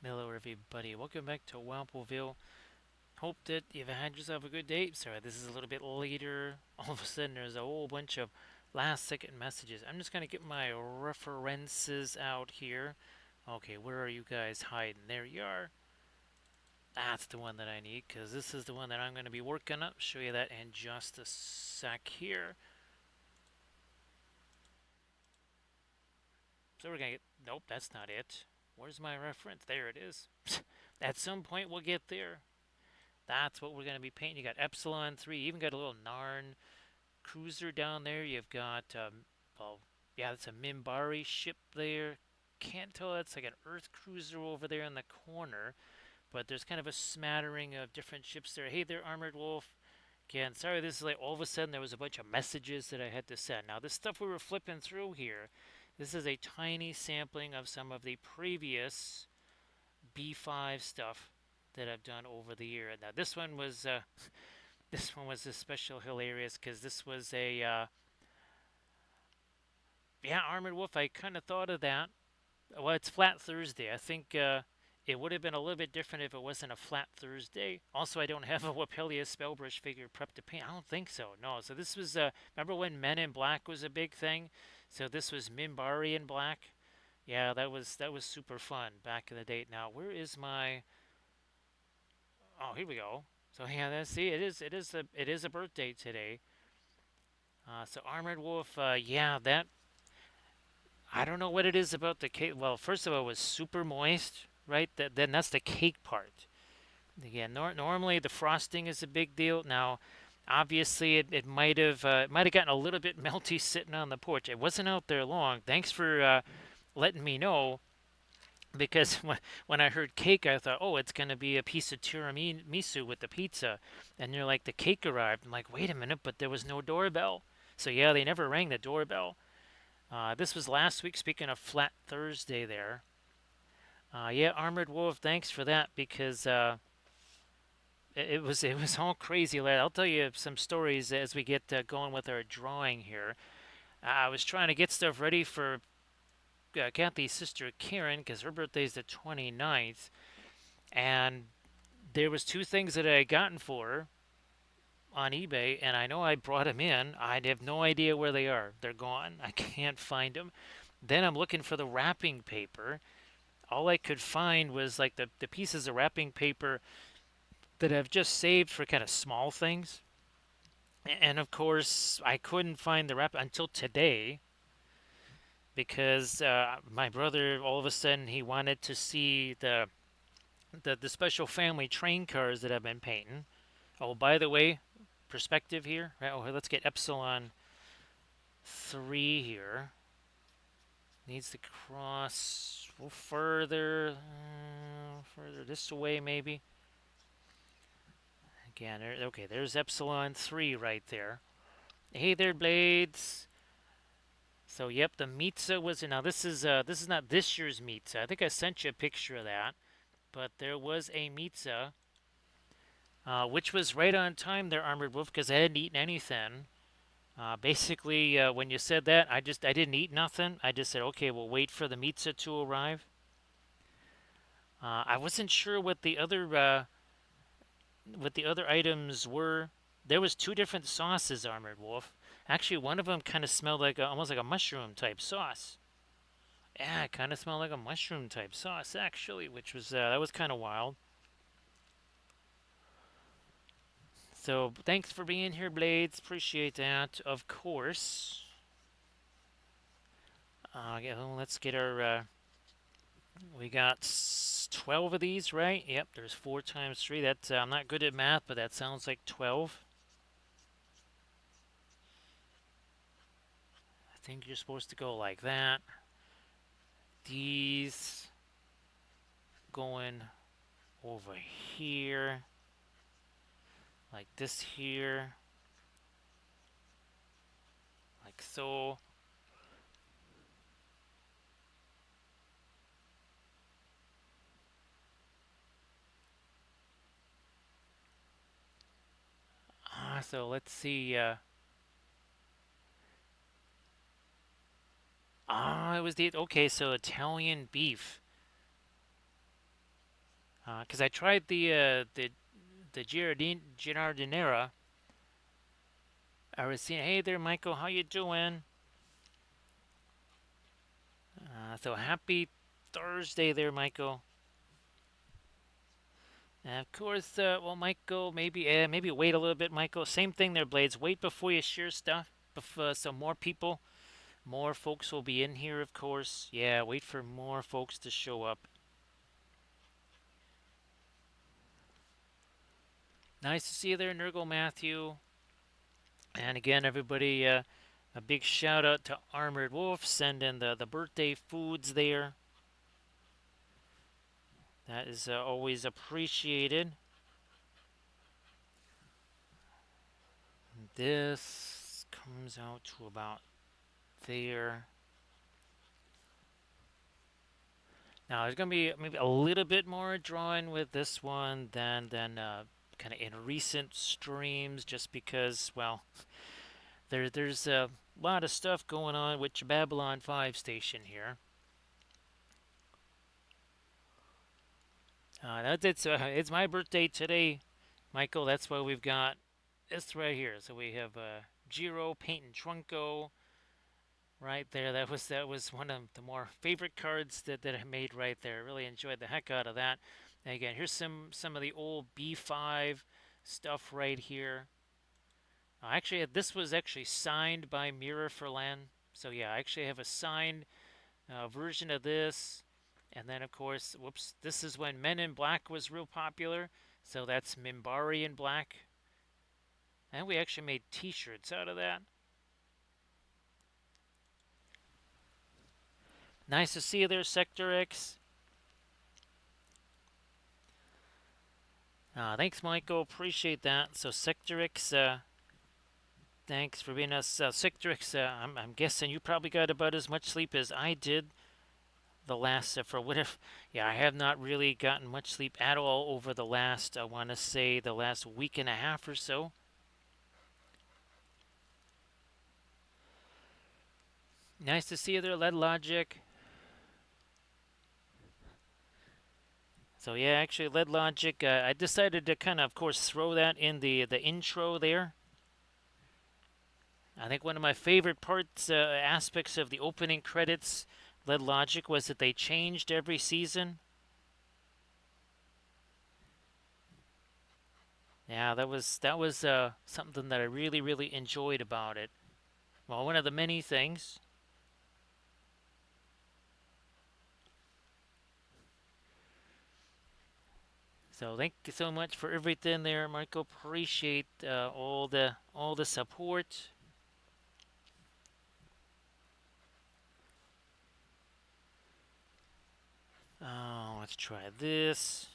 Hello, everybody. Welcome back to Wampleville. Hope that you've had yourself a good day. Sorry, this is a little bit later. All of a sudden, there's a whole bunch of last second messages. I'm just going to get my references out here. Okay, where are you guys hiding? There you are. That's the one that I need because this is the one that I'm going to be working up. Show you that in just a sec here. So we're going to get. Nope, that's not it. Where's my reference? There it is. At some point, we'll get there. That's what we're going to be painting. You got Epsilon 3, you even got a little Narn cruiser down there. You've got, well, yeah, that's a Minbari ship there. Can't tell, that's like an Earth cruiser over there in the corner. But there's kind of a smattering of different ships there. Hey there, Armored Wolf. Again, sorry, this is like all of a sudden there was a bunch of messages that I had to send. Now, this stuff we were flipping through here, this is a tiny sampling of some of the previous B5 stuff that I've done over the year. Now this one was this one was especially hilarious because this was a yeah, Armored Wolf. I kind of thought of that. Well, it's Flat Thursday. I think it would have been a little bit different if it wasn't a Flat Thursday. Also, I don't have a Wapelia Spellbrush figure prepped to paint. I don't think so. No. So this was remember when Men in Black was a big thing? So this was Minbari in Black. Yeah, that was super fun back in the day. Now, where is my Oh, here we go. So yeah, that's see, it is a birthday today. So Armored Wolf, yeah, that I don't know what it is about the cake. Well, first of all, it was super moist, right? Then that's the cake part. Again, normally the frosting is a big deal. Now, obviously, it might have gotten a little bit melty sitting on the porch. It wasn't out there long. Thanks for letting me know because when I heard cake, I thought, oh, it's going to be a piece of tiramisu with the pizza. And they're like, the cake arrived. I'm like, wait a minute, but there was no doorbell. So yeah, they never rang the doorbell. This was last week. Speaking of Flat Thursday, there. Yeah, Armored Wolf. Thanks for that because it was all crazy. I'll tell you some stories as we get going with our drawing here. I was trying to get stuff ready for Kathy's sister Karen because her birthday's the 29th. And there was two things that I had gotten for her on eBay, and I know I brought them in. I have no idea where they are. They're gone. I can't find them. Then I'm looking for the wrapping paper. All I could find was like the pieces of wrapping paper that I've just saved for kind of small things. And of course, I couldn't find the wrap until today because my brother all of a sudden he wanted to see the special family train cars that I've been painting. Oh, by the way, perspective here. Right, oh, let's get Epsilon 3 here. Needs to cross a little further this way maybe. Again, okay, there's Epsilon 3 right there. Hey there, Blades. So, yep, the Mitza was now this is not this year's Mitza. I think I sent you a picture of that, but there was a Mitza, which was right on time there, Armored Wolf, because I hadn't eaten anything. Basically, when you said that, I didn't eat nothing. I just said, okay, we'll wait for the pizza to arrive. I wasn't sure what the other items were. There was two different sauces, Armored Wolf. Actually, one of them kind of smelled like almost like a mushroom type sauce. Yeah, it kind of smelled like a mushroom type sauce, actually, which was that was kind of wild. So thanks for being here, Blades. Appreciate that, of course. Yeah, well, let's get our we got 12 of these, right? Yep, there's 4 times 3. That's I'm not good at math, but that sounds like 12. I think you're supposed to go like that. These going over here, like this here, like so. So let's see. It was the okay. So Italian beef. Because I tried the Giardinera. I was saying, hey there, Michael, how you doing? So happy Thursday there, Michael. And of course, well, Michael, maybe wait a little bit, Michael. Same thing there, Blades. Wait before you share stuff. So more folks will be in here, of course. Yeah, wait for more folks to show up. Nice to see you there, Nurgle Matthew. And again, everybody, a big shout out to Armored Wolf. Send in the birthday foods there. That is always appreciated. This comes out to about there. Now there's gonna be maybe a little bit more drawing with this one than kind of in recent streams, just because there's a lot of stuff going on with your Babylon 5 station here. It's my birthday today, Michael. That's why we've got this right here. So we have Giro Paint and Trunco right there. That was one of the more favorite cards that I made right there. Really enjoyed the heck out of that. And again, here's some of the old B5 stuff right here. Actually, this was actually signed by Mira Furlan. So yeah, I actually have a signed version of this. And then, of course, whoops, this is when Men in Black was real popular. So that's Minbari in Black. And we actually made t-shirts out of that. Nice to see you there, Sector X. Thanks, Michael. Appreciate that. So, Sector X, thanks for being us. Sector X, I'm guessing you probably got about as much sleep as I did the last, for what if, yeah, I have not really gotten much sleep at all over the last, I want to say, the last week and a half or so. Nice to see you there, Lead Logic. So yeah, actually, Lead Logic. I decided to kind of course, throw that in the intro there. I think one of my favorite parts, aspects of the opening credits, Lead Logic, was that they changed every season. Yeah, that was something that I really enjoyed about it. Well, one of the many things. So thank you so much for everything there, Marco. Appreciate all the support. Oh, let's try this.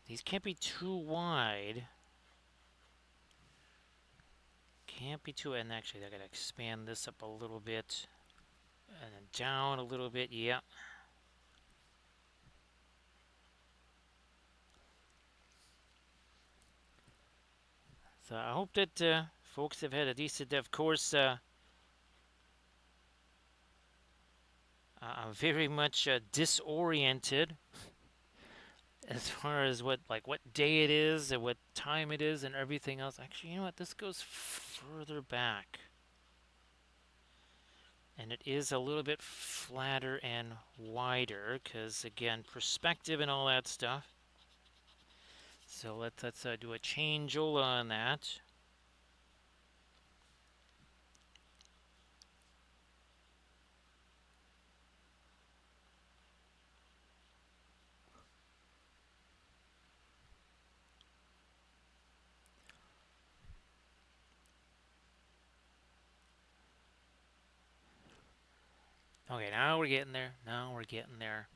These can't be too wide. Can't be too, and actually I gotta expand this up a little bit. And then down a little bit, yeah. So I hope that folks have had a decent, of course, I'm very much disoriented as far as what day it is and what time it is and everything else. Actually, you know what? This goes further back. And it is a little bit flatter and wider because, again, perspective and all that stuff. So let's do a change on that. Okay, now we're getting there. Now we're getting there.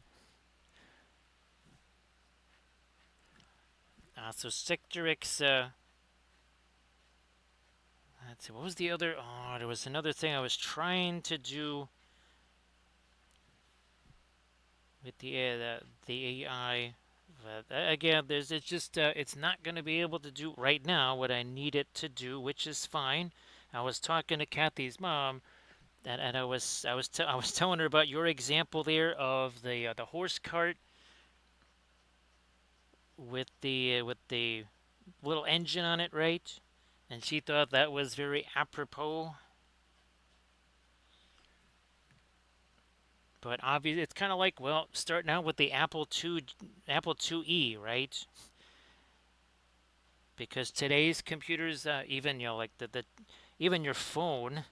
So Sector X, let's see, what was the other? Oh, there was another thing I was trying to do with the AI. But again, it's not going to be able to do right now what I need it to do, which is fine. I was talking to Kathy's mom, And I was telling her about your example there of the horse cart with the little engine on it, right? And she thought that was very apropos. But obviously, it's kind of like, well, starting out with the Apple IIe, right? Because today's computers, even like the even your phone,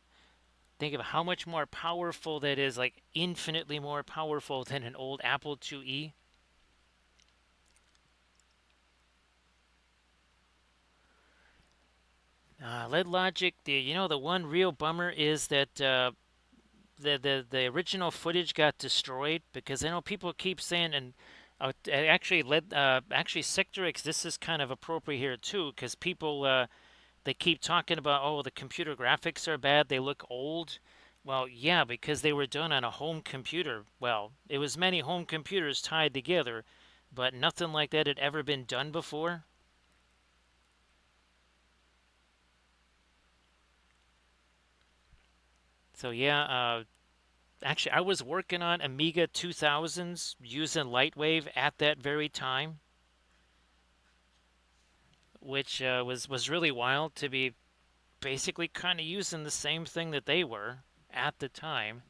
think of how much more powerful that is, like infinitely more powerful than an old Apple IIe. Lead Logic, the one real bummer is that the original footage got destroyed because I know people keep saying, and actually Sectorix, this is kind of appropriate here too because people they keep talking about, oh, the computer graphics are bad, they look old. Well, yeah, because they were done on a home computer. Well, it was many home computers tied together, but nothing like that had ever been done before. So yeah, actually, I was working on Amiga 2000s using Lightwave at that very time, which was really wild to be basically kind of using the same thing that they were at the time.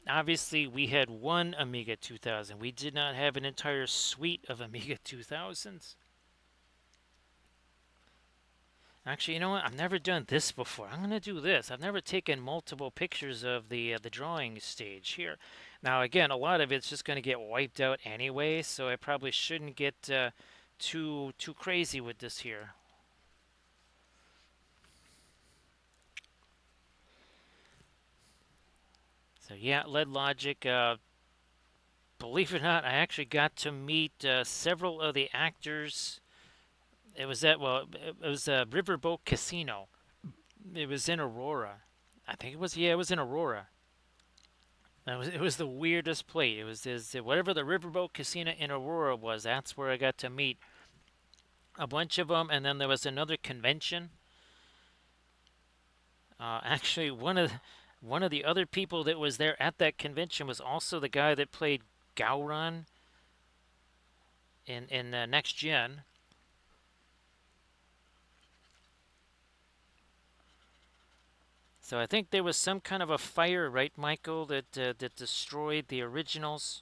Obviously, we had one Amiga 2000. We did not have an entire suite of Amiga 2000s. Actually, you know what? I've never done this before. I'm gonna do this. I've never taken multiple pictures of the drawing stage here. Now, again, a lot of it's just gonna get wiped out anyway, so I probably shouldn't get too crazy with this here. So yeah, Lead Logic. Believe it or not, I actually got to meet several of the actors. It was at well, it was Riverboat Casino. It was in Aurora. I think it was, yeah, it was in Aurora. It was the weirdest place. It was this whatever the Riverboat Casino in Aurora was. That's where I got to meet a bunch of them, and then there was another convention. Actually, one of the other people that was there at that convention was also the guy that played Gowron in Next Gen. So I think there was some kind of a fire, right, Michael, that destroyed the originals.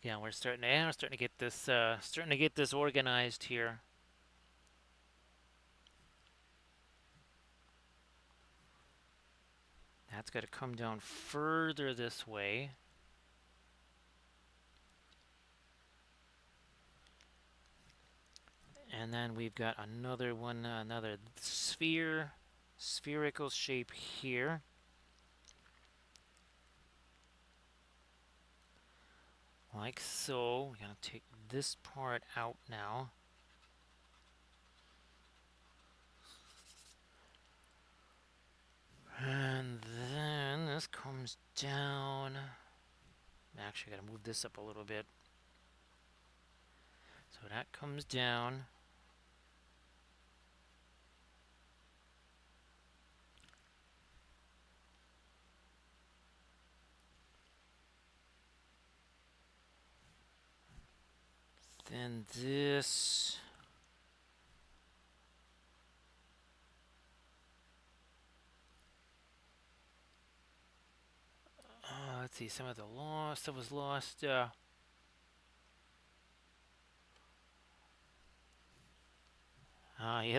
Yeah, we're starting to get this organized here. That's got to come down further this way. And then we've got another one, another spherical shape here. Like so. We're going to take this part out now. And then this comes down. Actually, I got to move this up a little bit. So that comes down. Then this. Let's see, some of the lost that was lost. Yeah,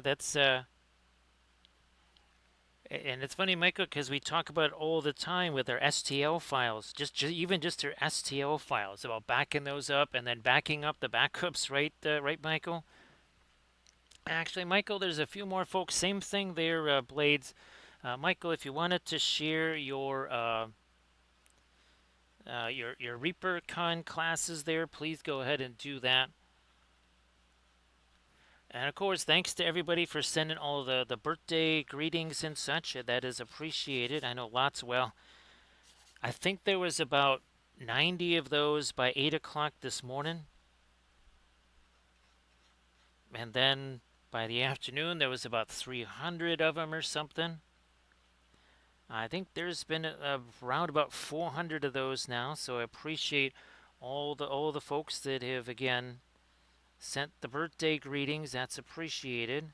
that's and it's funny, Michael, because we talk about it all the time with our STL files, even just our STL files, about backing those up and then backing up the backups, right, right, Michael? Actually, Michael, there's a few more folks. Same thing there, Blades. Michael, if you wanted to share your ReaperCon classes there, please go ahead and do that. And of course, thanks to everybody for sending all the birthday greetings and such. That is appreciated. I know lots. Well, I think there was about 90 of those by 8 o'clock this morning. And then by the afternoon, there was about 300 of them or something. I think there's been around about 400 of those now, so I appreciate all the folks that have again sent the birthday greetings. That's appreciated.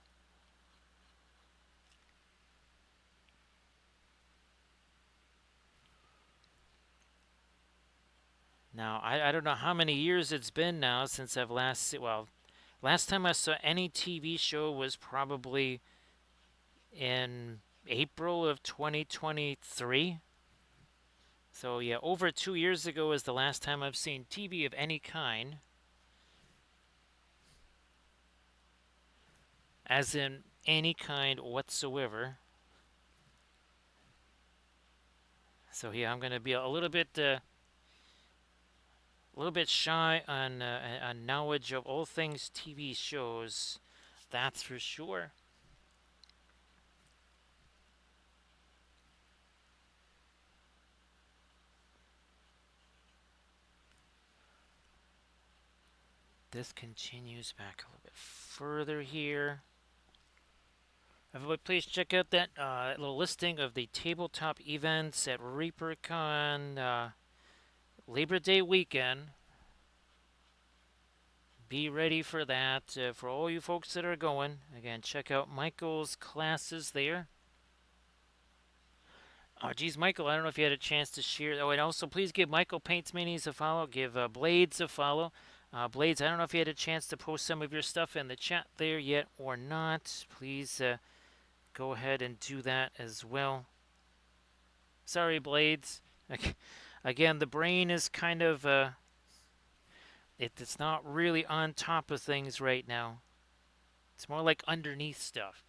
Now I don't know how many years it's been now since I've last time I saw any TV show was probably in April of 2023. So yeah, over 2 years ago is the last time I've seen TV of any kind, as in any kind whatsoever. So yeah, I'm gonna be a little bit shy on knowledge of all things TV shows. That's for sure. This continues back a little bit further here. Everybody, please check out that little listing of the tabletop events at ReaperCon Labor Day weekend. Be ready for that. For all you folks that are going, again, check out Michael's classes there. Oh, geez, Michael, I don't know if you had a chance to share. Oh, and also please give Michael Paints Minis a follow. Give Blades a follow. Blades, I don't know if you had a chance to post some of your stuff in the chat there yet or not. Please go ahead and do that as well. Sorry, Blades. Again, the brain is kind of it's not really on top of things right now. It's more like underneath stuff.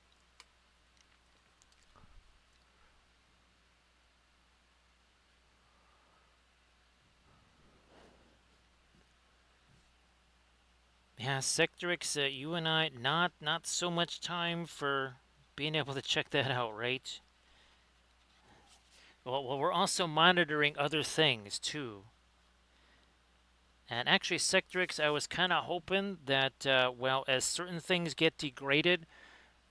Yeah, Sectrix, you and I, not so much time for being able to check that out, right? Well, we're also monitoring other things too. And actually, Sectrix, I was kind of hoping that, as certain things get degraded,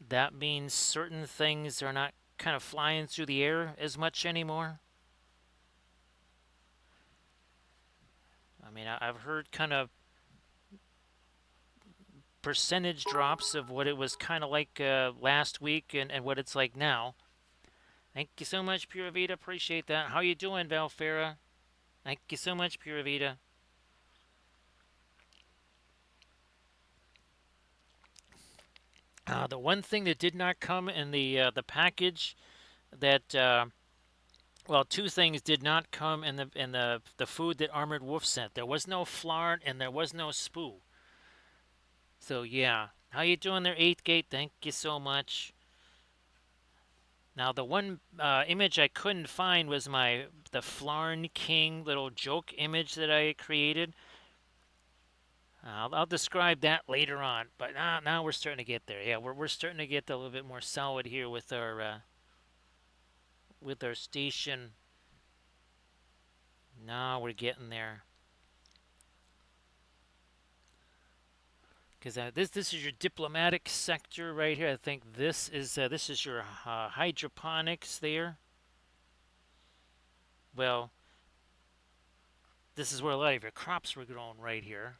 that means certain things are not kind of flying through the air as much anymore. I mean, I've heard kind of percentage drops of what it was kind of like last week and what it's like now. Thank you so much, Pura Vida. Appreciate that. How you doing, Valfera? Thank you so much, Pura Vida. The one thing that did not come in the package that two things did not come in the food that Armored Wolf sent. There was no Flarn and there was no Spoo. So yeah, how you doing there, Eighth Gate? Thank you so much. Now the one image I couldn't find was the Flarn King little joke image that I created. I'll describe that later on, but now we're starting to get there. Yeah, we're starting to get a little bit more solid here with our station. Now we're getting there. Because this is your diplomatic sector right here. I think this is your hydroponics there. Well, this is where a lot of your crops were grown right here.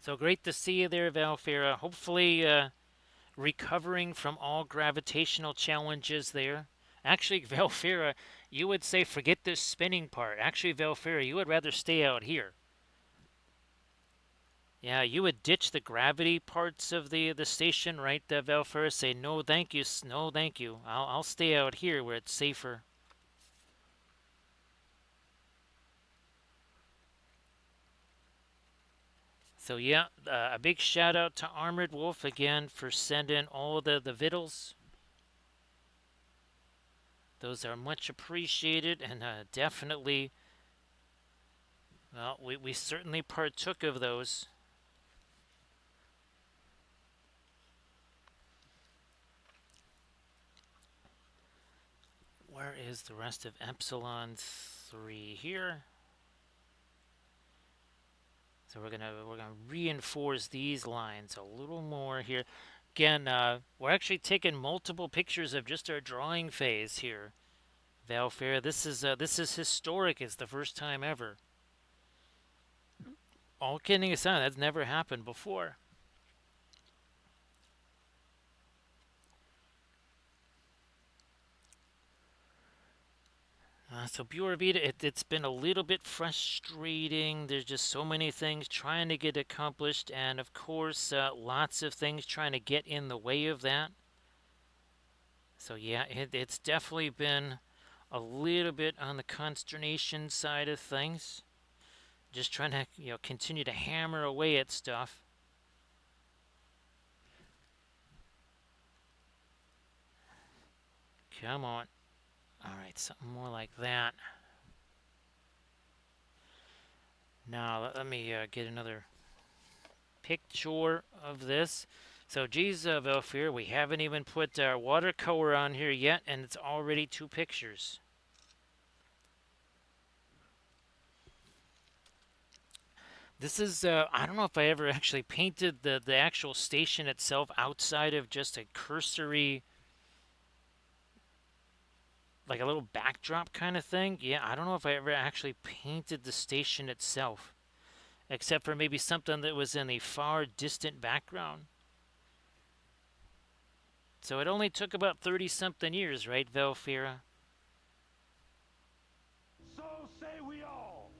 So great to see you there, Valfera. Hopefully recovering from all gravitational challenges there. Actually, Valfera, you would say forget this spinning part. Actually, Valfera, you would rather stay out here. Yeah, you would ditch the gravity parts of the station, right, Valfera? Say no, thank you, no, thank you. I'll stay out here where it's safer. So yeah, a big shout out to Armored Wolf again for sending all the vittles. Those are much appreciated and definitely, well, we certainly partook of those. Where is the rest of Epsilon 3 here? So we're gonna reinforce these lines a little more here. Again, we're actually taking multiple pictures of just our drawing phase here. Valfair, this is historic. It's the first time ever. All kidding aside, that's never happened before. So Pure Vita, it's been a little bit frustrating. There's just so many things trying to get accomplished, and of course, lots of things trying to get in the way of that. So yeah, it's definitely been a little bit on the consternation side of things. Just trying to continue to hammer away at stuff. Come on. All right, something more like that. Now let me get another picture of this. So, geez, Velfir, we haven't even put our watercolor on here yet, and it's already two pictures. This is, I don't know if I ever actually painted the actual station itself outside of just a cursory, like a little backdrop kind of thing. Yeah, I don't know if I ever actually painted the station itself, except for maybe something that was in the far distant background. So it only took about 30 something years, right, Velfira? So say we all.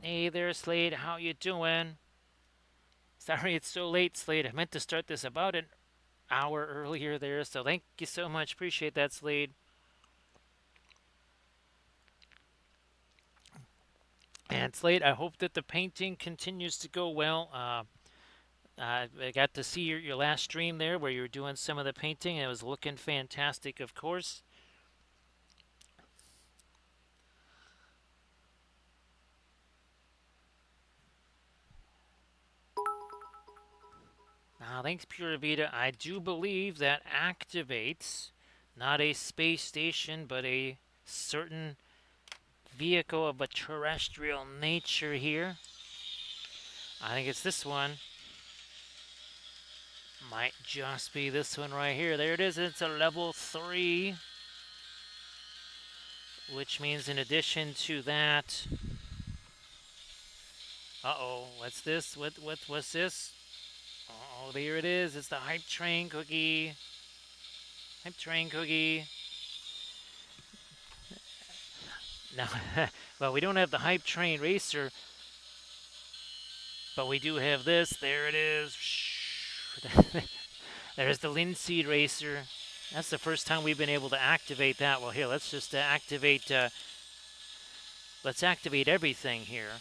Hey there, Slade. How you doing? Sorry it's so late, Slade. I meant to start this about an hour earlier there, so thank you so much. Appreciate that, Slade. And Slade, I hope that the painting continues to go well. I got to see your last stream there where you were doing some of the painting, and it was looking fantastic, of course. Thanks, Pura Vida. I do believe that activates not a space station, but a certain vehicle of a terrestrial nature here. I think it's this one. Might just be this one right here. There it is. It's a level 3. Which means in addition to that... Uh-oh. What's this? What's this? Oh, there it is. It's the Hype Train cookie. Hype Train cookie. Now, well, we don't have the Hype Train Racer, but we do have this. There it is. There's the Linseed Racer. That's the first time we've been able to activate that. Well, here, let's just activate. Let's activate everything here.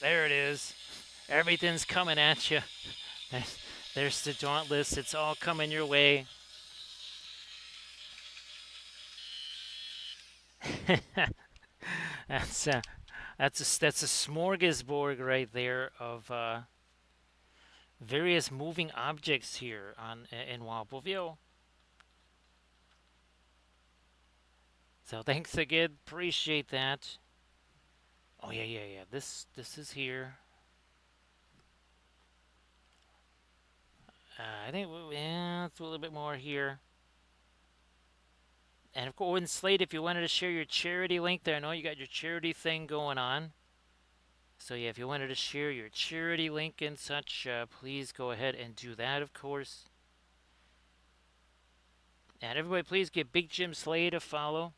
There it is. Everything's coming at you. There's the Dauntless. It's all coming your way. that's that's a smorgasbord right there of various moving objects here on in Wobbleville. So thanks again. Appreciate that. Oh yeah. This is here. I think yeah, it's a little bit more here. And of course, Slate, if you wanted to share your charity link there, I know you got your charity thing going on. So yeah, if you wanted to share your charity link and such, please go ahead and do that, of course. And everybody, please give Big Jim Slade a follow.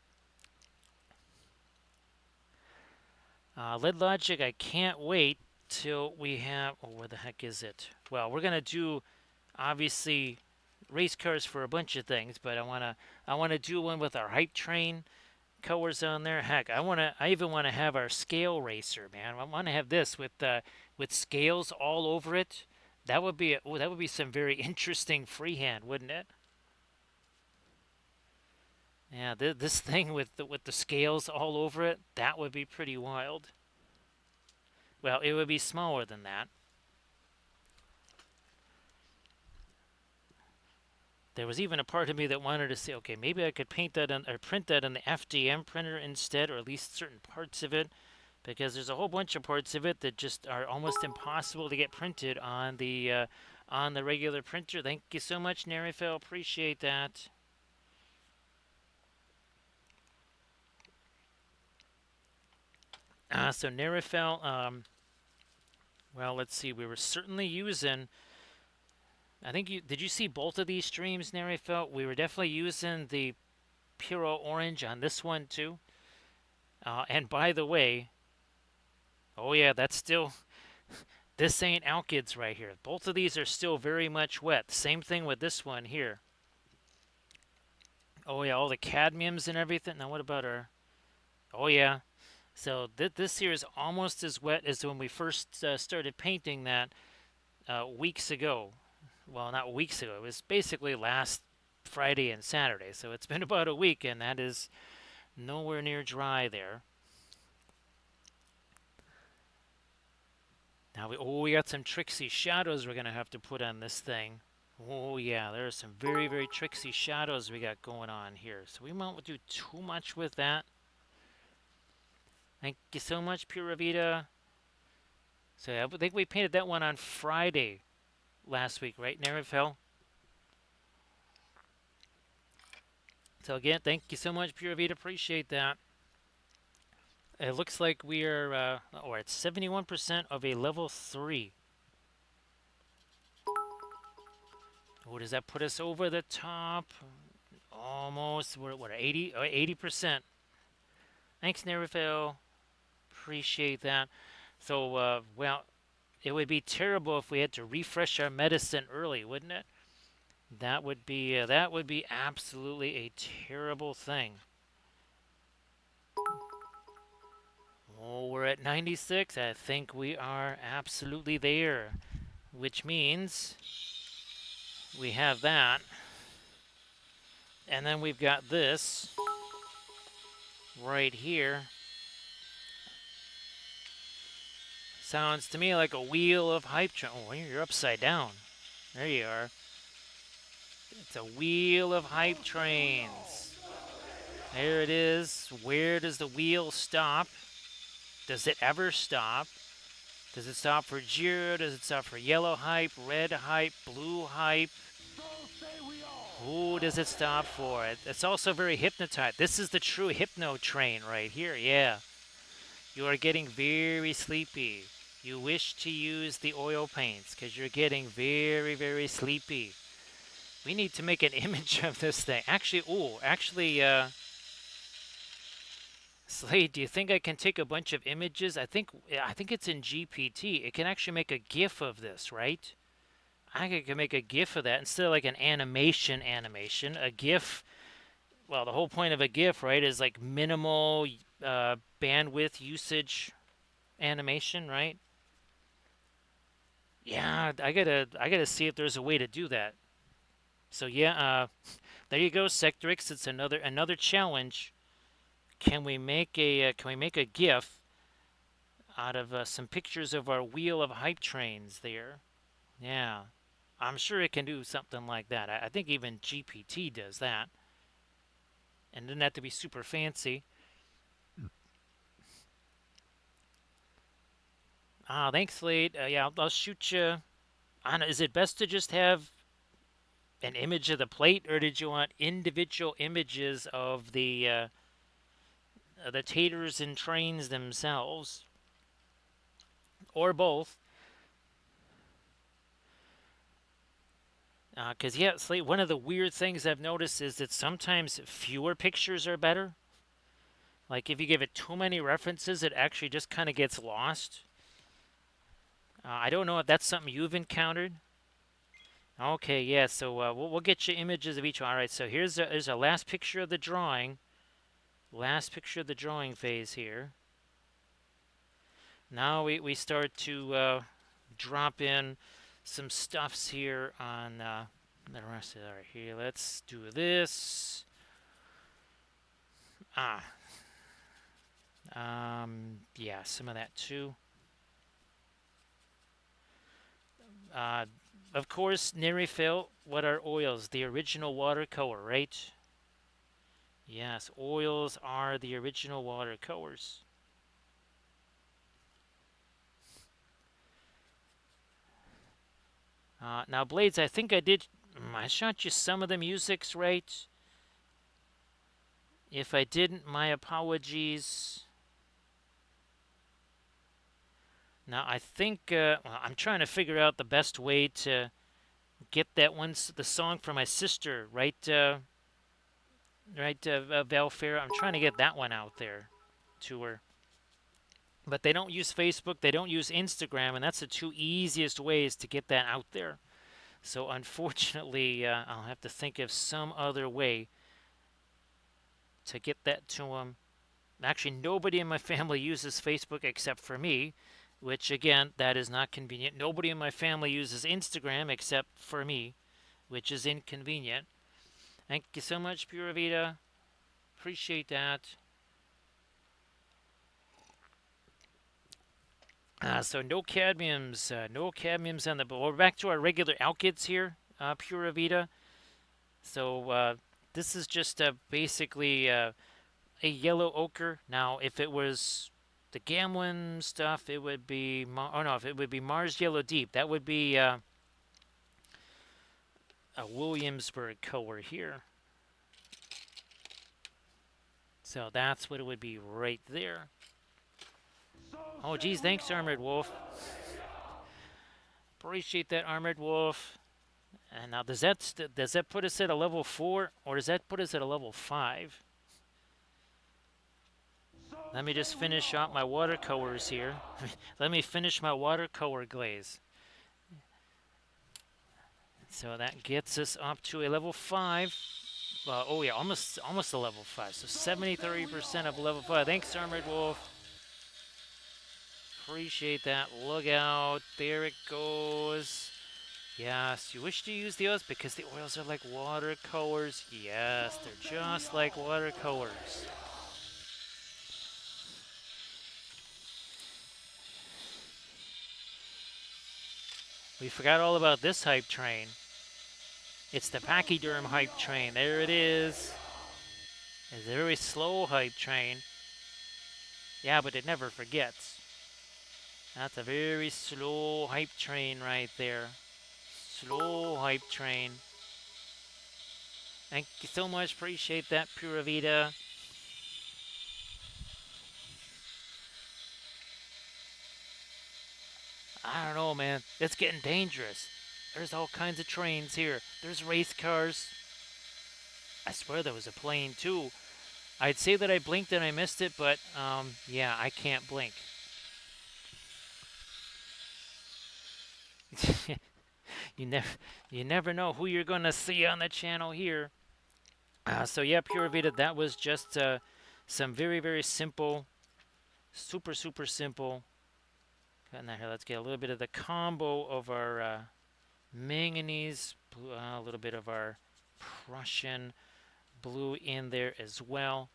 Lead Logic, I can't wait till we have. Oh, where the heck is it? Well, we're gonna do obviously race cars for a bunch of things, but I wanna do one with our hype train colors on there. Heck, I even wanna have our scale racer, man. I wanna have this with scales all over it. That would be some very interesting freehand, wouldn't it? Yeah, this thing with the scales all over it, that would be pretty wild. Well, it would be smaller than that. There was even a part of me that wanted to say, okay, maybe I could paint that or print that on the FDM printer instead, or at least certain parts of it. because there's a whole bunch of parts of it that just are almost impossible to get printed on the regular printer. Thank you so much, Nerifel. Appreciate that. So Nerifel, well, let's see. We were certainly using. I think you did. You see both of these streams, Nerifel? We were definitely using the Puro Orange on this one too. And by the way, oh yeah, that's still. This ain't Alkids right here. Both of these are still very much wet. Same thing with this one here. Oh yeah, all the cadmiums and everything. Now what about our? Oh yeah. So this here is almost as wet as when we first started painting that weeks ago. Well, not weeks ago. It was basically last Friday and Saturday. So it's been about a week, and that is nowhere near dry there. Now we got some tricksy shadows we're gonna have to put on this thing. Oh yeah, there are some very, very tricksy shadows we got going on here. So we won't do too much with that. Thank you so much, Pura Vida. So I think we painted that one on Friday last week, right, Nerifel? So again, thank you so much, Pura Vida. Appreciate that. It looks like we are, we're at 71% of a level 3. Oh, does that put us over the top? Almost. We're what, 80? 80%. Thanks, Nerifel. Appreciate that. So, well, it would be terrible if we had to refresh our medicine early, wouldn't it? That would be absolutely a terrible thing. Oh, we're at 96. I think we are absolutely there, which means we have that. And then we've got this right here. Sounds to me like a wheel of hype train. Oh, you're upside down. There you are. It's a wheel of hype trains. There it is. Where does the wheel stop? Does it ever stop? Does it stop for Jiro? Does it stop for yellow hype, red hype, blue hype? So say we all. Who does it stop for? It's also very hypnotized. This is the true hypno train right here. Yeah. You are getting very sleepy. You wish to use the oil paints because you're getting very, very sleepy. We need to make an image of this thing. Actually, Slade, do you think I can take a bunch of images? I think it's in GPT. It can actually make a GIF of this, right? I can make a GIF of that instead of like an animation. A GIF. Well, the whole point of a GIF, right, is like minimal bandwidth usage animation, right? Yeah, I gotta see if there's a way to do that. So yeah, there you go, Sectrix. It's another challenge. Can we make a GIF out of some pictures of our wheel of hype trains there? Yeah, I'm sure it can do something like that. I think even GPT does that, and doesn't have to be super fancy. Thanks, Slade. Yeah, I'll shoot you. Anna, is it best to just have an image of the plate, or did you want individual images of the taters and trains themselves, or both? Because yeah, Slate, one of the weird things I've noticed is that sometimes fewer pictures are better. Like if you give it too many references, it actually just kind of gets lost. I don't know if that's something you've encountered. Okay, yeah, so we'll get you images of each one. All right, so here's a last picture of the drawing. Last picture of the drawing phase here. Now we start to drop in some stuffs here on the rest of it. All right, here, let's do this. Yeah, some of that too. Of course, Nerifil, what are oils? The original watercolor, right? Yes, oils are the original watercolors. Now, Blades, I think I did. I shot you some of the musics right. If I didn't, my apologies. Now, I think well, I'm trying to figure out the best way to get that one, the song for my sister, right? Right, Valfair. I'm trying to get that one out there to her. But they don't use Facebook, they don't use Instagram, and that's the two easiest ways to get that out there. So unfortunately, I'll have to think of some other way to get that to them. Actually, nobody in my family uses Facebook except for me, which again, that is not convenient. Nobody in my family uses Instagram except for me, which is inconvenient. Thank you so much, Pura Vida. Appreciate that. So no cadmiums, no cadmiums on the. But we're back to our regular alkyds here, Pura Vida. So this is just basically a yellow ochre. Now, if it was the Gamlin stuff, it would be. Oh no, if it would be Mars Yellow Deep, that would be a Williamsburg color here. So that's what it would be right there. Oh, geez, thanks, Armored Wolf. Appreciate that, Armored Wolf. And now, does that put us at a level 4, or does that put us at a level 5? Let me just finish out my watercolors here. Let me finish my watercolor glaze. So that gets us up to a level 5. Oh yeah, almost a level 5. So 73% of level 5. Thanks, Armored Wolf. Appreciate that. Look out. There it goes. Yes, you wish to use the oils because the oils are like watercolors. Yes, they're just like watercolors. We forgot all about this hype train. It's the Pachyderm hype train. There it is. It's a very slow hype train. Yeah, but it never forgets. That's a very slow hype train right there. Slow hype train. Thank you so much. Appreciate that, Pura Vida. I don't know, man. It's getting dangerous. There's all kinds of trains here. There's race cars. I swear there was a plane, too. I'd say that I blinked and I missed it, but yeah, I can't blink. you never, you never know who you're gonna see on the channel here. So yeah, Pura Vida, that was just some very, very simple, super, super simple. And here, let's get a little bit of the combo of our manganese, a little bit of our Prussian blue in there as well.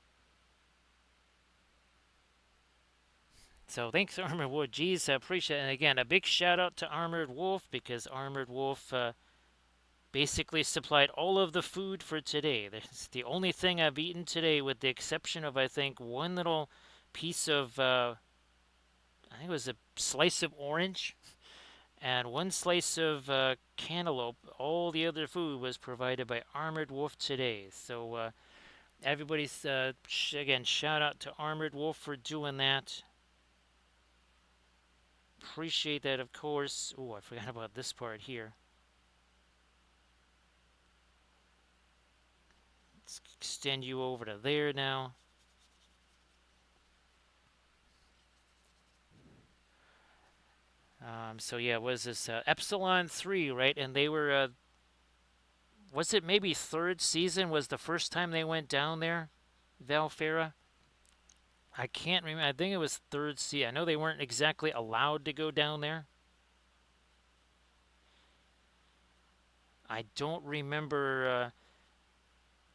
So thanks, Armored Wolf. Geez, I appreciate it. And again, a big shout out to Armored Wolf because Armored Wolf basically supplied all of the food for today. That's the only thing I've eaten today, with the exception of, I think, one little piece of, I think it was a slice of orange and one slice of cantaloupe. All the other food was provided by Armored Wolf today. So everybody's, again, shout out to Armored Wolf for doing that. Appreciate that, of course. Oh, I forgot about this part here. Let's extend you over to there now. So yeah, was this Epsilon 3, right? And they were, was it maybe third season was the first time they went down there, Valfera? I can't remember. I think it was third season. I know they weren't exactly allowed to go down there. I don't remember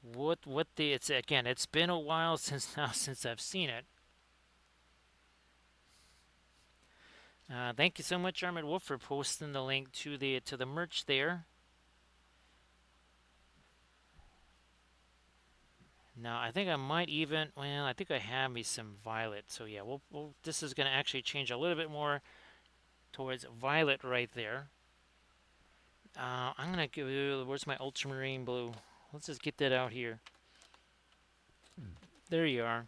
what the. It's again. It's been a while since I've seen it. Thank you so much, Armored Wolf, for posting the link to the merch there. Now, I think I might even, well, I think I have me some violet. So yeah, this is going to actually change a little bit more towards violet right there. I'm gonna give. Where's my ultramarine blue? Let's just get that out here. There you are.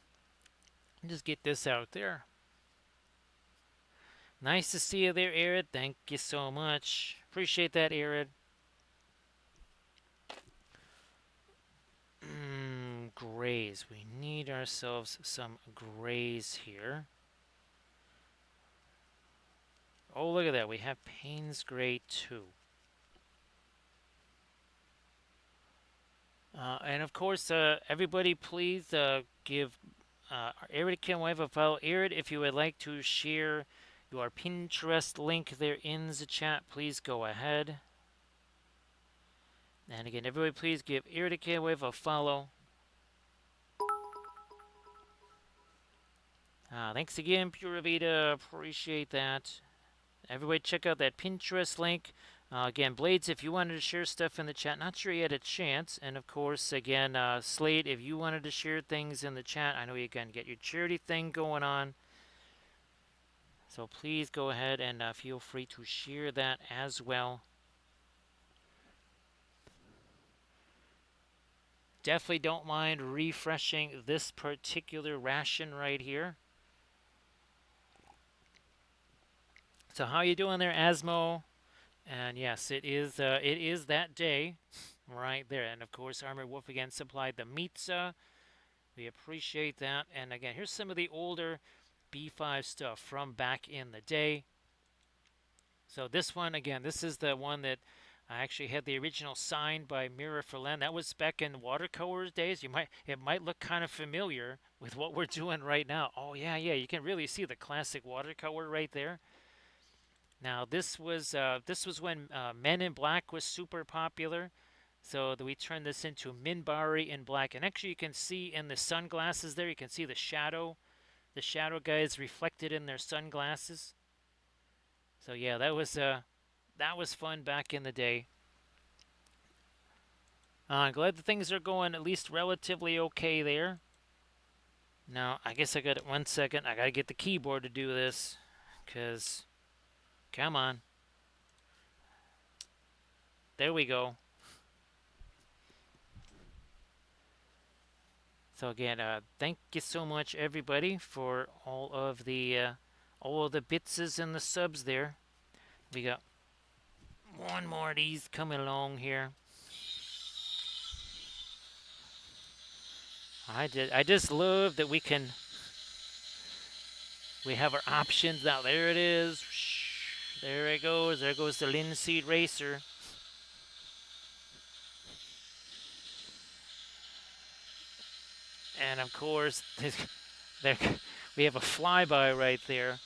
Just get this out there. Nice to see you there, Arid. Thank you so much. Appreciate that, Arid. Grays. We need ourselves some grays here. Oh, look at that. We have Payne's Gray too. And of course, everybody please give Arid Kim a follow. Arid, if you would like to share your Pinterest link there in the chat, please go ahead. And again, everybody please give Arid Kim a follow. Thanks again, Pura Vida. Appreciate that. Everybody check out that Pinterest link. Again, Blades, if you wanted to share stuff in the chat, not sure you had a chance. And of course, again, Slade, if you wanted to share things in the chat, I know you can get your charity thing going on. So please go ahead and feel free to share that as well. Definitely don't mind refreshing this particular ration right here. So how you doing there, Asmo? And yes, it is that day right there. And of course, Armored Wolf again supplied the pizza. We appreciate that. And again, here's some of the older B5 stuff from back in the day. So this one, again, this is the one that I actually had the original signed by Mira Ferland. That was back in watercolors days. It might look kind of familiar with what we're doing right now. Oh yeah, you can really see the classic watercolor right there. Now this was when Men in Black was super popular, so we turned this into Minbari in black. And actually, you can see in the sunglasses there, you can see the shadow guys reflected in their sunglasses. So yeah, that was fun back in the day. Glad that things are going at least relatively okay there. Now, I guess I got it 1 second. I gotta get the keyboard to do this, cause come on. There we go. So again, thank you so much, everybody, for all of the bitses and the subs there. We got one more of these coming along here. I just love that we have our options now. There it is. There it goes. There goes the linseed racer. And of course, there we have a flyby right there.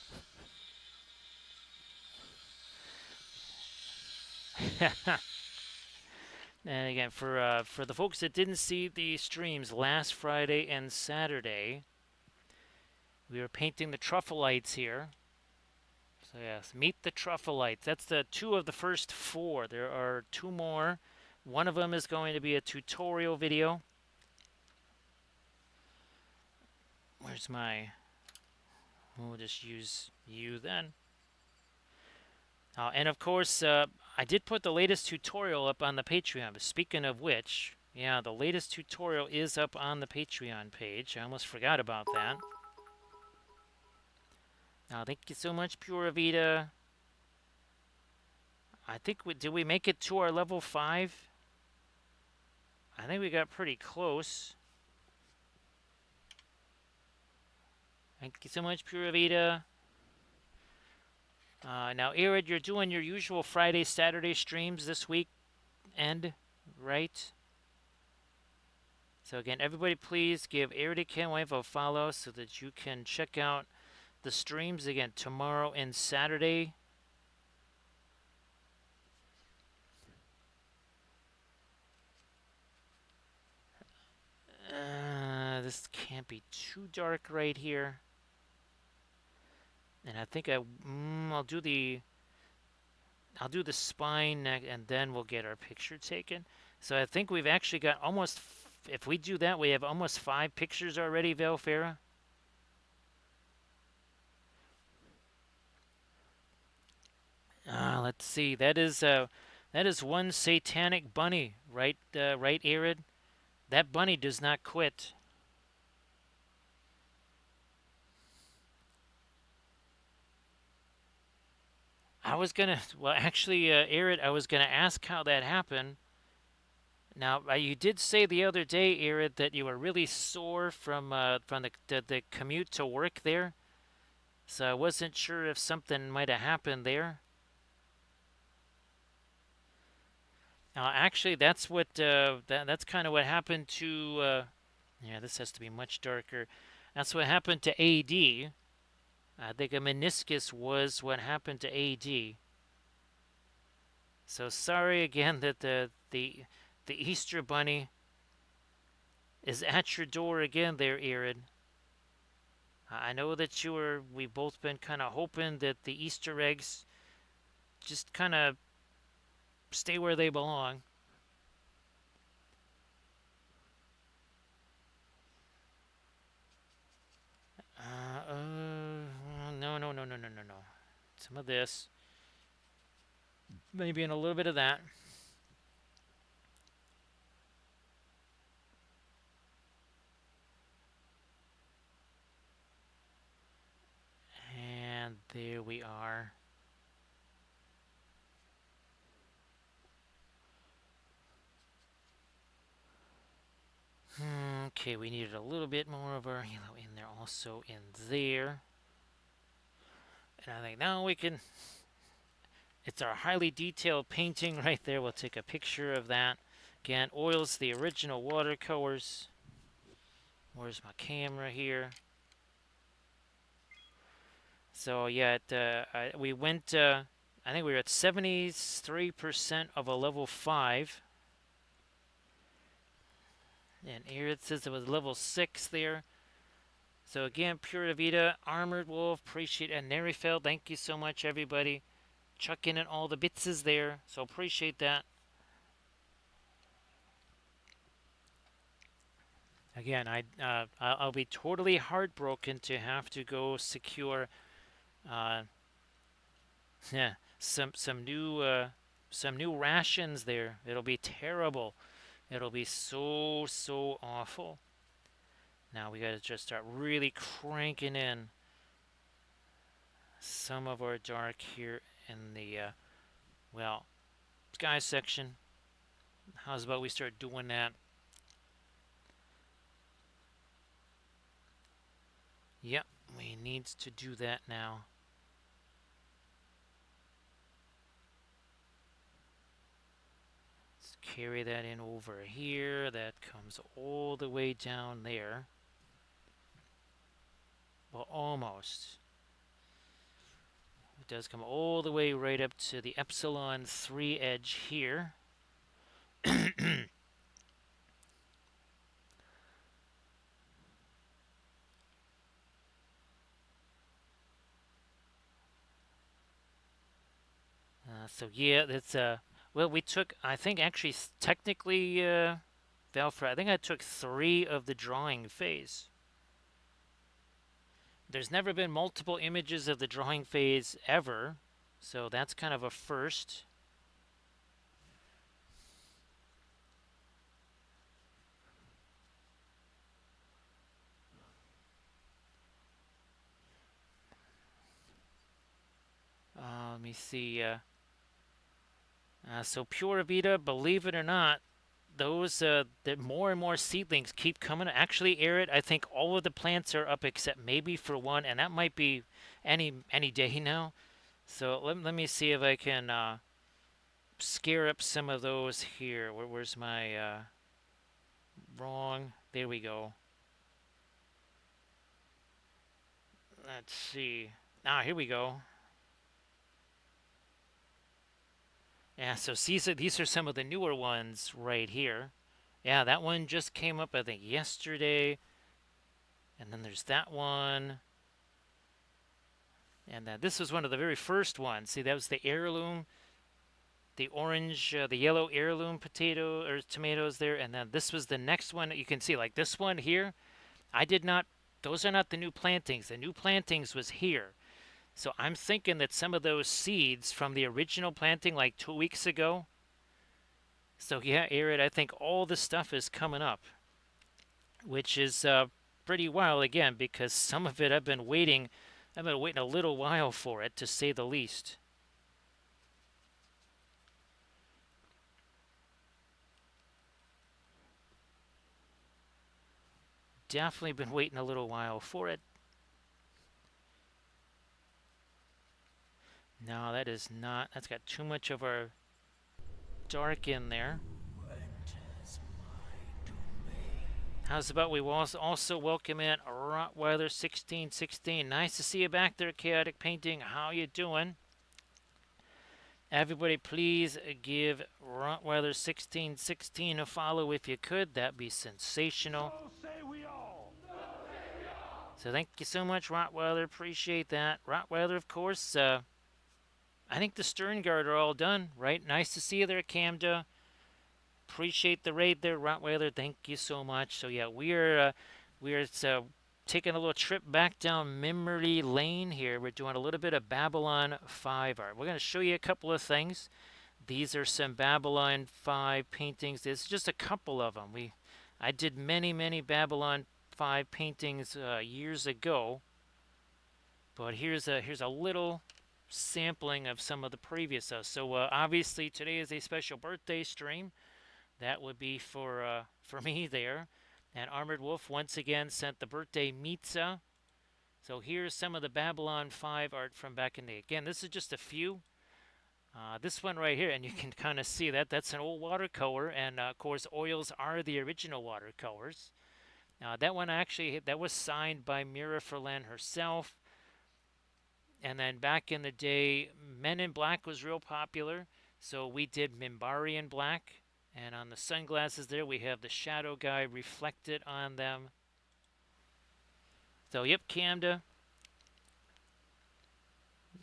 And again, for the folks that didn't see the streams last Friday and Saturday, we were painting the truffle lights here. So yes, meet the truffle lights. That's the 2 of the first 4. There are 2 more. One of them is going to be a tutorial video. Where's my... We'll just use you then. And of course, I did put the latest tutorial up on the Patreon. But speaking of which, yeah, the latest tutorial is up on the Patreon page. I almost forgot about that. Thank you so much, Pura Vida. I think did we make it to our level 5? I think we got pretty close. Thank you so much, Pura Vida. Now, Arid, you're doing your usual Friday, Saturday streams this week, right? So again, everybody please give Arid Kenwave a follow so that you can check out the streams again tomorrow and Saturday. This can't be too dark right here. And I think I'll do the spine and then we'll get our picture taken. So I think we've actually got almost, if we do that, we have almost 5 pictures already, Velfera. Let's see. That is That is one satanic bunny, right? Right, Arid? That bunny does not quit. Well, actually, Arid, I was gonna ask how that happened. Now, you did say the other day, Arid, that you were really sore from the commute to work there. So I wasn't sure if something might have happened there. Actually, that's kind of what happened to. Yeah, this has to be much darker. That's what happened to AD. I think a meniscus was what happened to AD. So sorry again that the Easter Bunny is at your door again, there, Erin. I know that we've both been kind of hoping that the Easter eggs just kind of stay where they belong. No, no, no, no, no, no, no. Some of this, maybe in a little bit of that. And there we are. Okay, we needed a little bit more of our yellow in there, also in there. And I think now we can. It's our highly detailed painting right there. We'll take a picture of that. Again, oils the original watercolors. Where's my camera here? So yeah, we went. I think we were at 73% of a level 5. And here it says it was level 6 there. So again, Pura Vida, Armored Wolf, appreciate it. And Nerifeld, thank you so much, everybody. Chucking in all the bitses there. So appreciate that. Again, I'll be totally heartbroken to have to go secure uh, yeah, some new rations there. It'll be terrible. It'll be so awful. Now we gotta just start really cranking in some of our dark here in the well, sky section. How's about we start doing that? Yep, we needs to do that now. Let's carry that in over here. That comes all the way down there. Well, almost. It does come all the way right up to the Epsilon 3 edge here. So yeah, that's well, we took, I think actually technically, Valfra, I think I took 3 of the drawing phase. There's never been multiple images of the drawing phase ever, so that's kind of a first. Let me see. So Pura Vida, believe it or not, those the more and more seedlings keep coming. Actually, Arid, I think all of the plants are up except maybe for one, and that might be any day now. So let me see if I can scare up some of those here. Where's my wrong? There we go. Let's see. Here we go. Yeah, so these are some of the newer ones right here. Yeah, that one just came up, I think, yesterday. And then there's that one. And this was one of the very first ones. See, that was the heirloom, the orange, the yellow heirloom potato or tomatoes there. And then this was the next one. You can see, like this one here, I did not, those are not the new plantings. The new plantings was here. So I'm thinking that some of those seeds from the original planting like 2 weeks ago, So yeah, Arid, I think all the stuff is coming up, which is pretty wild again because some of it I've been waiting a little while for it to say the least. Definitely been waiting a little while for it. No, that is not. That's got too much of our dark in there. How's about we also welcome in Rottweiler 1616. Nice to see you back there, Chaotic Painting. How you doing? Everybody, please give Rottweiler 1616 a follow if you could. That'd be sensational. So say we all. So thank you so much, Rottweiler. Appreciate that. Rottweiler, of course. I think the Stern Guard are all done, right? Nice to see you there, Camda. Appreciate the raid there, Rottweiler. Thank you so much. So yeah, we're taking a little trip back down memory lane here. We're doing a little bit of Babylon 5 art. We're going to show you a couple of things. These are some Babylon 5 paintings. It's just a couple of them. I did many Babylon 5 paintings years ago, but here's a little sampling of some of the previous stuff. So obviously today is a special birthday stream. That would be for me there. And Armored Wolf once again sent the birthday Mitza. So here's some of the Babylon 5 art from back in the day. Again, this is just a few. This one right here, and you can kind of see that. That's an old watercolor, and of course, oils are the original watercolors. That one actually, that was signed by Mira Furlan herself. And then back in the day, Men in Black was real popular. So we did Mimbari Black. And on the sunglasses there, we have the shadow guy reflected on them. So, yep, Camda.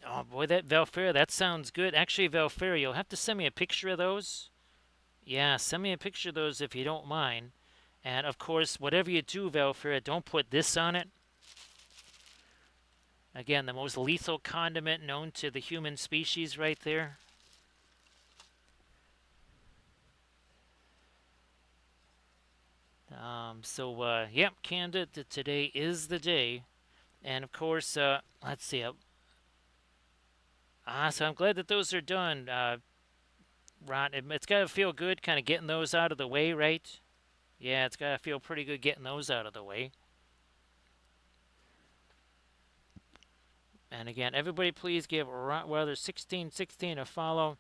Oh, boy, that Valfera, that sounds good. Actually, Valfera, you'll have to send me a picture of those. Yeah, send me a picture of those if you don't mind. And, of course, whatever you do, Valfera, don't put this on it. Again, the most lethal condiment known to the human species right there. Yep, Camda, today is the day. And, of course, let's see. So I'm glad that those are done, Ron. It's got to feel good kind of getting those out of the way, right? Yeah, it's got to feel pretty good getting those out of the way. And again, everybody please give Rottweiler1616 a follow.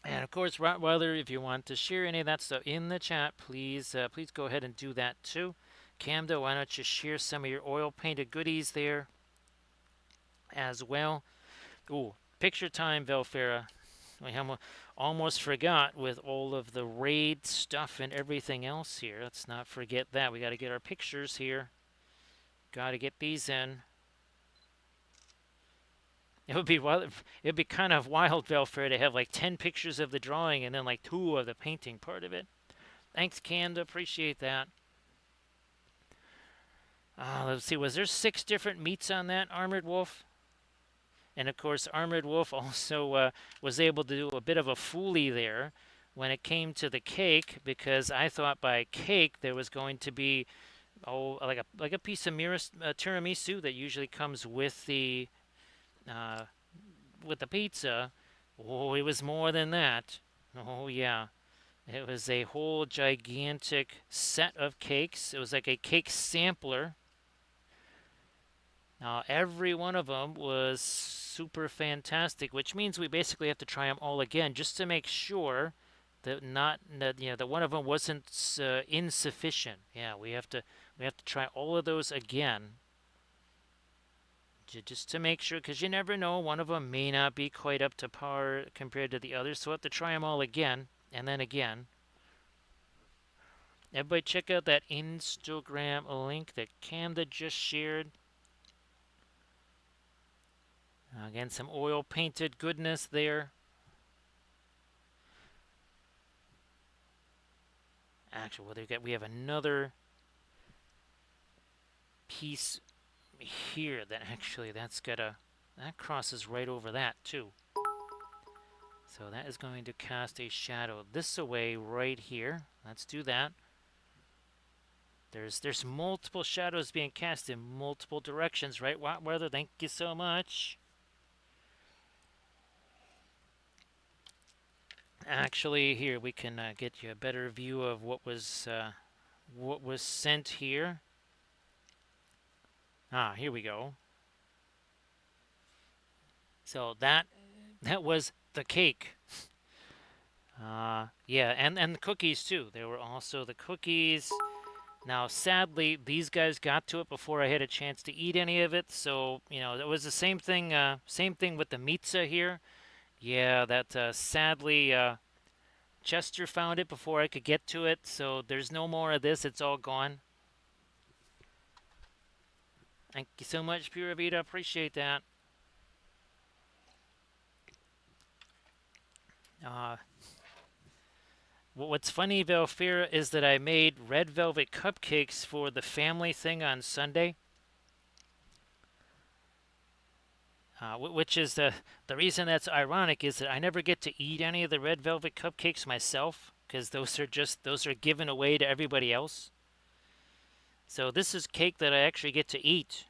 And of course, Rottweiler, if you want to share any of that stuff in the chat, please go ahead and do that too. Camdo, why don't you share some of your oil painted goodies there as well? Ooh, picture time, Velfera. We almost forgot with all of the raid stuff and everything else here. Let's not forget that. We got to get our pictures here. Got to get these in. It would be wild. It'd be kind of wild, Velfera, to have like 10 pictures of the drawing and then like 2 of the painting part of it. Thanks, Canda. Appreciate that. Let's see. Was there 6 different meats on that Armored Wolf? And of course, Armored Wolf also was able to do a bit of a foolie there when it came to the cake, because I thought by cake there was going to be like a piece of tiramisu that usually comes uh, with the pizza. Oh, it was more than that. Oh yeah, it was a whole gigantic set of cakes. It was like a cake sampler. Now, every one of them was super fantastic, which means we basically have to try them all again just to make sure that that one of them wasn't insufficient. Yeah, we have to try all of those again just to make sure, because you never know, one of them may not be quite up to par compared to the others, so we have to try them all again and then again. Everybody check out that Instagram link that Camda just shared. Again, some oil painted goodness there. Actually, we have another piece here that actually that crosses right over that too. So that is going to cast a shadow this away right here. Let's do that. There's multiple shadows being cast in multiple directions, right, Weather? Thank you so much. Actually, here we can get you a better view of what was sent here. Ah, here we go. So that was the cake. Yeah, and the cookies too. There were also the cookies. Now, sadly, these guys got to it before I had a chance to eat any of it. So, it was the same thing. Same thing with the pizza here. Yeah, that sadly Chester found it before I could get to it. So there's no more of this. It's all gone. Thank you so much, Pura Vida. Appreciate that. Uh, what's funny, Velfira, is that I made red velvet cupcakes for the family thing on Sunday. Which is the reason that's ironic is that I never get to eat any of the red velvet cupcakes myself because those are given away to everybody else. So this is cake that I actually get to eat.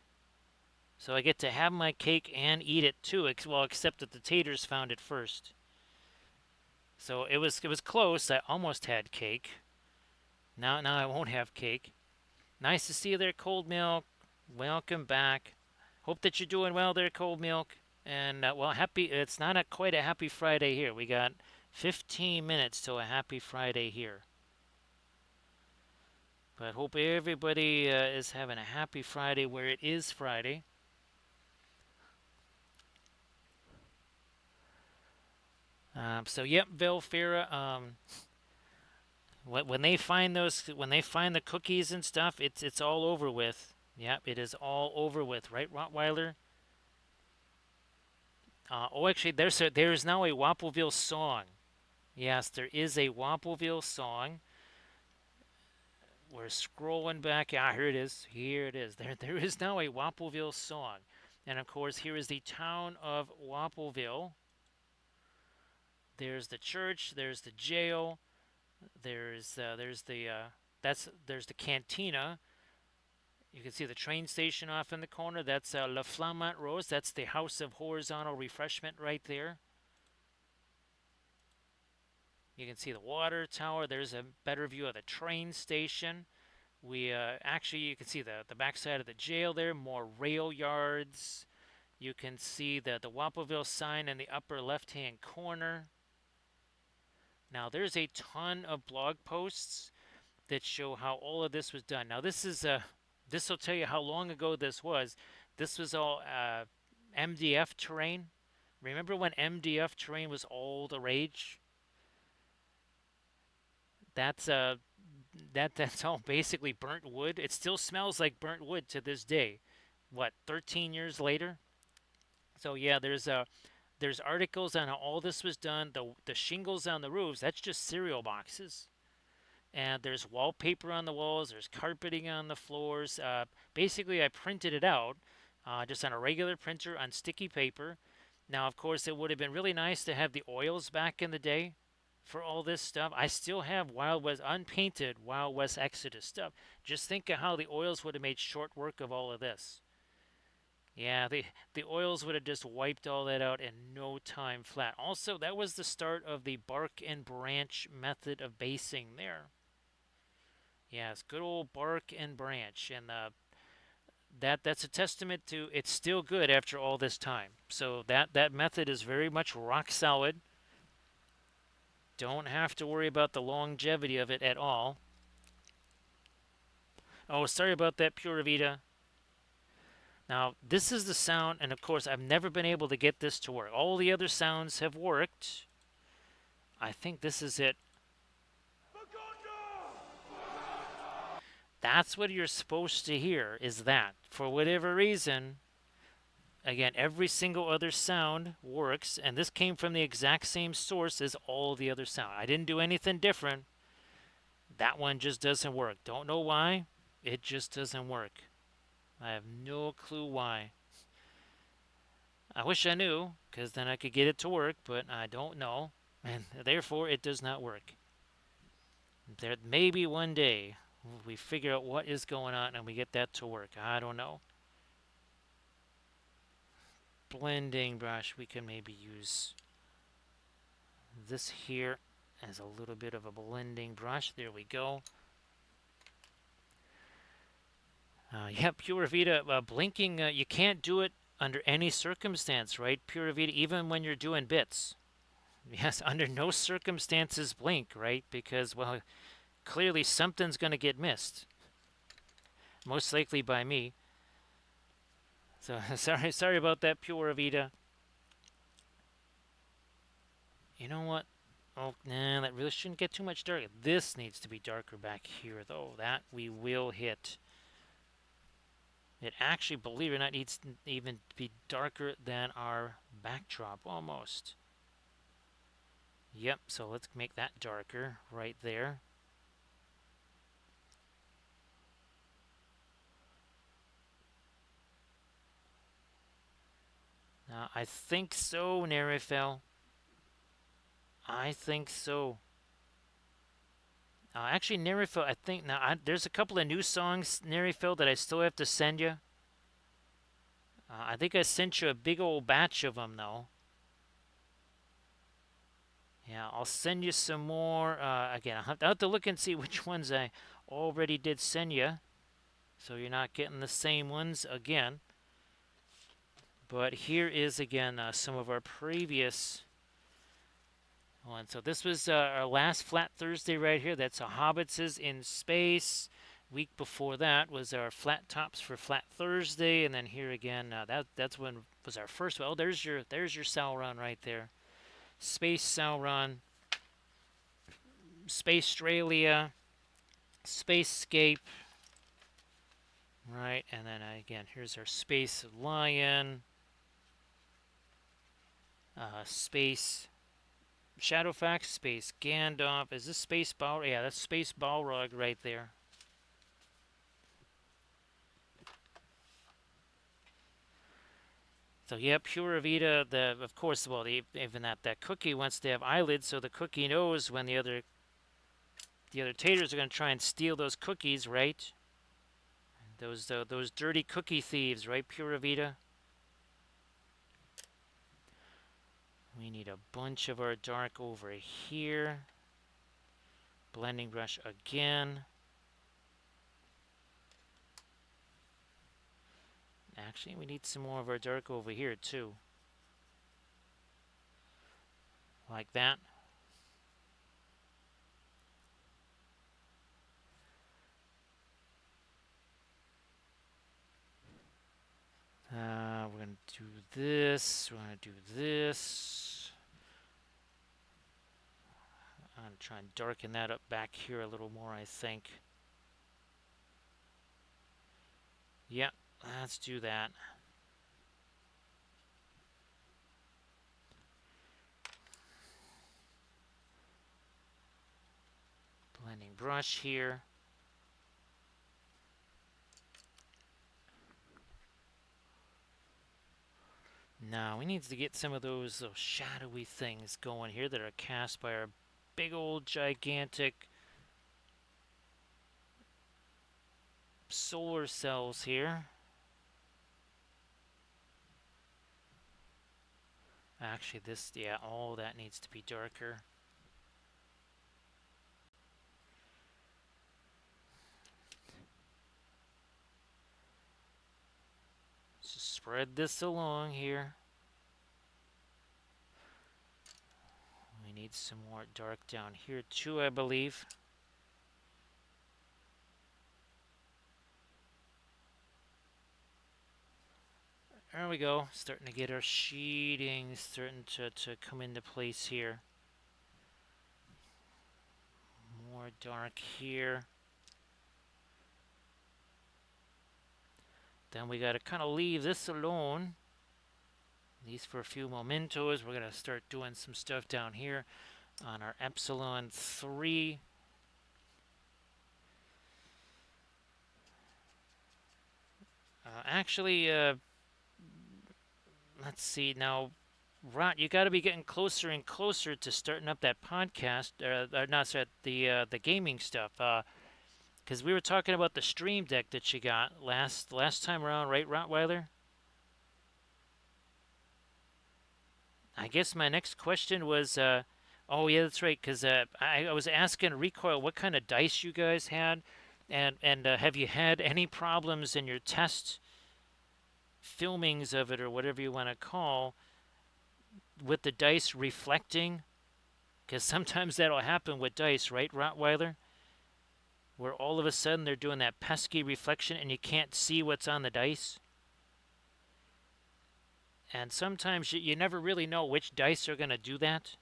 So I get to have my cake and eat it too. Well, except that the taters found it first. So it was close. I almost had cake. Now I won't have cake. Nice to see you there, Cold Milk. Welcome back. Hope that you're doing well there, Cold Milk. And well, happy. It's not quite a happy Friday here. We got 15 minutes to a happy Friday here. But hope everybody is having a happy Friday where it is Friday. So yep, Velfira. When they find when they find the cookies and stuff, it's all over with. Yep, it is all over with, right, Rottweiler? Oh, actually, there's now a Wappleville song. Yes, there is a Wappleville song. We're scrolling back. Ah, here it is. Here it is. There is now a Wappleville song, and of course, here is the town of Wappleville. There's the church. There's the jail. There's the cantina. You can see the train station off in the corner. That's La Flamante Rose. That's the House of Horizontal Refreshment right there. You can see the water tower. There's a better view of the train station. Actually, you can see the backside of the jail there. More rail yards. You can see the Wappleville sign in the upper left-hand corner. Now, there's a ton of blog posts that show how all of this was done. Now, this will tell you how long ago this was. This was all MDF terrain. Remember when MDF terrain was all the rage? That's that's all basically burnt wood. It still smells like burnt wood to this day. What, 13 years later? So yeah, there's articles on how all this was done. The shingles on the roofs, that's just cereal boxes. And there's wallpaper on the walls. There's carpeting on the floors. Basically, I printed it out just on a regular printer on sticky paper. Now, of course, it would have been really nice to have the oils back in the day for all this stuff. I still have Wild West unpainted Wild West Exodus stuff. Just think of how the oils would have made short work of all of this. Yeah, the oils would have just wiped all that out in no time flat. Also, that was the start of the bark and branch method of basing there. Yes, good old bark and branch, and that's a testament to it's still good after all this time. So that method is very much rock solid. Don't have to worry about the longevity of it at all. Oh, sorry about that, Pura Vida. Now, this is the sound, and of course, I've never been able to get this to work. All the other sounds have worked. I think this is it. That's what you're supposed to hear, is that. For whatever reason, again, every single other sound works, and this came from the exact same source as all the other sound. I didn't do anything different. That one just doesn't work. Don't know why. It just doesn't work. I have no clue why. I wish I knew, because then I could get it to work, but I don't know, and therefore it does not work. There maybe one day we figure out what is going on and we get that to work. I don't know. Blending brush, we can maybe use this here as a little bit of a blending brush. There we go. Yep, Pura Vida blinking. You can't do it under any circumstance, right? Pura Vida, even when you're doing bits. Yes, under no circumstances blink, right? Because, well, clearly something's going to get missed. Most likely by me. So sorry about that, Pura Vida. You know what? Oh, nah, that really shouldn't get too much darker. This needs to be darker back here, though. That we will hit. It actually, believe it or not, needs to even be darker than our backdrop, almost. Yep, so let's make that darker right there. I think so, Nerifel. I think so. Actually, Nerifel, I think now there's a couple of new songs, Nerifel, that I still have to send you. I think I sent you a big old batch of them, though. Yeah, I'll send you some more. Again, I'll have to look and see which ones I already did send you, so you're not getting the same ones again. But here is, again, some of our previous ones. So this was our last Flat Thursday right here. That's a Hobbits in Space. Week before that was our Flat Tops for Flat Thursday, and then here again, that's when was our first. Well, there's your Sauron right there. Space Sauron, Space Australia, Spacescape, right? And then again, here's our Space Lion, Space Shadowfax, Space Gandalf. Is this Space Balrog? Yeah, that's Space Balrog right there. So yeah, Pura Vida. Of course, well, even that cookie wants to have eyelids, so the cookie knows when the other taters are going to try and steal those cookies, right? Those dirty cookie thieves, right, Pura Vida? We need a bunch of our dark over here. Blending brush again. Actually, we need some more of our dark over here, too. Like that. We're going to do this. We're going to do this. I'm going to try and darken that up back here a little more, I think. Yeah, let's do that. Blending brush here. Now, we need to get some of those shadowy things going here that are cast by our big old gigantic solar cells here. Actually, yeah, all that needs to be darker. Just spread this along here. We need some more dark down here too, I believe. There we go. Starting to get our sheeting starting to come into place here. More dark here. Then we got to kind of leave this alone. At least for a few mementos. We're going to start doing some stuff down here on our Epsilon 3. Actually, let's see now. Ron, you got to be getting closer and closer to starting up that podcast, or not sorry, the gaming stuff. Because we were talking about the Stream Deck that you got last time around, right, Rottweiler? I guess my next question was, oh yeah, that's right, because I was asking Recoil what kind of dice you guys had, and have you had any problems in your test filmings of it or whatever you want to call with the dice reflecting? Because sometimes that'll happen with dice, right, Rottweiler? Where all of a sudden they're doing that pesky reflection and you can't see what's on the dice. And sometimes you never really know which dice are going to do that.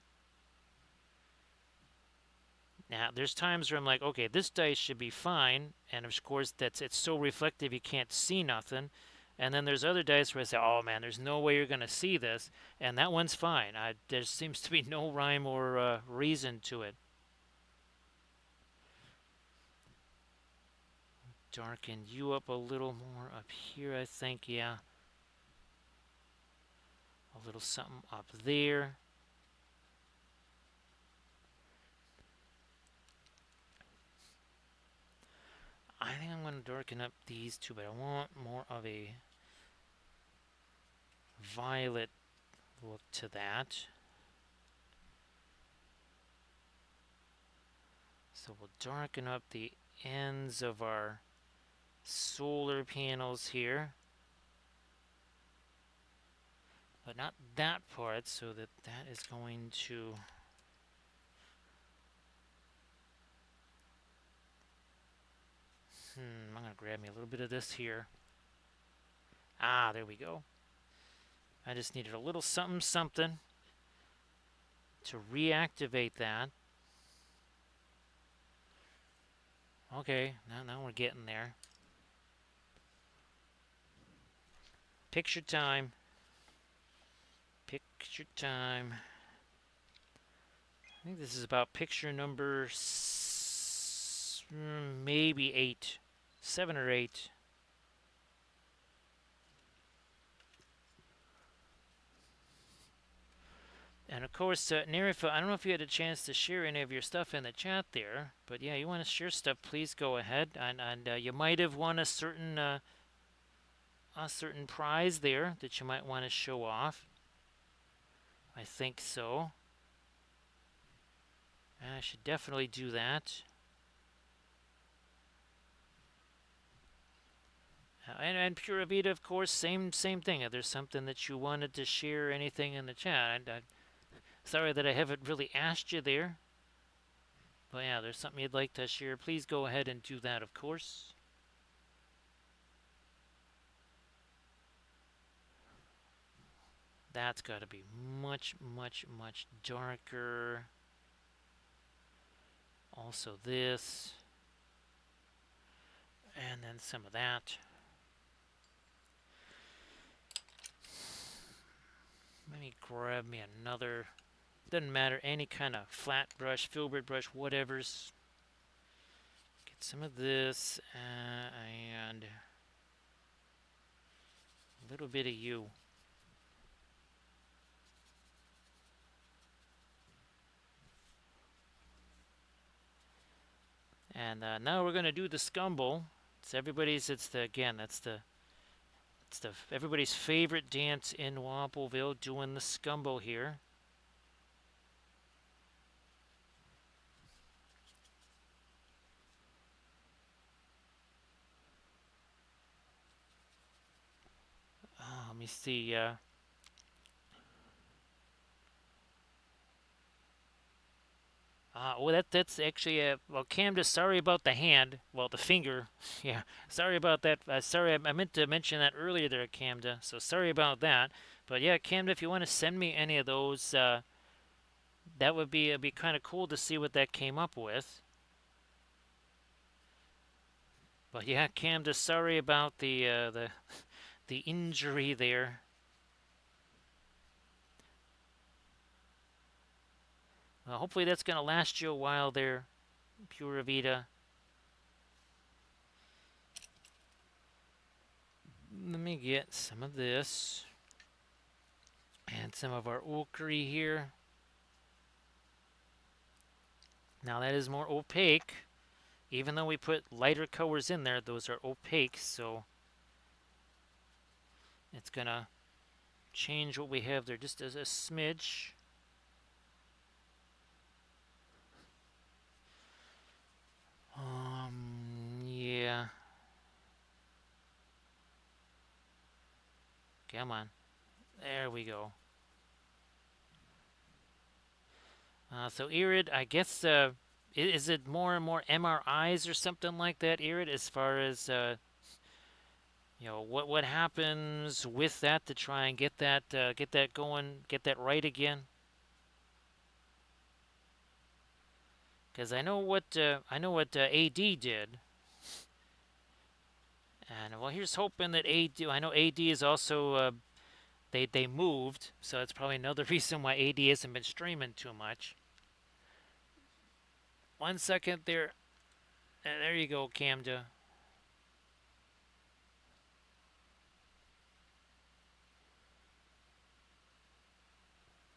Now, there's times where I'm like, okay, this dice should be fine, and of course it's so reflective you can't see nothing. And then there's other dice where I say, oh man, there's no way you're gonna see this, and that one's fine. There seems to be no rhyme or reason to it. Darken you up a little more up here, I think. Yeah, a little something up there. I think I'm gonna darken up these two, but I want more of a violet look to that. So we'll darken up the ends of our solar panels here, but not that part, so that is going to I'm gonna grab me a little bit of this here. There we go. I just needed a little something something to reactivate that. Okay, now we're getting there. Picture time. Picture time. I think this is about picture number maybe 8. 7 or 8. And of course, Nerifa, I don't know if you had a chance to share any of your stuff in the chat there, but yeah, you want to share stuff, please go ahead. And you might have won a certain prize there that you might want to show off. I think so. I should definitely do that. And Pura Vida, of course, same thing. If there's something that you wanted to share, anything in the chat, I'm sorry that I haven't really asked you there. But yeah, there's something you'd like to share, please go ahead and do that, of course. That's got to be much, much, much darker. Also this. And then some of that. Let me grab me another. Doesn't matter, any kind of flat brush, filbert brush, whatever's. Get some of this and a little bit of you. And now we're going to do the scumble. It's everybody's. It's everybody's favorite dance in Wampleville, doing the scumble here. Let me see. That's actually well, Camda, sorry about the hand. Well, the finger. Yeah, sorry about that. Sorry, I meant to mention that earlier there, Camda. So sorry about that. But yeah, Camda, if you want to send me any of those, that would be kind of cool to see what that came up with. But yeah, Camda, sorry about the injury there. Hopefully that's going to last you a while there, Pura Vida. Let me get some of this. And some of our ochre here. Now that is more opaque. Even though we put lighter colors in there, those are opaque, so it's gonna change what we have there just as a smidge. Yeah. Come on. There we go. So Irid, I guess, is it more and more MRIs or something like that, Irid, as far as, what happens with that to try and get that going, get that right again? Because I know what AD did, and well, here's hoping that AD. I know AD is also they moved, so that's probably another reason why AD hasn't been streaming too much. 1 second there. There you go, Camda.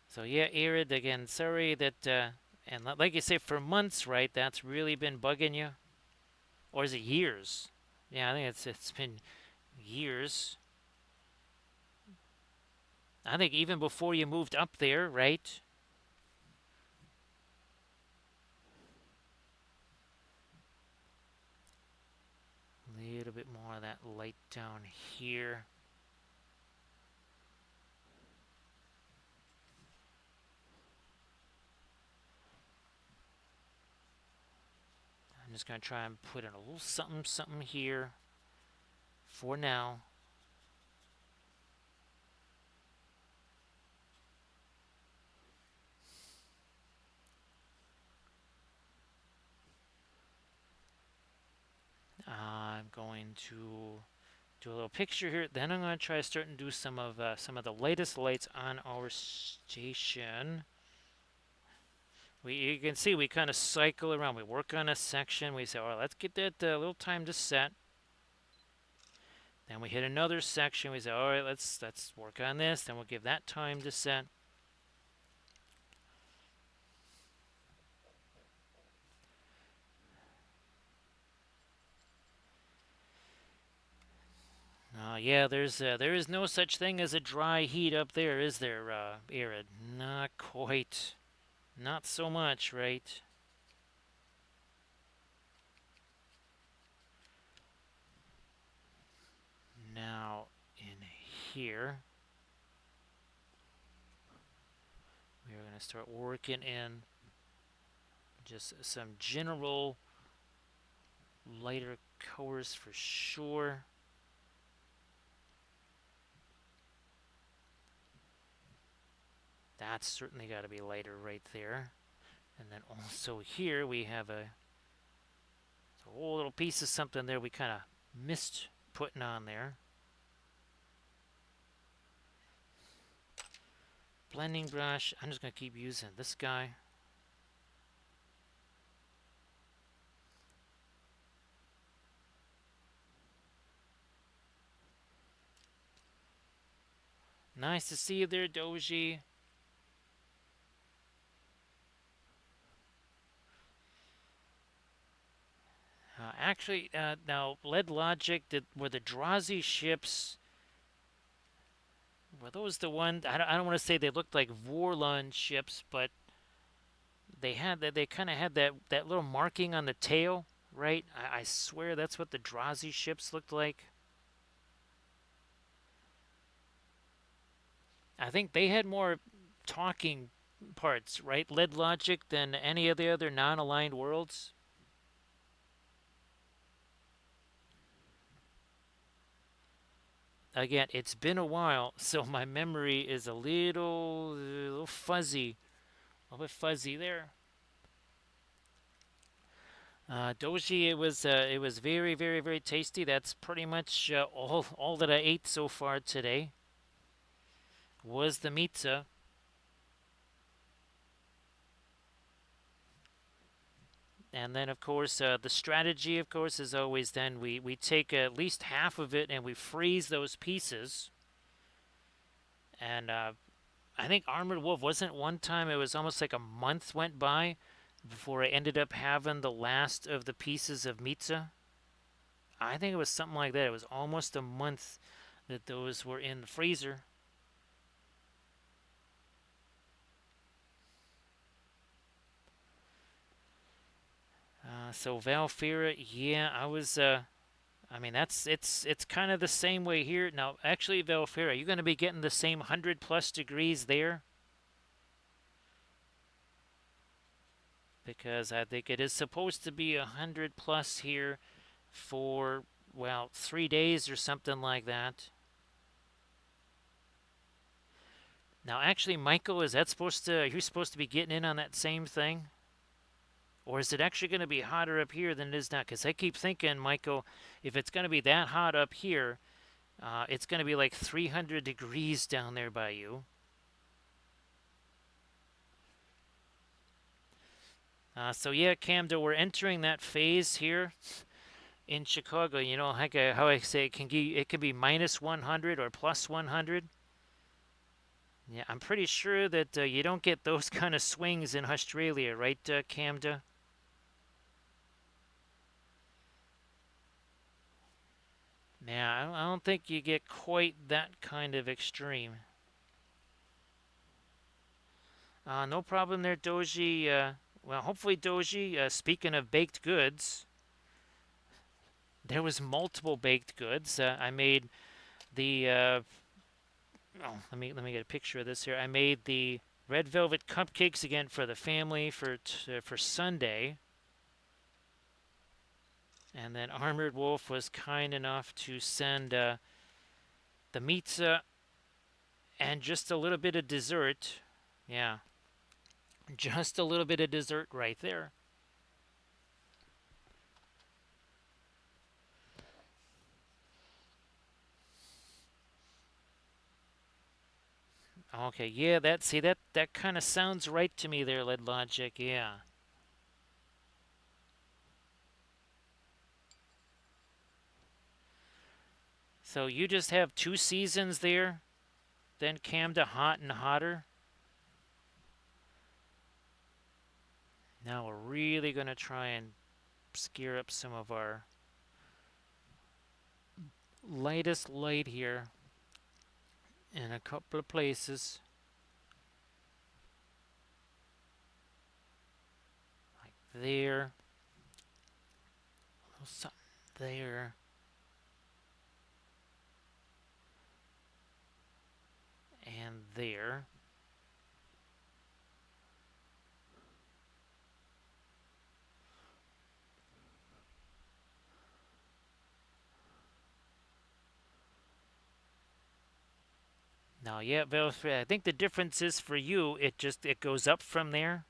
So yeah, Irid, again, sorry that, and like you say, for months, right? That's really been bugging you, or is it years? Yeah, I think it's been years. I think even before you moved up there, right? A little bit more of that light down here. I'm just gonna try and put in a little something, something here for now. I'm going to do a little picture here. Then I'm going to try starting to do some of the latest lights on our station. You can see we kind of cycle around. We work on a section. We say, all right, let's get that little time to set. Then we hit another section. We say, all right, let's work on this. Then we'll give that time to set. Yeah, there is no such thing as a dry heat up there, is there, Irid? Not quite. Not so much, right? Now, in here, we are going to start working in just some general lighter colors for sure. That's certainly got to be lighter right there. And then also here we have a whole little piece of something there we kind of missed putting on there. Blending brush. I'm just going to keep using this guy. Nice to see you there, Doji. Actually, now Lead Logic, were the Drazi ships? Were those the ones? I don't want to say they looked like Vorlon ships, but they had that. They kind of had that little marking on the tail, right? I swear that's what the Drazi ships looked like. I think they had more talking parts, right? Lead Logic than any of the other non-aligned worlds. Again, it's been a while, so my memory is a little fuzzy, a little bit fuzzy there. Doji, it was very, very, very tasty. That's pretty much all that I ate so far today. Was the pizza. And then, of course, the strategy, of course, is always then we take at least half of it and we freeze those pieces. And I think Armored Wolf wasn't one time. It was almost like a month went by before I ended up having the last of the pieces of Mitza. I think it was something like that. It was almost a month that those were in the freezer. So Valfira, yeah, I was. I mean, it's kind of the same way here. Now, actually, Valfira, you're going to be getting the same 100+ degrees there because I think it is supposed to be 100+ here for, well, 3 days or something like that. Now, actually, Michael, is that supposed to? Are you supposed to be getting in on that same thing? Or is it actually going to be hotter up here than it is now? Because I keep thinking, Michael, if it's going to be that hot up here, it's going to be like 300 degrees down there by you. So yeah, Camdo, we're entering that phase here in Chicago. You know, like how I say, it can be minus 100 or plus 100. Yeah, I'm pretty sure that you don't get those kind of swings in Australia, right, Camda? Yeah, I don't think you get quite that kind of extreme. No problem there, Doji. Well, hopefully, Doji. Speaking of baked goods, there was multiple baked goods. I made the. Oh, let me get a picture of this here. I made the red velvet cupcakes again for the family for Sunday, and then Armored Wolf was kind enough to send the pizza and just a little bit of dessert. Yeah, just a little bit of dessert right there. Okay, yeah, that kind of sounds right to me there, Lead Logic. Yeah. So you just have two seasons there, then cam to hot and hotter. Now we're really gonna try and scare up some of our lightest light here in a couple of places, like there, a little something there, and there. Now, yeah, I think the difference is for you, it goes up from there.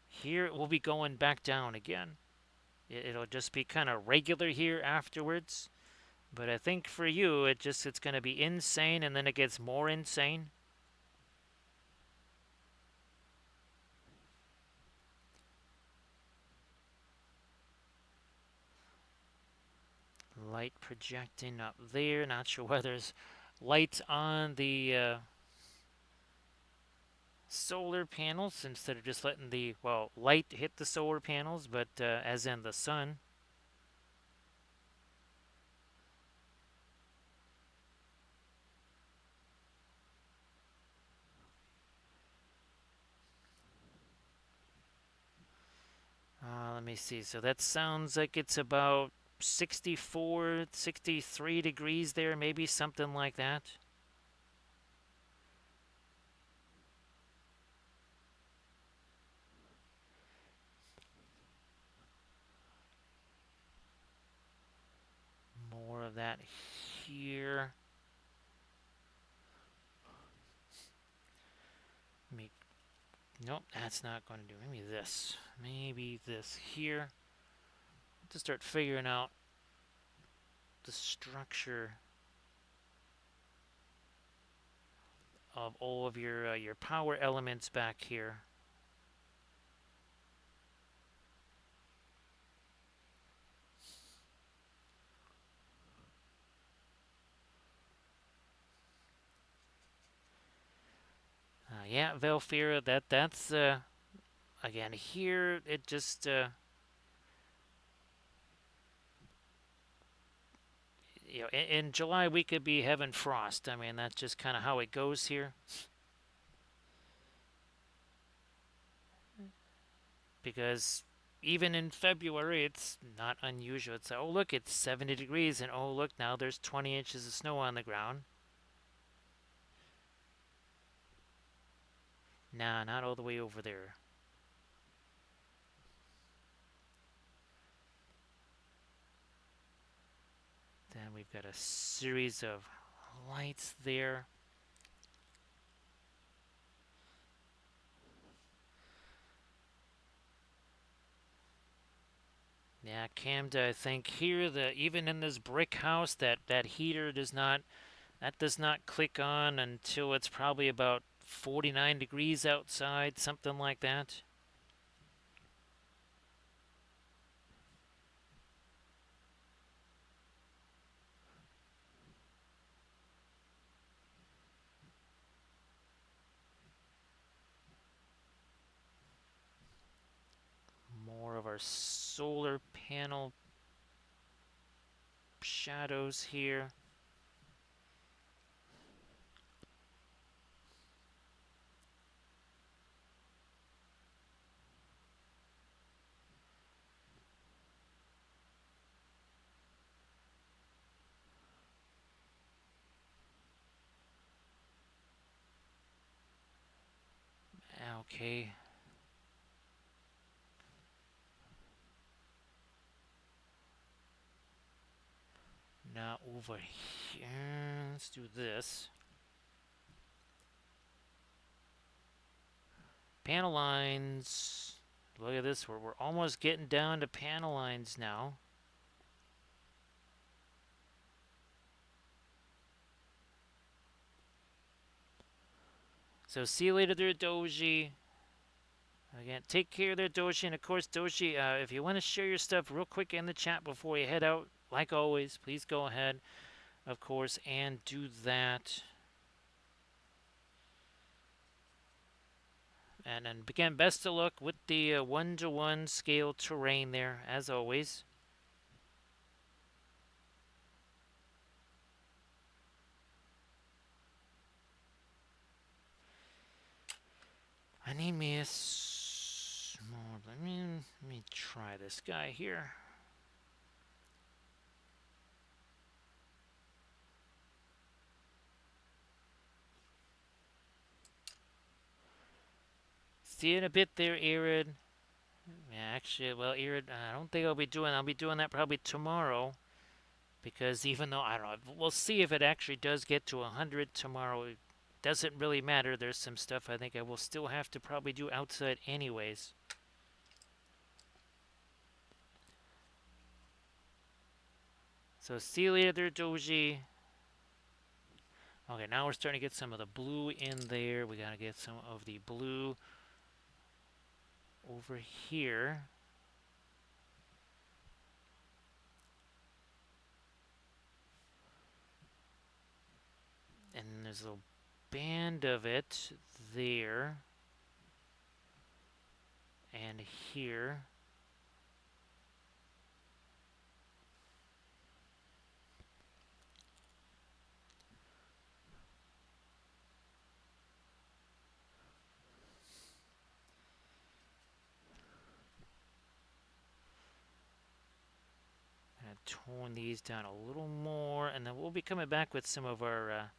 Here it will be going back down again. It'll just be kind of regular here afterwards. But I think for you, it's going to be insane, and then it gets more insane. Light projecting up there. Not sure whether there's light on the solar panels instead of just letting the, well, light hit the solar panels, but as in the sun. Let me see. So that sounds like it's about 64, 63 degrees there, maybe something like that. More of that here. Maybe, nope, that's not going to do. Maybe this. Maybe this here. To start figuring out the structure of all of your power elements back here. Yeah, Velfira, that's again here it just in July we could be having frost. I mean, that's just kind of how it goes here because even in February it's not unusual. It's oh look, it's 70 degrees and oh look, now there's 20 inches of snow on the ground. Nah, not all the way over there. Then we've got a series of lights there. Yeah, Camden, I think here the even in this brick house that heater does not click on until it's probably about 49 degrees outside, something like that. More of our solar panel shadows here. Okay. Now over here, let's do this. Panel lines. Look at this, we're almost getting down to panel lines now. So see you later there, Doji. Again, take care there, Doji. And of course, Doji, if you want to share your stuff real quick in the chat before you head out, like always, please go ahead, of course, and do that. And again, best of luck with the 1-to-1 scale terrain there, as always. I need me a small. Let me try this guy here. See you in a bit there, Arid. Yeah, actually, well, Arid, I don't think I'll be doing that probably tomorrow. Because even though, I don't know, we'll see if it actually does get to 100 tomorrow. It doesn't really matter. There's some stuff I think I will still have to probably do outside anyways. So see you later there, Doji. Okay, now we're starting to get some of the blue in there. We gotta get some of the blue over here. And there's a little band of it there. And here. Tone these down a little more, and then we'll be coming back with some of our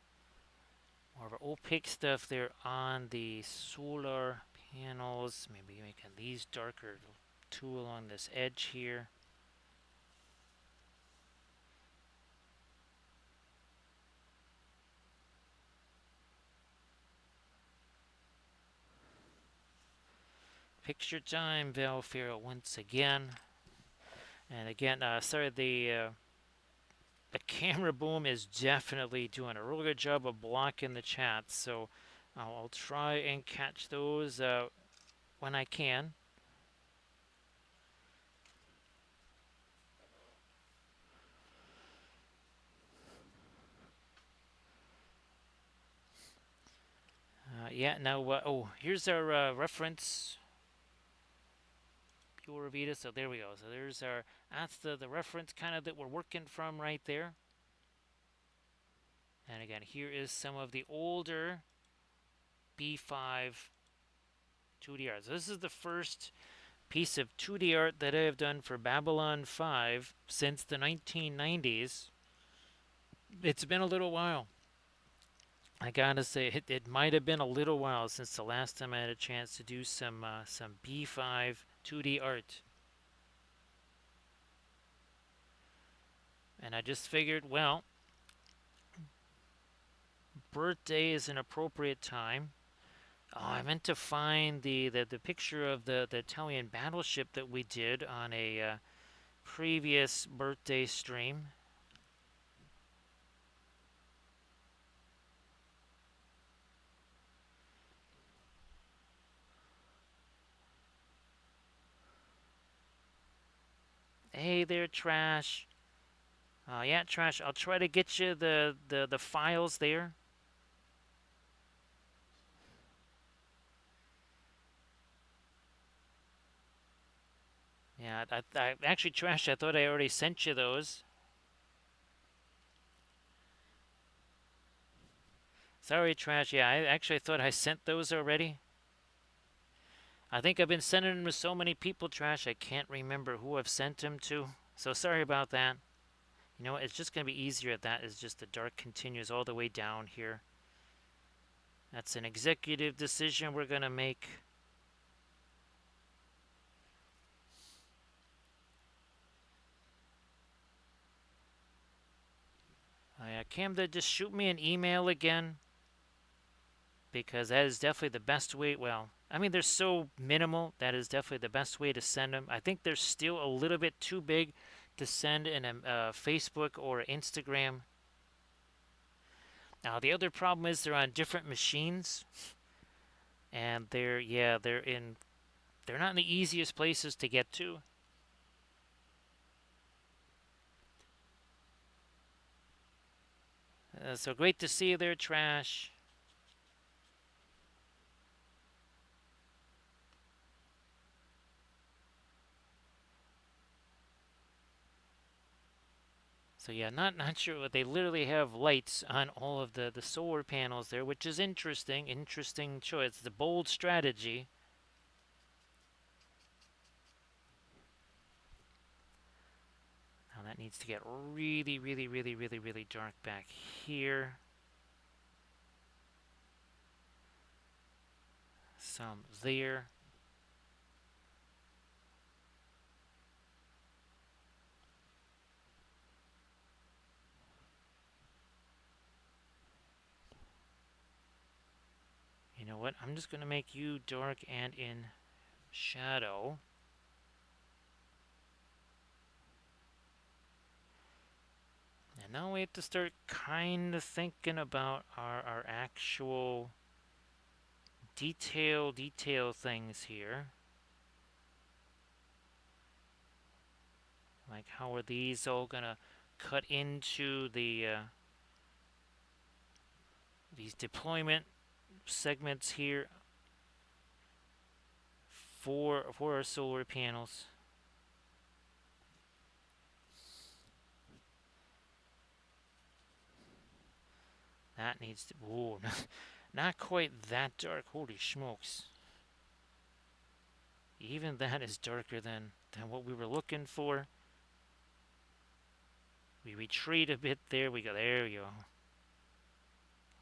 more of our opaque stuff there on the solar panels. Maybe making these darker too along this edge here. Picture time, Velfira once again. And again, sorry, the camera boom is definitely doing a really good job of blocking the chats. So I'll try and catch those when I can. Yeah, now, oh, here's our reference, Pure Vita. So there we go. So that's the reference kind of that we're working from right there. And again, here is some of the older B5 2D art. So this is the first piece of 2D art that I have done for Babylon 5 since the 1990s. It's been a little while. I gotta say, it might have been a little while since the last time I had a chance to do some B5 2D art. And I just figured, well, birthday is an appropriate time. Oh, I meant to find the picture of the Italian battleship that we did on a previous birthday stream. Hey there, Trash. Yeah, Trash. I'll try to get you the files there. Yeah, I actually, Trash. I thought I already sent you those. Sorry, Trash. Yeah, I actually thought I sent those already. I think I've been sending them to so many people, Trash. I can't remember who I've sent them to. So sorry about that. You know what? It's just gonna be easier at that. Is just the dark continues all the way down here. That's an executive decision we're gonna make. Camda, just shoot me an email again because that is definitely the best way. Well, I mean, they're so minimal. That is definitely the best way to send them. I think they're still a little bit too big to send in a Facebook or Instagram. Now, the other problem is they're on different machines, and they're not in the easiest places to get to. So great to see you there, Trash. So yeah, not sure, but they literally have lights on all of the solar panels there, which is interesting. Interesting choice. The bold strategy. Now that needs to get really, really, really, really, really dark back here. Some there. You know what? I'm just going to make you dark and in shadow. And now we have to start kind of thinking about our actual detail things here. Like how are these all going to cut into these deployment segments here for our solar panels. That needs to. Whoa, not quite that dark. Holy smokes! Even that is darker than what we were looking for. We retreat a bit there. We go. There we go.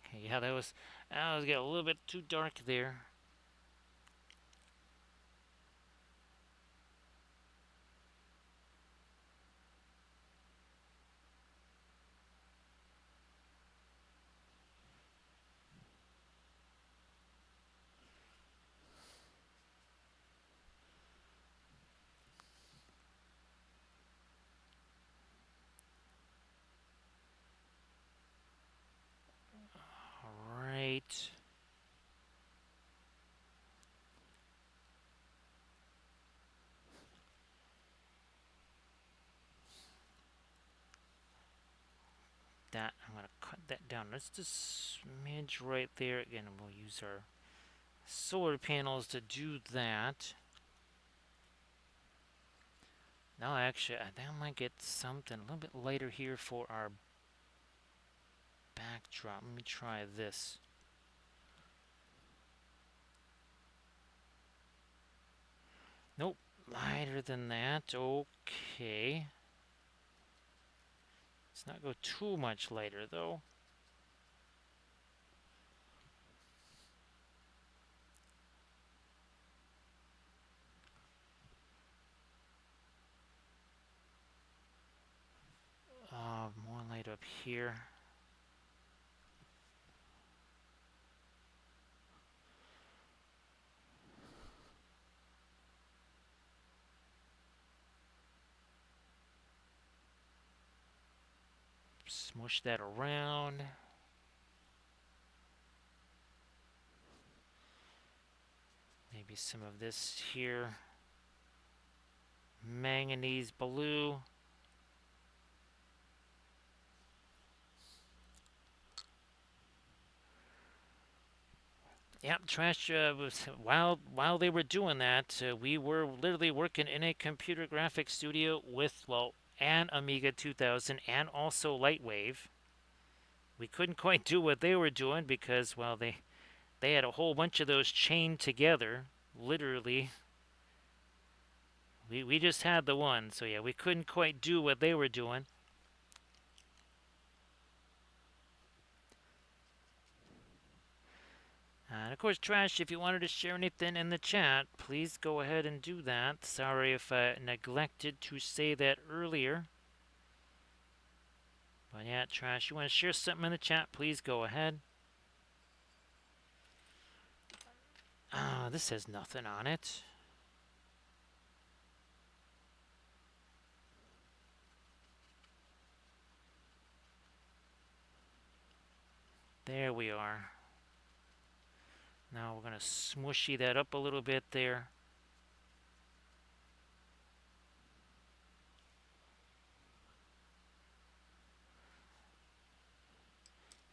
Okay, yeah, that was getting a little bit too dark there. All right. That I'm gonna cut that down. Let's just smidge right there again, and we'll use our solar panels to do that. No, actually, I think I might get something a little bit later here for our backdrop. Let me try this. Nope, lighter than that. Okay. Let's not go too much lighter, though. More light up here. Smush that around. Maybe some of this here. Manganese blue. Yep, Trash was while they were doing that, we were literally working in a computer graphics studio with, well, an Amiga 2000 and also Lightwave. We couldn't quite do what they were doing because, well, they had a whole bunch of those chained together, literally. We just had the one, so yeah, we couldn't quite do what they were doing. And of course, Trash, if you wanted to share anything in the chat, please go ahead and do that. Sorry if I neglected to say that earlier. But yeah, Trash, you want to share something in the chat, please go ahead. This has nothing on it. There we are. Now we're going to smushy that up a little bit there.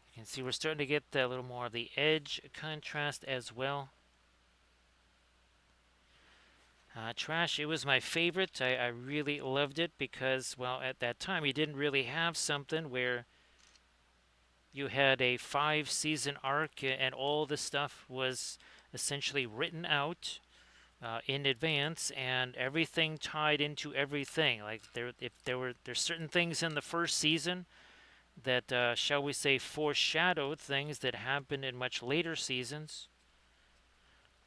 You can see we're starting to get a little more of the edge contrast as well. Trash, it was my favorite. I really loved it because, well, at that time you didn't really have something where you had a 5-season arc and all the stuff was essentially written out in advance and everything tied into everything. Like there's certain things in the first season that shall we say foreshadowed things that happened in much later seasons.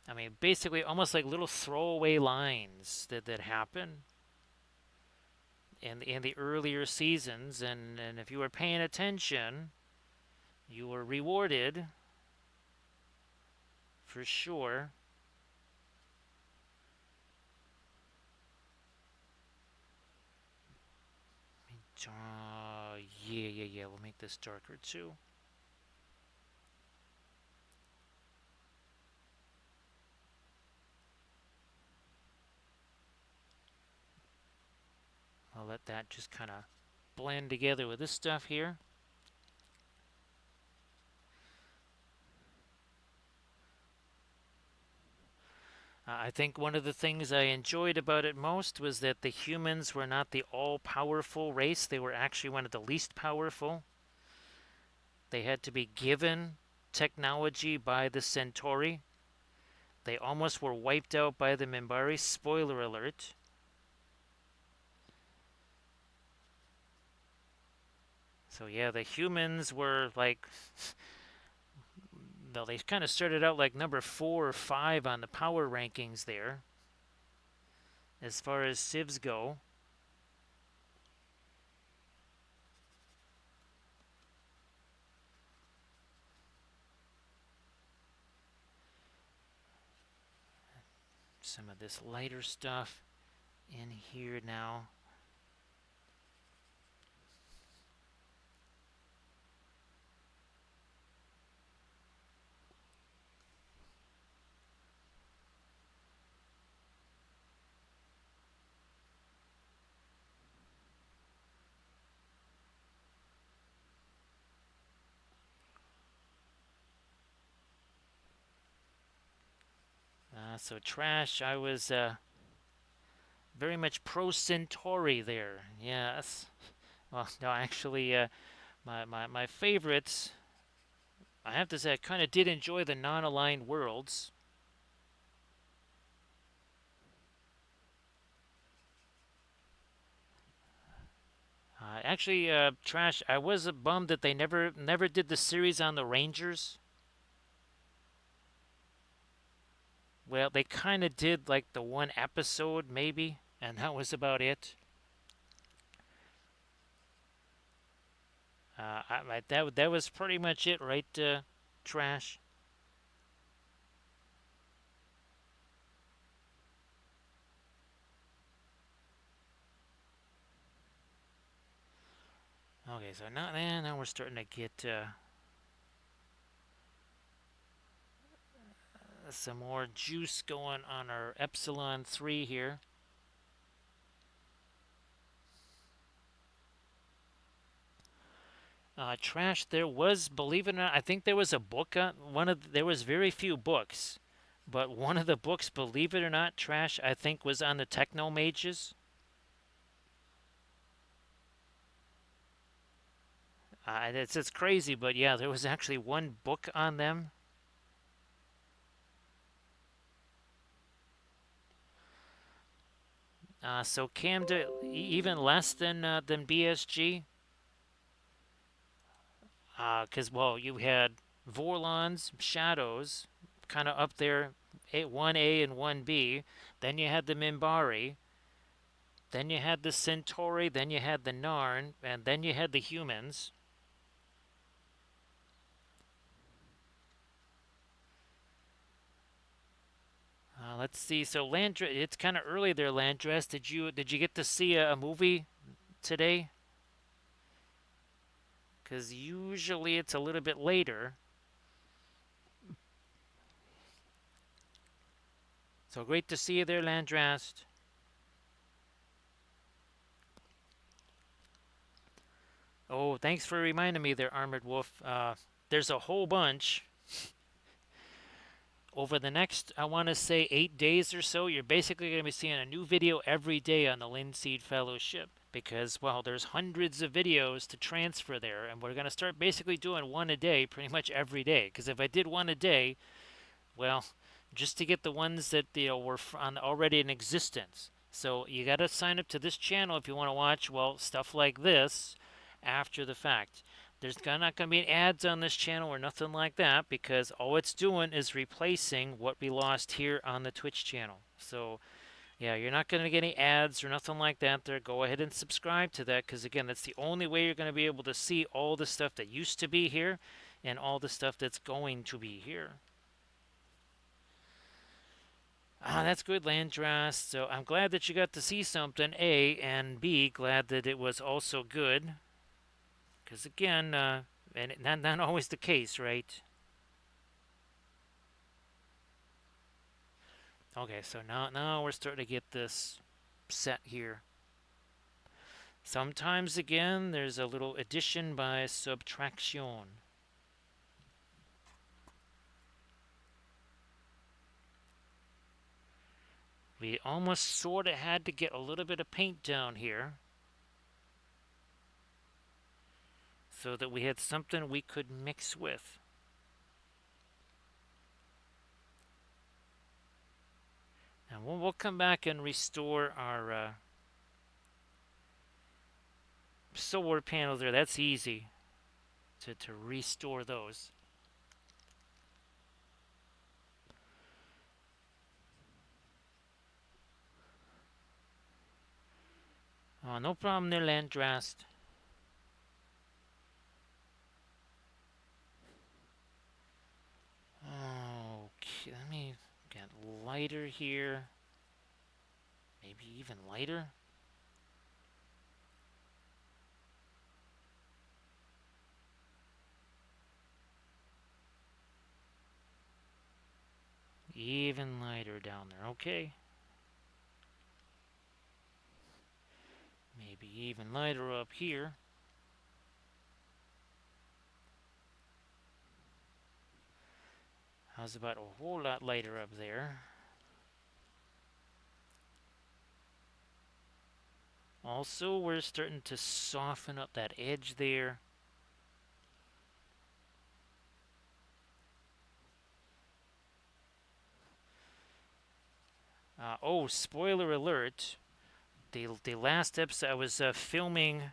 I mean, basically almost like little throwaway lines that happen in the earlier seasons, and if you were paying attention, you were rewarded for sure. Yeah. We'll make this darker too. I'll let that just kind of blend together with this stuff here. I think one of the things I enjoyed about it most was that the humans were not the all-powerful race. They were actually one of the least powerful. They had to be given technology by the Centauri. They almost were wiped out by the Minbari. Spoiler alert. So yeah, the humans were like... Well, they kind of started out like number 4 or 5 on the power rankings there, as far as civs go. Some of this lighter stuff in here now. So trash. I was very much pro Centauri there. Yes. Well, no, actually, my favorites. I have to say, I kind of did enjoy the non-aligned worlds. Actually, trash. I was bummed that they never did the series on the Rangers. Well, they kind of did like the one episode maybe, and that was about it. That was pretty much it, right? Trash. Okay, so now we're starting to get some more juice going on our Epsilon 3 here. Trash. There was, believe it or not, I think there was a book on there was very few books, but one of the books, believe it or not, trash. I think was on the Techno Mages. It's crazy, but yeah, there was actually one book on them. So Camden even less than BSG, because well, you had Vorlons, Shadows, kind of up there, 1A and 1B. Then you had the Minbari. Then you had the Centauri. Then you had the Narn, and then you had the humans. Let's see. So Landress, it's kind of early there. Landress, did you get to see a movie today? Because usually it's a little bit later. So great to see you there, Landrast. Oh, thanks for reminding me there, Armored Wolf. There's a whole bunch. Over the next, I want to say, 8 days or so, you're basically going to be seeing a new video every day on the Linseed Fellowship because, well, there's hundreds of videos to transfer there, and we're going to start basically doing one a day pretty much every day. Because if I did one a day, well, just to get the ones that were already in existence. So you got to sign up to this channel if you want to watch, well, stuff like this after the fact. There's not going to be ads on this channel or nothing like that because all it's doing is replacing what we lost here on the Twitch channel. So yeah, you're not going to get any ads or nothing like that there. Go ahead and subscribe to that because again, that's the only way you're going to be able to see all the stuff that used to be here and all the stuff that's going to be here. That's good, Landras. So I'm glad that you got to see something, A, and B, glad that it was also good. Because again, and not always the case, right? Okay, so now we're starting to get this set here. Sometimes again, there's a little addition by subtraction. We almost sort of had to get a little bit of paint down here so that we had something we could mix with. And we'll come back and restore our solar panels there. That's easy to restore those. No problem there, Landrast. Okay, let me get lighter here. Maybe even lighter. Even lighter down there, okay. Maybe even lighter up here. How's about a whole lot lighter up there? Also, we're starting to soften up that edge there. Oh, spoiler alert. The last episode I was filming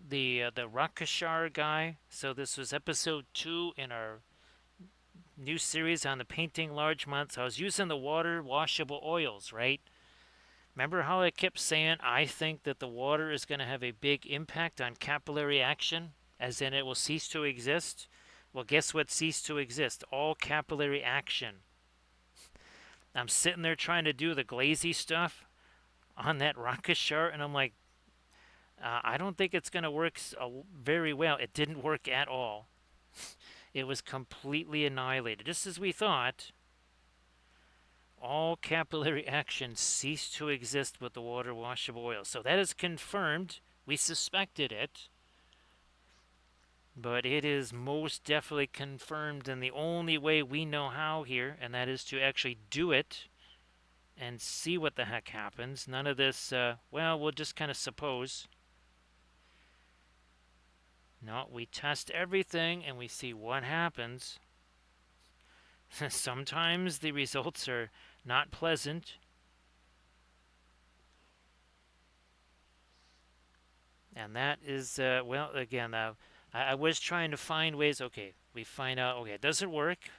the Rakashar guy. So this was episode 2 in our new series on the painting large months. I was using the water washable oils, right? Remember how I kept saying I think that the water is going to have a big impact on capillary action, as in it will cease to exist? Well, guess what ceased to exist? All capillary action. I'm sitting there trying to do the glazy stuff on that Rakashar, and I'm like, I don't think it's going to work very well. It didn't work at all. It was completely annihilated. Just as we thought, all capillary action ceased to exist with the water washable oil. So that is confirmed. We suspected it, but it is most definitely confirmed in the only way we know how here, and that is to actually do it and see what the heck happens. None of this, well, we'll just kind of suppose. No, we test everything and we see what happens. Sometimes the results are not pleasant. And that is, well, again, I was trying to find ways. Okay, we find out, okay, it doesn't work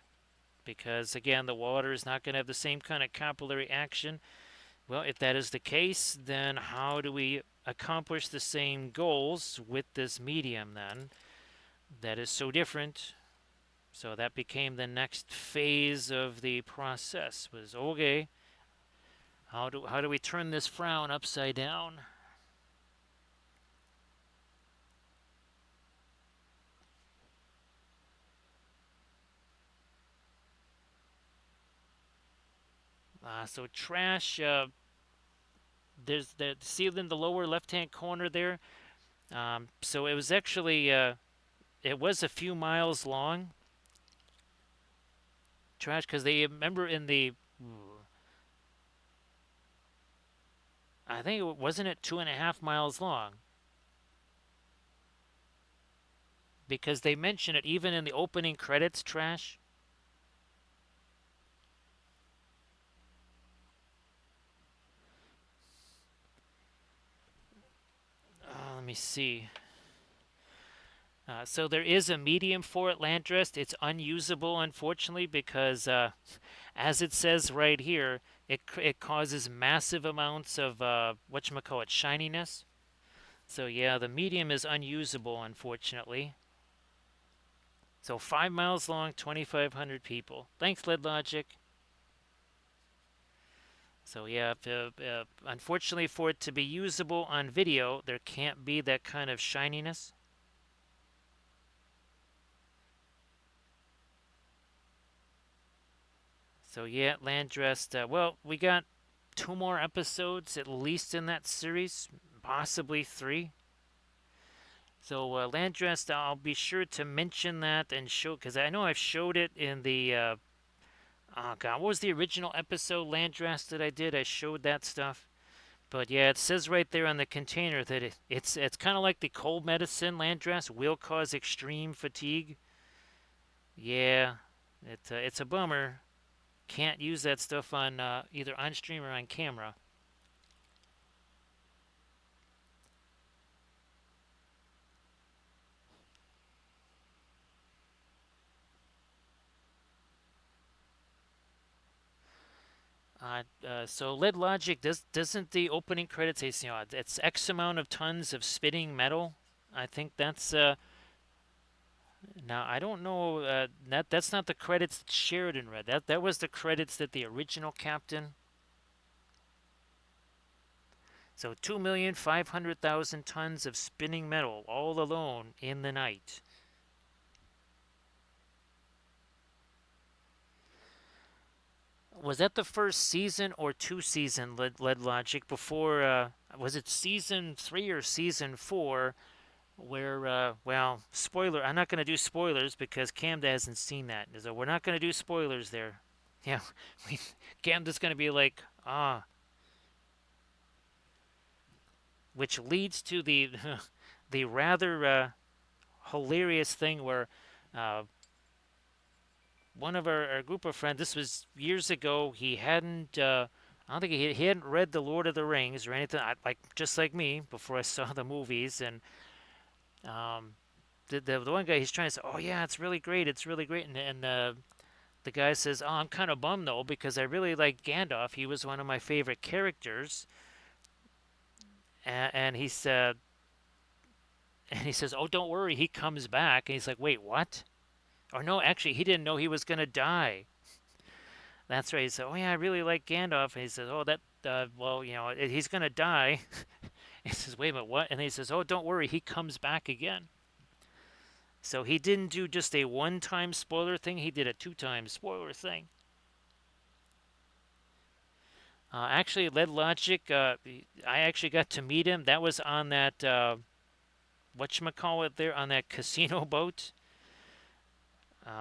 because, again, the water is not going to have the same kind of capillary action. Well, if that is the case, then how do we accomplish the same goals with this medium then? That is so different. So that became the next phase of the process was, okay, how do we turn this frown upside down? So trash, there's the sealed in the lower left-hand corner there. So it was actually, it was a few miles long. Trash, because they remember in the, I think it wasn't it 2.5 miles long, because they mention it even in the opening credits. Trash. Let me see. So there is a medium for it, Landrest. It's unusable, unfortunately, because as it says right here, it causes massive amounts of whatchamacallit, shininess. So yeah, the medium is unusable, unfortunately. So 5 miles long, 2,500 people. Thanks, Lead Logic. So yeah, unfortunately for it to be usable on video, there can't be that kind of shininess. So yeah, Landrest. Well, we got 2 more episodes at least in that series, possibly 3. So Landrest, I'll be sure to mention that and show, because I know I've showed it in the. Oh God, what was the original episode Landrest that I did? I showed that stuff. But yeah, it says right there on the container that it's kind of like the cold medicine. Landrest will cause extreme fatigue. Yeah, it's a bummer. Can't use that stuff on either on stream or on camera. So Lead Logic doesn't the opening credits say, it's X amount of tons of spitting metal? I think that's now I don't know that's not the credits that Sheridan read. That was the credits that the original captain. So 2,500,000 tons of spinning metal all alone in the night. Was that the first season or 2 season Lead Logic before? Was it season 3 or season 4? Where, well, spoiler. I'm not going to do spoilers because Camda hasn't seen that. So we're not going to do spoilers there. Yeah, Camda's going to be like, ah, which leads to the the rather hilarious thing where uh, one of our group of friends, this was years ago, he hadn't, I don't think he hadn't read The Lord of the Rings or anything, like just like me before I saw the movies. And um, the one guy, he's trying to say, oh yeah, it's really great. And the guy says, oh, I'm kind of bummed though because I really like Gandalf. He was one of my favorite characters. And he said, and he says, oh, don't worry, he comes back. And he's like, wait, what? Or no, actually, he didn't know he was gonna die. That's right. He said, "Oh yeah, I really like Gandalf." And he says, "Oh, that well, he's gonna die." He says, "Wait a minute, what?" And he says, "Oh, don't worry, he comes back again." So he didn't do just a one-time spoiler thing; he did a two-time spoiler thing. Actually, Lead Logic, I actually got to meet him. That was on that whatchamacallit there on that casino boat.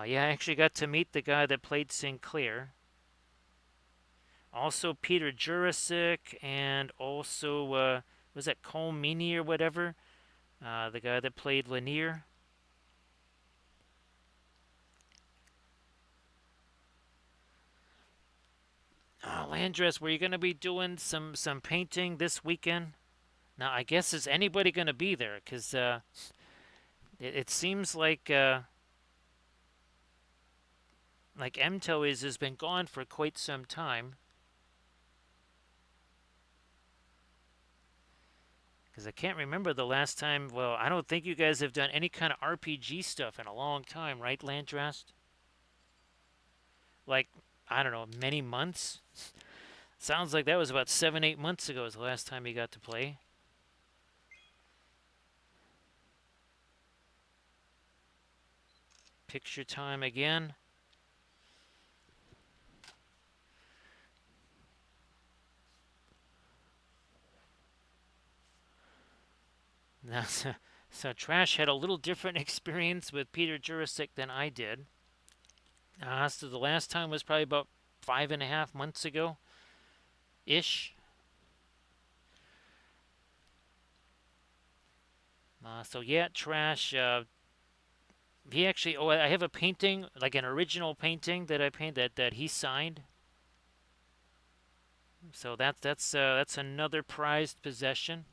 Yeah, I actually got to meet the guy that played Sinclair. Also Peter Jurasik, and also was that Cole Meany or whatever, the guy that played Lanier. Landress, were you going to be doing some painting this weekend? Now I guess is anybody going to be there? Because it seems like MTO has been gone for quite some time. Because I can't remember the last time. Well, I don't think you guys have done any kind of RPG stuff in a long time, right, Landrast? Like, I don't know, many months? Sounds like that was about 7, 8 months ago was the last time he got to play. Picture time again. Now, so Trash had a little different experience with Peter Jurasik than I did. So the last time was probably about 5.5 months ago, ish. So yeah, Trash. He actually. Oh, I have a painting, like an original painting that I painted that he signed. So that's another prized possession.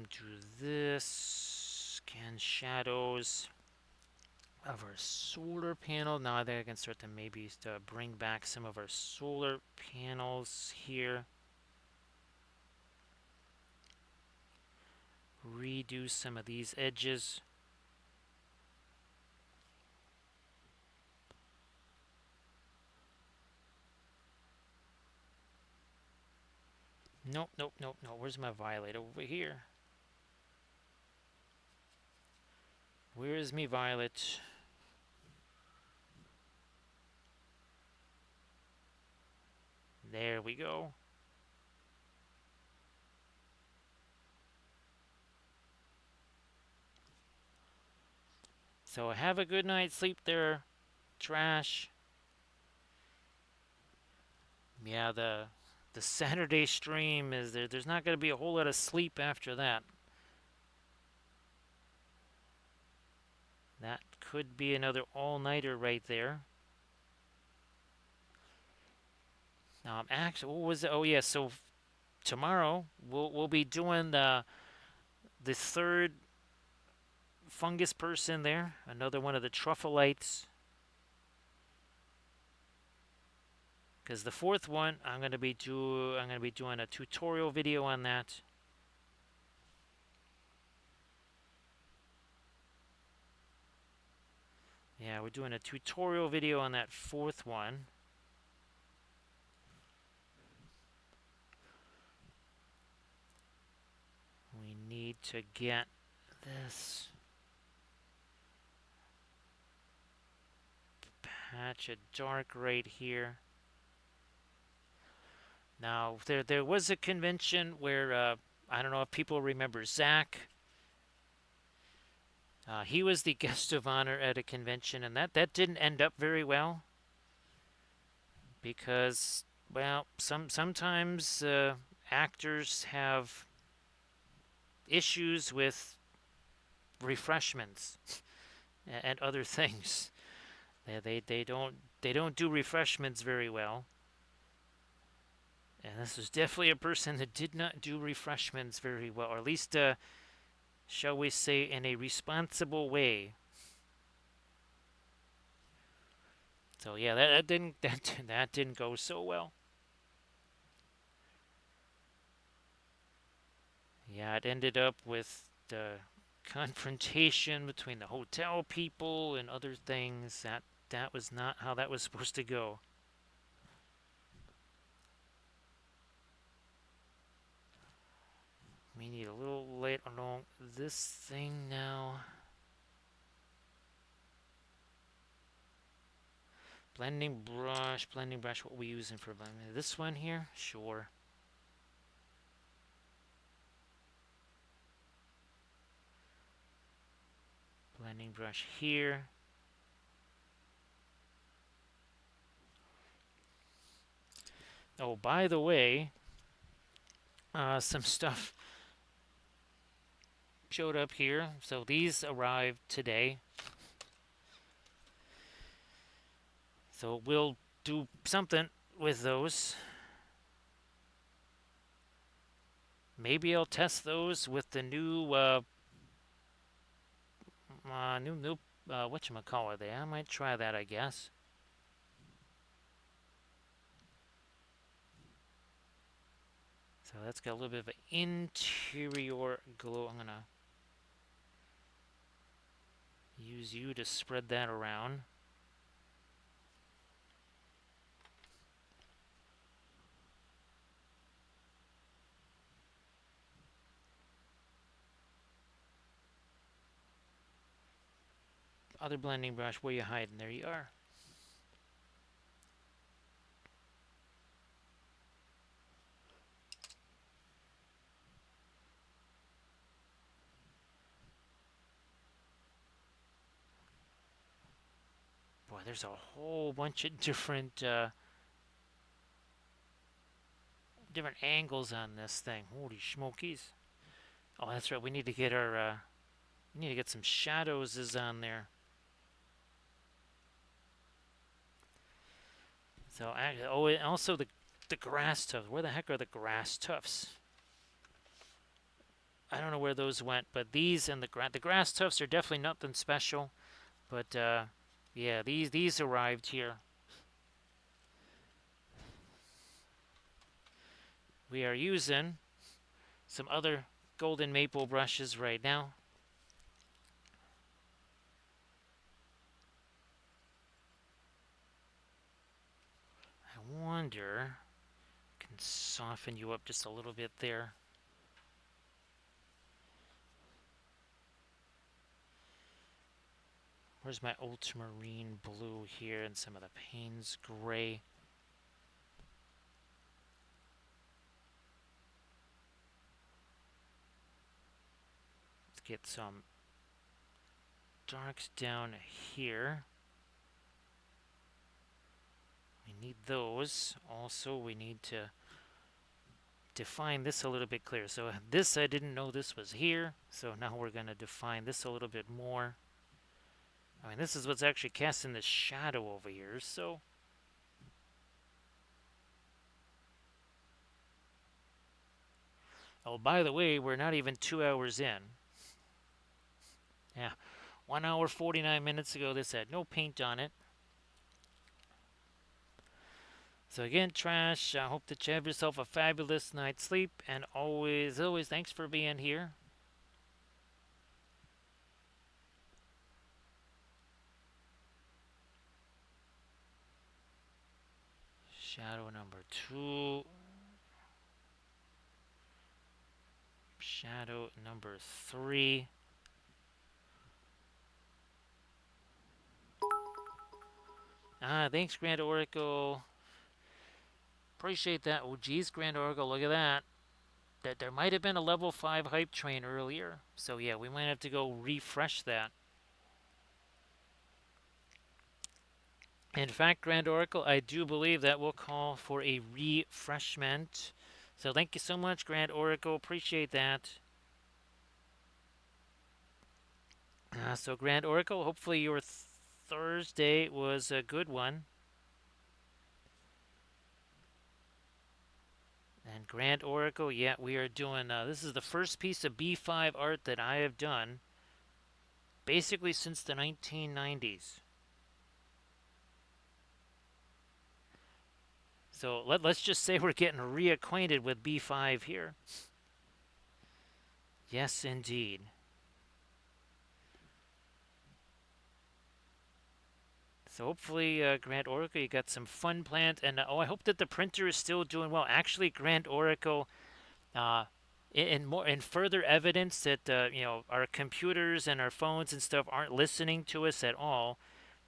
Do this. Scan shadows of our solar panel. Now I think I can start to maybe bring back some of our solar panels here. Redo some of these edges. Nope, nope, nope, no. Where's my violet? Over here. Where is me violet? There we go. So have a good night's sleep there, Trash. Yeah, the Saturday stream is there. There's not going to be a whole lot of sleep after that. That could be another all-nighter right there. Actually, what was it? Oh yeah, so tomorrow we'll be doing the third fungus person there, another one of the truffleites. Because the fourth one, I'm gonna be doing a tutorial video on that. Yeah, we're doing a tutorial video on that fourth one. We need to get this patch of dark right here. Now, there was a convention where, I don't know if people remember Zach. He was the guest of honor at a convention, and that didn't end up very well because, well, sometimes actors have issues with refreshments and other things. They don't do refreshments very well, and this was definitely a person that did not do refreshments very well, or at least, shall we say, in a responsible way. So yeah, that didn't that didn't go so well. Yeah, it ended up with the confrontation between the hotel people and other things. That was not how that was supposed to go. We need a little light along this thing now. Blending brush. What we using for blending? This one here, sure. Blending brush here. Oh, by the way, some stuff showed up here. So these arrived today. So we'll do something with those. Maybe I'll test those with the new whatchamacallit there. I might try that, I guess. So that's got a little bit of an interior glow. I'm gonna use you to spread that around. Other blending brush, where you hiding? There you are. Boy, there's a whole bunch of different angles on this thing. Holy smokies! Oh, that's right. We need to get some shadows is on there. So, oh, and also the grass tufts. Where the heck are the grass tufts? I don't know where those went, but these and the grass tufts are definitely nothing special. But yeah, these arrived here. We are using some other golden maple brushes right now. I wonder, can soften you up just a little bit there. Where's my ultramarine blue here and some of the Payne's gray? Let's get some darks down here. We need those. Also, we need to define this a little bit clearer. So this, I didn't know this was here. So now we're going to define this a little bit more. I mean, this is what's actually casting the shadow over here. So oh, by the way, we're not even 2 hours in. Yeah, 1 hour 49 minutes ago, this had no paint on it. So again, Trash, I hope that you have yourself a fabulous night's sleep, and always, thanks for being here. Shadow number 2. Shadow number 3. Thanks, Grand Oracle. Appreciate that. Oh, geez, Grand Oracle, look at that. there might have been a level 5 hype train earlier. So yeah, we might have to go refresh that. In fact, Grand Oracle, I do believe that will call for a refreshment. So thank you so much, Grand Oracle. Appreciate that. So Grand Oracle, hopefully your Thursday was a good one. And Grand Oracle, yeah, we are doing, this is the first piece of B5 art that I have done, basically since the 1990s. So let's just say we're getting reacquainted with B5 here. Yes, indeed. So hopefully, Grand Oracle, you got some fun planned. And oh, I hope that the printer is still doing well. Actually, Grand Oracle, uh, in further evidence that our computers and our phones and stuff aren't listening to us at all.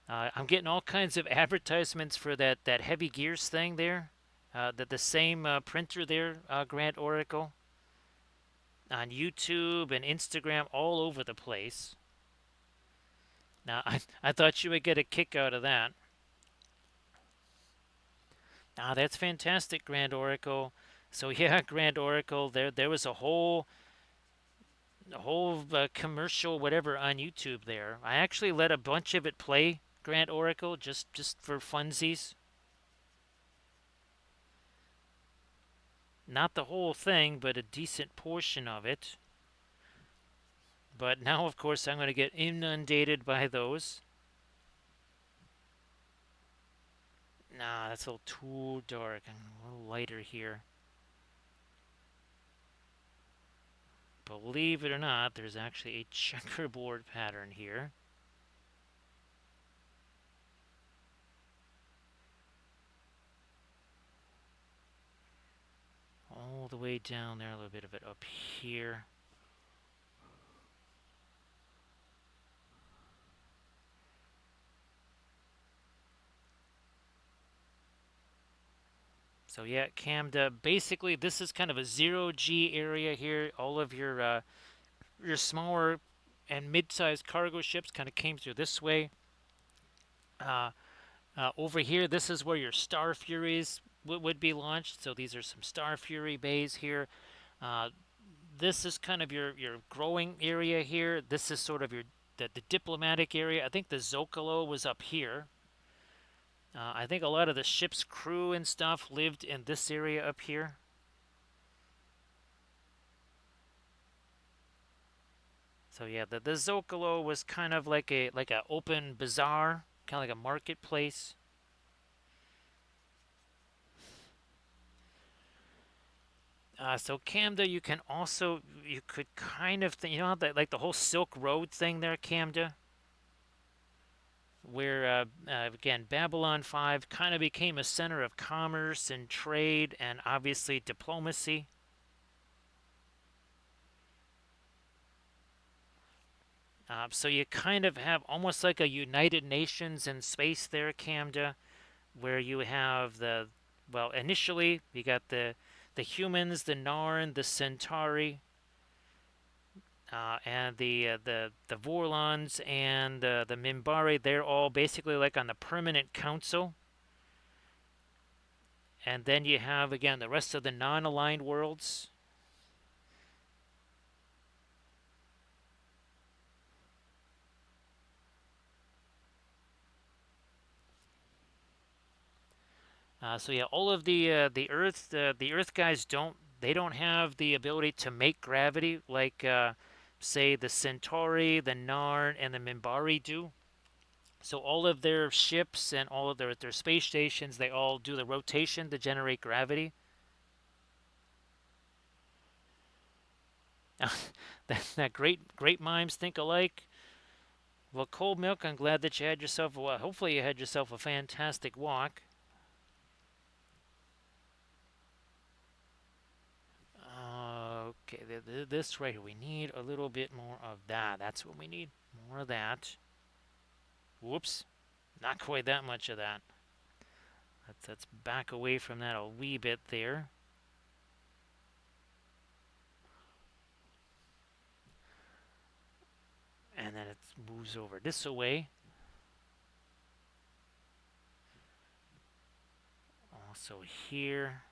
I'm getting all kinds of advertisements for that Heavy Gears thing there. The same printer there, Grand Oracle, on YouTube and Instagram, all over the place. Now, I thought you would get a kick out of that. Ah, that's fantastic, Grand Oracle. So yeah, Grand Oracle, there was a whole commercial whatever on YouTube there. I actually let a bunch of it play, Grand Oracle, just for funsies. Not the whole thing, but a decent portion of it. But now, of course, I'm going to get inundated by those. Nah, that's a little too dark. I'm a little lighter here. Believe it or not, there's actually a checkerboard pattern here. All the way down there, a little bit of it up here. So yeah, Camda, basically this is kind of a zero G area here. All of your smaller and mid-sized cargo ships kind of came through this way. Over here, this is where your Star Furies would be launched. So these are some Star Fury bays here. Uh, this is kind of your growing area here. This is sort of the diplomatic area. I think the Zocalo was up here. I think a lot of the ship's crew and stuff lived in this area up here. So yeah, the Zocalo was kind of like a open bazaar, kind of like a marketplace. So Camda, you could kind of that like the whole Silk Road thing there, Camda, where again Babylon 5 kind of became a center of commerce and trade and obviously diplomacy. So you kind of have almost like a United Nations in space there, Camda, where you have initially you got the humans, the Narn, the Centauri, and the Vorlons and the Minbari. They're all basically like on the permanent council. And then you have again the rest of the non-aligned worlds. So yeah, all of the Earth guys don't have the ability to make gravity like say the Centauri, the Narn, and the Minbari do. So all of their ships and all of their space stations, they all do the rotation to generate gravity. that great minds think alike. Well, Cold Milk, I'm glad that you had yourself hopefully you had yourself a fantastic walk. Okay, this right here, we need a little bit more of that. That's what we need. More of that. Whoops. Not quite that much of that. Let's back away from that a wee bit there. moves over this way. Also here.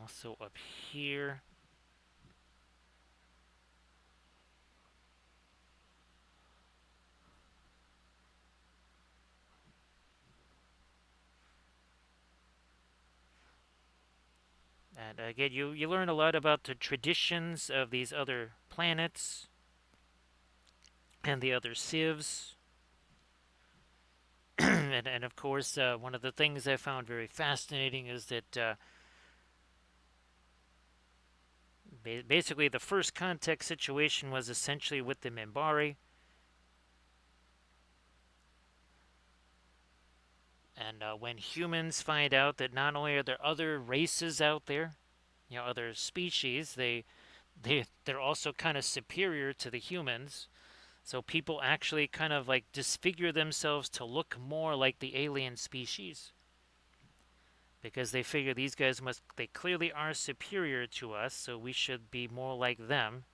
Also up here. And again, you learn a lot about the traditions of these other planets and the other civs. And of course, one of the things I found very fascinating is that basically the first contact situation was essentially with the Minbari. And when humans find out that not only are there other races out there, other species, they're also kind of superior to the humans. So people actually kind of like disfigure themselves to look more like the alien species because they figure these guys they clearly are superior to us, so we should be more like them.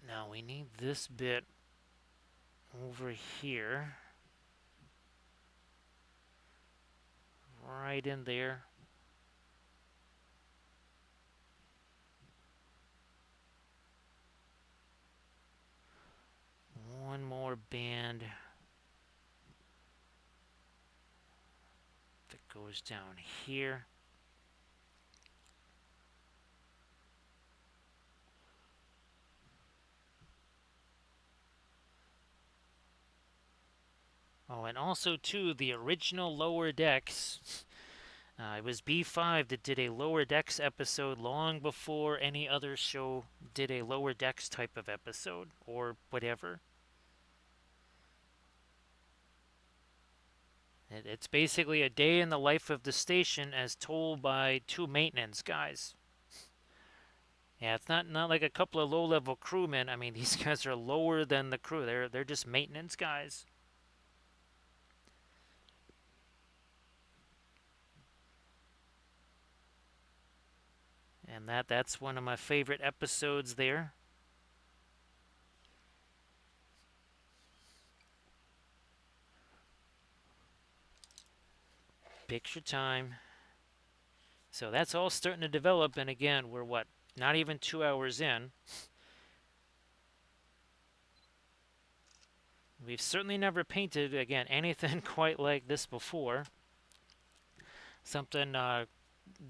Now we need this bit over here, right in there. One more band that goes down here. Oh, and also, too, the original Lower Decks. It was B5 that did a Lower Decks episode long before any other show did a Lower Decks type of episode, or whatever. It's basically a day in the life of the station as told by two maintenance guys. Yeah, it's not like a couple of low-level crewmen. I mean, these guys are lower than the crew. They're just maintenance guys. And that's one of my favorite episodes there. Picture time. So that's all starting to develop, and again, we're what? Not even 2 hours in. We've certainly never painted, again, anything quite like this before. Something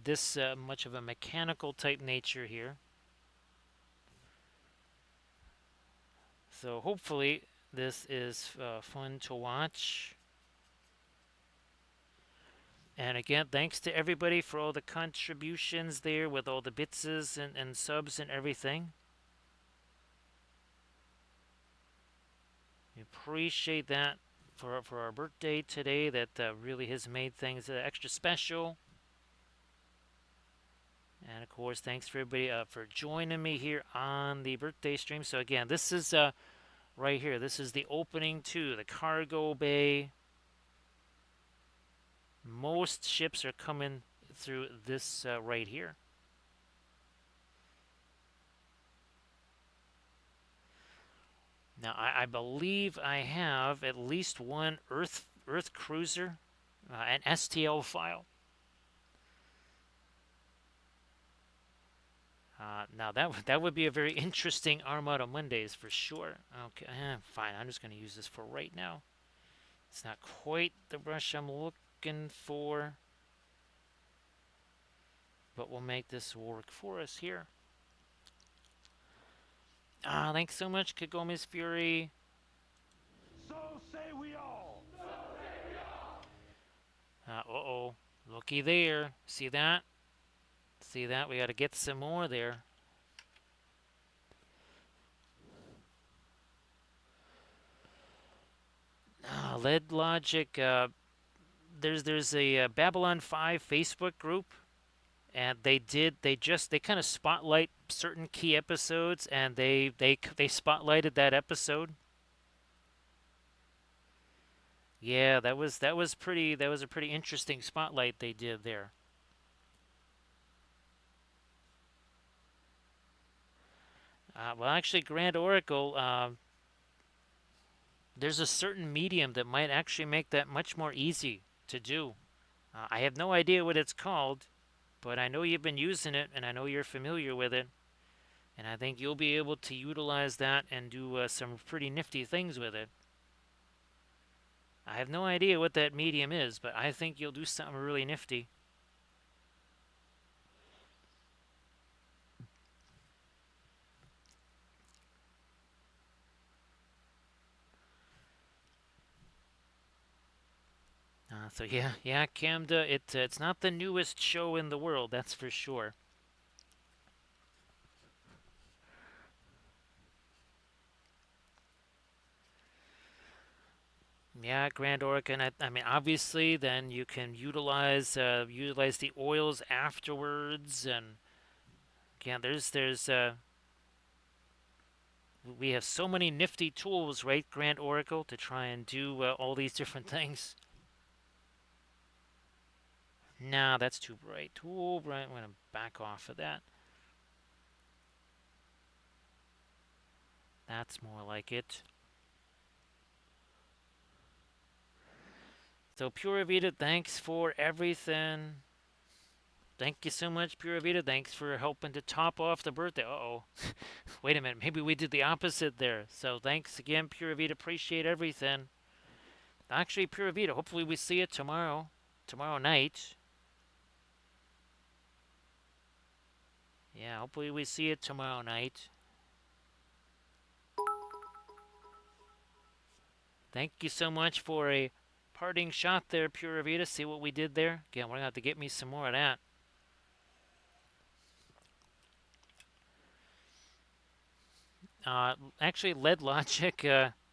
this much of a mechanical type nature here. So hopefully this is fun to watch. And again, thanks to everybody for all the contributions there with all the bitses and subs and everything. We appreciate that for our birthday today. That really has made things extra special. And of course, thanks for everybody for joining me here on the birthday stream. So again, this is right here. This is the opening to the cargo bay. Most ships are coming through this right here. Now, I believe I have at least one Earth cruiser, an STL file. Now that would be a very interesting Armada Mondays for sure. Okay, fine. I'm just going to use this for right now. It's not quite the brush I'm looking for, but we'll make this work for us here. Thanks so much, Kagomi's Fury. So say we all. Uh-oh. Looky there. See that? See that? We got to get some more there. Lead Logic. There's a Babylon 5 Facebook group, and they kind of spotlight certain key episodes, and they spotlighted that episode. Yeah, that was a pretty interesting spotlight they did there. Well, actually, Grand Oracle, there's a certain medium that might actually make that much more easy to do. I have no idea what it's called, but I know you've been using it, and I know you're familiar with it, and I think you'll be able to utilize that and do some pretty nifty things with it. I have no idea what that medium is, but I think you'll do something really nifty. So yeah, yeah, Camda. It's not the newest show in the world, that's for sure. Yeah, Grand Oracan. I mean, obviously, then you can utilize the oils afterwards, and yeah, there's we have so many nifty tools, right, Grand Oracle, to try and do all these different things. Nah, that's too bright. Too bright. I'm gonna back off of that. That's more like it. So Pura Vida, thanks for everything. Thank you so much, Pura Vida. Thanks for helping to top off the birthday. Uh-oh. Wait a minute. Maybe we did the opposite there. So thanks again, Pura Vida. Appreciate everything. Actually, Pura Vida, hopefully we see it tomorrow. Tomorrow night. Yeah, hopefully we see it tomorrow night. Thank you so much for a parting shot there, Pura Vida. See what we did there? Again, we're going to have to get me some more of that. Actually, Lead Logic,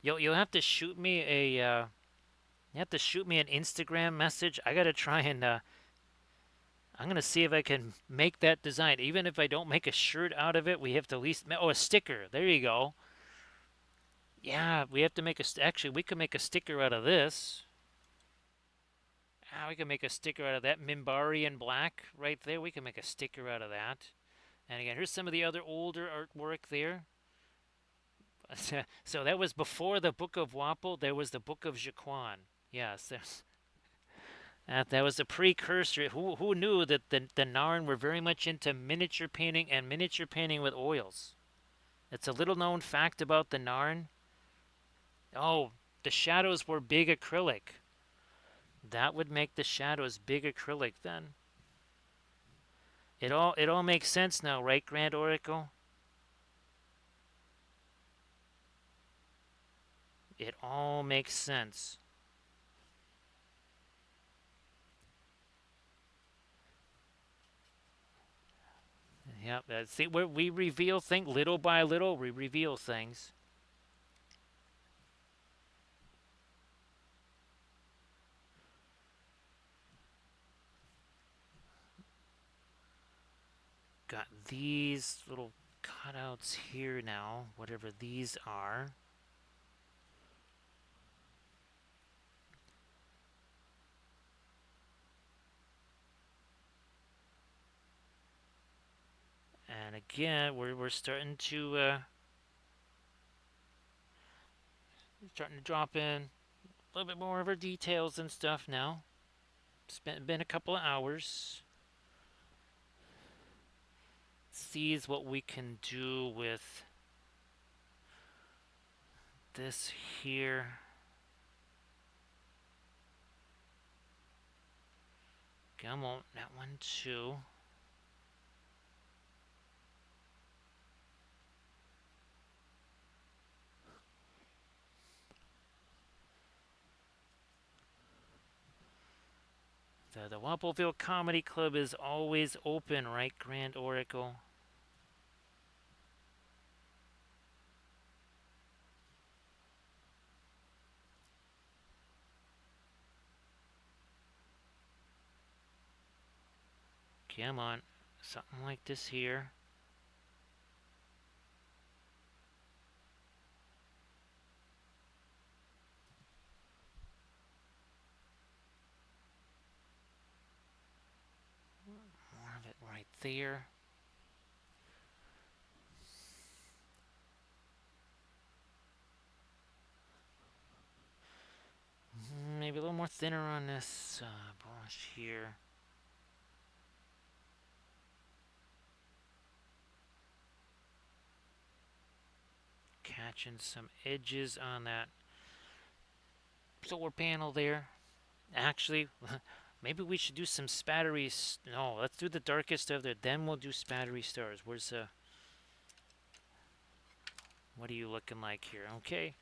you'll have to shoot me you have to shoot me an Instagram message. I gotta try and I'm gonna see if I can make that design. Even if I don't make a shirt out of it, we have to at least oh, a sticker. There you go. Yeah, we have to make actually we could make a sticker out of this. Ah, we can make a sticker out of that Mimbari in black right there. We can make a sticker out of that. And again, here's some of the other older artwork there. So that was before the Book of Wapol. There was the Book of Jaquan. Yes, that was a precursor. Who knew that the Narn were very much into miniature painting and miniature painting with oils? It's a little known fact about the Narn. Oh, the shadows were big acrylic. That would make the shadows big acrylic then. It all makes sense now, right, Grand Oracle? It all makes sense. Yep. See, we reveal things little by little. We reveal things. Got these little cutouts here now, whatever these are. And again, we're starting to drop in a little bit more of our details and stuff now. It's been a couple of hours. Sees what we can do with this here. Come on, that one too. The Wappleville Comedy Club is always open, right, Grand Oracle? Come on, something like this here. there. Maybe a little more thinner on this brush here. Catching some edges on that solar panel there. Actually, maybe we should do some spattery. No, let's do the darkest of the. Then we'll do spattery stars. Where's what are you looking like here? Okay.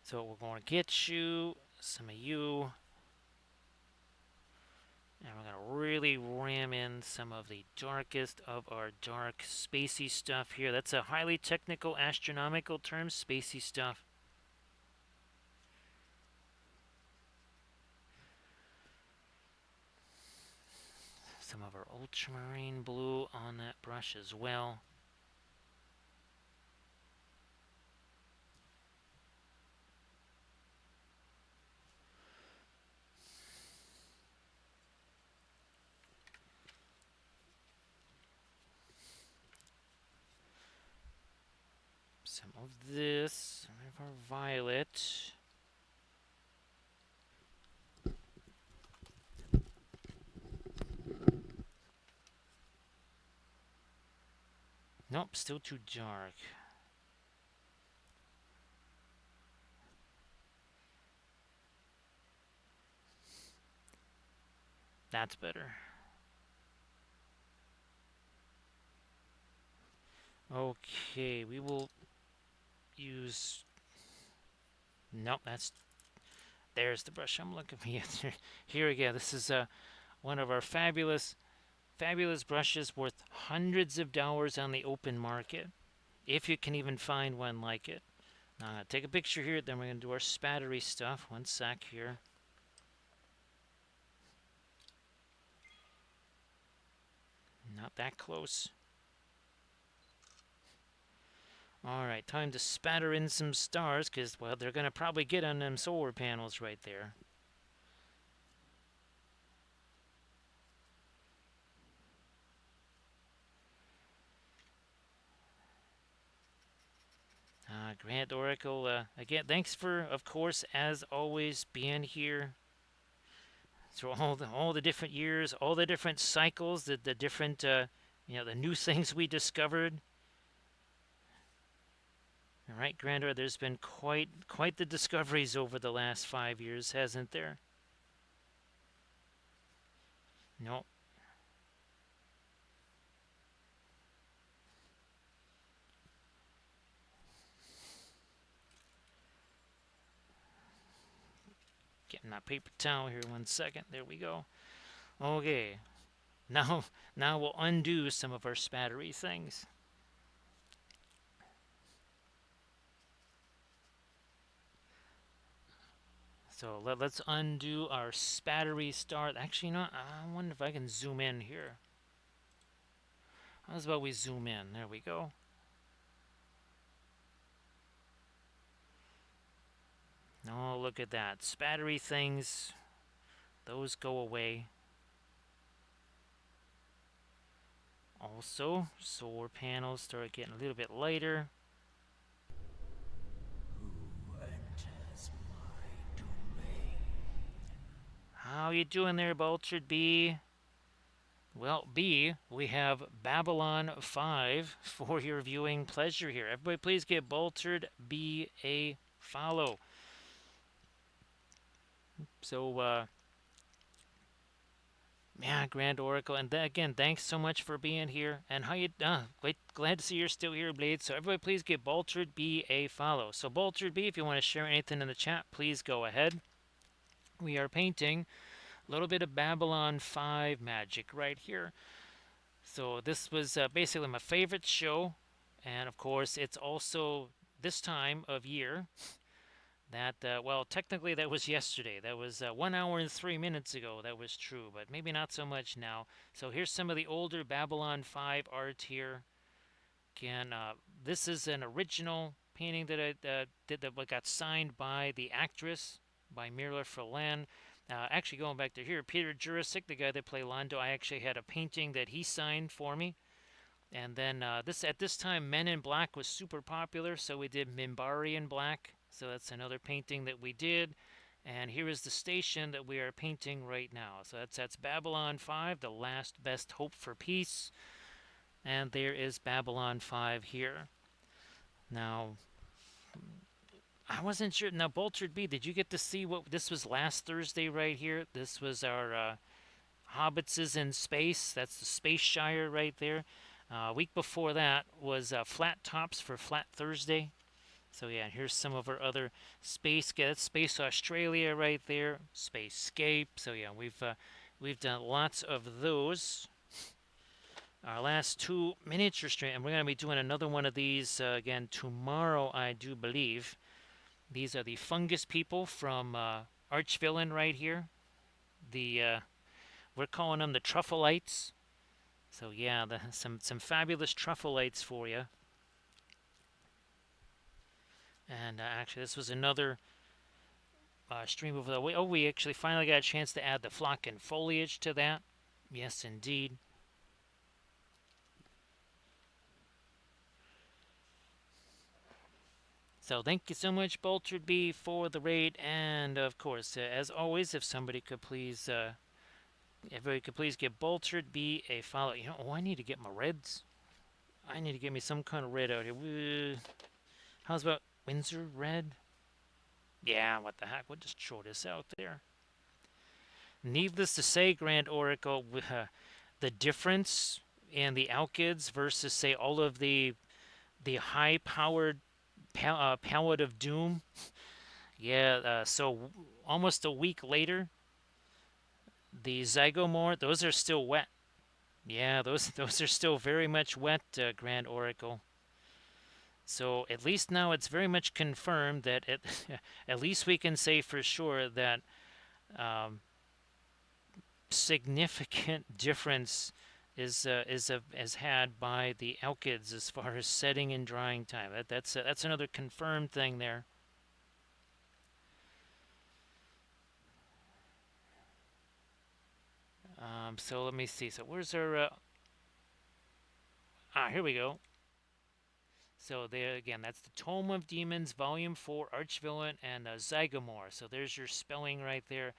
So we're going to get you, some of you, and we're going to really ram in some of the darkest of our dark spacey stuff here. That's a highly technical astronomical term, spacey stuff. Some of our ultramarine blue on that brush as well. Some of this, some of our violet. Nope, still too dark. That's better. Okay, we will use... Nope, there's the brush I'm looking for. Here we go. This is one of our fabulous brushes worth hundreds of dollars on the open market, if you can even find one like it. Now, I'm going to take a picture here, then we're going to do our spattery stuff. One sec here. Not that close. Alright, time to spatter in some stars, because, well, they're going to probably get on them solar panels right there. Grant Oracle, again, thanks for, of course, as always, being here through all the different years, all the different cycles, the different, the new things we discovered. All right, Grandor, there's been quite the discoveries over the last 5 years, hasn't there? No. Getting that paper towel here 1 second. There we go. Okay. Now we'll undo some of our spattery things. So let's undo our spattery start. Actually, I wonder if I can zoom in here. How's about we zoom in? There we go. Oh, look at that. Spattery things, those go away. Also, solar panels start getting a little bit lighter. Who enters my domain? How you doing there, Bulchard B? Well, B, we have Babylon 5 for your viewing pleasure here. Everybody please give Bulchard B a follow. So, yeah, Grand Oracle, and again, thanks so much for being here. And how you? Glad to see you're still here, Blade. So everybody, please give Bulchard B a follow. So Bulchard B, if you want to share anything in the chat, please go ahead. We are painting a little bit of Babylon 5 magic right here. So this was basically my favorite show, and of course, it's also this time of year. That, well, technically that was yesterday. That was 1 hour and 3 minutes ago. That was true, but maybe not so much now. So here's some of the older Babylon 5 art here. Again, this is an original painting that I did that got signed by the actress, by Mirla Furlan. Actually, going back to here, Peter Jurasik, the guy that played Londo, I actually had a painting that he signed for me. And then this at this time, Men in Black was super popular, so we did Minbari in Black. So that's another painting that we did. And here is the station that we are painting right now. So that's Babylon 5, the last best hope for peace. And there is Babylon 5 here. Now, I wasn't sure. Now, Boltard B, did you get to see what this was last Thursday right here? This was our Hobbitses in Space. That's the Space Shire right there. A week before that was Flat Tops for Flat Thursday. So yeah, here's some of our other Space Australia right there, Spacescape. So yeah, we've done lots of those. Our last two miniature stream, and we're going to be doing another one of these again tomorrow, I do believe. These are the fungus people from Archvillain right here. The we're calling them the Truffleites. So yeah, some fabulous Truffleites for you. And actually, this was another stream over the way. Oh, we actually finally got a chance to add the flock and foliage to that. Yes, indeed. So thank you so much, Boltard B, for the raid. And of course, as always, if somebody could please, everybody could please give Boltard B a follow. You know, oh, I need to get my reds. I need to get me some kind of red out here. How's about Windsor red? Yeah, what the heck? We'll just throw this out there. Needless to say, Grand Oracle, the difference in the Alkids versus, say, all of the high-powered Palette of Doom. Yeah, so almost a week later, the Zygomore, those are still wet. Yeah, those are still very much wet, Grand Oracle. So at least now it's very much confirmed that at least we can say for sure that significant difference is had by the Alkids as far as setting and drying time. That's another confirmed thing there. So let me see. So where's our here we go. So there again, that's the Tome of Demons, Volume 4, Archvillain, and Zygomore. So there's your spelling right there.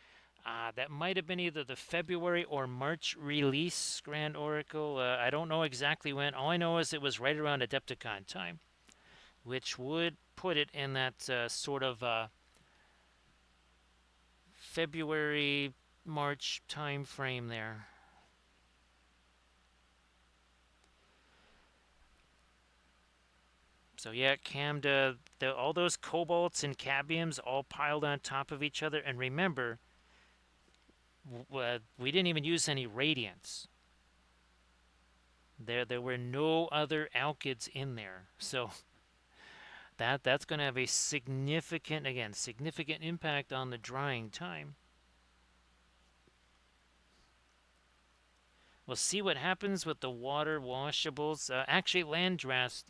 That might have been either the February or March release, Grand Oracle. I don't know exactly when. All I know is it was right around Adepticon time, which would put it in that sort of February, March time frame there. So yeah, Camda, all those cobalts and cadmiums all piled on top of each other. And remember, we didn't even use any radiants. There were no other alkyds in there. So that's going to have a significant impact on the drying time. We'll see what happens with the water washables. Actually, Landrast,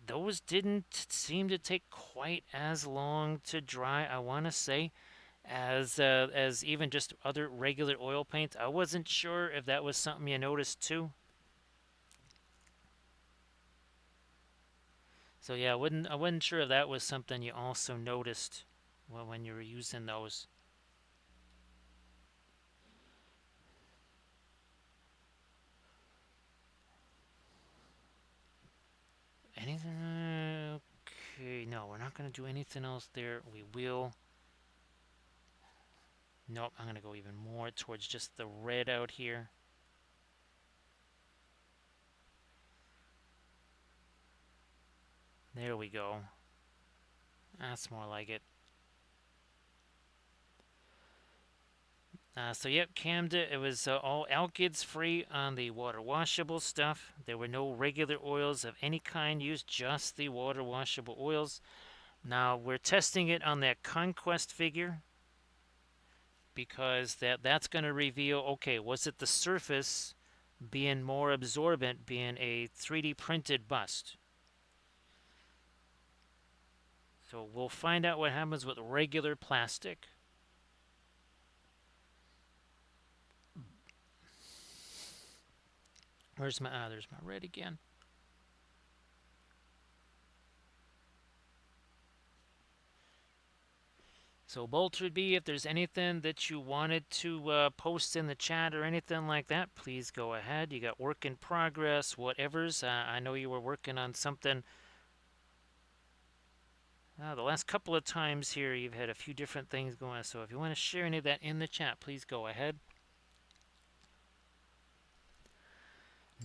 those didn't seem to take quite as long to dry, I want to say, as even just other regular oil paints. I wasn't sure if that was something you noticed too. So yeah, I wasn't sure if that was something you also noticed when you were using those. Anything? Okay, no, we're not going to do anything else there. We will. Nope, I'm going to go even more towards just the red out here. There we go. That's more like it. So yep, Camda, it was all alkyds free on the water washable stuff. There were no regular oils of any kind used, just the water washable oils. Now we're testing it on that Conquest figure because that's going to reveal, okay, was it the surface being more absorbent, being a 3D printed bust? So we'll find out what happens with regular plastic. Where's my, there's my red again. So Bolterd B, if there's anything that you wanted to post in the chat or anything like that, please go ahead. You got work in progress, whatever's. I know you were working on something. The last couple of times here, you've had a few different things going on. So if you want to share any of that in the chat, please go ahead.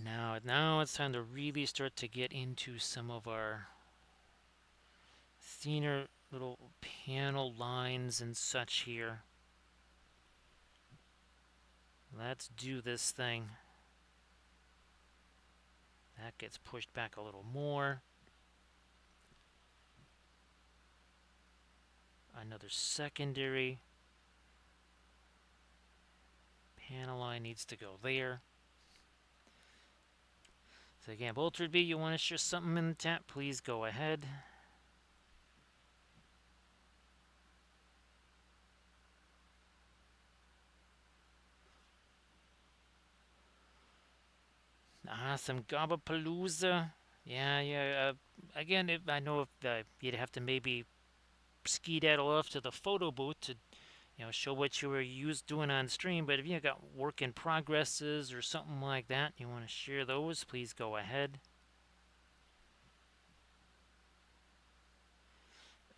Now it's time to really start to get into some of our thinner little panel lines and such here. Let's do this thing. That gets pushed back a little more. Another secondary panel line needs to go there. So again, Bolterd B, you want to share something in the chat, please go ahead. Some Gobapalooza. Yeah. Again, I know if you'd have to maybe skedaddle off to the photo booth to, show what you were doing on stream. But if you got work in progresses or something like that, you want to share those, please go ahead.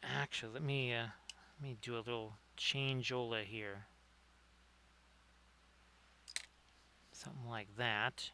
Actually, let me do a little changeola here. Something like that.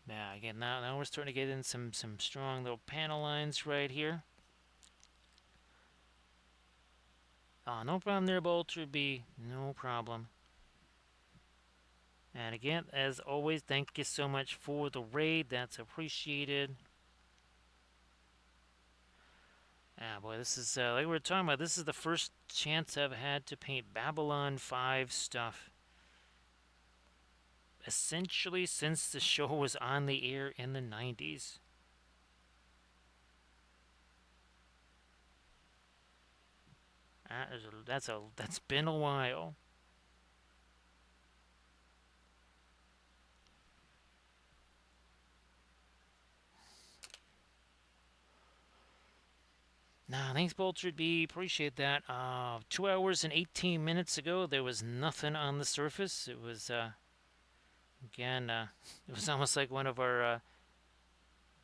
Yeah, again, now we're starting to get in some strong little panel lines right here. No problem there, Bolterd B. No problem. And again, as always, thank you so much for the raid. That's appreciated. Boy, this is, like we were talking about, this is the first chance I've had to paint Babylon 5 stuff. Essentially since the show was on the air in the 90s. That's been a while. Thanks, Bolterd B. Appreciate that. 2 hours and 18 minutes ago, there was nothing on the surface. It was, again, it was almost like one of our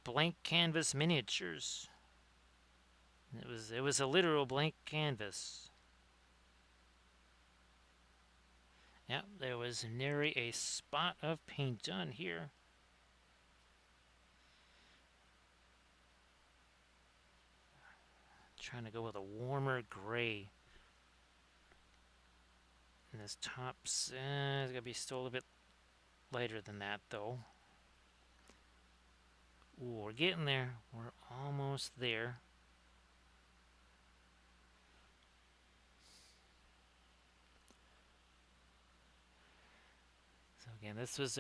blank canvas miniatures. It was a literal blank canvas. Yeah, there was nary a spot of paint on here. Trying to go with a warmer gray. And this top's it's gonna be still a bit lighter than that though. Ooh, we're getting there. We're almost there. So again, this was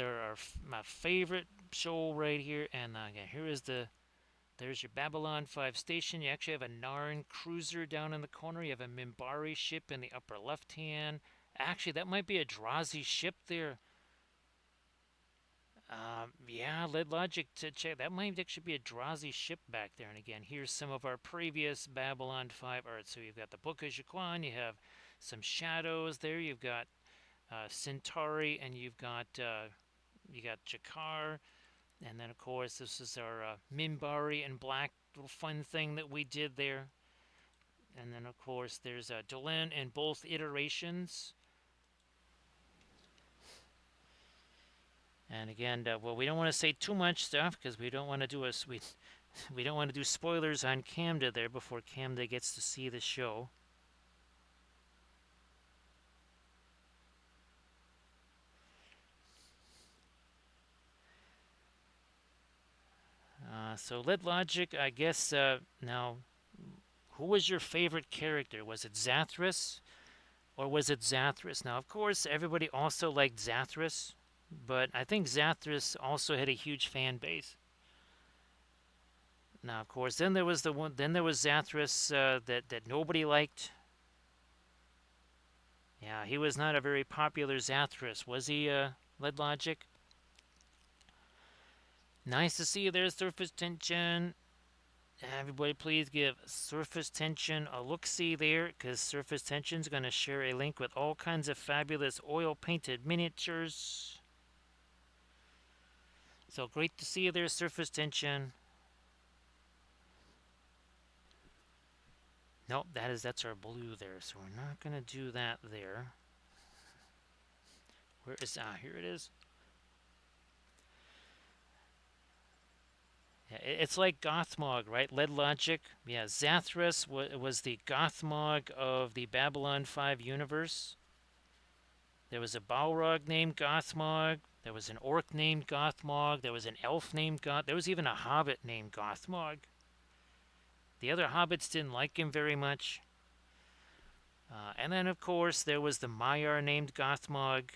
my favorite show right here, and again, there's your Babylon 5 station. You actually have a Narn cruiser down in the corner. You have a Minbari ship in the upper left hand. Actually, that might be a Drazi ship there. Yeah, Lead Logic to check. That might actually be a Drazi ship back there. And again, here's some of our previous Babylon 5 art. So you've got the Book of Jaquan. You have some shadows there. You've got Centauri, and you got Jakar. And then, of course, this is our Minbari and Black little fun thing that we did there. And then, of course, there's Delenn in both iterations. And again, well, we don't want to say too much stuff because we don't want to do we don't want to do spoilers on Camda there before Camda gets to see the show. So Lead Logic, I guess. Now, who was your favorite character? Was it Zathras or was it Zathras? Now, of course, everybody also liked Zathras, but I think Zathras also had a huge fan base. Now, of course, then there was the one. Then there was Zathras that nobody liked. Yeah, he was not a very popular Zathras, was he? Lead Logic. Nice to see you there, Surface Tension. Everybody, please give Surface Tension a look-see there, because Surface Tension's going to share a link with all kinds of fabulous oil-painted miniatures. So great to see you there, Surface Tension. Nope, that's our blue there, so we're not going to do that there. Where is here it is. Yeah, it's like Gothmog, right? Lead Logic. Yeah, Zathras was the Gothmog of the Babylon 5 universe. There was a Balrog named Gothmog. There was an orc named Gothmog. There was an elf named Goth. There was even a hobbit named Gothmog. The other hobbits didn't like him very much. And then, of course, there was the Maiar named Gothmog.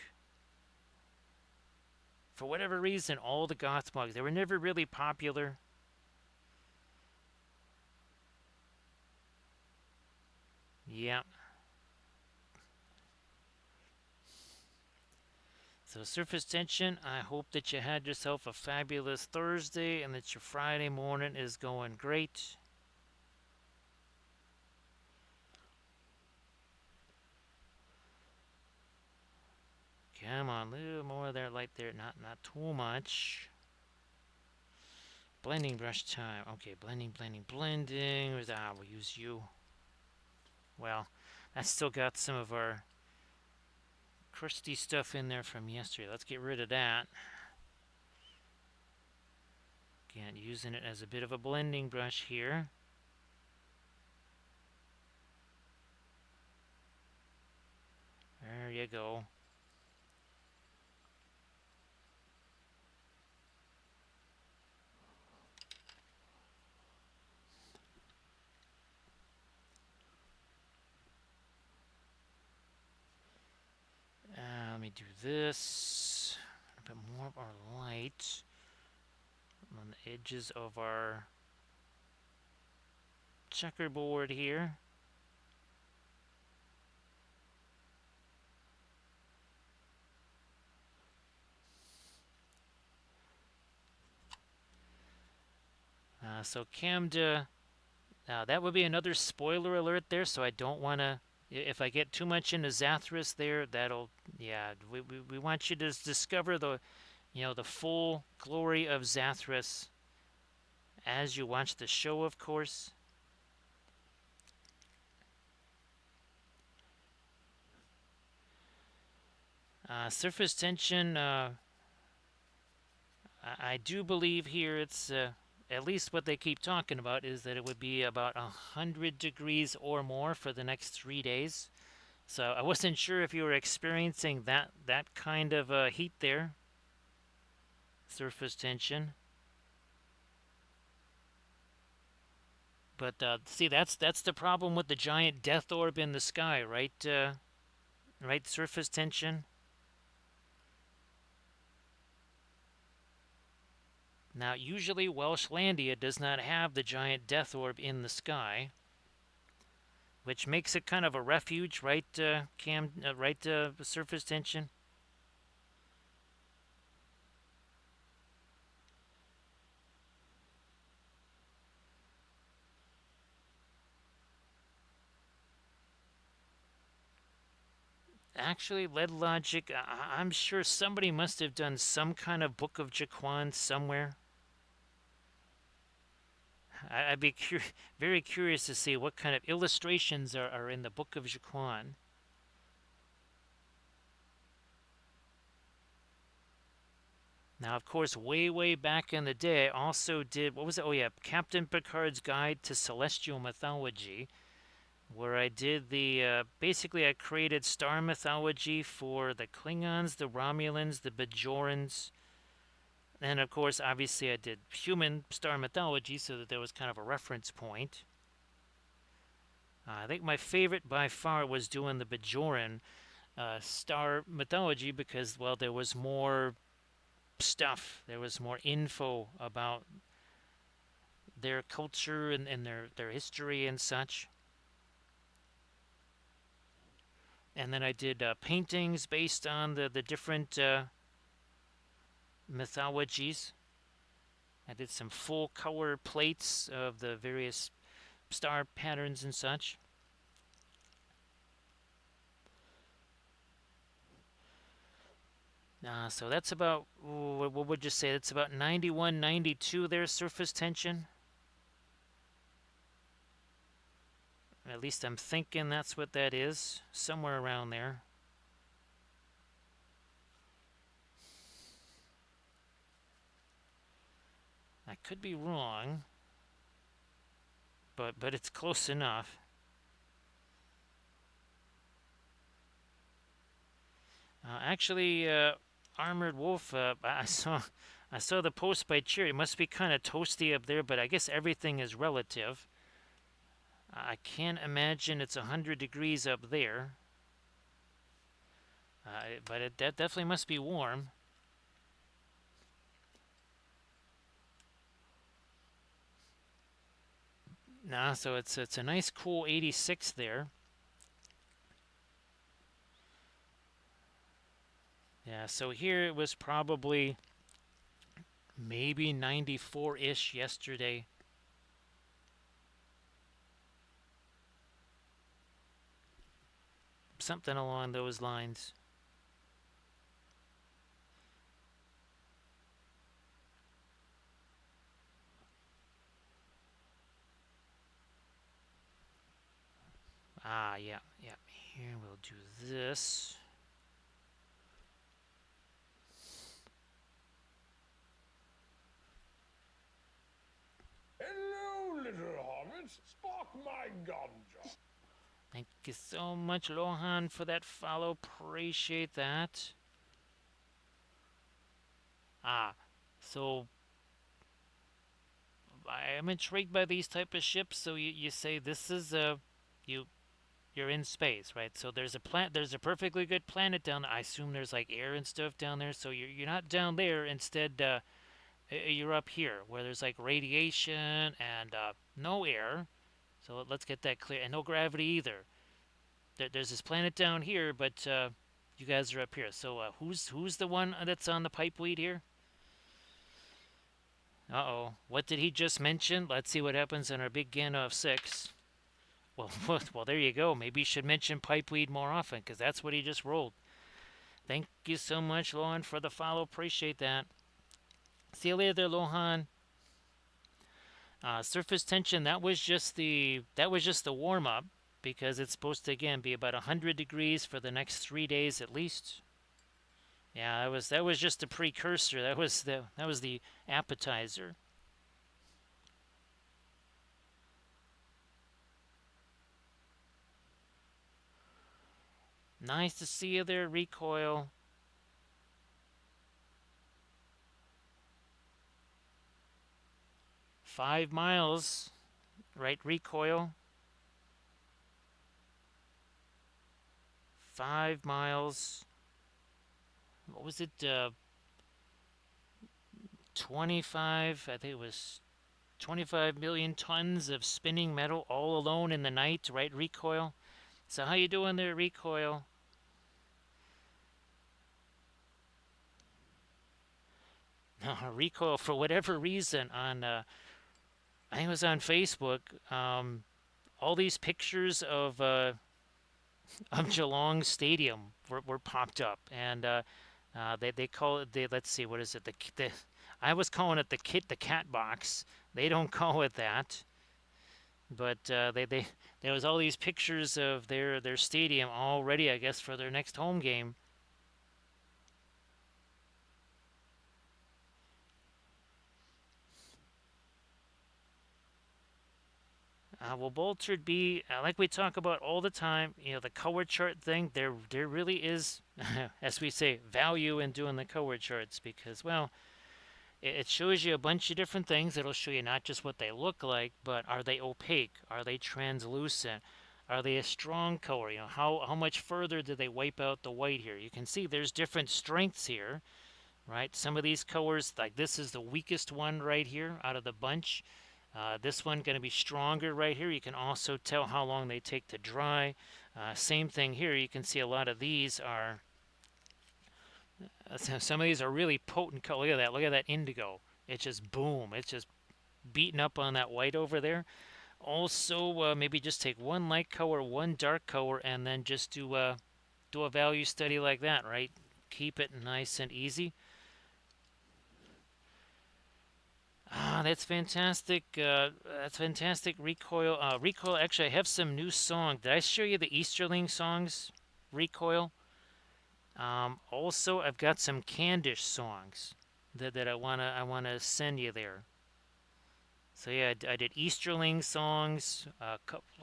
For whatever reason, all the Gothmogs, they were never really popular. Yeah. So Surface Tension, I hope that you had yourself a fabulous Thursday and that your Friday morning is going great. Come on, a little more of that light there, not too much. Blending brush time. Okay, blending. We'll use you. Well, that's still got some of our crusty stuff in there from yesterday. Let's get rid of that. Again, using it as a bit of a blending brush here. There you go. Let me do this. A bit more of our light on the edges of our checkerboard here. So Camda, that would be another spoiler alert there, so I don't want to, if I get too much into Zathras there, we want you to discover the full glory of Zathras as you watch the show, of course. Surface tension, I do believe here it's, at least what they keep talking about is that it would be about 100 degrees or more for the next 3 days. So I wasn't sure if you were experiencing that kind of heat there. Surface tension. But see, that's the problem with the giant death orb in the sky, right? Right, surface tension. Now, usually Welshlandia does not have the giant death orb in the sky, which makes it kind of a refuge, right, surface tension? Actually, Lead Logic, I'm sure somebody must have done some kind of Book of Jaquan somewhere. I'd be very curious to see what kind of illustrations are in the Book of Jaquan. Now, of course, way back in the day, I also did, what was it? Oh, yeah, Captain Picard's Guide to Celestial Mythology, where I did basically I created star mythology for the Klingons, the Romulans, the Bajorans, And of course, obviously, I did human star mythology so that there was kind of a reference point. I think my favorite by far was doing the Bajoran star mythology because, well, there was more stuff, there was more info about their culture and their history and such. And then I did paintings based on the different mythologies. I did some full color plates of the various star patterns and such. So that's about, what would you say? That's about 91, 92 there, surface tension. At least I'm thinking that's what that is, somewhere around there. I could be wrong, but it's close enough. Actually, Armored Wolf, I saw the post by Cheer. It must be kind of toasty up there, but I guess everything is relative. I can't imagine it's 100 degrees up there, but that definitely must be warm. Nah, so it's a nice cool 86 there. Yeah, so here it was probably maybe 94-ish yesterday. Something along those lines. Yeah, yeah. Here we'll do this. Hello, little hobbits. Spark my ganja. Thank you so much, Lohan, for that follow. Appreciate that. Ah, so I am intrigued by these type of ships. So you say this is you you're in space, right? So there's a perfectly good planet down there. I assume there's like air and stuff down there. So you're not down there. Instead, you're up here where there's like radiation and no air. So let's get that clear. And no gravity either. There's this planet down here, but you guys are up here. So who's the one that's on the pipeweed here? Uh-oh. What did he just mention? Let's see what happens in our big Gandalf 6. Well, well, there you go. Maybe you should mention pipeweed more often, because that's what he just rolled. Thank you so much, Lohan, for the follow. Appreciate that. See you later, Lohan. Surface tension. That was just the warm up, because it's supposed to again be about 100 degrees for the next 3 days at least. Yeah, that was just the precursor. That was the appetizer. Nice to see you there, Recoil. 5 miles, right, Recoil? 5 miles. What was it? 25, I think it was 25 million tons of spinning metal all alone in the night, right, Recoil? So how you doing there, Recoil? Recoil, for whatever reason, I think it was on Facebook, all these pictures of Geelong Stadium were popped up, and they call it let's see, what is it, the I was calling it the cat box. They don't call it that, but they there was all these pictures of their stadium all ready, I guess, for their next home game. Well, Boltard B, like we talk about all the time, the color chart thing. There really is, as we say, value in doing the color charts because, well, It shows you a bunch of different things. It'll show you not just what they look like, but are they opaque? Are they translucent? Are they a strong color? How much further do they wipe out the white here? You can see there's different strengths here, right? Some of these colors, like this is the weakest one right here out of the bunch. This one going to be stronger right here. You can also tell how long they take to dry. Same thing here. You can see a lot of these are, some of these are really potent color. Look at that. Look at that indigo. It's just boom. It's just beating up on that white over there. Also, maybe just take one light color, one dark color, and then just do a value study like that, right? Keep it nice and easy. Ah, that's fantastic. That's fantastic. Recoil. Recoil. Actually, I have some new songs. Did I show you the Easterling songs? Recoil. Also, I've got some Candish songs that I wanna send you there. So yeah, I did Easterling songs, a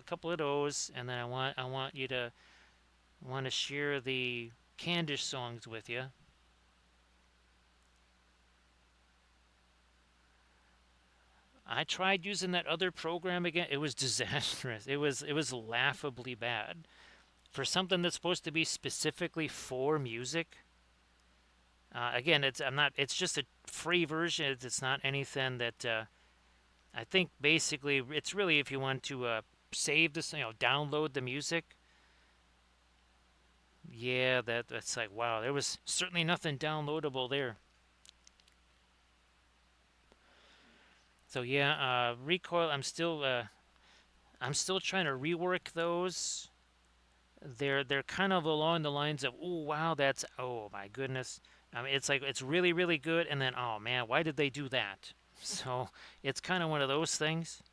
couple of those, and then I want you to want to share the Candish songs with you. I tried using that other program again. It was disastrous. It was laughably bad for something that's supposed to be specifically for music. Again, I'm not. It's just a free version. It's not anything that I think. Basically, it's really if you want to save this, download the music. Yeah, that's like wow. There was certainly nothing downloadable there. So yeah, recoil. I'm still trying to rework those. They're kind of along the lines of, oh wow, that's, oh my goodness. I mean, it's like it's really really good, and then oh man, why did they do that? So it's kind of one of those things.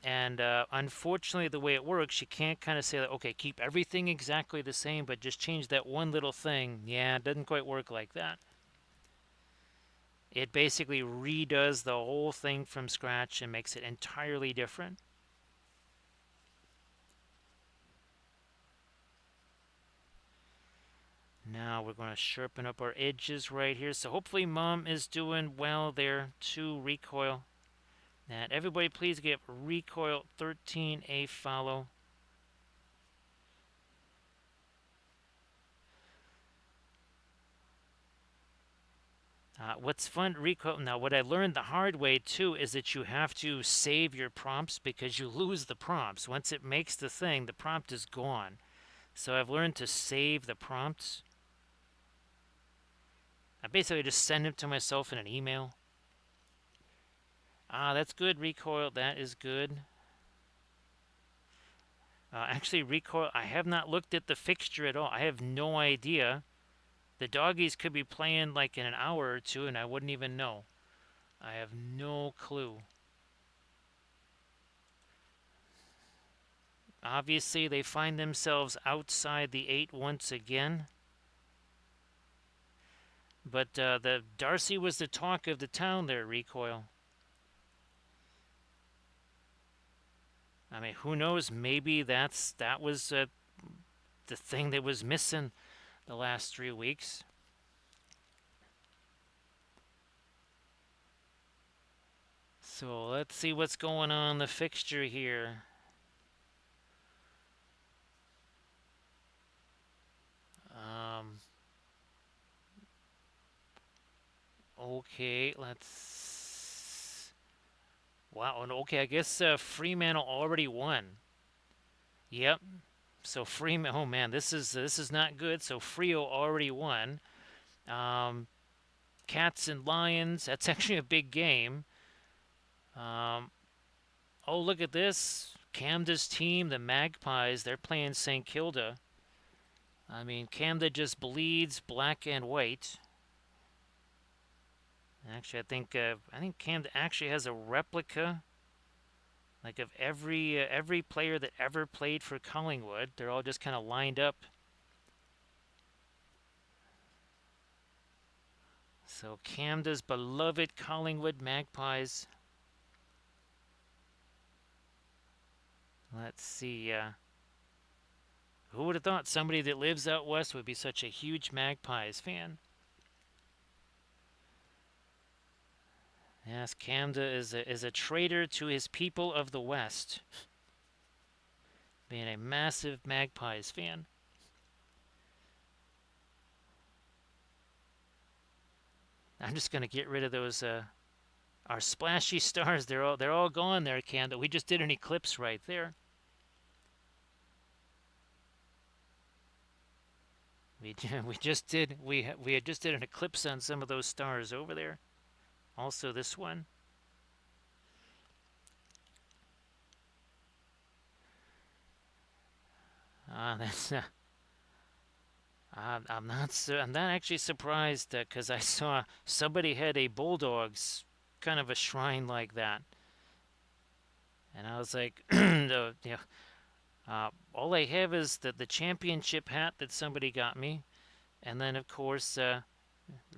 And unfortunately, the way it works, you can't kind of say that, okay, keep everything exactly the same, but just change that one little thing. Yeah, it doesn't quite work like that. It basically redoes the whole thing from scratch and makes it entirely different. Now we're going to sharpen up our edges right here. So hopefully Mom is doing well there to recoil. And everybody please give recoil 13 a follow. What's fun, recoil, now what I learned the hard way too is that you have to save your prompts because you lose the prompts. Once it makes the thing, the prompt is gone. So I've learned to save the prompts. I basically just send them to myself in an email. That's good, recoil. That is good. Actually, recoil, I have not looked at the fixture at all. I have no idea. The doggies could be playing like in an hour or two, and I wouldn't even know. I have no clue. Obviously, they find themselves outside the 8 once again. But the Darcy was the talk of the town there, recoil. I mean, who knows? Maybe that was the thing that was missing the last 3 weeks. So let's see what's going on the fixture here. Okay, let's. Wow. Okay, I guess Fremantle already won. Yep. So Freeman. Oh man, this is not good. So Frio already won. Um, Cats and Lions. That's actually a big game. Um, oh, look at this. Camda's team, the Magpies, they're playing St. Kilda. I mean, Camda just bleeds black and white. Actually, I think Camda actually has a replica, like of every player that ever played for Collingwood. They're all just kind of lined up. So Camda's beloved Collingwood Magpies. Let's see. Who would have thought somebody that lives out west would be such a huge Magpies fan? Yes, Camda is a traitor to his people of the West, being a massive Magpies fan. I'm just gonna get rid of those our splashy stars. They're all gone there, Camda. We just did an eclipse right there. We had just did an eclipse on some of those stars over there. Also this one. That's I'm not actually surprised because I saw somebody had a Bulldogs kind of a shrine like that, and I was like, all I have is the championship hat that somebody got me, and then of course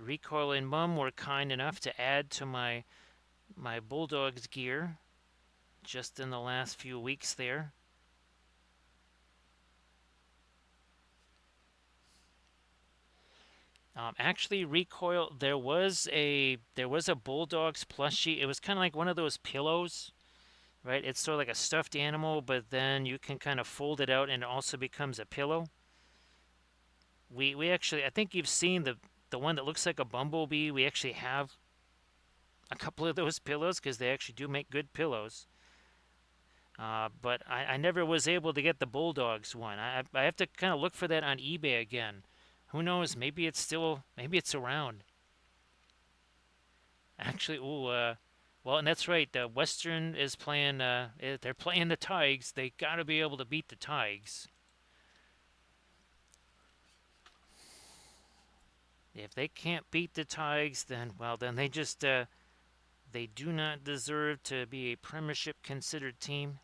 Recoil and Mum were kind enough to add to my Bulldogs gear just in the last few weeks there. Actually, Recoil, there was a Bulldogs plushie. It was kind of like one of those pillows, right? It's sort of like a stuffed animal, but then you can kind of fold it out and it also becomes a pillow. We actually, I think you've seen the one that looks like a bumblebee. We actually have a couple of those pillows because they actually do make good pillows. But I never was able to get the Bulldogs one. I have to kind of look for that on eBay again. Who knows? Maybe it's around. Actually, well, and that's right. Western is playing. They're playing the Tigers. They got to be able to beat the Tigers. If they can't beat the Tigers, then well, then they do not deserve to be a Premiership considered team.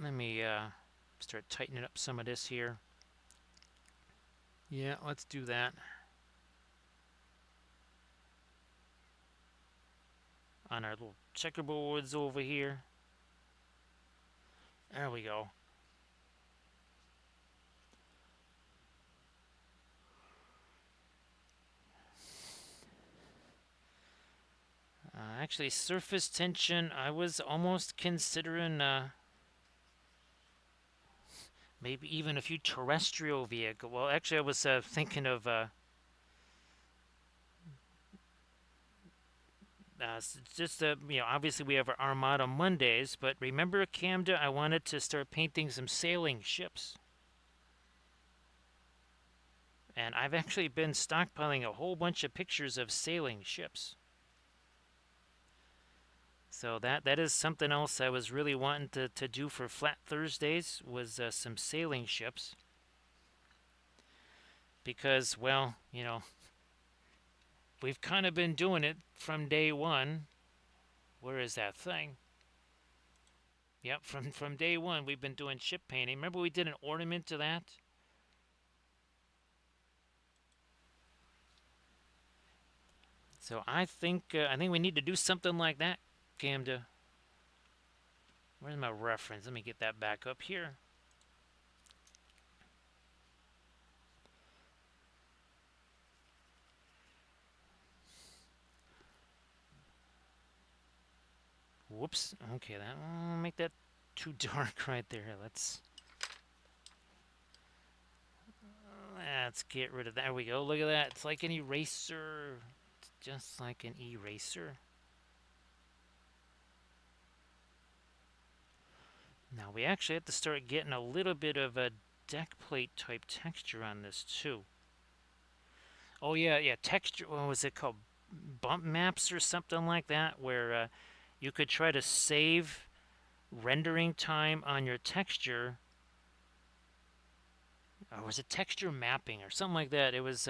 Let me start tightening up some of this here. Yeah, let's do that. On our little checkerboards over here. There we go. Actually, surface tension, I was almost considering maybe even a few terrestrial vehicles. Well, actually, I was thinking of just obviously we have our Armada Mondays, but remember, Camda, I wanted to start painting some sailing ships. And I've actually been stockpiling a whole bunch of pictures of sailing ships. So that is something else I was really wanting to do for Flat Thursdays was some sailing ships. Because, well, we've kind of been doing it from day one. Where is that thing? Yep, from day one we've been doing ship painting. Remember we did an ornament to that? So I think we need to do something like that, Camda. Where's my reference? Let me get that back up here. Whoops. Okay, that make that too dark right there. Let's get rid of that. There we go. Look at that. It's like an eraser. It's just like an eraser. Now we actually have to start getting a little bit of a deck plate type texture on this too. Oh yeah, texture. What was it called? Bump maps or something like that, where you could try to save rendering time on your texture. Or was it texture mapping or something like that? It was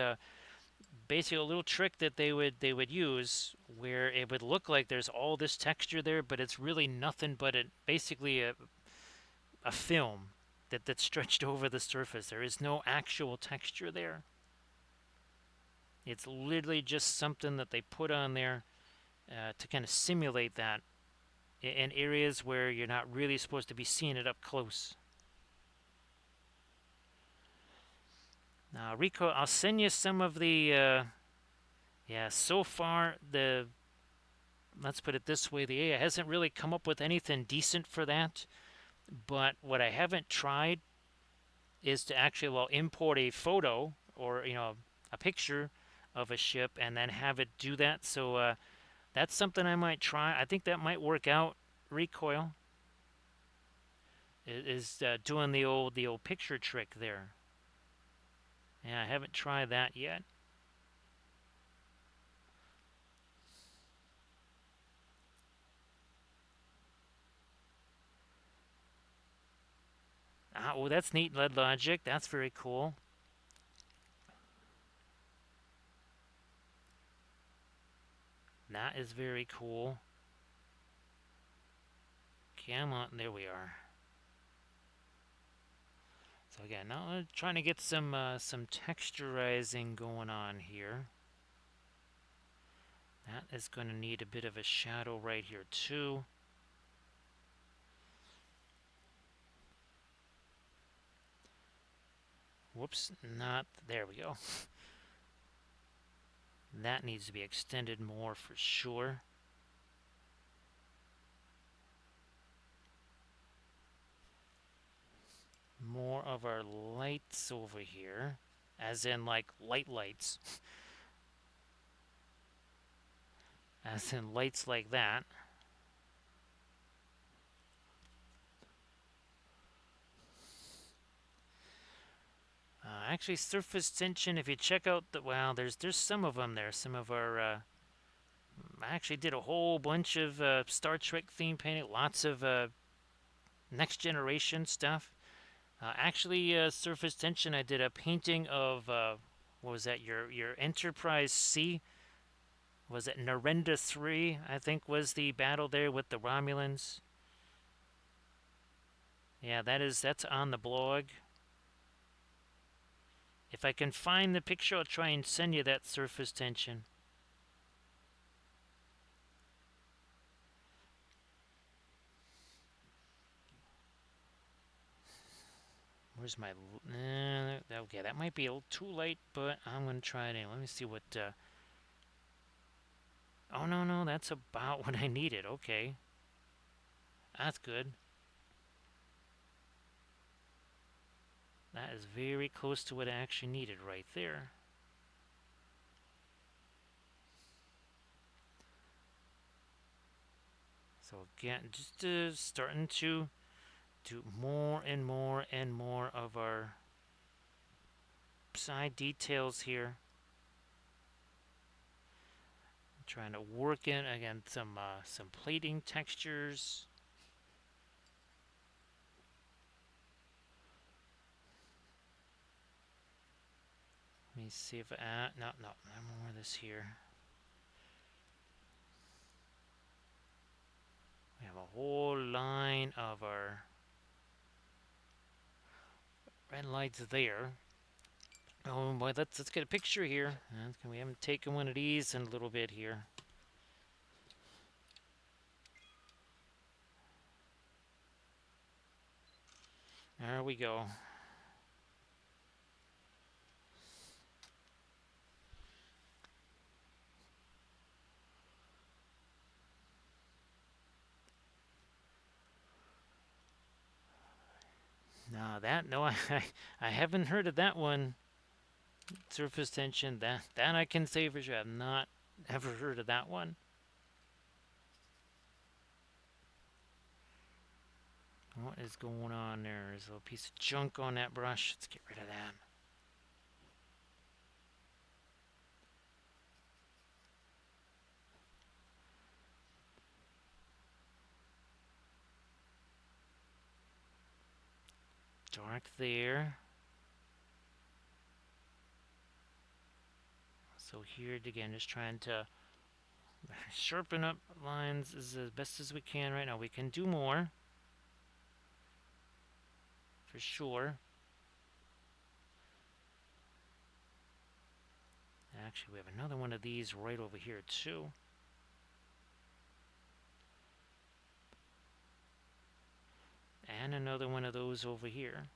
basically a little trick that they would use where it would look like there's all this texture there, but it's really nothing but basically a film that's stretched over the surface. There is no actual texture there. It's literally just something that they put on there to kind of simulate that in areas where you're not really supposed to be seeing it up close. Now, Rico, I'll send you some of the, yeah, so far, let's put it this way, the AI hasn't really come up with anything decent for that. But what I haven't tried is to actually, well, import a photo or, a picture of a ship and then have it do that. So that's something I might try. I think that might work out. Recoil is doing the old picture trick there. Yeah, I haven't tried that yet. Oh, that's neat, lead logic. That's very cool. That is very cool. Come on, there we are. So again, now I'm trying to get some texturizing going on here. That is going to need a bit of a shadow right here too. Whoops, not, there we go. That needs to be extended more for sure. More of our lights over here, as in like lights, as in lights like that. Actually, surface tension, if you check out the, well, there's some of them there. Some of our, I actually did a whole bunch of Star Trek theme painting, lots of Next Generation stuff. Actually, surface tension, I did a painting of, what was that, your Enterprise C? Was it Narenda 3, I think was the battle there with the Romulans. Yeah, that's on the blog. If I can find the picture, I'll try and send you that surface tension. Where's my... okay, that might be a little too late, but I'm going to try it anyway. Let me see what... oh, no, that's about what I needed. Okay. That's good. That is very close to what I actually needed right there. So again, just starting to do more and more and more of our side details here. I'm trying to work in again some plating textures. Let me see if no more of this here. We have a whole line of our red lights there. Oh boy, let's get a picture here. We haven't taken one of these in a little bit here. There we go. No, I haven't heard of that one. Surface tension, that I can say for sure. I've not ever heard of that one. What is going on there? There's a little piece of junk on that brush. Let's get rid of that. Dark there. So here again, just trying to sharpen up lines as best as we can right now. We can do more, for sure. Actually, we have another one of these right over here too. And another one of those over here.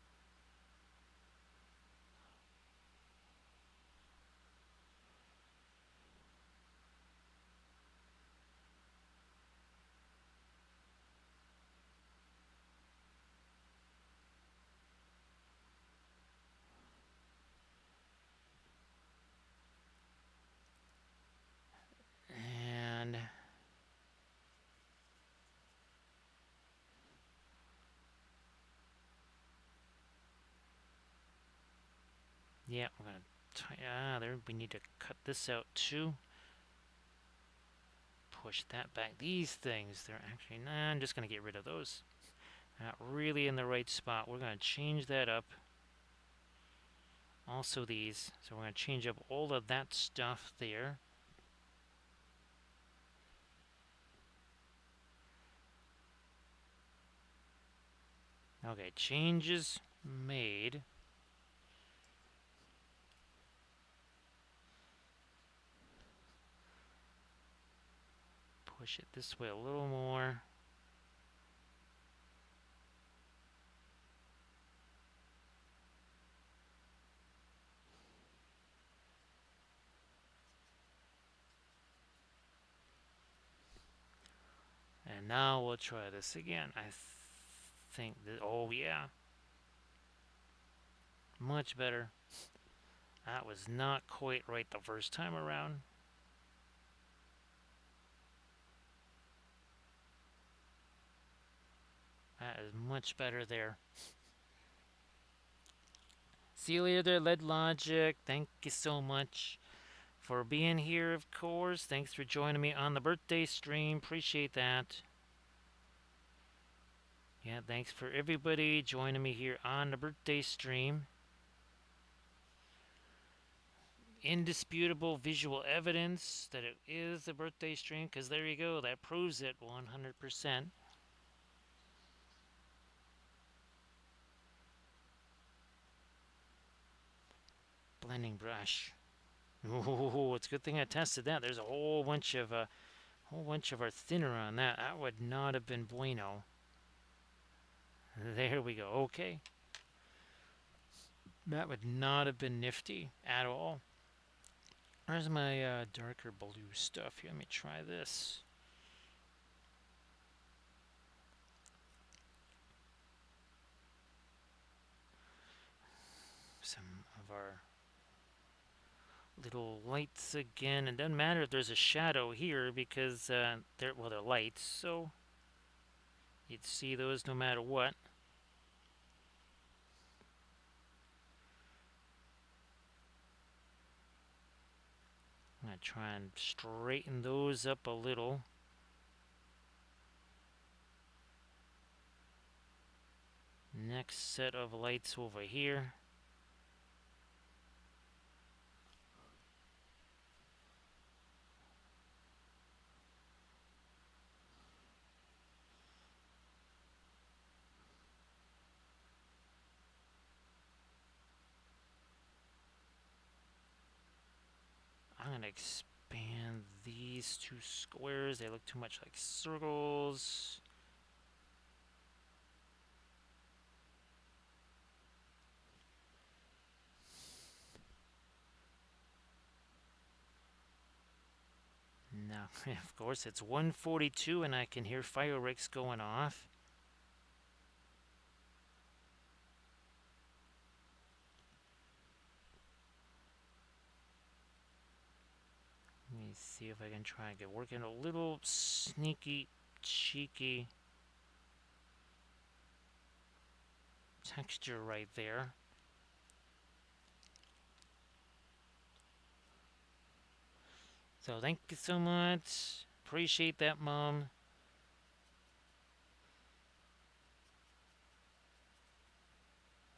Yeah, we're gonna there. We need to cut this out too. Push that back. These things, they're actually, nah, I'm just gonna get rid of those. Not really in the right spot. We're gonna change that up. Also these. So we're gonna change up all of that stuff there. Okay, changes made. Push it this way a little more. And now we'll try this again. I think that, oh yeah. Much better. That was not quite right the first time around. That is much better there. See you later there, Lead Logic. Thank you so much for being here, of course. Thanks for joining me on the birthday stream. Appreciate that. Yeah, thanks for everybody joining me here on the birthday stream. Indisputable visual evidence that it is a birthday stream, because there you go, that proves it 100%. Blending brush. Ooh, it's a good thing I tested that. There's a whole bunch of our thinner on that. That would not have been bueno. There we go. Okay. That would not have been nifty at all. Where's my darker blue stuff here? Let me try this. Some of our little lights again. It doesn't matter if there's a shadow here because they're lights, so you'd see those no matter what. I'm going to try and straighten those up a little. Next set of lights over here. I'm going to expand these two squares. They look too much like circles. Now, of course, it's 1:42 and I can hear fireworks going off. Let me see if I can try and get working a little sneaky, cheeky texture right there. So thank you so much. Appreciate that, Mom.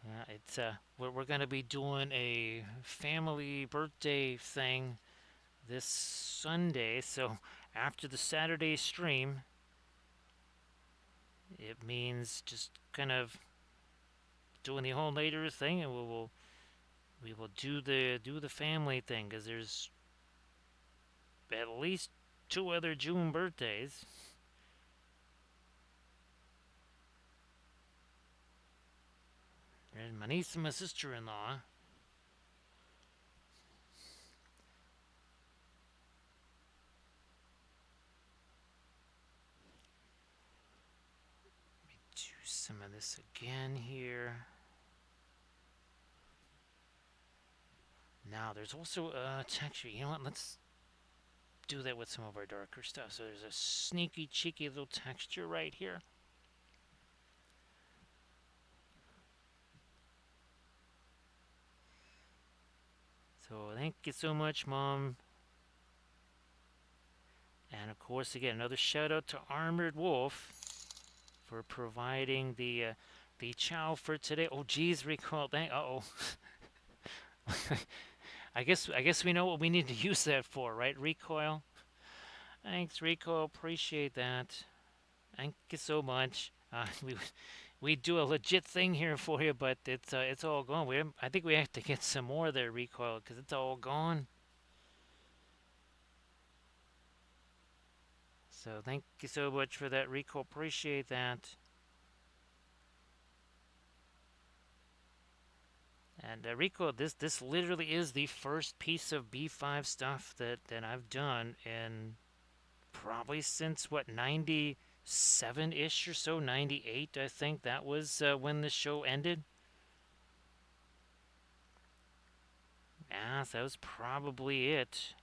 Yeah, it's we're gonna be doing a family birthday thing this Sunday. So after the Saturday stream, it means just kind of doing the whole later thing, and we will do the family thing because there's at least 2 other June birthdays. There's my niece and my sister-in-law. Let me do some of this again here. Now there's also a texture. You know what? Let's do that with some of our darker stuff. So there's a sneaky, cheeky little texture right here. So thank you so much, Mom. And of course, again, another shout out to Armored Wolf for providing the chow for today. Oh, geez, recall. Thank. Uh oh. I guess we know what we need to use that for, right? Recoil. Thanks, Recoil. Appreciate that. Thank you so much. We do a legit thing here for you, but it's all gone. I think we have to get some more there, Recoil, because it's all gone. So thank you so much for that, Recoil. Appreciate that. And Rico, this literally is the first piece of B5 stuff that I've done in probably since what 97 ish or so, 98. I think that was when the show ended. Yeah, so that was probably it.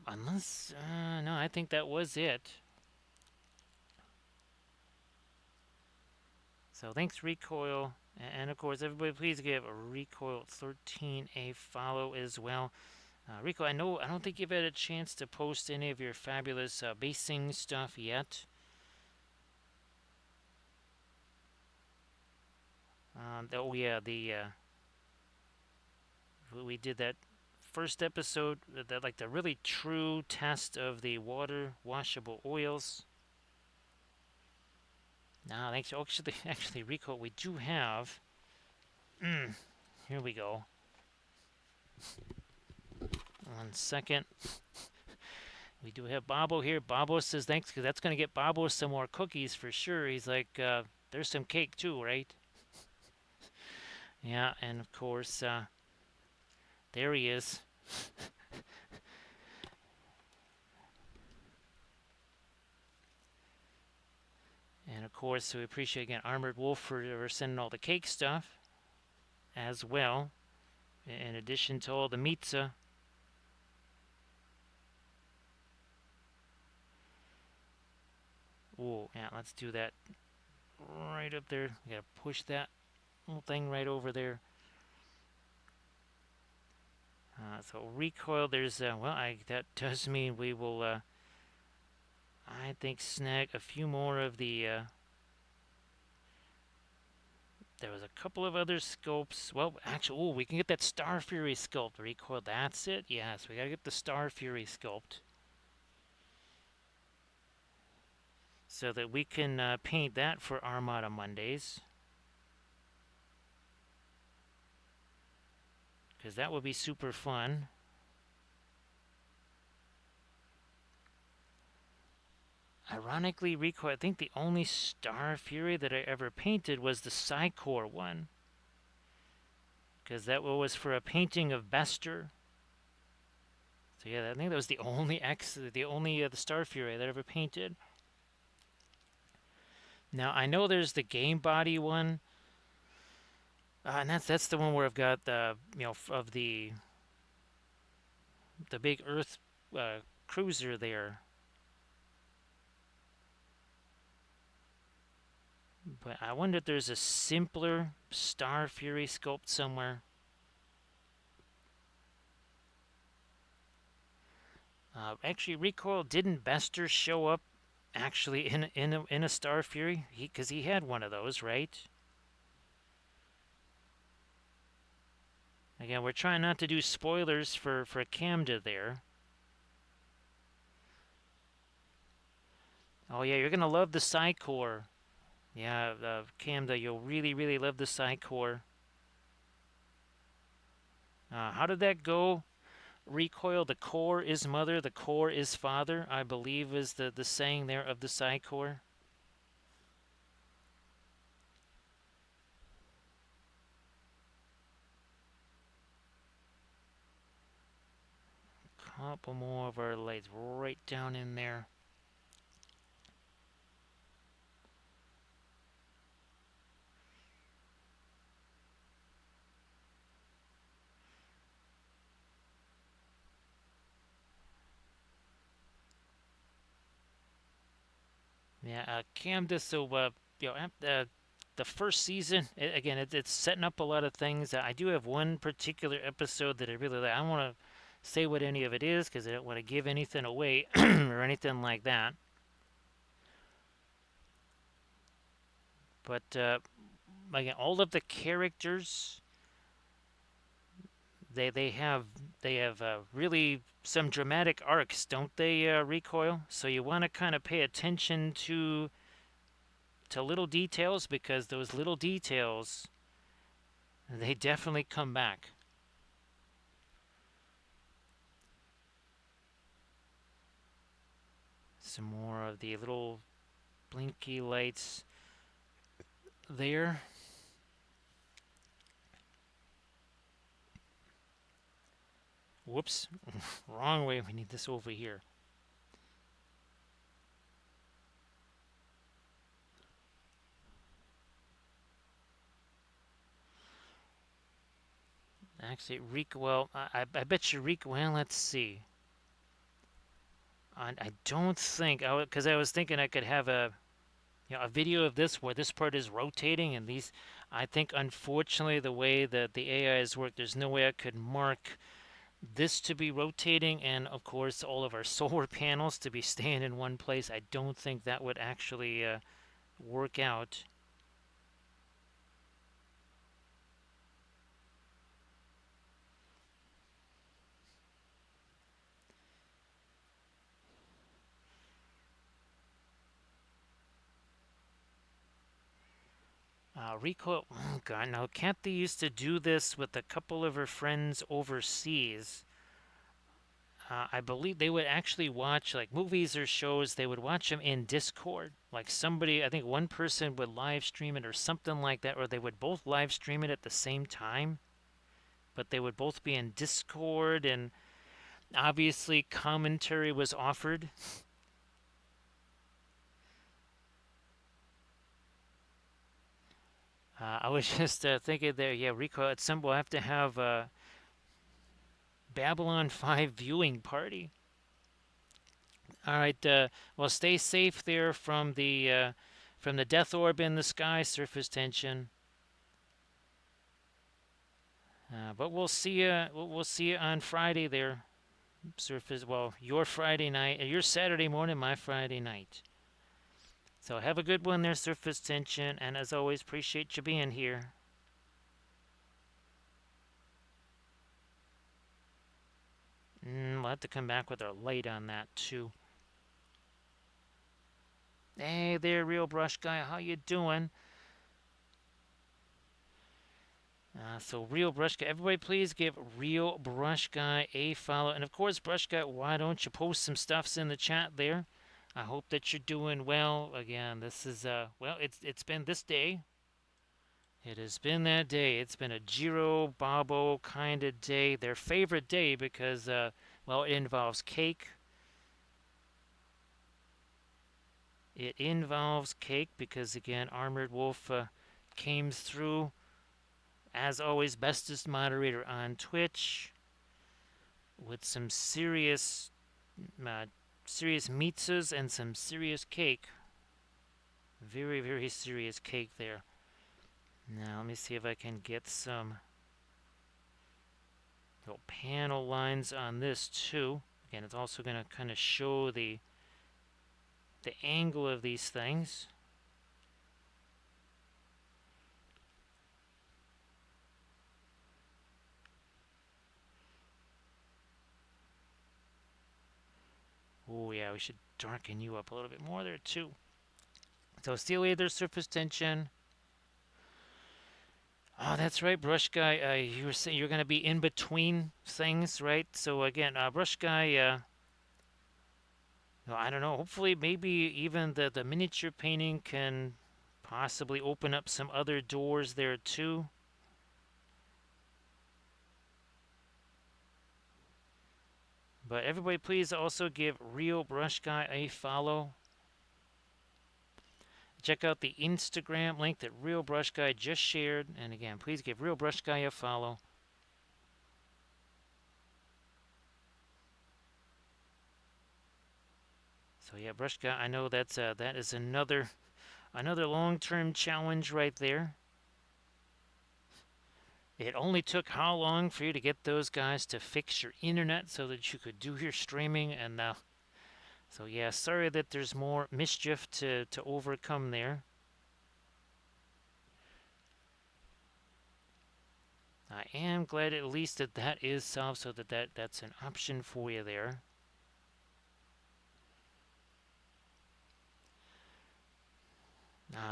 Unless no, I think that was it. So thanks, Recoil. And of course, everybody, please give a Recoil 13 a follow as well. Rico, I don't think you've had a chance to post any of your fabulous basing stuff yet. Oh yeah, the we did that first episode, that like the really true test of the water washable oils. Now, thanks. Actually, Rico, we do have. Here we go. 1 second. We do have Bobo here. Bobo says thanks, because that's going to get Bobo some more cookies for sure. He's like, there's some cake too, right? Yeah, and of course, there he is. And of course, we appreciate again Armored Wolf for sending all the cake stuff as well, in addition to all the pizza. Oh, yeah, let's do that right up there. We gotta push that little thing right over there. So recoil, there's, that does mean we will, I think, snag a few more of the, there was a couple of other sculpts. Well, actually, we can get that Star Fury sculpt. Recoil, that's it? Yes, we gotta get the Star Fury sculpt. So that we can paint that for Armada Mondays. Because that would be super fun. Ironically, Rico, I think the only Star Fury that I ever painted was the Psycor one. Because that was for a painting of Bester. So yeah, I think that was the only the Star Fury that I ever painted. Now I know there's the Game Body one, and that's the one where I've got the of the big Earth cruiser there. But I wonder if there's a simpler Star Fury sculpt somewhere. Actually, Recoil, didn't Bester show up actually in a Star Fury? Because he had one of those, right? Again, we're trying not to do spoilers for Camda there. Oh yeah, you're gonna love the Psycor. Yeah, Camda, you'll really love the Psycor. How did that go? Recoil, the core is mother, the core is father, I believe is the saying there of the Psycor. Couple more of our lights right down in there. Yeah, Camda, so, the first season, again, it's setting up a lot of things. I do have one particular episode that I really like. I don't want to say what any of it is because I don't want to give anything away or anything like that. But again, all of the characters they they have really some dramatic arcs, don't they, Recoil? So you want to kind of pay attention to little details because those little details they definitely come back. Some more of the little blinky lights there. Whoops, wrong way. We need this over here. Actually, well, I bet you well, let's see. I don't think, because I was thinking I could have a video of this where this part is rotating and these, I think unfortunately the way that the AIs work, there's no way I could mark this to be rotating and of course all of our solar panels to be staying in one place. I don't think that would actually work out. Rico, oh God, now Kathy used to do this with a couple of her friends overseas. I believe they would actually watch like movies or shows. They would watch them in Discord. Like somebody, I think one person would live stream it or something like that, or they would both live stream it at the same time. But they would both be in Discord, and obviously commentary was offered. I was just thinking there, yeah, Rico, at some we'll have to have a Babylon 5 viewing party. All right, well, stay safe there from the death orb in the sky, surface tension. But we'll see you. We'll see you on Friday there, surface. Well, your Friday night, your Saturday morning, my Friday night. So have a good one there, surface tension, and as always, appreciate you being here. We'll have to come back with our light on that too. Hey there, real brush guy. How you doing? So Real Brush Guy, everybody please give Real Brush Guy a follow. And of course, Brush Guy, why don't you post some stuffs in the chat there? I hope that you're doing well. Again, this is well, it's been this day. It has been that day. It's been a Jiro Babo kind of day. Their favorite day because well, it involves cake. It involves cake because again, Armored Wolf came through. As always, bestest moderator on Twitch with some serious pizzas and some serious cake. Very, very serious cake there. Now, let me see if I can get some little panel lines on this too. Again, it's also going to kind of show the angle of these things. Oh yeah, we should darken you up a little bit more there too. So steel either surface tension. Oh, that's right, Brush Guy. You were saying you're going to be in between things, right? So again, Brush Guy. Well, I don't know. Hopefully, maybe even the miniature painting can possibly open up some other doors there too. But everybody, please also give Real Brush Guy a follow. Check out the Instagram link that Real Brush Guy just shared. And again, please give Real Brush Guy a follow. So yeah, Brush Guy, I know that is another Another long-term challenge right there. It only took how long for you to get those guys to fix your internet so that you could do your streaming? And so yeah, sorry that there's more mischief to overcome there. I am glad at least that that is solved, so that's an option for you there.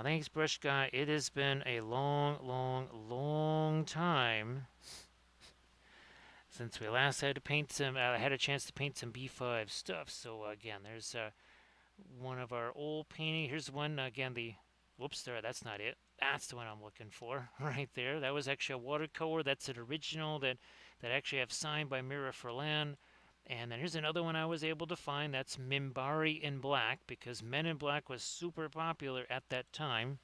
Thanks, Brush Guy. It has been a long time since we last had to paint some. Had a chance to paint some B5 stuff. So again, there's one of our old painting. Here's one again. Whoops, there. That's not it. That's the one I'm looking for right there. That was actually a watercolor. That's an original that actually I have signed by Mira Furlan. And then here's another one I was able to find. That's Minbari in Black, because Men in Black was super popular at that time.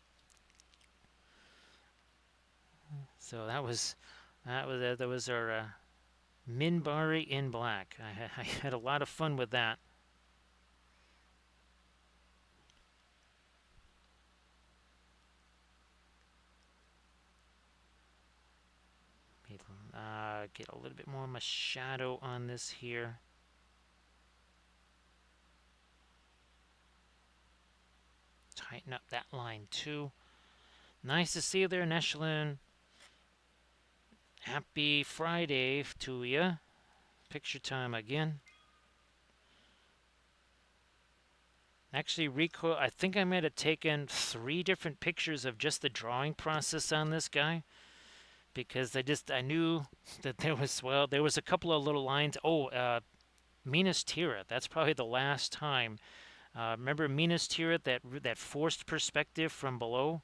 So that was our Minbari in Black. I had a lot of fun with that. Get a little bit more of my shadow on this here. Tighten up that line too. Nice to see you there, Neshlin. Happy Friday to you. Picture time again. Actually, recoil. I think I might have taken 3 different pictures of just the drawing process on this guy, because I knew that there was a couple of little lines. Oh, Minas Tirith. That's probably the last time. Remember Minas Tirith, that forced perspective from below?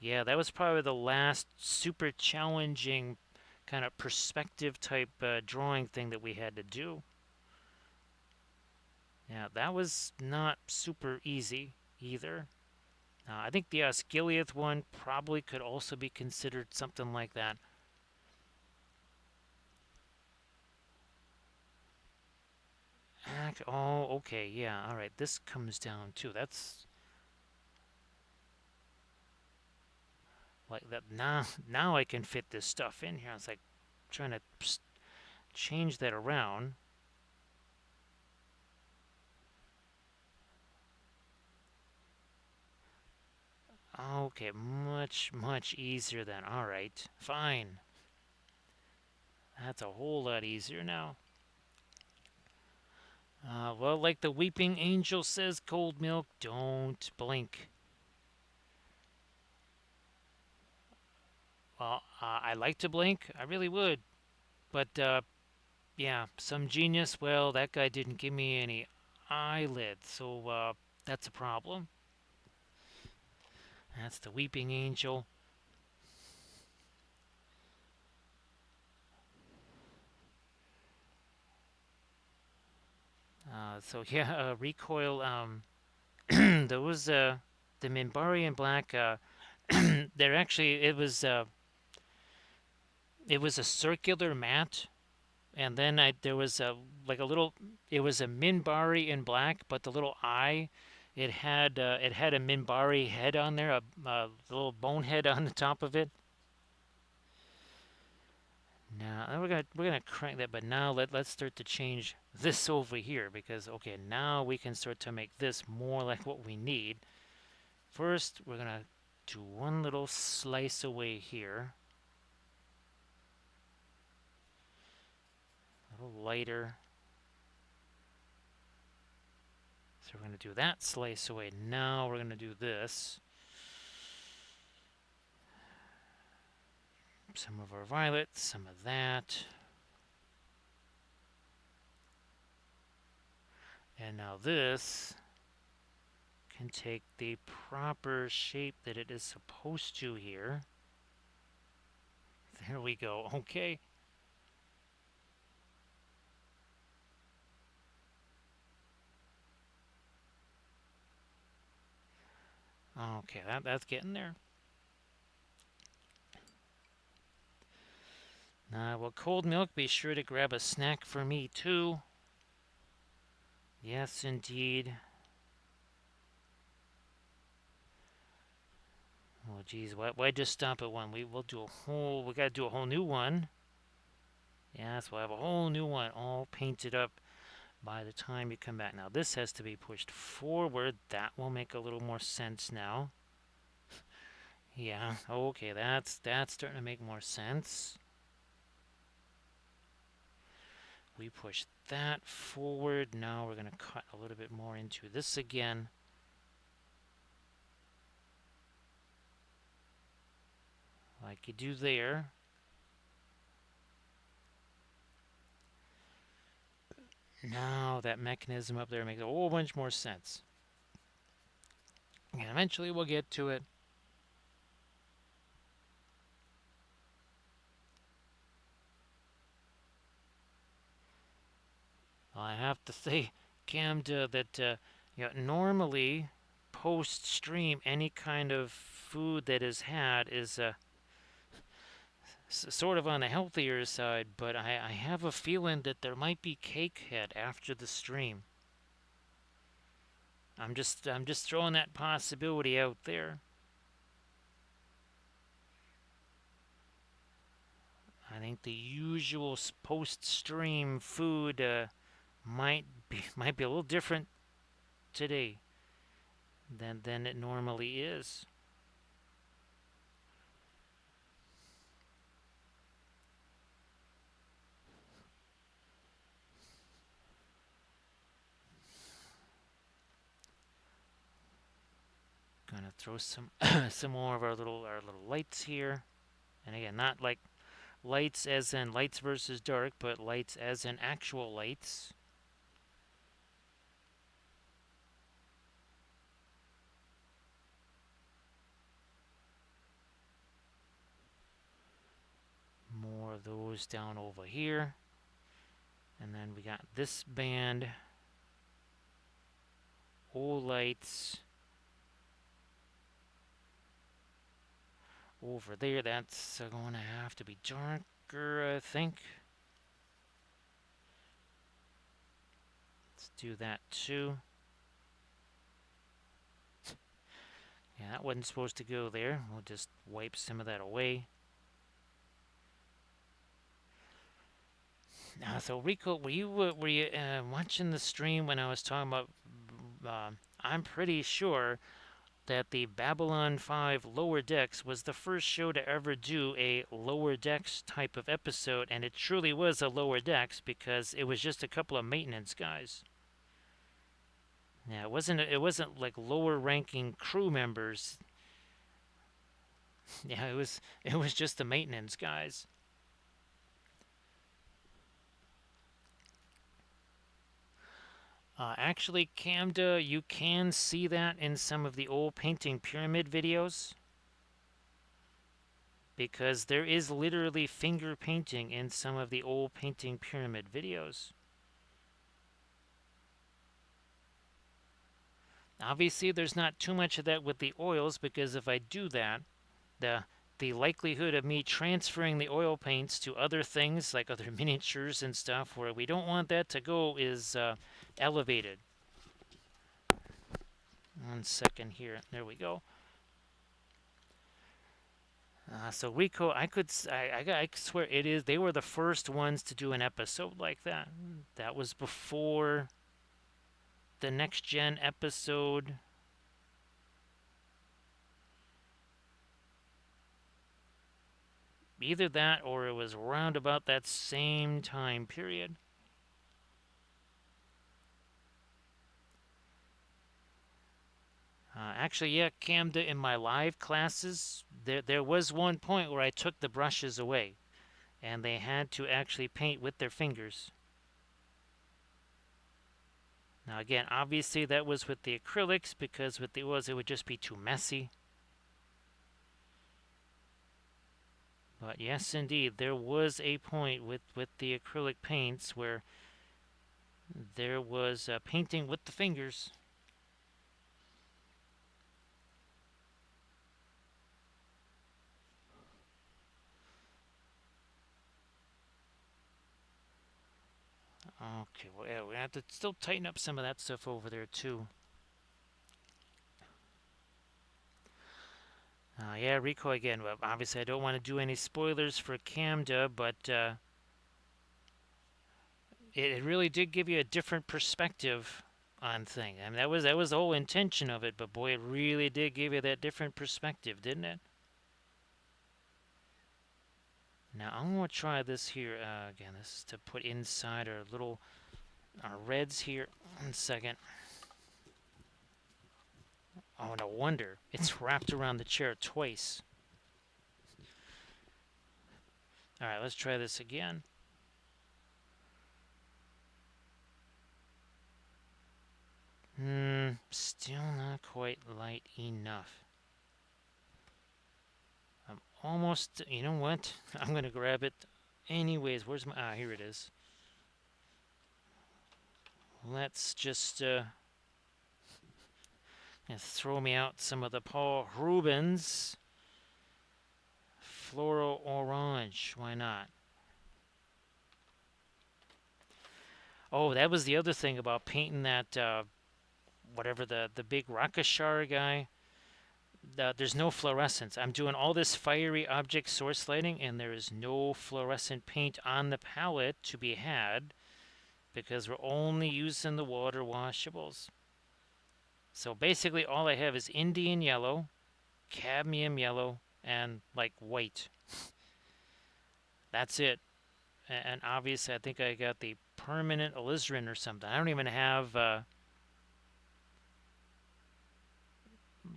Yeah, that was probably the last super challenging kind of perspective type drawing thing that we had to do. Yeah, that was not super easy either. I think the Osgiliath one probably could also be considered something like that. Oh, okay, yeah, all right. This comes down too. That's like that. Now I can fit this stuff in here. It's like trying to change that around. Okay, much easier then. All right, fine. That's a whole lot easier now. Well, like the weeping angel says, Cold Milk, don't blink. Well, I like to blink. I really would. But, yeah, some genius, well, that guy didn't give me any eyelids, so, that's a problem. That's the weeping angel. So, yeah, recoil, those, the Minbari in Black, they're actually, it was a circular mat, and then there was a like a little. It was a Minbari in Black, but the little eye, it had a Minbari head on there, a little bone head on the top of it. Now we're gonna crank that, but now let's start to change this over here, because okay, now we can start to make this more like what we need. First, we're gonna do one little slice away here, a little lighter. So we're going to do that slice away. Now we're going to do this. Some of our violet, some of that. And now this can take the proper shape that it is supposed to here. There we go. Okay. Okay, that's getting there. Well, Cold Milk, be sure to grab a snack for me too. Yes, indeed. Oh, geez, why just stop at one? We gotta do a whole new one. Yes, we'll have a whole new one all painted up by the time you come back. Now this has to be pushed forward. That will make a little more sense now. Yeah, okay, that's starting to make more sense. We push that forward. Now we're going to cut a little bit more into this again. Like you do there. Now that mechanism up there makes a whole bunch more sense. And eventually we'll get to it. I have to say, Camda, that normally post-stream, any kind of food that is had is sort of on the healthier side, but I have a feeling that there might be cakehead after the stream. I'm just throwing that possibility out there. I think the usual post-stream food might be a little different today than it normally is. Gonna throw some some more of our little lights here, and again, not like lights as in lights versus dark, but lights as in actual lights. More of those down over here. And then we got this band. All lights over there. That's going to have to be darker, I think. Let's do that too. Yeah, that wasn't supposed to go there. We'll just wipe some of that away. Now, so Rico, were you watching the stream when I was talking about? I'm pretty sure that the Babylon 5 Lower Decks was the first show to ever do a Lower Decks type of episode, and it truly was a Lower Decks because it was just a couple of maintenance guys. Yeah, it wasn't like lower ranking crew members. Yeah, it was just the maintenance guys. Actually, Camda, you can see that in some of the old painting pyramid videos, because there is literally finger painting in some of the old painting pyramid videos. Obviously, there's not too much of that with the oils, because if I do that, the likelihood of me transferring the oil paints to other things, like other miniatures and stuff, where we don't want that to go, is elevated. 1 second here. There we go. So Rico, I swear it is. They were the first ones to do an episode like that. That was before the next gen episode. Either that or it was around about that same time period. Actually, yeah, Camda, in my live classes, there was one point where I took the brushes away, and they had to actually paint with their fingers. Now again, obviously that was with the acrylics, because with the oils it would just be too messy. But yes, indeed, there was a point with the acrylic paints where there was painting with the fingers. Okay, well, yeah, we have to still tighten up some of that stuff over there too. Yeah, Rico again. Well, obviously, I don't want to do any spoilers for Camda, but it really did give you a different perspective on things. I mean, that was the whole intention of it. But boy, it really did give you that different perspective, didn't it? Now I'm gonna try this here again. This is to put inside our little our reds here. 1 second. Oh, no wonder it's wrapped around the chair twice. All right, let's try this again. Still not quite light enough. I'm almost, you know what? I'm going to grab it anyways. Where's my, here it is. Let's just throw me out some of the Paul Rubens Floral Orange. Why not? Oh, that was the other thing about painting that, whatever the big Rakashar guy. There's no fluorescence. I'm doing all this fiery object source lighting, and there is no fluorescent paint on the palette to be had because we're only using the water washables. So basically, all I have is Indian yellow, cadmium yellow, and like white. That's it. And obviously, I think I got the permanent alizarin or something. I don't even have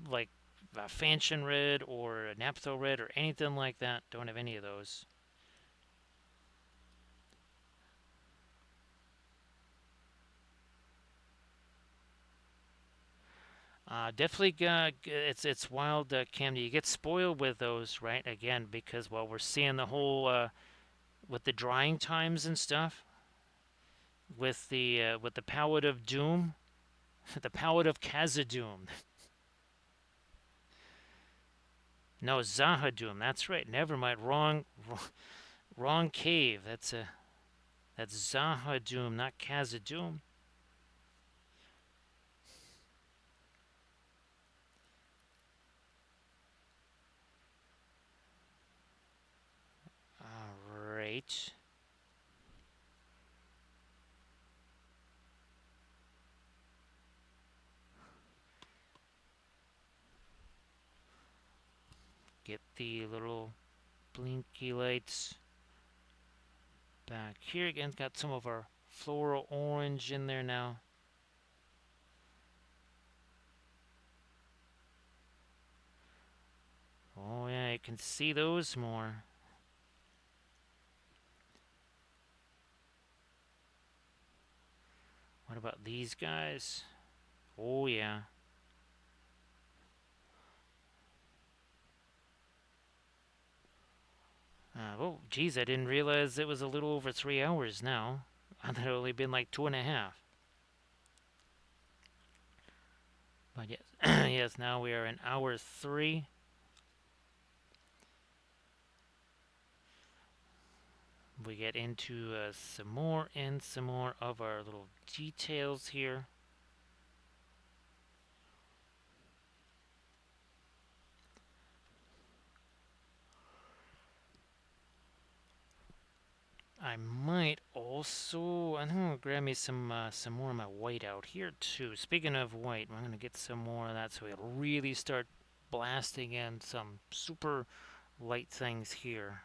like Fanchon red or naphtha red or anything like that. Don't have any of those. Definitely, it's wild, Camden. You get spoiled with those, right? Again, because well, we're seeing the whole with the drying times and stuff, with the palette of doom, the palette of Khazad-dûm. No, Zahad-dûm. That's right. Never mind. Wrong cave. That's Zahad-dûm, not Khazad-dûm. All right. Get the little blinky lights back here again. Got some of our floral orange in there now. Oh yeah, you can see those more. What about these guys? Oh yeah. Oh geez, I didn't realize it was a little over 3 hours now. I thought it only been like 2.5. But yes, yes. Now we are in hour 3. We get into some more and some more of our little details here. I might also, I'm gonna grab me some more of my white out here too. Speaking of white, I'm gonna get some more of that so we'll really start blasting in some super light things here.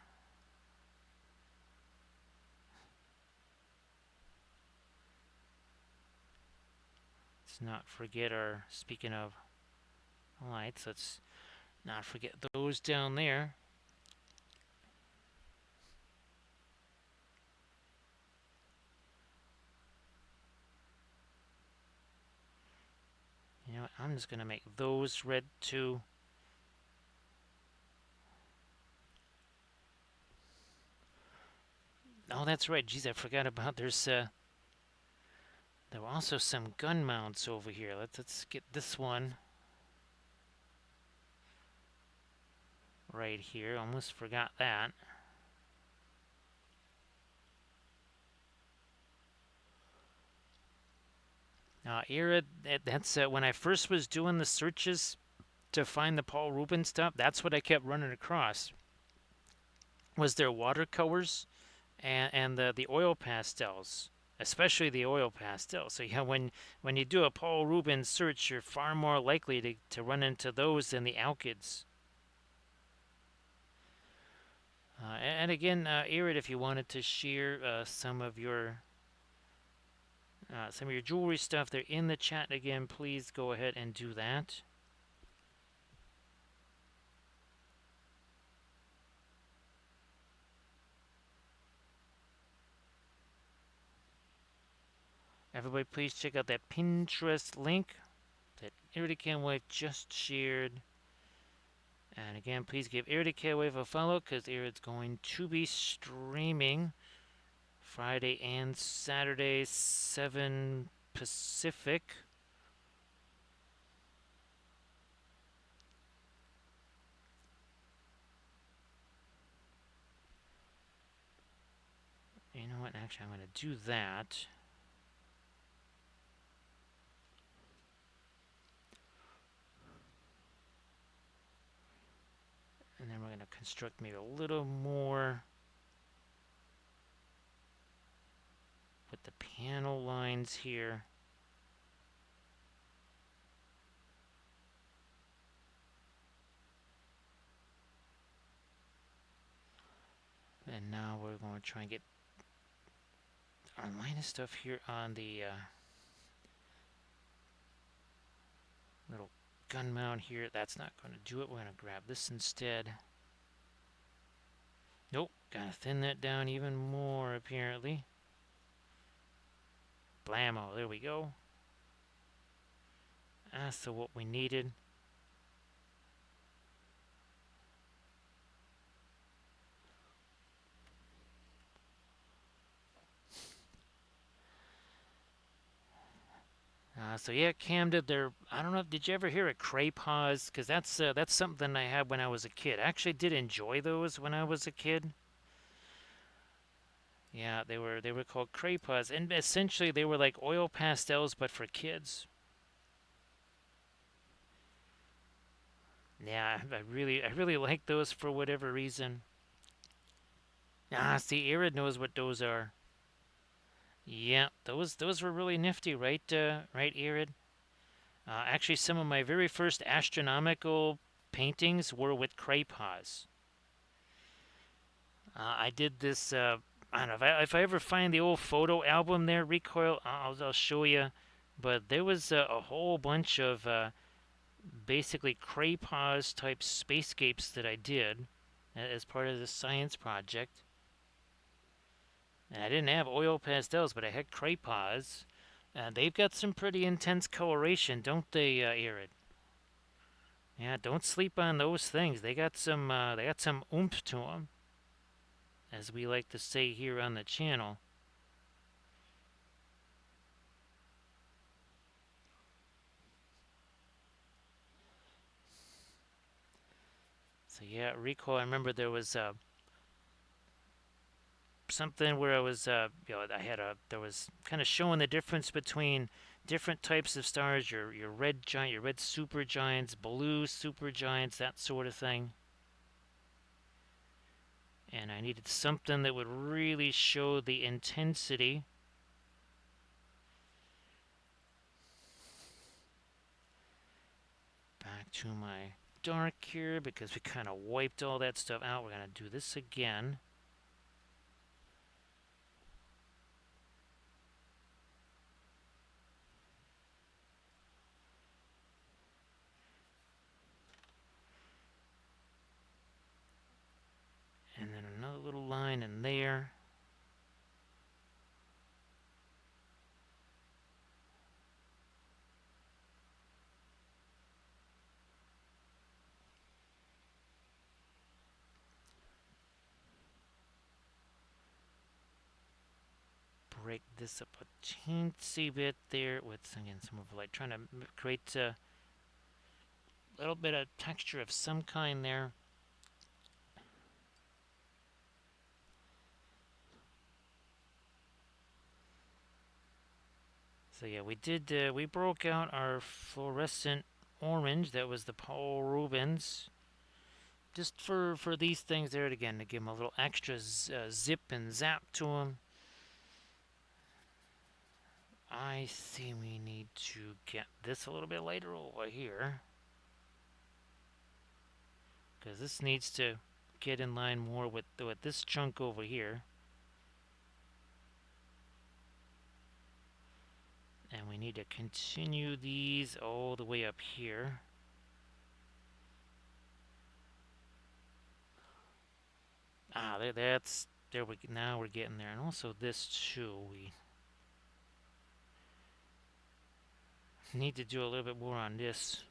Let's not forget our, speaking of lights, let's not forget those down there. You know what, I'm just gonna make those red too. Oh, that's right. Geez, I forgot about there were also some gun mounts over here. Let's get this one right here. Almost forgot that. Era, that's when I first was doing the searches to find the Paul Rubens stuff, that's what I kept running across was their watercolors and the oil pastels, especially the oil pastels. So yeah, when you do a Paul Rubens search, you're far more likely to run into those than the alkyds. And again, Irid, if you wanted to share some of your jewelry stuff, they're in the chat again. Please go ahead and do that. Everybody, please check out that Pinterest link that Iridicam Wave just shared. And again, please give Iridicam Wave a follow because Irid's going to be streaming Friday and Saturday, 7 Pacific. You know what? Actually, I'm going to do that. And then we're going to construct maybe a little more with the panel lines here. And now we're going to try and get our line of stuff here on the little gun mount here. That's not going to do it. We're going to grab this instead. Nope, gotta thin that down even more apparently. Blammo, there we go. That's what we needed. So yeah, Cam did their. I don't know. Did you ever hear of Craypaws? Because that's something I had when I was a kid. I actually did enjoy those when I was a kid. Yeah, they were called Craypaws, and essentially they were like oil pastels but for kids. Yeah, I really like those for whatever reason. See, Arid knows what those are. Yeah, those were really nifty, right? Right, Arid. Actually, some of my very first astronomical paintings were with Craypaws. I did this. I don't know if I ever find the old photo album there, Recoil. I'll show you. But there was a whole bunch of basically Craypaws type spacescapes that I did as part of this science project. And I didn't have oil pastels, but I had Craypaws. They've got some pretty intense coloration, don't they, Arid? Yeah, don't sleep on those things. They got some oomph to them, as we like to say here on the channel. So yeah, Recoil. I remember there was something where I was, there was kind of showing the difference between different types of stars, your red giant, your red supergiants, blue supergiants, that sort of thing. And I needed something that would really show the intensity. Back to my dark here because we kind of wiped all that stuff out. We're going to do this again. And then another little line in there. Break this up a teensy bit there with, again, some of like trying to create a little bit of texture of some kind there. So yeah, we broke out our fluorescent orange. That was the Paul Rubens. Just for these things there, again, to give them a little extra zip and zap to them. I see we need to get this a little bit lighter over here, because this needs to get in line more with this chunk over here. And we need to continue these all the way up here. Ah, now we're getting there. And also this too, we need to do a little bit more on this.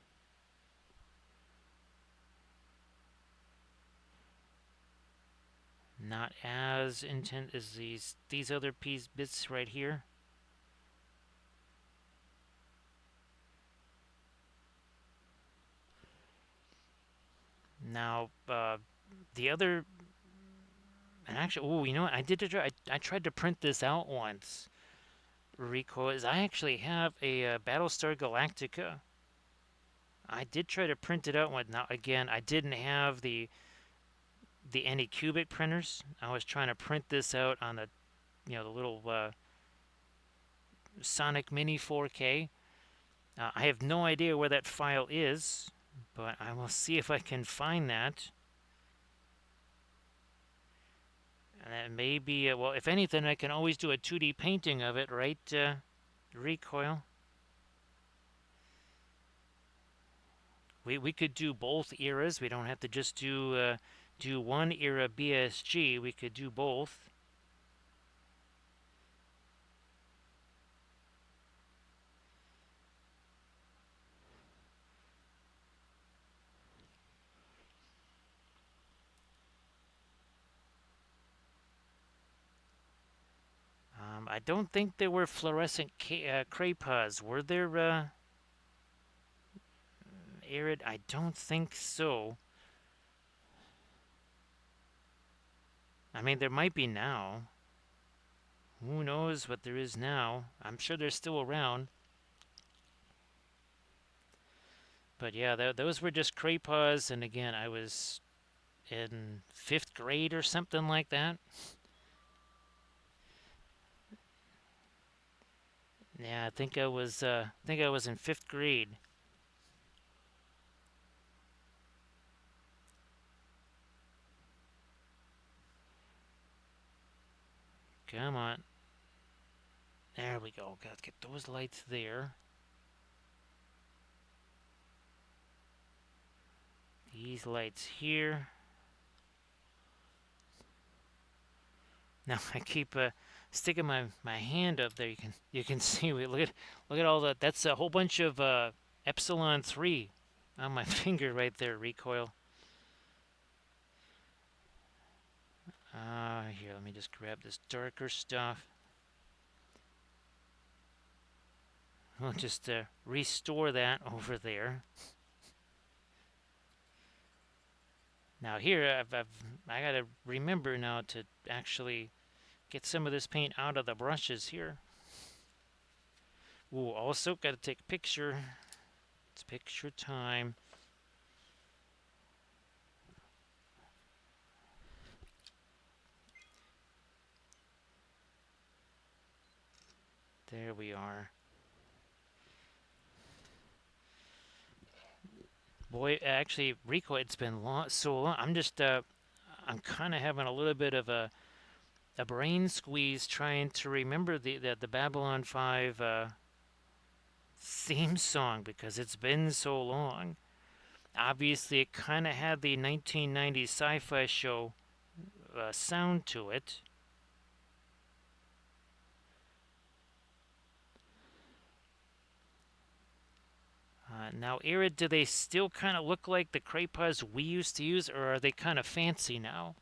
Not as intent as these other bits right here. Now, the other, and actually, oh, you know what? I tried to print this out once. Rico, is I actually have a Battlestar Galactica. I did try to print it out. Now, again, I didn't have the Anycubic printers. I was trying to print this out on the little Sonic Mini 4K. I have no idea where that file is, but I will see if I can find that. And that may be, well, if anything, I can always do a 2D painting of it, right, Recoil? We could do both eras. We don't have to just do one era BSG. We could do both. I don't think there were fluorescent Craypas. Were there, Arid? I don't think so. I mean, there might be now. Who knows what there is now? I'm sure they're still around. But yeah, those were just Craypas, and again, I was in 5th grade or something like that. Yeah, I think I was in 5th grade. Come on. There we go. Gotta get those lights there. These lights here. Now I keep sticking my hand up there. You can see. Look at all that. That's a whole bunch of Epsilon 3 on my finger right there. Recoil. Here, let me just grab this darker stuff. We'll just restore that over there. Now here, I gotta remember now to actually get some of this paint out of the brushes here. Ooh, also gotta take a picture. It's picture time. There we are. Boy, actually, Rico, it's been so long. I'm kind of having a little bit of a brain squeeze trying to remember the Babylon 5 theme song, because it's been so long. Obviously, it kind of had the 1990s sci-fi show sound to it. Now, Arid, do they still kind of look like the Craypas we used to use, or are they kind of fancy now?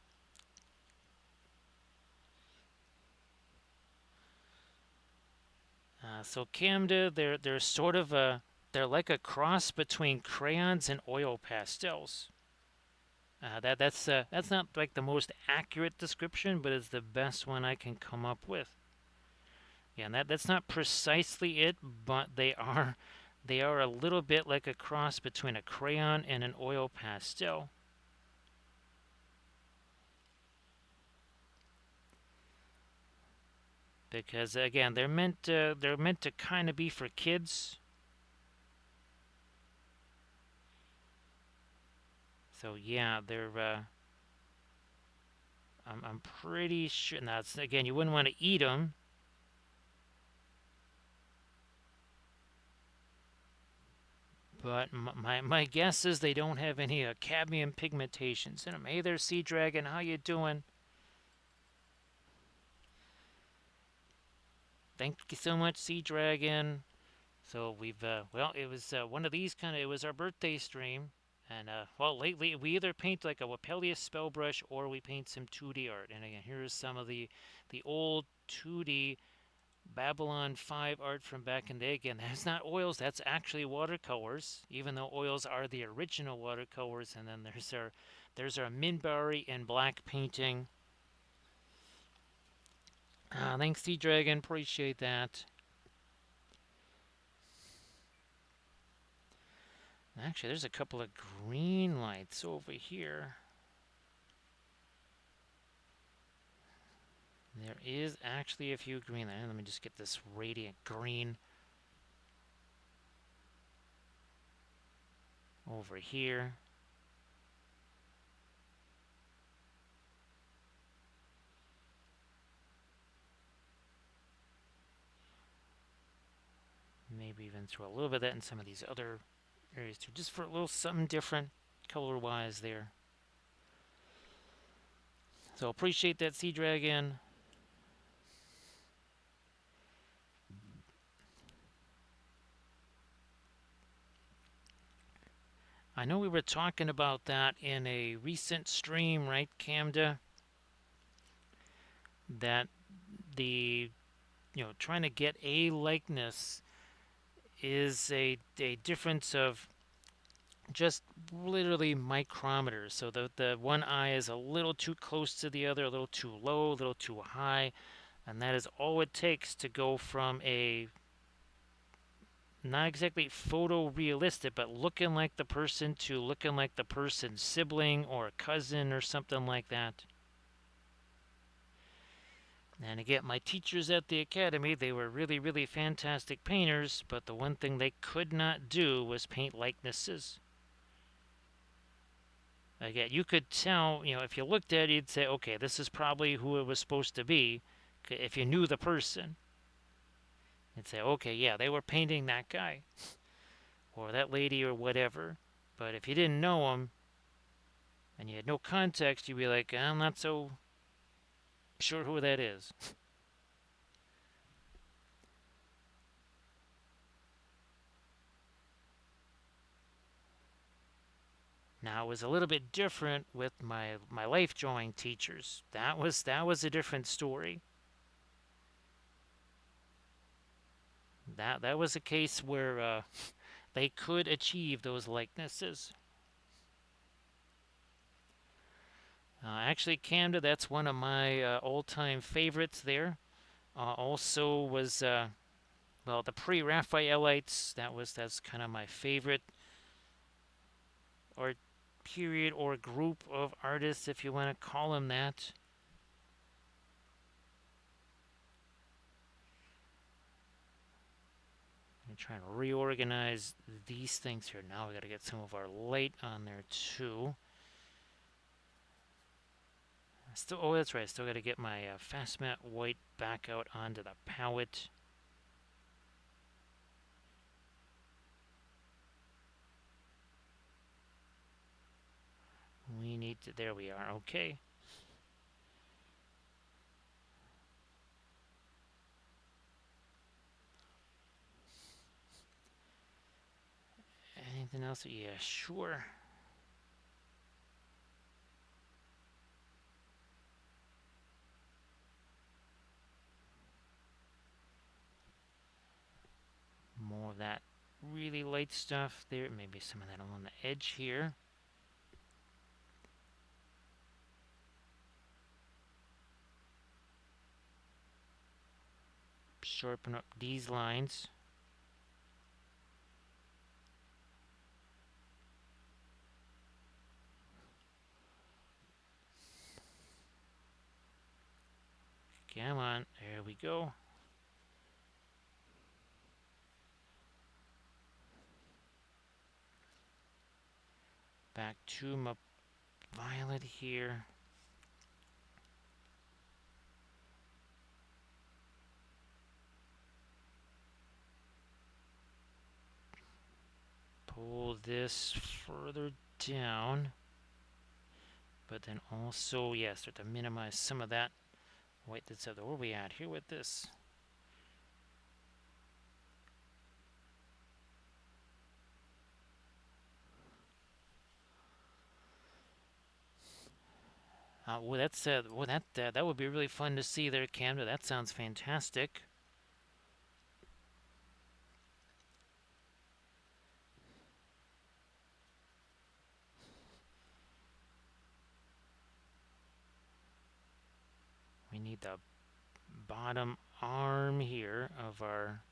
So Camda, they're sort of they're like a cross between crayons and oil pastels. That's not like the most accurate description, but it's the best one I can come up with. Yeah, and that's not precisely it, but they are They are a little bit like a cross between a crayon and an oil pastel. Because again, they're meant to kind of be for kids. So yeah, I'm pretty sure. Now, again, you wouldn't want to eat them. But my guess is they don't have any cadmium pigmentations in them. Hey there, Sea Dragon, how you doing? Thank you so much, Sea Dragon. So well, it was one of these it was our birthday stream. And, well, lately we either paint like a Wapelius spell brush or we paint some 2D art. And again, here's some of the old 2D Babylon 5 art from back in the day. Again, that's not oils, that's actually watercolors, even though oils are the original watercolors. And then there's our Minbari in black painting. Thanks, Sea Dragon, appreciate that. Actually, there's a couple of green lights over here. There is actually a few green lights. Let me just get this radiant green over here. Maybe even throw a little bit of that in some of these other areas too, just for a little something different color-wise there. So appreciate that, Sea Dragon. I know we were talking about that in a recent stream, right, Camda? That the, trying to get a likeness is a difference of just literally micrometers. So the one eye is a little too close to the other, a little too low, a little too high, and that is all it takes to go from a not exactly photorealistic, but looking like the person to looking like the person's sibling or a cousin or something like that. And again, my teachers at the academy, they were really, really fantastic painters, but the one thing they could not do was paint likenesses. Again, you could tell, if you looked at it, you'd say, okay, this is probably who it was supposed to be, if you knew the person. You'd say, okay, yeah, they were painting that guy, or that lady, or whatever. But if you didn't know them, and you had no context, you'd be like, I'm not so sure who that is. Now it was a little bit different with my life drawing teachers. That was a different story. That was a case where they could achieve those likenesses. Actually, Camda, that's one of my all-time favorites there. Also was well, the pre-Raphaelites. That's kind of my favorite art period or group of artists, if you want to call them that. I'm trying to reorganize these things here. Now we got to get some of our light on there too. Oh, that's right. I still got to get my fast matte white back out onto the palette. We need to. There we are. Okay. Anything else? Yeah, sure. More of that really light stuff there. Maybe some of that along the edge here. Sharpen up these lines. Come on, there we go. Back to my violet here. Pull this further down. But then also, yeah, start to minimize some of that white that's out there. Where are we at here with this? Well, that's that would be really fun to see there, Camda. That sounds fantastic. We need the bottom arm here of our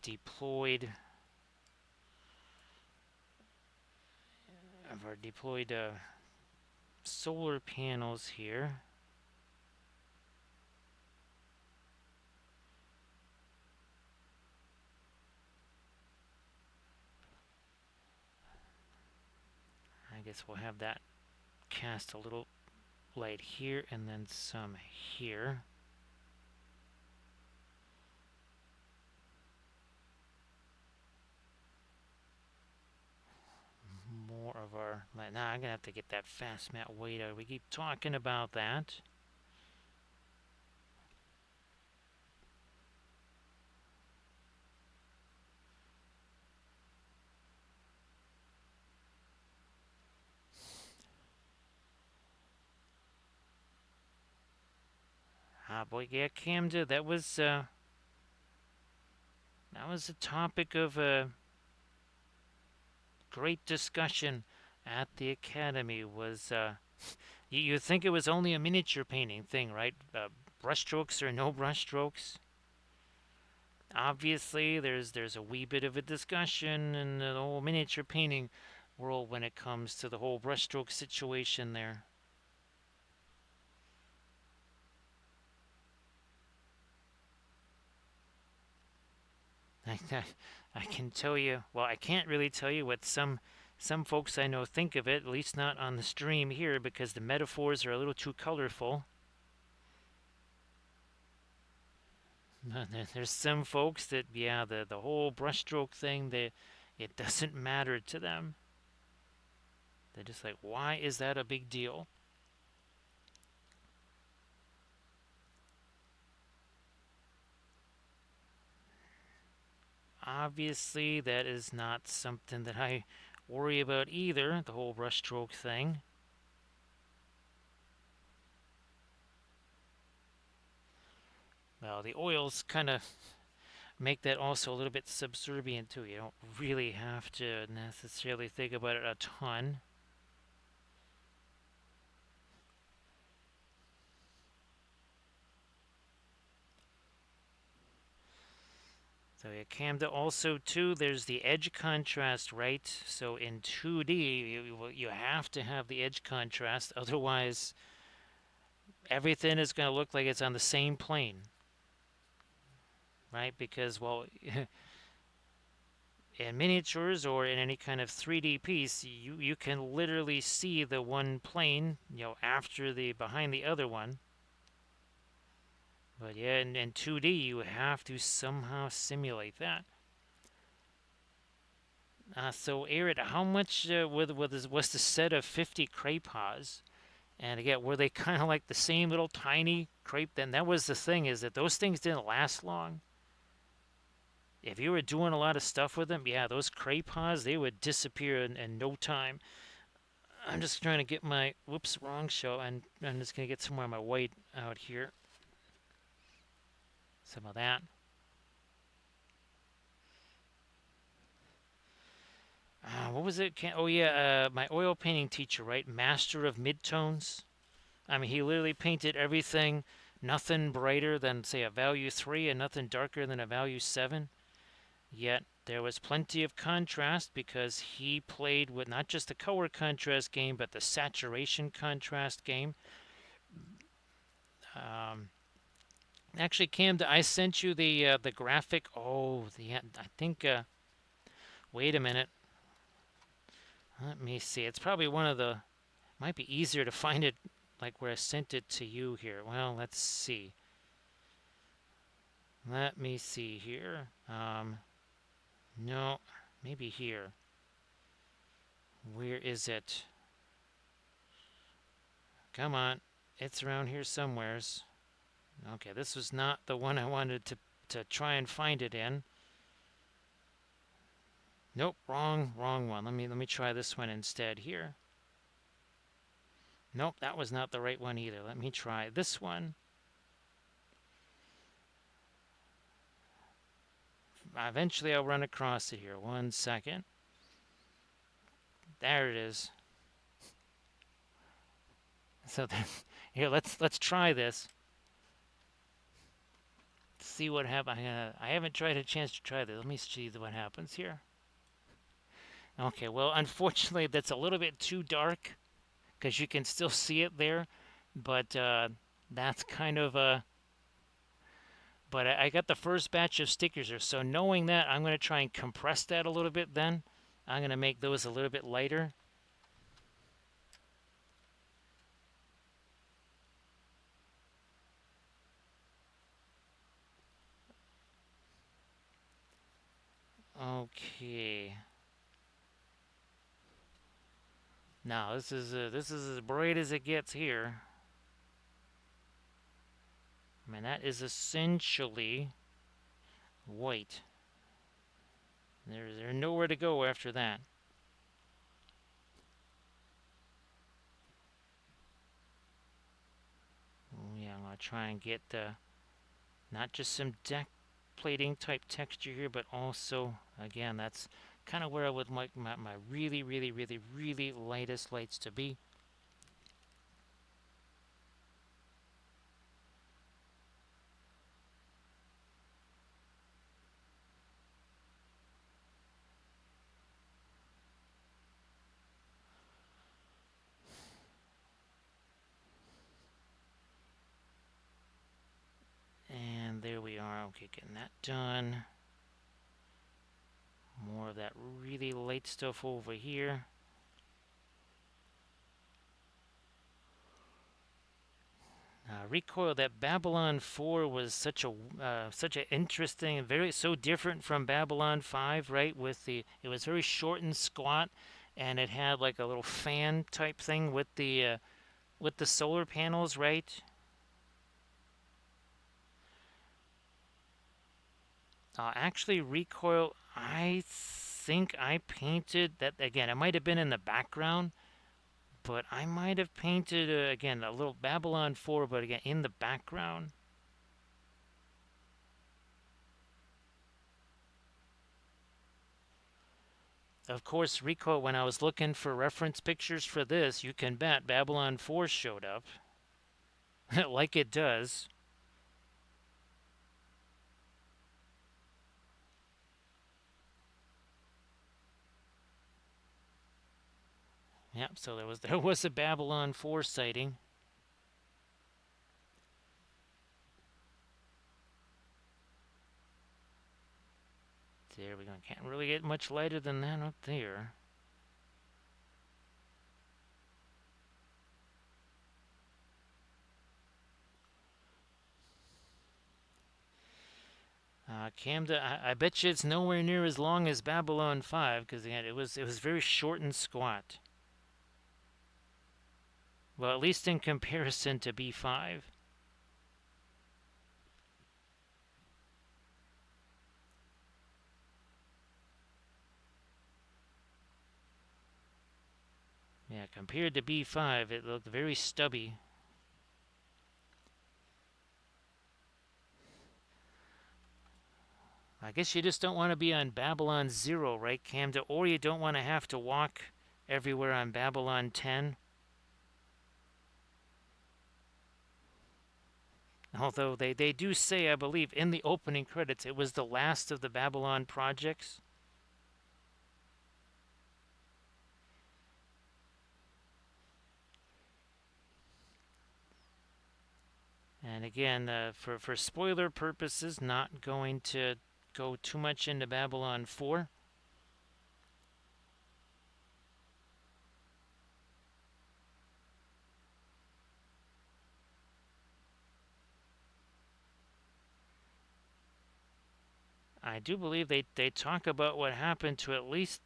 deployed solar panels here. I guess we'll have that cast a little light here and then some here. More of our light. Now I'm gonna have to get that fast mat weight out. We keep talking about that. Ah, boy, yeah, Camda, that was a topic of great discussion at the academy. Was you think it was only a miniature painting thing, right? Brushstrokes or no brushstrokes? Obviously, there's a wee bit of a discussion in the whole miniature painting world when it comes to the whole brushstroke situation there. I can tell you, well, I can't really tell you what some folks I know think of it, at least not on the stream here, because the metaphors are a little too colorful. There's some folks that, yeah, the whole brushstroke thing, it doesn't matter to them. They're just like, why is that a big deal? Obviously, that is not something that I worry about either, the whole brushstroke thing. Well, the oils kind of make that also a little bit subservient too. You don't really have to necessarily think about it a ton. So yeah, Camda also too, there's the edge contrast, right? So in 2D, you have to have the edge contrast, otherwise everything is going to look like it's on the same plane, right? Because, well, in miniatures or in any kind of 3D piece, you can literally see the one plane, after the behind the other one. But yeah, in 2D, you have to somehow simulate that. So, Arid, how much was the set of 50 Craypas? And again, were they kind of like the same little tiny crepe? Then that was the thing, is that those things didn't last long. If you were doing a lot of stuff with them, yeah, those Craypas, they would disappear in no time. I'm just trying to get my, whoops, wrong show, and I'm just going to get some more of my white out here. Some of that. What was it? Oh, yeah, my oil painting teacher, right? Master of midtones. I mean, he literally painted everything, nothing brighter than, say, a value 3 and nothing darker than a value 7. Yet there was plenty of contrast because he played with not just the color contrast game, but the saturation contrast game. Actually, Cam, I sent you the graphic. Oh, I think. Wait a minute. Let me see. It's probably one of the. Might be easier to find it, like where I sent it to you here. Well, let's see. Let me see here. No, maybe here. Where is it? Come on, it's around here somewheres. Okay, this was not the one I wanted to try and find it in. Nope, wrong one. Let me try this one instead here. Nope, that was not the right one either. Let me try this one. Eventually I'll run across it here. 1 second. There it is. So here, let's try this. See what happens. I haven't tried a chance to try this. Let me see what happens here. Okay, well, unfortunately, that's a little bit too dark because you can still see it there, but that's kind of a. But I got the first batch of stickers here, so knowing that, I'm going to try and compress that a little bit. Then I'm going to make those a little bit lighter. Okay. Now this is as bright as it gets here. I mean, that is essentially white. There's nowhere to go after that. Oh, yeah, I'm going to try and get not just some deck plating type texture here, but also, again, that's kind of where I would like my really, really, really, really lightest lights to be. And there we are. Okay, getting that done. More of that really light stuff over here. Recoil, that Babylon 4 was such an interesting, so different from Babylon 5, right? It was very short and squat, and it had like a little fan type thing with the solar panels, right? Actually, Recoil, I think I painted that again. It might have been in the background, but I might have painted again a little Babylon 4, but again in the background. Of course, Recoil, when I was looking for reference pictures for this, you can bet Babylon 4 showed up. Like it does. Yep, so there was a Babylon 4 sighting. There we go. Can't really get much lighter than that up there. Camden, I bet you it's nowhere near as long as Babylon 5 because again, it was very short and squat. Well, at least in comparison to B5. Yeah, compared to B5, it looked very stubby. I guess you just don't want to be on Babylon 0, right, Camden? Or you don't want to have to walk everywhere on Babylon 10. Although they do say, I believe, in the opening credits, it was the last of the Babylon projects. And again, for spoiler purposes, not going to go too much into Babylon 4. I do believe they talk about what happened to at least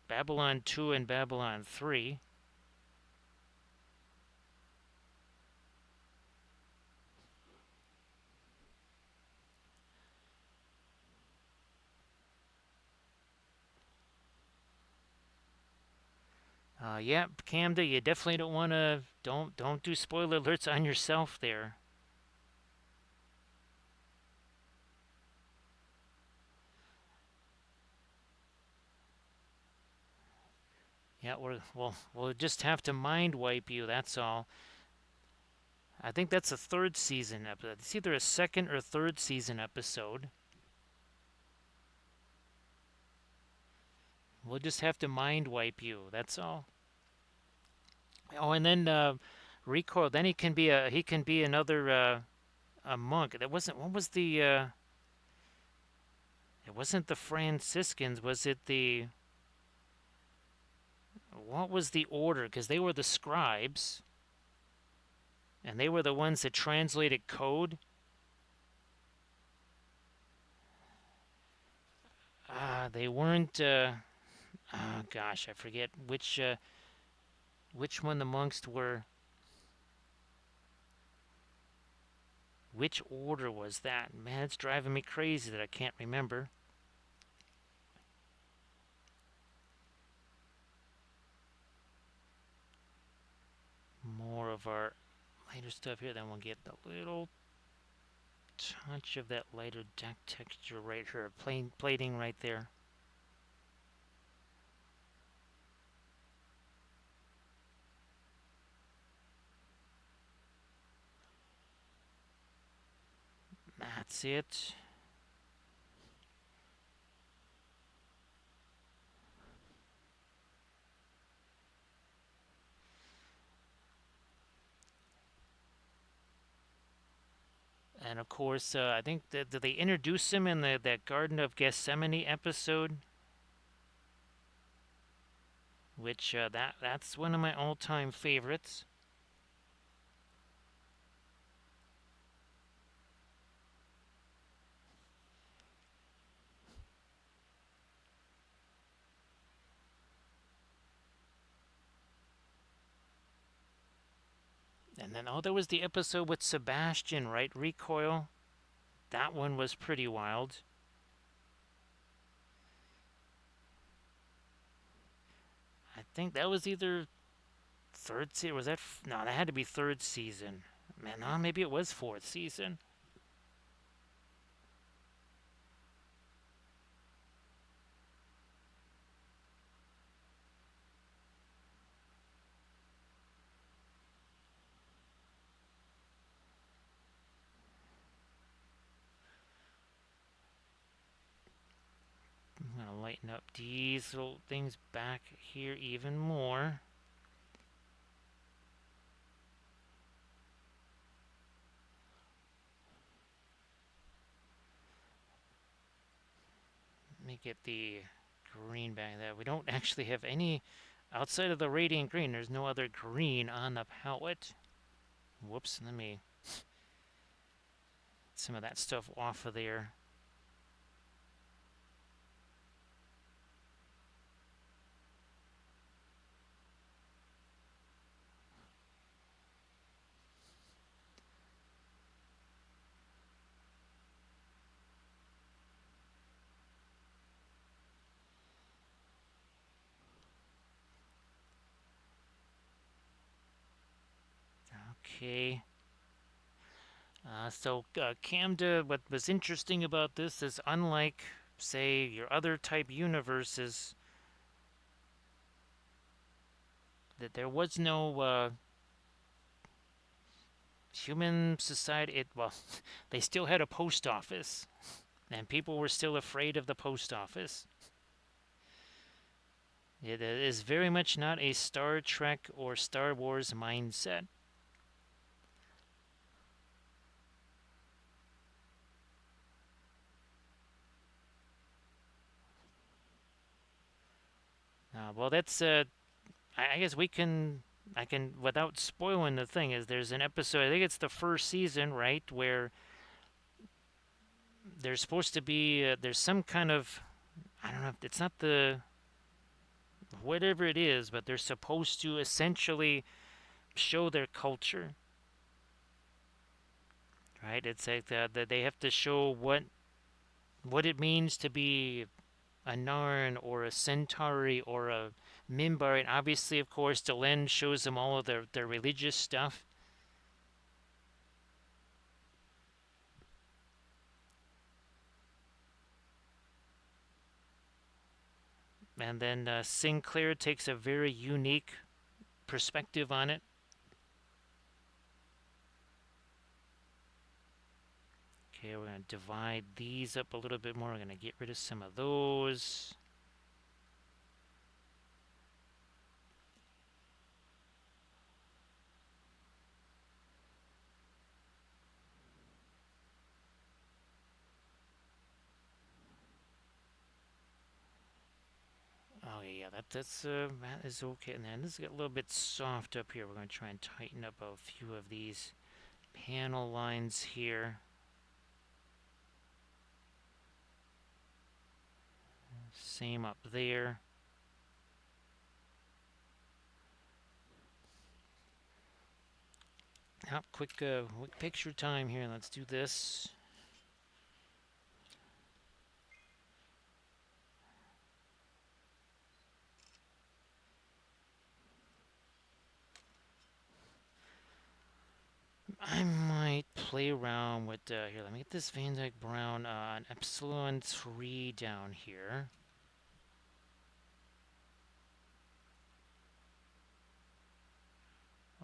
Babylon 2 and Babylon 3. Yeah, Camda, you definitely don't want to don't do spoiler alerts on yourself there. Yeah, we'll just have to mind wipe you. That's all. I think that's a third season episode. It's either a second or third season episode. We'll just have to mind wipe you. That's all. Oh, and then recoil. Then he can be another a monk. That wasn't what was the it wasn't the Franciscans. Was it the what was the order? Because they were the scribes, and they were the ones that translated code. They weren't. Oh gosh, I forget which one the monks were. Which order was that? Man, it's driving me crazy that I can't remember. More of our lighter stuff here, then we'll get the little touch of that lighter deck texture right here. Plating right there. That's it. And of course, I think that did they introduce him in that Garden of Gethsemane episode, which that's one of my all-time favorites. And then there was the episode with Sebastian, right? Recoil. That one was pretty wild. I think that was either third season. Was that no? That had to be third season. Man, no, maybe it was fourth season. I'm gonna lighten up these little things back here even more. Let me get the green back there. We don't actually have any outside of the radiant green. There's no other green on the palette. Whoops, let me get some of that stuff off of there. Okay. Camda, what was interesting about this is unlike, say, your other type universes, that there was no human society. Well, they still had a post office, and people were still afraid of the post office. It is very much not a Star Trek or Star Wars mindset. Well, that's I guess we can. I can, without spoiling the thing, is there's an episode. I think it's the first season, right, where there's supposed to be there's some kind of, I don't know. It's not the whatever it is, but they're supposed to essentially show their culture, right? It's like that they have to show what it means to be a Narn or a Centauri or a Mimbar, and obviously, of course, Delenn shows them all of their religious stuff. And then Sinclair takes a very unique perspective on it. Okay, we're going to divide these up a little bit more. We're going to get rid of some of those. Oh yeah, that is okay. And then this is a little bit soft up here. We're going to try and tighten up a few of these panel lines here. Same up there. Quick picture time here. Let's do this. I might play around with, here, let me get this Van Dyke Brown on Epsilon 3 down here.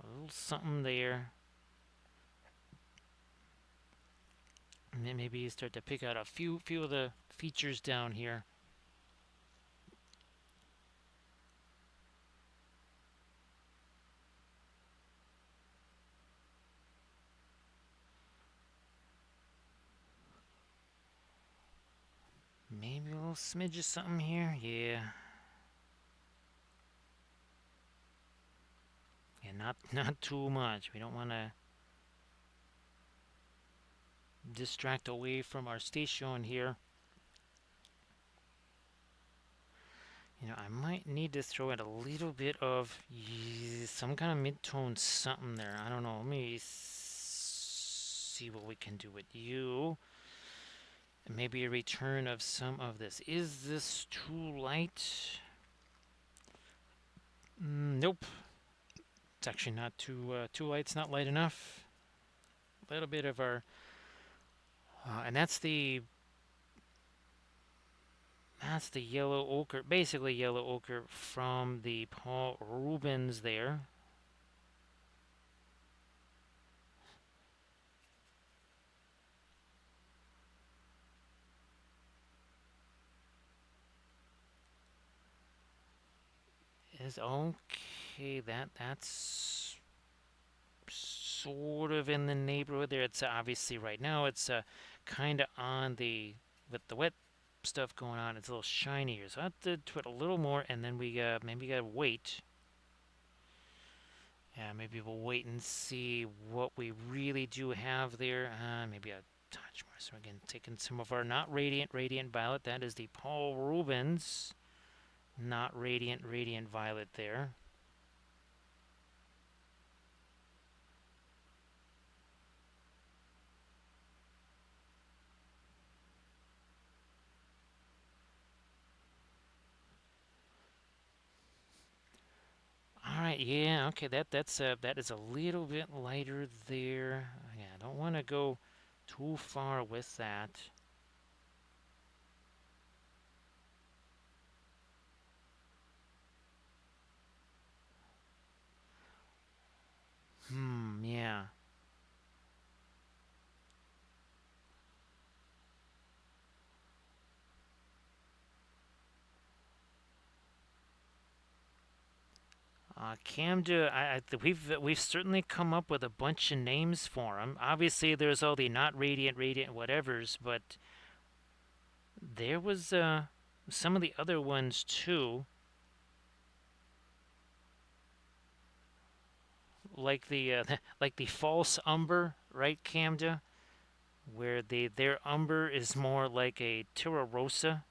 A little something there. And then maybe you start to pick out a few of the features down here. Maybe a little smidge of something here. Yeah. Yeah, not too much. We don't want to distract away from our station here. You know, I might need to throw in a little bit of some kind of mid-tone something there. I don't know. Let me see what we can do with you. Maybe a return of some of this. Is this too light? Nope. It's actually not too light. It's not light enough. A little bit of our, and that's the yellow ochre, basically yellow ochre from the Paul Rubens there. Is okay. That's sort of in the neighborhood there. It's obviously right now it's kind of on the, with the wet stuff going on, it's a little shinier. So I have to put a little more, and then we maybe gotta wait. Yeah, maybe we'll wait and see what we really do have there. Maybe a touch more. So again, taking some of our not radiant violet. That is the Paul Rubens, not radiant violet there. All right, yeah, okay, that is a little bit lighter there. Yeah, I don't want to go too far with that. Yeah. Camda, we've certainly come up with a bunch of names for him. Obviously, there's all the not radiant, whatevers, but there was some of the other ones too. like the like the false umber, right, Camda? Where their umber is more like a Tira Rosa.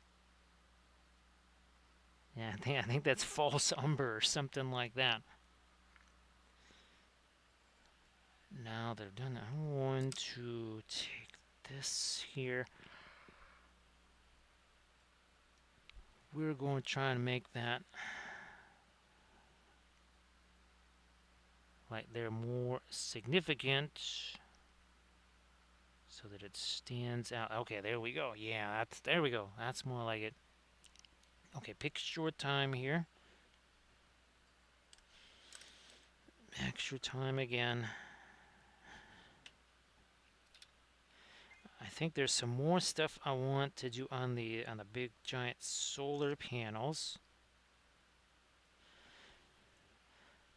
Yeah, I think that's false umber or something like that. Now they're done. I'm going to take this here. We're going to try and make that like they're more significant so that it stands out. Okay, there we go. Yeah, there we go. That's more like it. Okay, pick short time here. Extra time again. I think there's some more stuff I want to do on the big giant solar panels.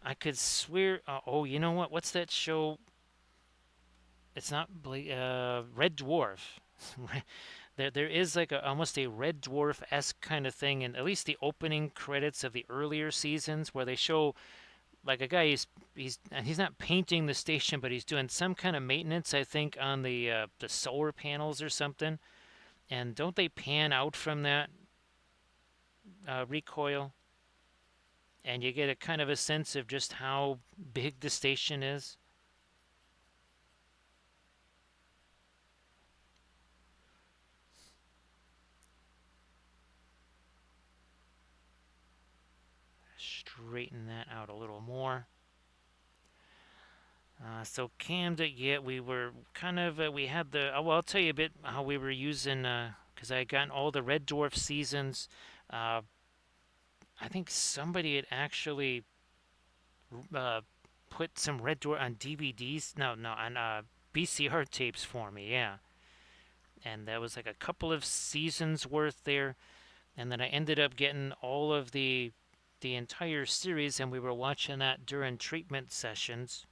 I could swear. Oh, you know what? What's that show? It's not Red Dwarf. There is like almost a Red Dwarf-esque kind of thing in at least the opening credits of the earlier seasons where they show like a guy he's not painting the station but he's doing some kind of maintenance I think on the solar panels or something. And don't they pan out from that recoil? And you get a kind of a sense of just how big the station is. Straighten that out a little more. So Camda, yeah, we were kind of, we had the, well, I'll tell you a bit how we were using, because I had gotten all the Red Dwarf seasons. Uh, I think somebody had actually uh, put some Red Dwarf on DVDs, no, on VCR tapes for me, yeah. And that was like a couple of seasons worth there. And then I ended up getting all of the entire series, and we were watching that during treatment sessions.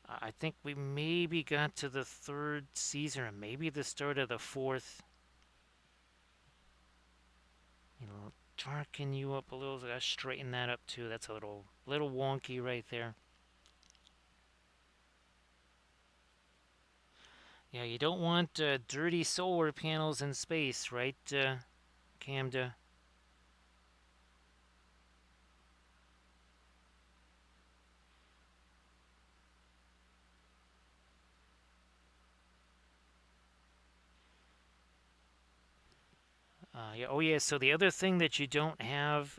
I think we maybe got to the third season, or maybe the start of the fourth. You know, darken you up a little. I gotta straighten that up too. That's a little wonky right there. Yeah, you don't want dirty solar panels in space, right, Camda? Yeah. Oh, yeah. So the other thing that you don't have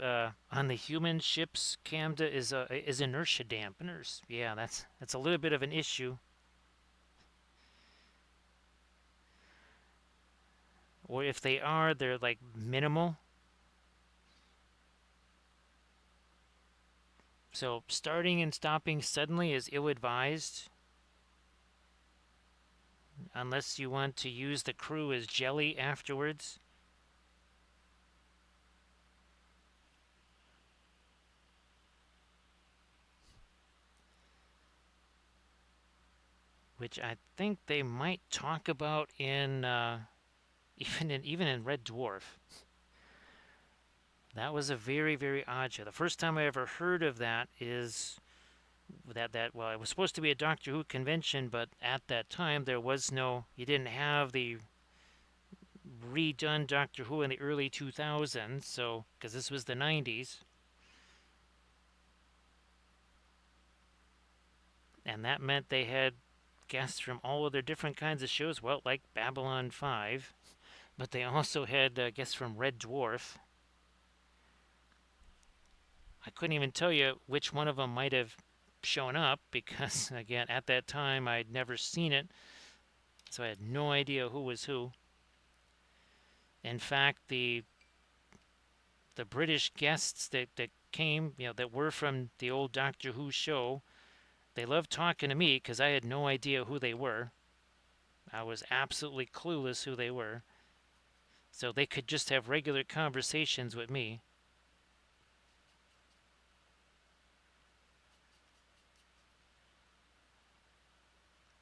on the human ships, Camda, is inertia dampeners. Yeah, that's a little bit of an issue. Or if they are, they're like minimal. So starting and stopping suddenly is ill-advised unless you want to use the crew as jelly afterwards. Which I think they might talk about in even in Red Dwarf. That was a very, very odd show. The first time I ever heard of that is that well, it was supposed to be a Doctor Who convention, but at that time there was no, you didn't have the redone Doctor Who in the early 2000s, so because this was the 90s, and that meant they had guests from all of their different kinds of shows, well, like Babylon 5, but they also had guests from Red Dwarf. I couldn't even tell you which one of them might have shown up because, again, at that time I'd never seen it, so I had no idea who was who. In fact, the British guests that came, that were from the old Doctor Who show, they loved talking to me because I had no idea who they were. I was absolutely clueless who they were. So they could just have regular conversations with me.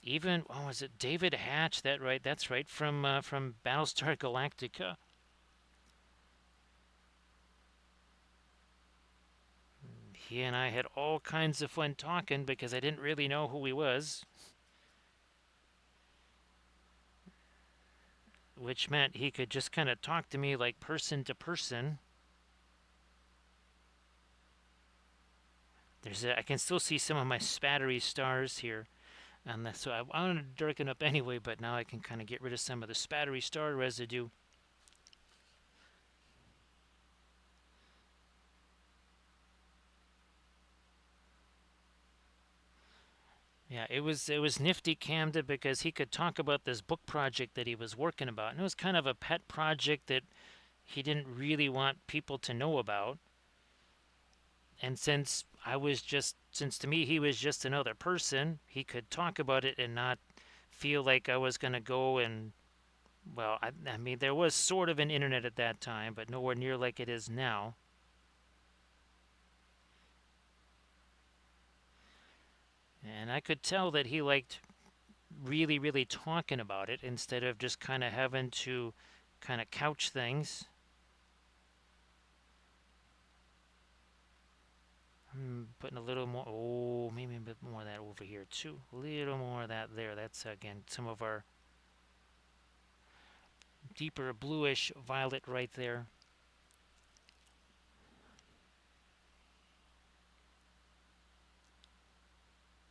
Even, oh, is it David Hatch? That's right, from Battlestar Galactica. he and I had all kinds of fun talking because I didn't really know who he was, which meant he could just kind of talk to me like person to person. I can still see some of my spattery stars here. And so I wanted to darken up anyway, but now I can kind of get rid of some of the spattery star residue. Yeah, it was nifty Camden because he could talk about this book project that he was working about. And it was kind of a pet project that he didn't really want people to know about. And since to me he was just another person, he could talk about it and not feel like I was going to go and, well, I mean, there was sort of an internet at that time, but nowhere near like it is now. And I could tell that he liked really, really talking about it instead of just kind of having to kind of couch things. Putting a little more, oh, maybe a bit more of that over here too. A little more of that there. That's, again, some of our deeper bluish violet right there.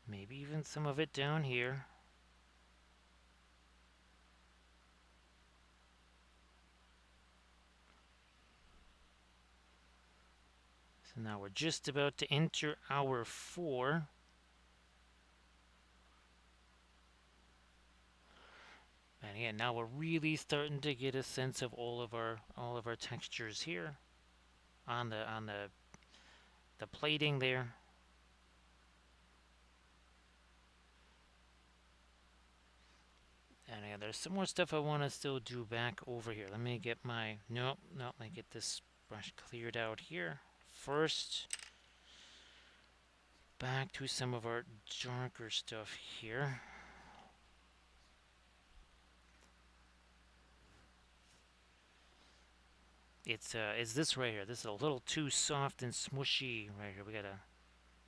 Maybe even some of it down here. So now we're just about to enter hour 4. And again, now we're really starting to get a sense of all of our textures here on the plating there. And yeah, there's some more stuff I want to still do back over here. Let me get my, nope, let me get this brush cleared out here. First, back to some of our darker stuff here. It's this right here. This is a little too soft and smushy right here. We gotta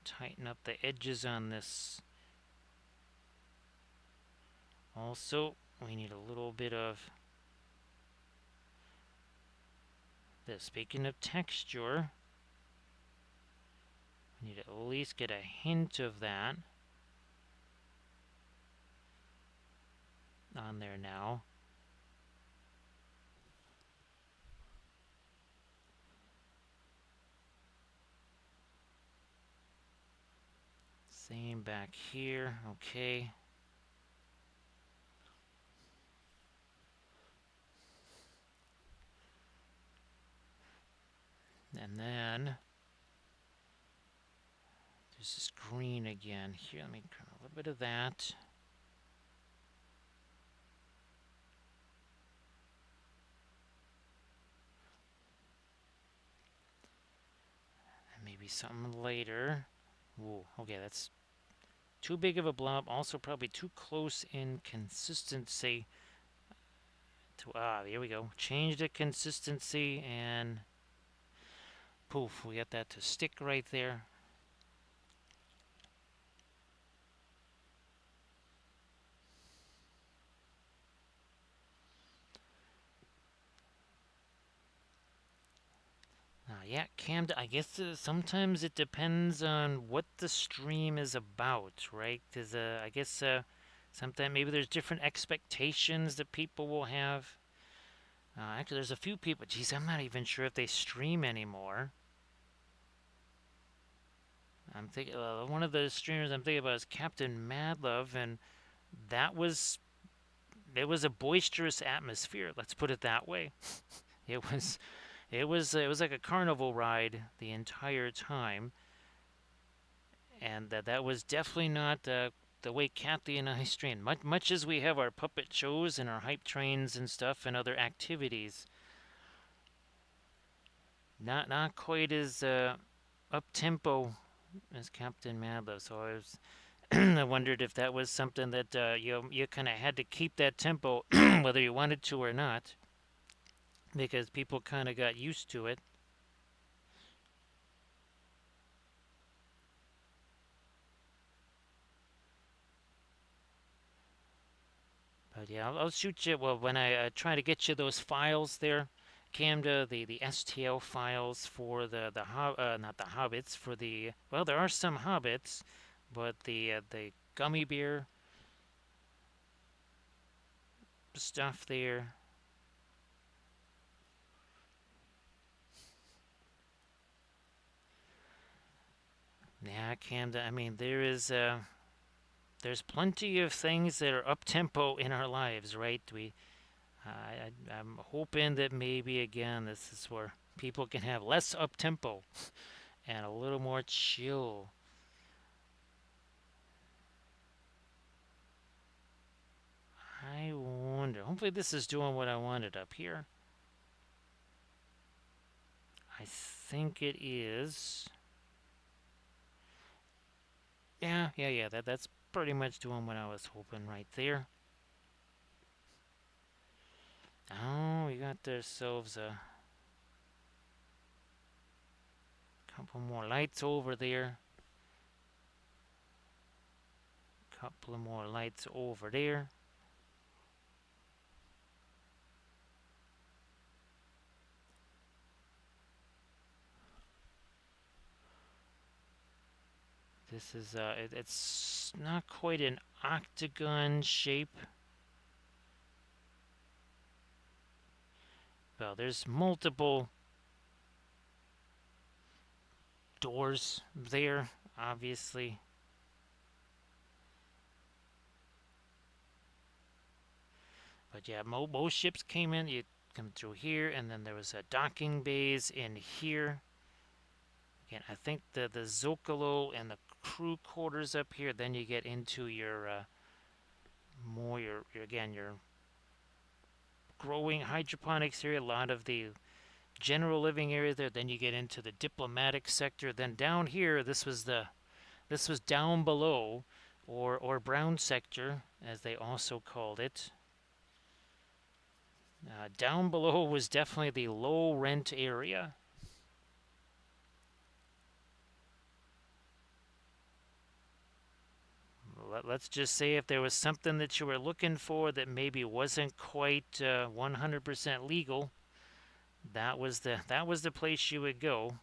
tighten up the edges on this. Also, we need a little bit of this. Speaking of texture, we need to at least get a hint of that on there now. Same back here. Okay. And then there's this green again. Here, let me grab a little bit of that. And maybe something later. Ooh, okay, that's too big of a blob. Also probably too close in consistency. Here we go. Change the consistency and poof, we got that to stick right there. Yeah, Cam, I guess sometimes it depends on what the stream is about, right? I guess sometimes maybe there's different expectations that people will have. Actually, there's a few people, geez, I'm not even sure if they stream anymore. I'm thinking, one of the streamers I'm thinking about is Captain Madlove, and it was a boisterous atmosphere, let's put it that way. It was like a carnival ride the entire time, and that was definitely not the way Kathy and I stream. Much as we have our puppet shows and our hype trains and stuff and other activities, not quite as up tempo as Captain Madlove. So I wondered if that was something that you kind of had to keep that tempo whether you wanted to or not, because people kind of got used to it. But yeah, I'll shoot you. Well, when I try to get you those files there, Camda, the STL files for not the hobbits for the well, there are some hobbits, but the gummy bear stuff there. Yeah, Camda. I mean, there's plenty of things that are up tempo in our lives, right? I'm hoping that maybe again this is where people can have less up tempo and a little more chill. I wonder. Hopefully, this is doing what I wanted up here. I think it is. Yeah. That's pretty much doing what I was hoping right there. Oh, we got ourselves a couple more lights over there. Couple of more lights over there. This is it's not quite an octagon shape. Well, there's multiple doors there, obviously. But yeah, most ships came in. You come through here, and then there was a docking bays in here. Again, I think the Zocalo and the crew quarters up here. Then you get into your more your growing hydroponics area. A lot of the general living area there. Then you get into the diplomatic sector. Then down here, this was down below, or brown sector, as they also called it. Down below was definitely the low rent area. Let's just say if there was something that you were looking for that maybe wasn't quite 100% legal, that was the place you would go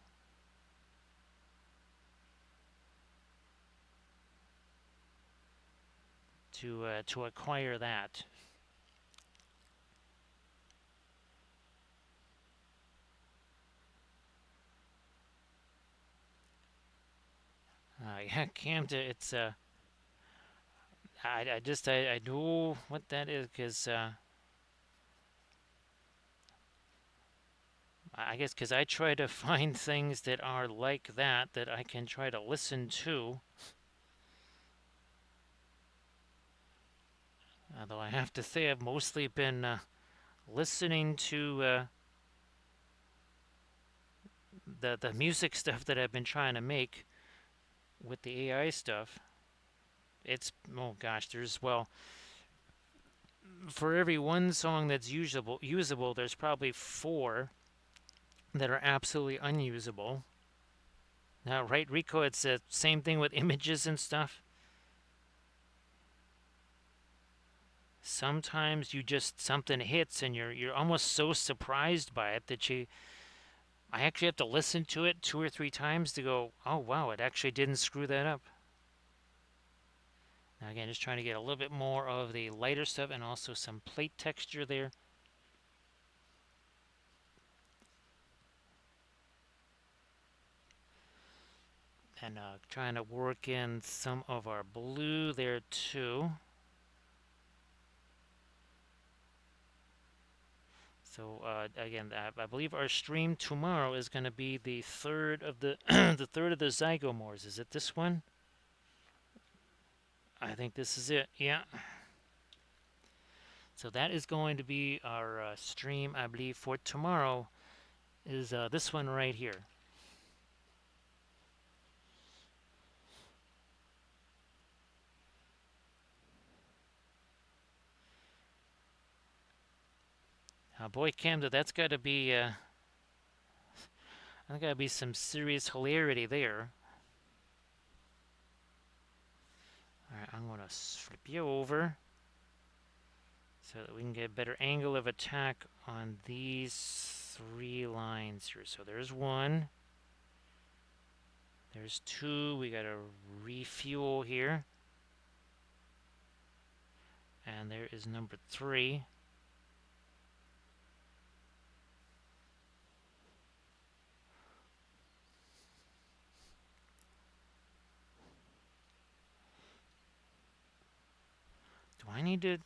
to acquire that. Yeah, Camden. It's I know what that is because I guess because I try to find things that are like that I can try to listen to. Although I have to say I've mostly been listening to the music stuff that I've been trying to make with the AI stuff. It's oh gosh, there's well for every one song that's usable, there's probably four that are absolutely unusable. Now, right, Rico, it's the same thing with images and stuff. Sometimes you just something hits and you're almost so surprised by it that I actually have to listen to it two or three times to go, oh wow, it actually didn't screw that up. Now again, just trying to get a little bit more of the lighter stuff and also some plate texture there. And trying to work in some of our blue there too. So again, I believe our stream tomorrow is going to be the third of the the third of the Zygomores. Is it this one? I think this is it. Yeah. So that is going to be our stream, I believe, for tomorrow. Is this one right here? Boy, Camda, that's got to be that's got to be some serious hilarity there. All right, I'm gonna flip you over. so that we can get a better angle of attack on these 3 lines here. So there's 1. There's 2. We got to refuel here. And there is number 3. Do I need to...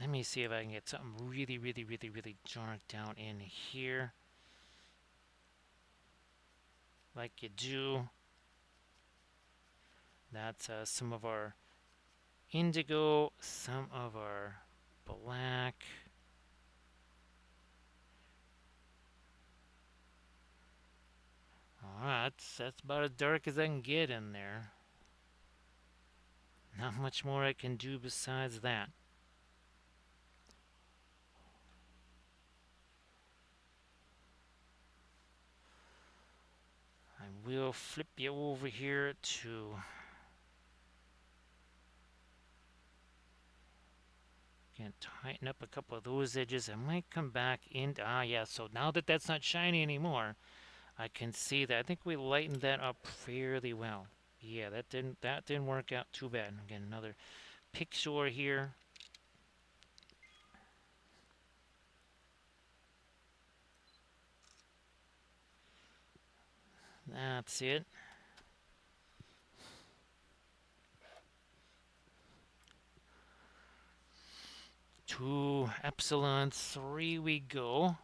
Let me see if I can get something really, really, really, really dark down in here. Like you do. That's some of our indigo, some of our black. Alright, that's about as dark as I can get in there. Not much more I can do besides that. I will flip you over here to... Can tighten up a couple of those edges. I might come back in. Yeah, so now that that's not shiny anymore, I can see that. I think we lightened that up fairly well. Yeah, that didn't work out too bad. Again, another picture here. That's it. To Epsilon 3 we go.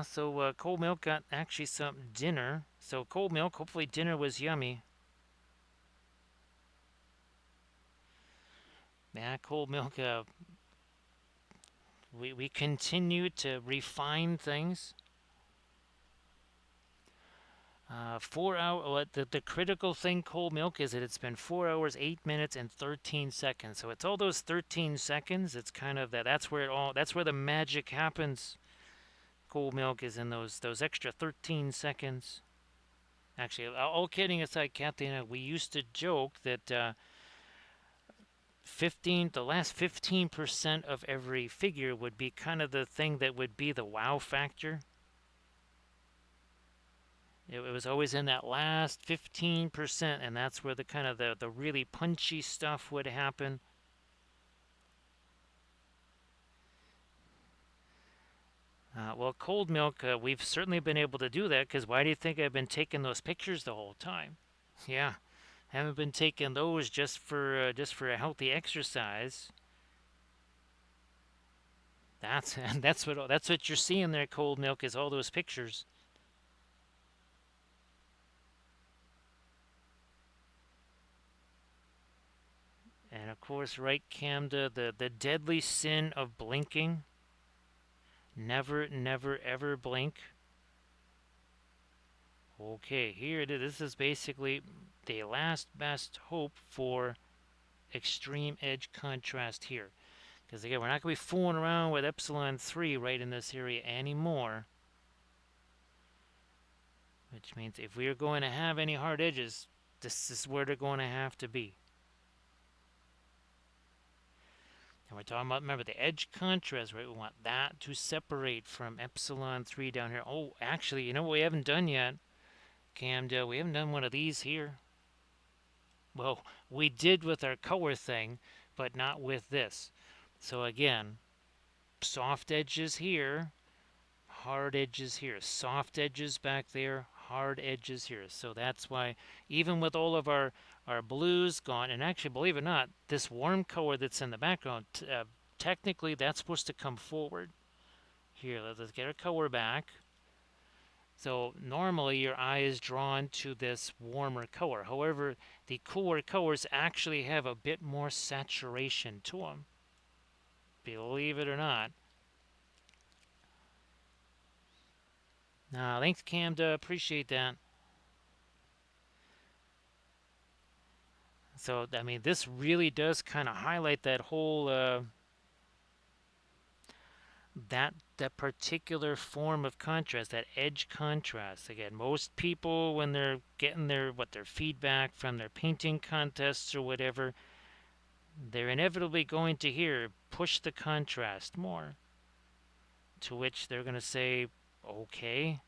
So Cold Milk got actually some dinner. So Cold Milk, hopefully dinner was yummy. Yeah, Cold Milk, we continue to refine things. 4 hour. The critical thing, Cold Milk, is that it's been 4 hours, 8 minutes, and 13 seconds. So it's all those 13 seconds. It's kind of that. That's where it all. That's where the magic happens. Cold Milk is in those extra 13 seconds. Actually, all kidding aside, Kathleen, we used to joke that the last 15% of every figure would be kind of the thing that would be the wow factor. It was always in that last 15%, and that's where the kind of the really punchy stuff would happen. Well, Cold Milk, we've certainly been able to do that, because why do you think I've been taking those pictures the whole time? Yeah, haven't been taking those just for a healthy exercise. That's that's what you're seeing there, Cold Milk, is all those pictures. And of course, right, Camda, the deadly sin of blinking. Never, never, ever blink. Okay, here it is. This is basically the last best hope for extreme edge contrast here. Because again, we're not going to be fooling around with Epsilon 3 right in this area anymore. Which means if we are going to have any hard edges, this is where they're going to have to be. And we're talking about, remember, the edge contrast, right? We want that to separate from Epsilon 3 down here. Oh, actually, you know what we haven't done yet? Camdale, we haven't done one of these here. Well, we did with our color thing, but not with this. So again, soft edges here, hard edges here. Soft edges back there, hard edges here. So that's why, even with all of our blues gone, and actually, believe it or not, this warm color that's in the background, technically that's supposed to come forward. Here, let's get our color back. So normally your eye is drawn to this warmer color. However, the cooler colors actually have a bit more saturation to them. Believe it or not. Thanks, Camda. Appreciate that. So, I mean, this really does kind of highlight that whole that particular form of contrast, that edge contrast. Again, most people, when they're getting their feedback from their painting contests or whatever, they're inevitably going to hear push the contrast more. To which they're going to say, okay.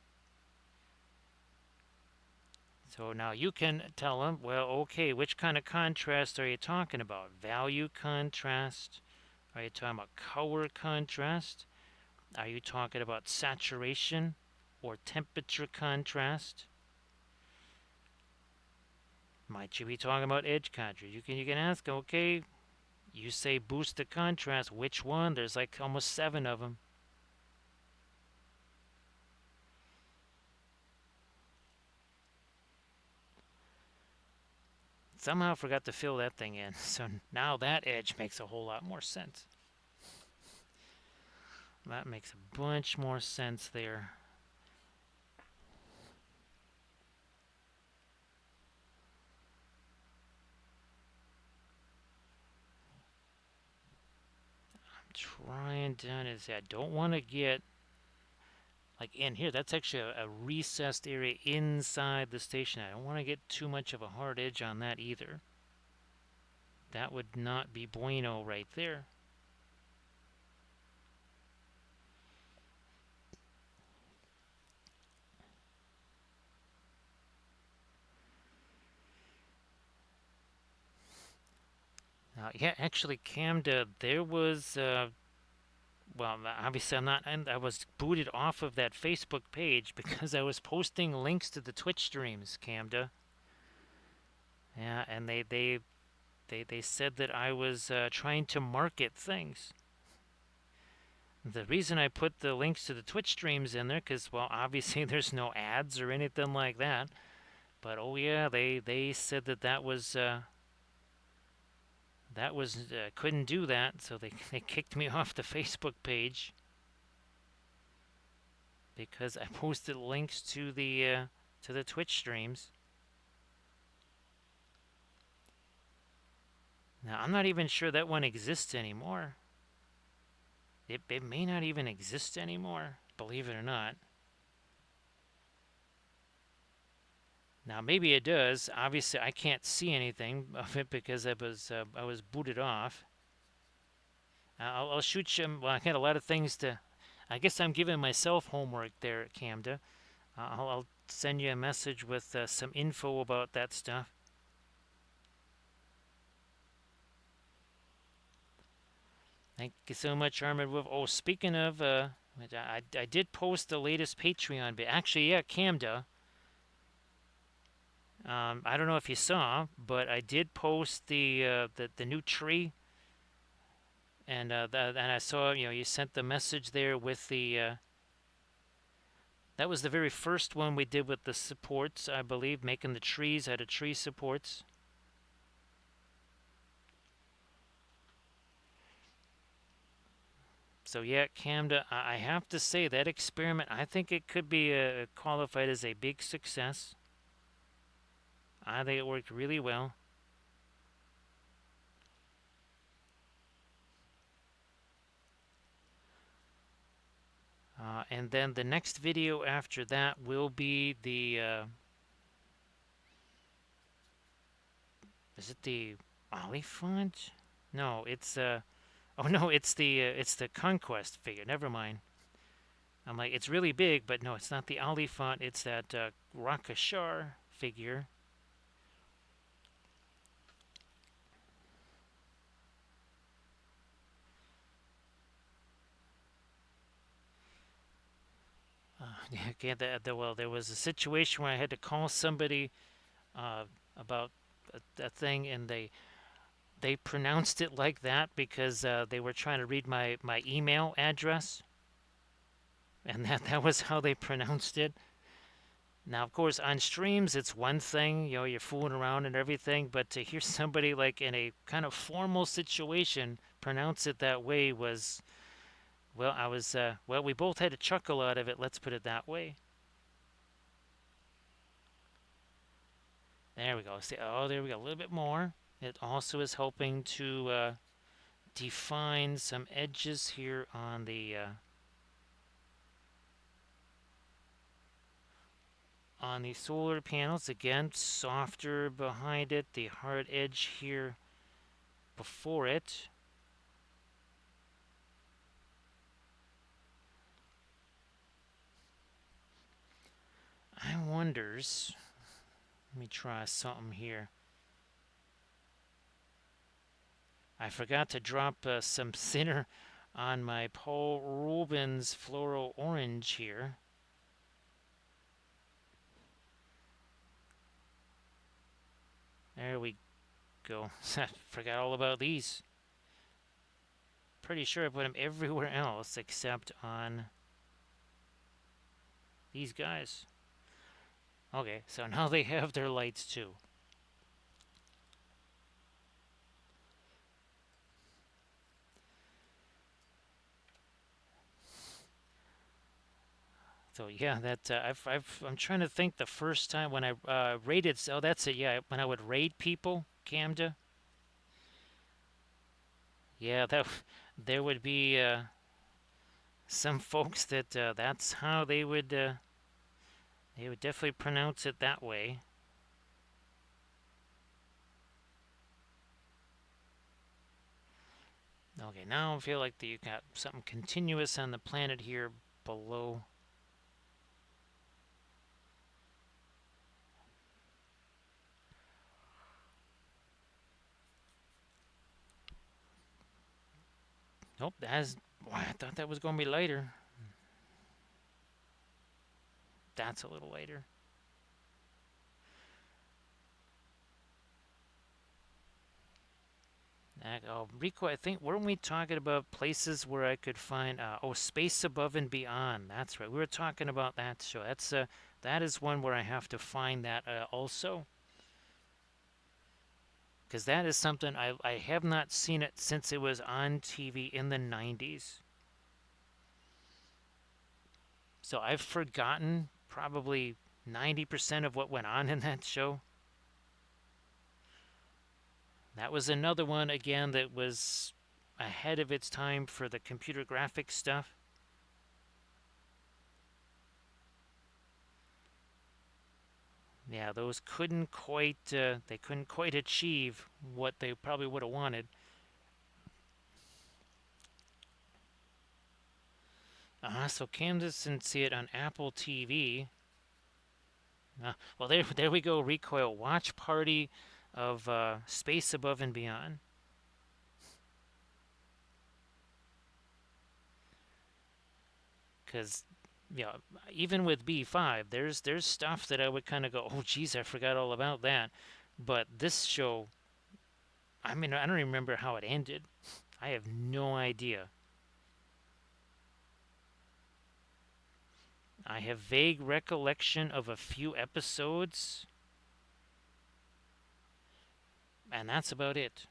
So now you can tell them, well, okay, which kind of contrast are you talking about? Value contrast? Are you talking about color contrast? Are you talking about saturation or temperature contrast? Might you be talking about edge contrast? You can ask, okay, you say boost the contrast, which one? There's like almost 7 of them. Somehow forgot to fill that thing in. So now that edge makes a whole lot more sense. That makes a bunch more sense there. I'm trying down to say I don't want to get like in here. That's actually a recessed area inside the station. I don't want to get too much of a hard edge on that either. That would not be bueno right there. Yeah, actually, Camda, there was, well, obviously I'm not, and I was booted off of that Facebook page because I was posting links to the Twitch streams, Camda. Yeah, and they said that I was trying to market things. The reason I put the links to the Twitch streams in there, because, well, obviously there's no ads or anything like that. But, oh yeah, they said that was couldn't do that, so they kicked me off the Facebook page because I posted links to the Twitch streams. Now I'm not even sure that one exists anymore. It may not even exist anymore, believe it or not. Now maybe it does. Obviously, I can't see anything of it because I was booted off. I'll shoot you. Well, I got a lot of things to. I guess I'm giving myself homework there at Camda. I'll send you a message with some info about that stuff. Thank you so much, Armored Wolf. Oh, speaking of, I did post the latest Patreon bit. Actually, yeah, Camda. I don't know if you saw, but I did post the new tree, and and I saw you sent the message there with the. That was the very first one we did with the supports, I believe, making the trees out of tree supports. So yeah, Camda, I have to say that experiment, I think it could be qualified as a big success. I think it worked really well. And then the next video after that will be the, is it the Oliphant? No, it's, oh no, it's the Conquest figure. Never mind. I'm like, it's really big, but no, it's not the Oliphant. It's that Rakashar figure. Okay, well, there was a situation where I had to call somebody about a thing, and they pronounced it like that because they were trying to read my email address, and that was how they pronounced it. Now, of course, on streams it's one thing, you're fooling around and everything, but to hear somebody like in a kind of formal situation pronounce it that way was, well, well, we both had a chuckle out of it. Let's put it that way. There we go. See, oh, there we go. A little bit more. It also is helping to define some edges here on the solar panels. Again, softer behind it. The hard edge here before it. I wonders. Let me try something here. I forgot to drop some thinner on my Paul Rubens Floral Orange here. There we go. Forgot all about these. Pretty sure I put them everywhere else except on these guys. Okay, so now they have their lights too. So yeah, that I'm trying to think the first time when I raided. Oh, that's it. Yeah, when I would raid people, Camda. Yeah, that there would be some folks that that's how they would definitely pronounce it that way. Okay, now I feel like you got something continuous on the planet here below. Nope, that's. I thought that was going to be lighter. That's a little lighter. Rico, I think weren't we talking about places where I could find? Space Above and Beyond. That's right. We were talking about that show. That is one where I have to find that also, because that is something I have not seen it since it was on TV in the 90s. So I've forgotten probably 90% of what went on in that show. That was another one, again, that was ahead of its time for the computer graphics stuff. Yeah, those they couldn't quite achieve what they probably would have wanted. So Candace didn't see it on Apple TV. Well, there we go. Recoil watch party of Space Above and Beyond. Because even with B5, there's stuff that I would kind of go, oh geez, I forgot all about that. But this show, I mean, I don't even remember how it ended. I have no idea. I have vague recollection of a few episodes, and that's about it.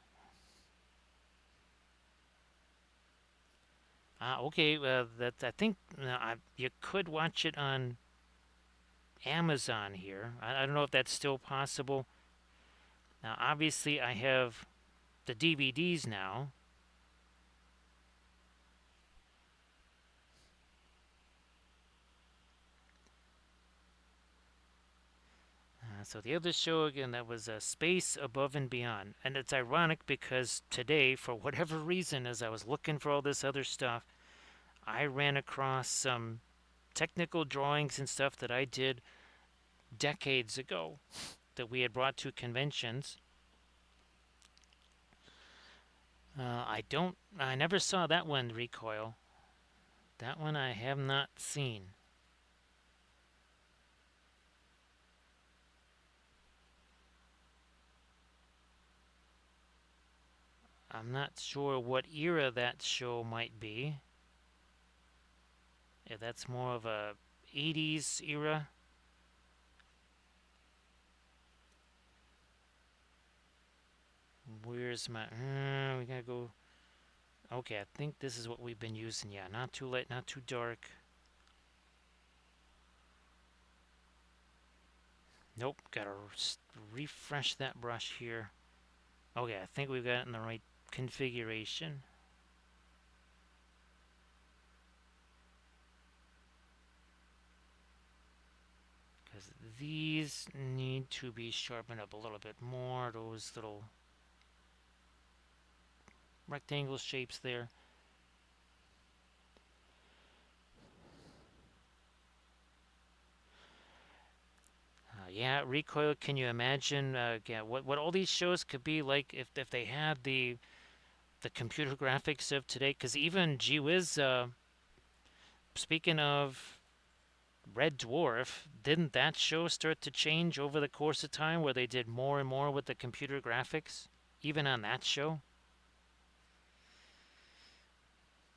Okay, that I think you could watch it on Amazon here. I don't know if that's still possible. Now, obviously, I have the DVDs now. So the other show again, that was Space Above and Beyond, and it's ironic because today, for whatever reason, as I was looking for all this other stuff, I ran across some technical drawings and stuff that I did decades ago that we had brought to conventions. I never saw that one, Recoil. That one I have not seen. I'm not sure what era that show might be. If that's more of a 80s era. Where's my... we gotta go... Okay, I think this is what we've been using. Yeah, not too light, not too dark. Nope, gotta refresh that brush here. Okay, I think we've got it in the right configuration. Because these need to be sharpened up a little bit more. Those little... rectangle shapes there. Yeah, Recoil. Can you imagine? Yeah, what all these shows could be like if they had the computer graphics of today? Because even gee whiz, speaking of Red Dwarf, didn't that show start to change over the course of time, where they did more and more with the computer graphics, even on that show?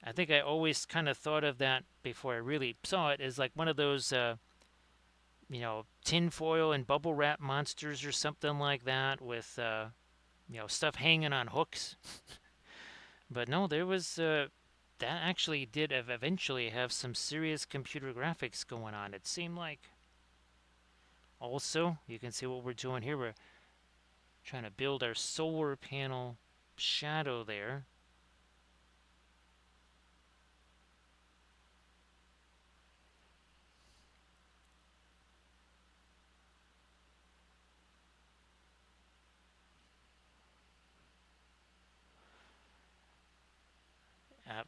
I think I always kind of thought of that before I really saw it as like one of those, tinfoil and bubble wrap monsters or something like that with, stuff hanging on hooks. But no, there was, that actually did eventually have some serious computer graphics going on, it seemed like. Also, you can see what we're doing here. We're trying to build our solar panel shadow there.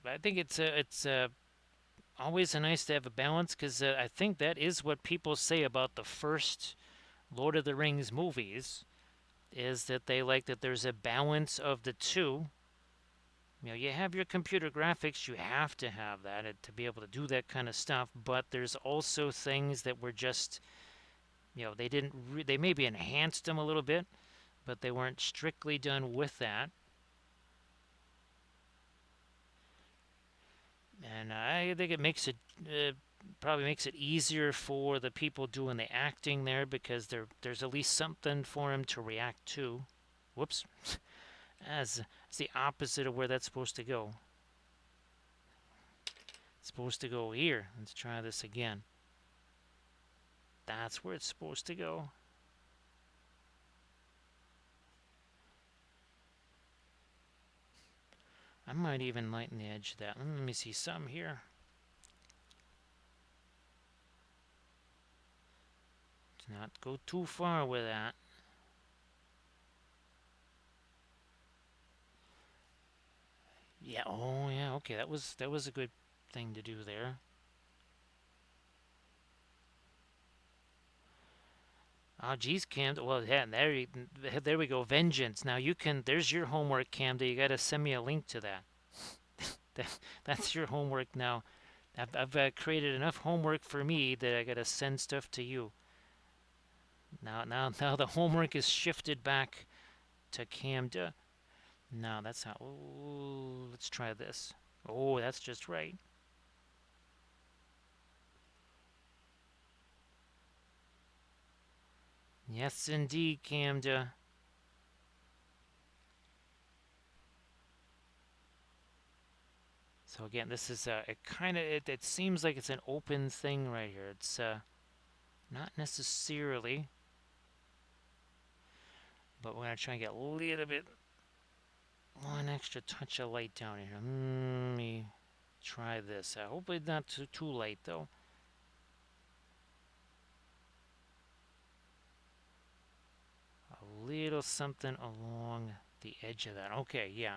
I think it's always nice to have a balance, because I think that is what people say about the first Lord of the Rings movies, is that they like that there's a balance of the two. You have your computer graphics, you have to have that to be able to do that kind of stuff, but there's also things that were just, they didn't, they maybe enhanced them a little bit, but they weren't strictly done with that. And I think it makes it, probably makes it easier for the people doing the acting there, because there's at least something for them to react to. Whoops. As it's the opposite of where that's supposed to go. It's supposed to go here. Let's try this again. That's where it's supposed to go. I might even lighten the edge of that. Let me see some here. Let's not go too far with that. Yeah, oh yeah, okay, that was a good thing to do there. Oh, geez, Cam. Well, yeah, there we go. Vengeance. Now you can. There's your homework, Cam. You got to send me a link to that. That's your homework now. I've created enough homework for me that I got to send stuff to you. Now the homework is shifted back to Camda. No, that's not. Ooh, let's try this. Oh, that's just right. Yes, indeed, Camda. So again, this is it seems like it's an open thing right here. It's not necessarily, but we're gonna try and get a little bit, one extra touch of light down here. Let me try this. Hopefully not too light though. A little something along the edge of that. Okay, yeah.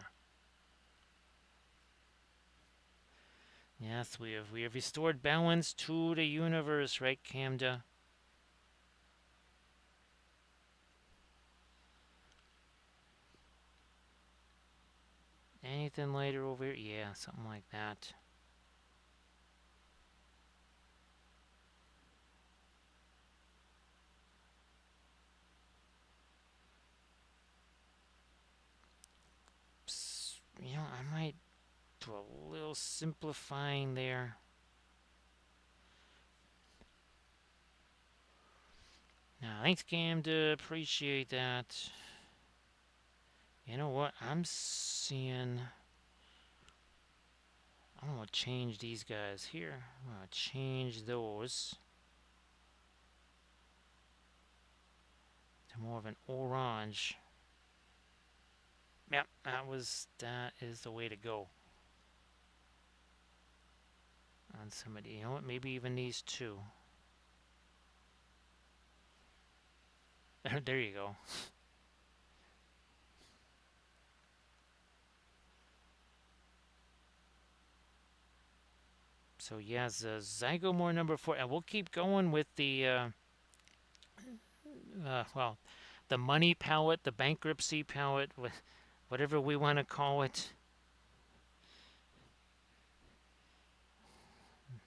Yes, we have restored balance to the universe, right, Camda? Anything lighter over here? Yeah, something like that. Psst, I might do a little simplifying there. Now, thanks, Camda. Appreciate that. You know what? I'm seeing. I'm gonna change these guys here. I'm gonna change those to more of an orange. Yep, that is the way to go. On somebody, you know what? Maybe even these two. There you go. So yes, Zygomore number 4, and we'll keep going with the well, the money palette, the bankruptcy palette, whatever we want to call it.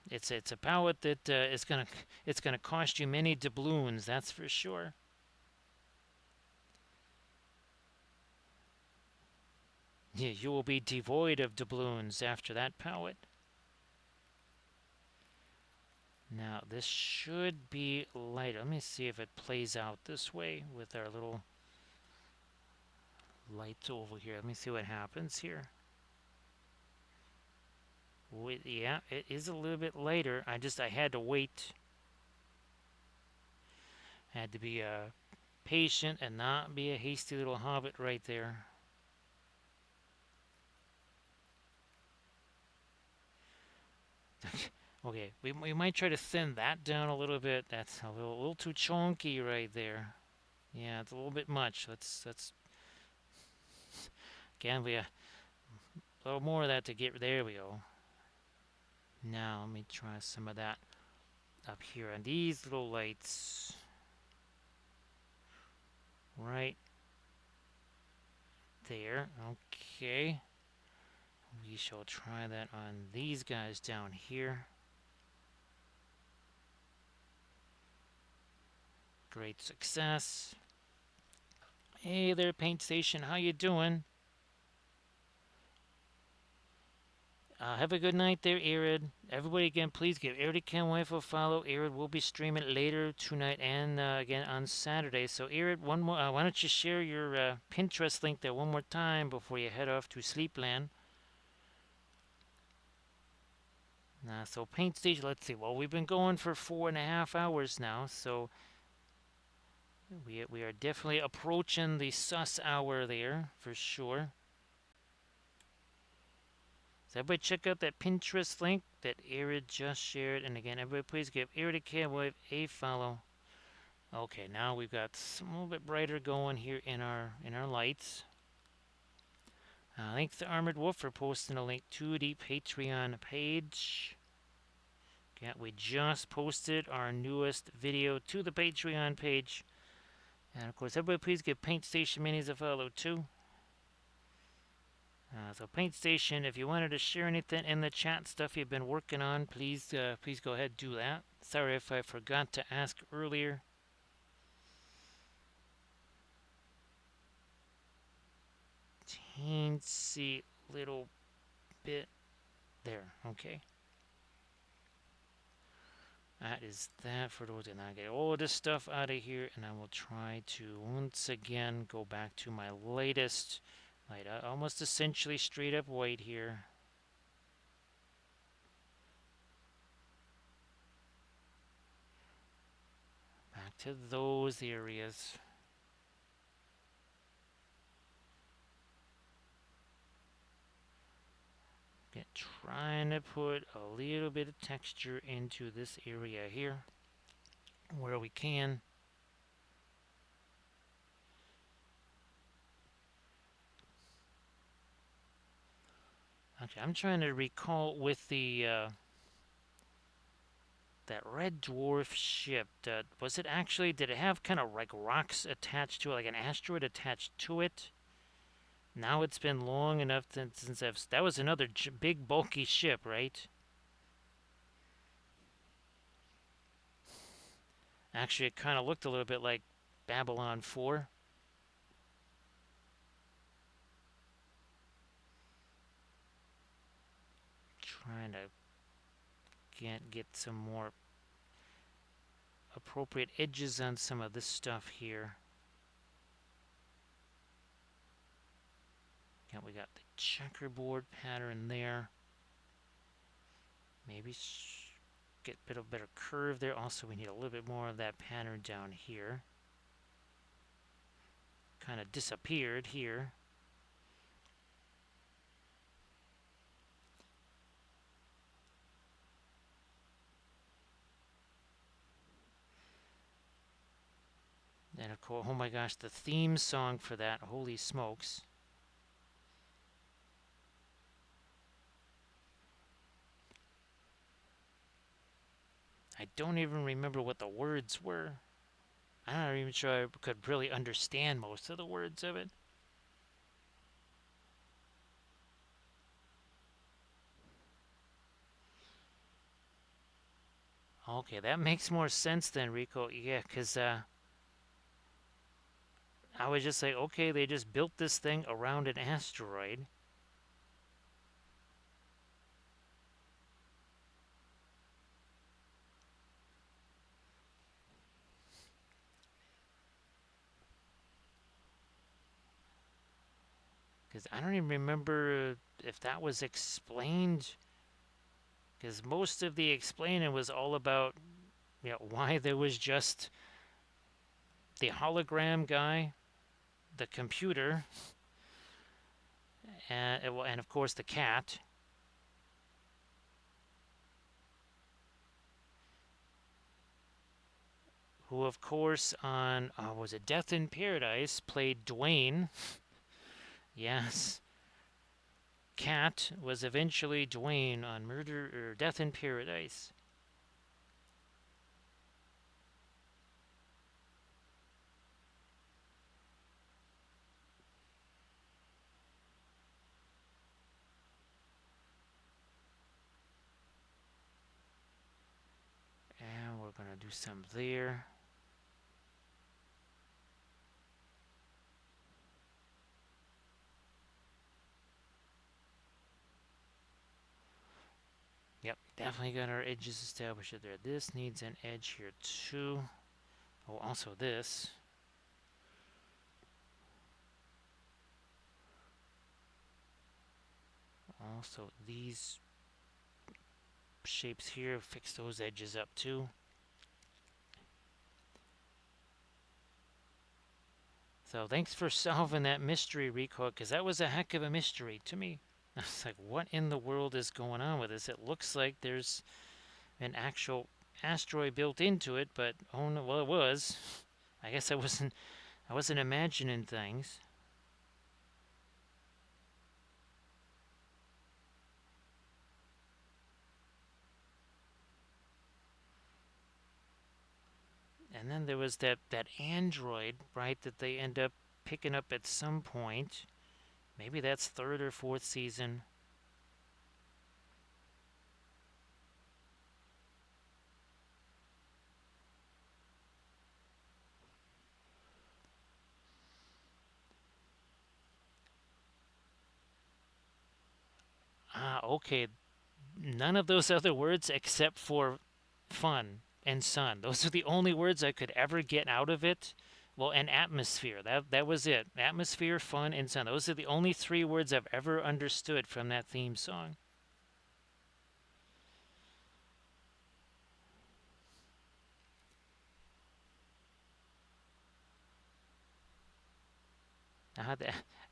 It's a palette that it's gonna cost you many doubloons, that's for sure. Yeah, you will be devoid of doubloons after that palette. Now this should be light. Let me see if it plays out this way with our little lights over here. Let me see what happens here. Yeah, it is a little bit later. I had to wait. I had to be patient and not be a hasty little hobbit right there. Okay, we might try to thin that down a little bit. That's a little too chunky right there. Yeah, it's a little bit much. Let's again we a little more of that to get there. We go. Now let me try some of that up here on these little lights. Right there. Okay. We shall try that on these guys down here. Great success. Hey there, Paint Station. How you doing? Have a good night there, Arid. Everybody again, please give Arid Wife a follow. Arid will be streaming later tonight and again on Saturday. So Arid, one more. Why don't you share your Pinterest link there one more time before you head off to Sleepland? So Paint Station. Let's see. Well, we've been going for 4.5 hours now, so we are definitely approaching the sus hour there for sure. So everybody check out that Pinterest link that Arid just shared. And again, everybody please give Arid a follow. Okay, now we've got some a little bit brighter going here in our lights. Thanks to Armored Wolf for posting a link to the Patreon page. Okay, we just posted our newest video to the Patreon page. And of course, everybody please give Paint Station Minis a follow too. So Paint Station, if you wanted to share anything in the chat, stuff you've been working on, please go ahead and do that. Sorry if I forgot to ask earlier. Teensy little bit there. Okay. That is that for those. And I get all this stuff out of here, and I will try to once again go back to my latest light, almost essentially straight up white here. Back to those areas. Trying to put a little bit of texture into this area here where we can. Okay, I'm trying to recall with the that red dwarf ship. Was it actually? Did it have kind of like rocks attached to it, like an asteroid attached to it? Now it's been long enough since I've. That was another big bulky ship, right? Actually, it kind of looked a little bit like Babylon 4. Trying to get some more appropriate edges on some of this stuff here. Yeah, we got the checkerboard pattern there. Maybe get a bit of better curve there. Also, we need a little bit more of that pattern down here. Kind of disappeared here. And of course, oh my gosh, the theme song for that, holy smokes. I don't even remember what the words were. I'm not even sure I could really understand most of the words of it. Okay, that makes more sense then, Rico. Yeah, because I was just like, okay, they just built this thing around an asteroid. Because I don't even remember if that was explained. Because most of the explaining was all about, why there was just the hologram guy, the computer, and of course the cat. Who, of course, on was it Death in Paradise, played Dwayne. Yes, Cat was eventually Dwayne on Murder or Death in Paradise. And we're gonna do some there. Yep, definitely got our edges established there. This needs an edge here too. Oh, also this. Also these shapes here, fix those edges up too. So thanks for solving that mystery, Rico, because that was a heck of a mystery to me. I was like, what in the world is going on with this? It looks like there's an actual asteroid built into it, but oh no, well it was. I guess I wasn't imagining things. And then there was that android, right, that they end up picking up at some point. Maybe that's third or fourth season. Ah, okay. None of those other words except for fun and sun. Those are the only words I could ever get out of it. Well, and atmosphere. That was it. Atmosphere, fun, and sun. Those are the only three words I've ever understood from that theme song. Uh,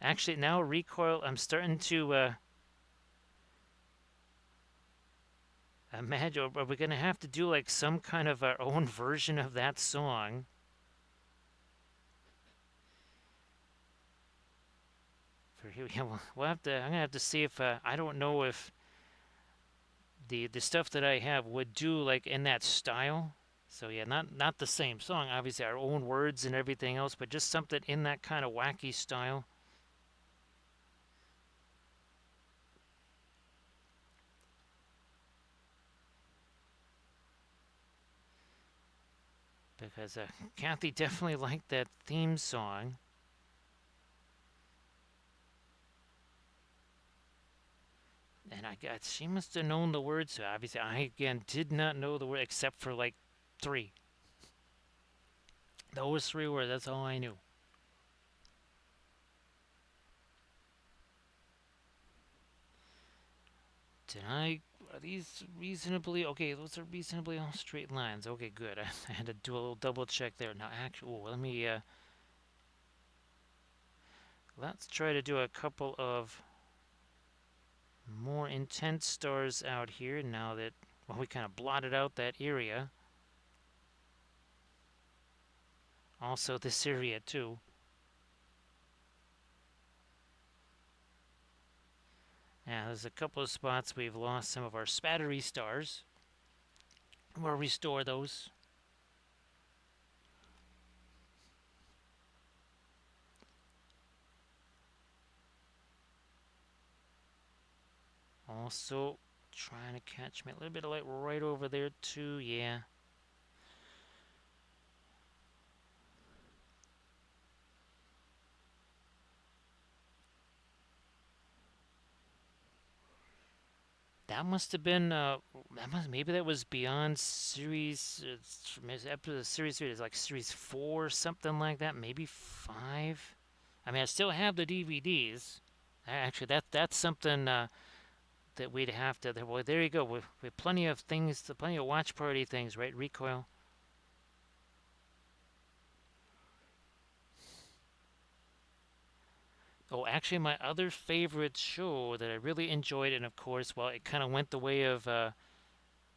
Actually, now recoil. I'm starting to imagine. Are we gonna have to do like some kind of our own version of that song? For here, yeah, we'll have to. I'm gonna have to see if I don't know if the stuff that I have would do like in that style. So yeah, not the same song, obviously our own words and everything else, but just something in that kind of wacky style. Because Kathy definitely liked that theme song. And I got she must have known the words. So obviously, I again did not know the word except for like three. Those three words. That's all I knew. Did I? Are these reasonably okay? Those are reasonably all straight lines. Okay, good. I had to do a little double check there. Now, actually, let me. Let's try to do a couple of more intense stars out here now that well, we kind of blotted out that area. Also, this area too. Yeah, there's a couple of spots we've lost some of our spattery stars, or restore those. Also, trying to catch me a little bit of light right over there too. Yeah. That must have been maybe that was beyond series episode series 3 is like series 4 or something like that, maybe 5. I mean, I still have the DVDs. Actually, that's something that we'd have to. Well, there you go. With plenty of things, plenty of watch party things, right? Recoil. Oh, actually, my other favorite show that I really enjoyed, and of course, well, it kind of went the way of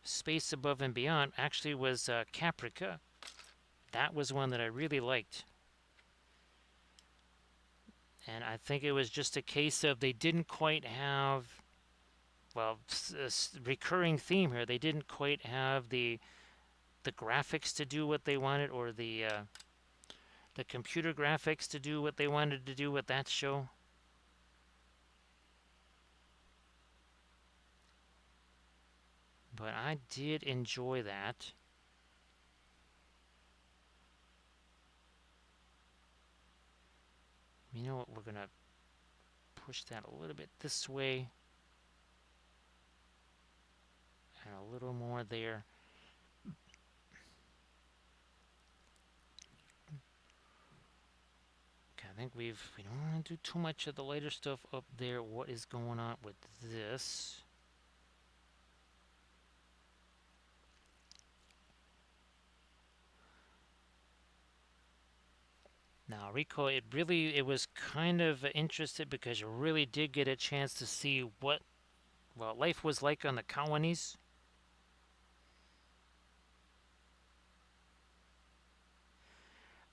Space Above and Beyond, actually was Caprica. That was one that I really liked. And I think it was just a case of they didn't quite have, well, recurring theme here. They didn't quite have the graphics to do what they wanted, or the computer graphics to do what they wanted to do with that show. But I did enjoy that. You know what? We're gonna push that a little bit this way and a little more there. Okay, I think we don't want to do too much of the later stuff up there. What is going on with this? Now, Rico, it was kind of interesting because you really did get a chance to see what, well, life was like on the colonies.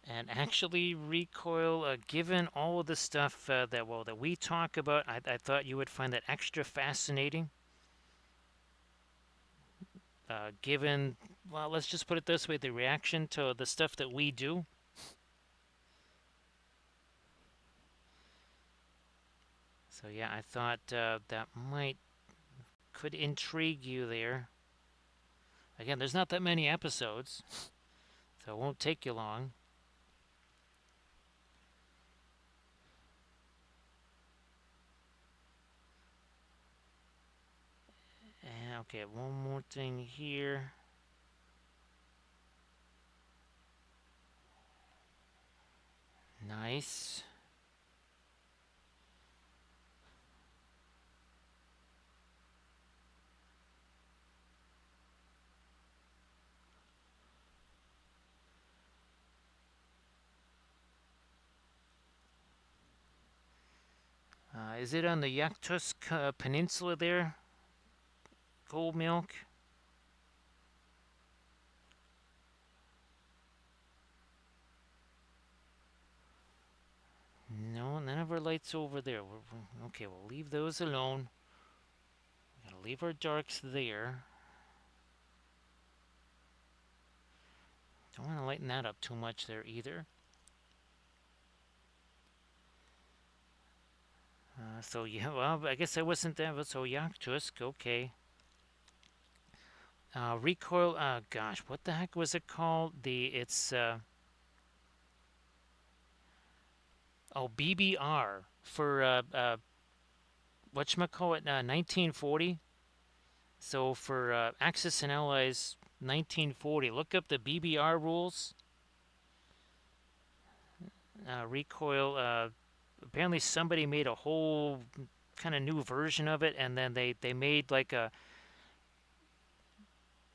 And actually, Recoil, given all of the stuff that we talk about, I thought you would find that extra fascinating. Given, well, let's just put it this way, the reaction to the stuff that we do. So yeah, I thought that could intrigue you there. Again, there's not that many episodes, so it won't take you long. And okay, one more thing here. Nice. Is it on the Yakutsk Peninsula there? Gold Milk? No, none of our lights over there. Okay, we'll leave those alone. We gotta leave our darks there. Don't want to lighten that up too much there either. So yeah, well, I guess I wasn't there. So Yakutsk, okay. Recoil. Gosh, what the heck was it called? It's BBR for whatchamacallit, 1940. So for Axis and Allies 1940, look up the BBR rules. Recoil. Apparently somebody made a whole kind of new version of it, and then they made like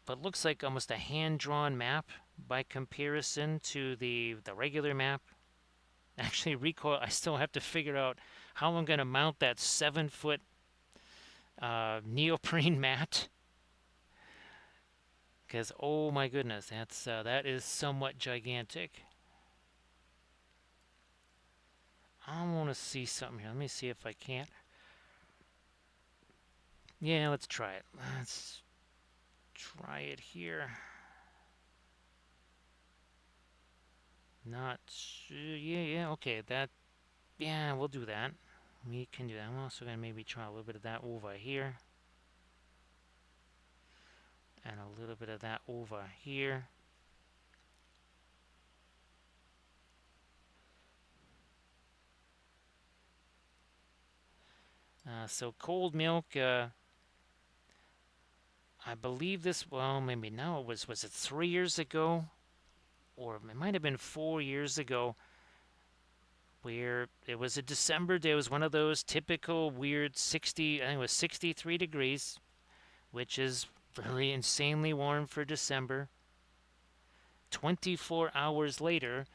what looks like almost a hand-drawn map by comparison to the regular map. Actually, Recoil, I still have to figure out how I'm going to mount that 7-foot neoprene mat. Because, oh my goodness, that is somewhat gigantic. I want to see something here. Let me see if I can't. Yeah, let's try it. try it here. Not yeah, okay, yeah, we'll do that. We can do that. I'm also gonna maybe try a little bit of that over here. And a little bit of that over here. So cold milk, I believe this, well, maybe now was it 3 years ago? Or it might have been 4 years ago, where it was a December day. It was one of those typical weird 60, I think it was 63 degrees, which is very insanely warm for December. 24 hours later,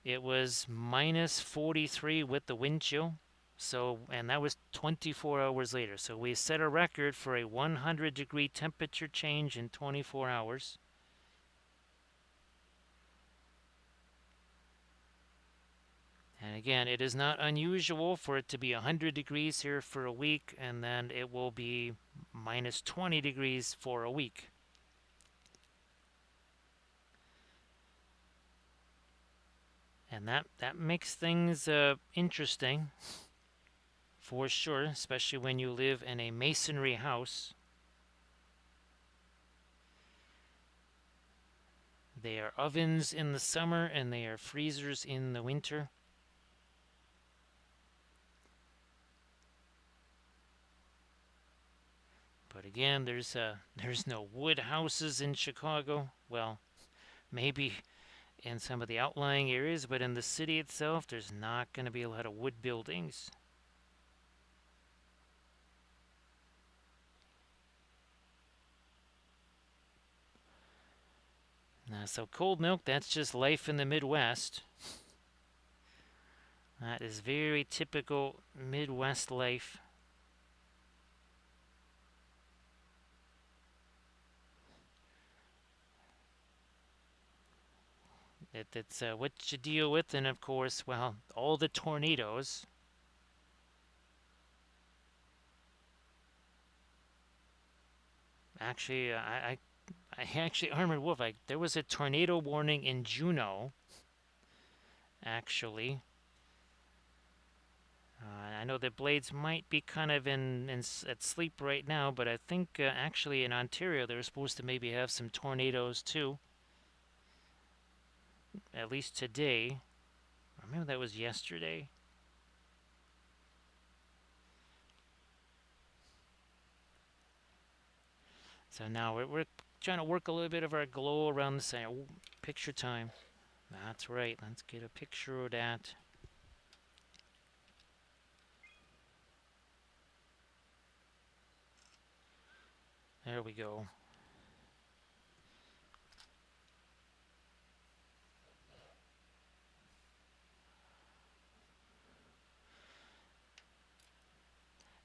it was minus 43 with the wind chill. So, and that was 24 hours later. So we set a record for a 100-degree temperature change in 24 hours. And again, it is not unusual for it to be 100 degrees here for a week, and then it will be minus 20 degrees for a week. And that makes things interesting, for sure, especially when you live in a masonry house. They are ovens in the summer, and they are freezers in the winter. But again, there's no wood houses in Chicago. Well, maybe in some of the outlying areas, but in the city itself, there's not going to be a lot of wood buildings. So cold milk, that's just life in the Midwest. That is very typical Midwest life. It's what you deal with, and of course, well, all the tornadoes. Actually, I actually, Armored Wolf, there was a tornado warning in Juneau, actually. I know the blades might be kind of at sleep right now, but I think actually in Ontario they're supposed to maybe have some tornadoes too. At least today. Or maybe that was yesterday. So now we're trying to work a little bit of our glow around the center. Ooh, picture time. That's right. Let's get a picture of that. There we go.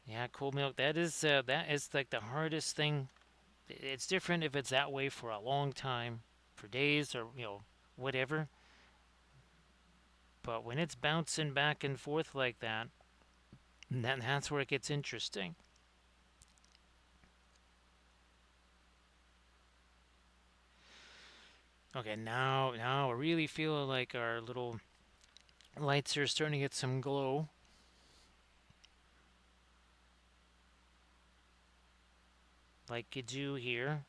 Yeah, cold milk. That is like the hardest thing. It's different if it's that way for a long time, for days or whatever. But when it's bouncing back and forth like that, that's where it gets interesting. Okay, now I really feel like our little lights are starting to get some glow. Like you do here.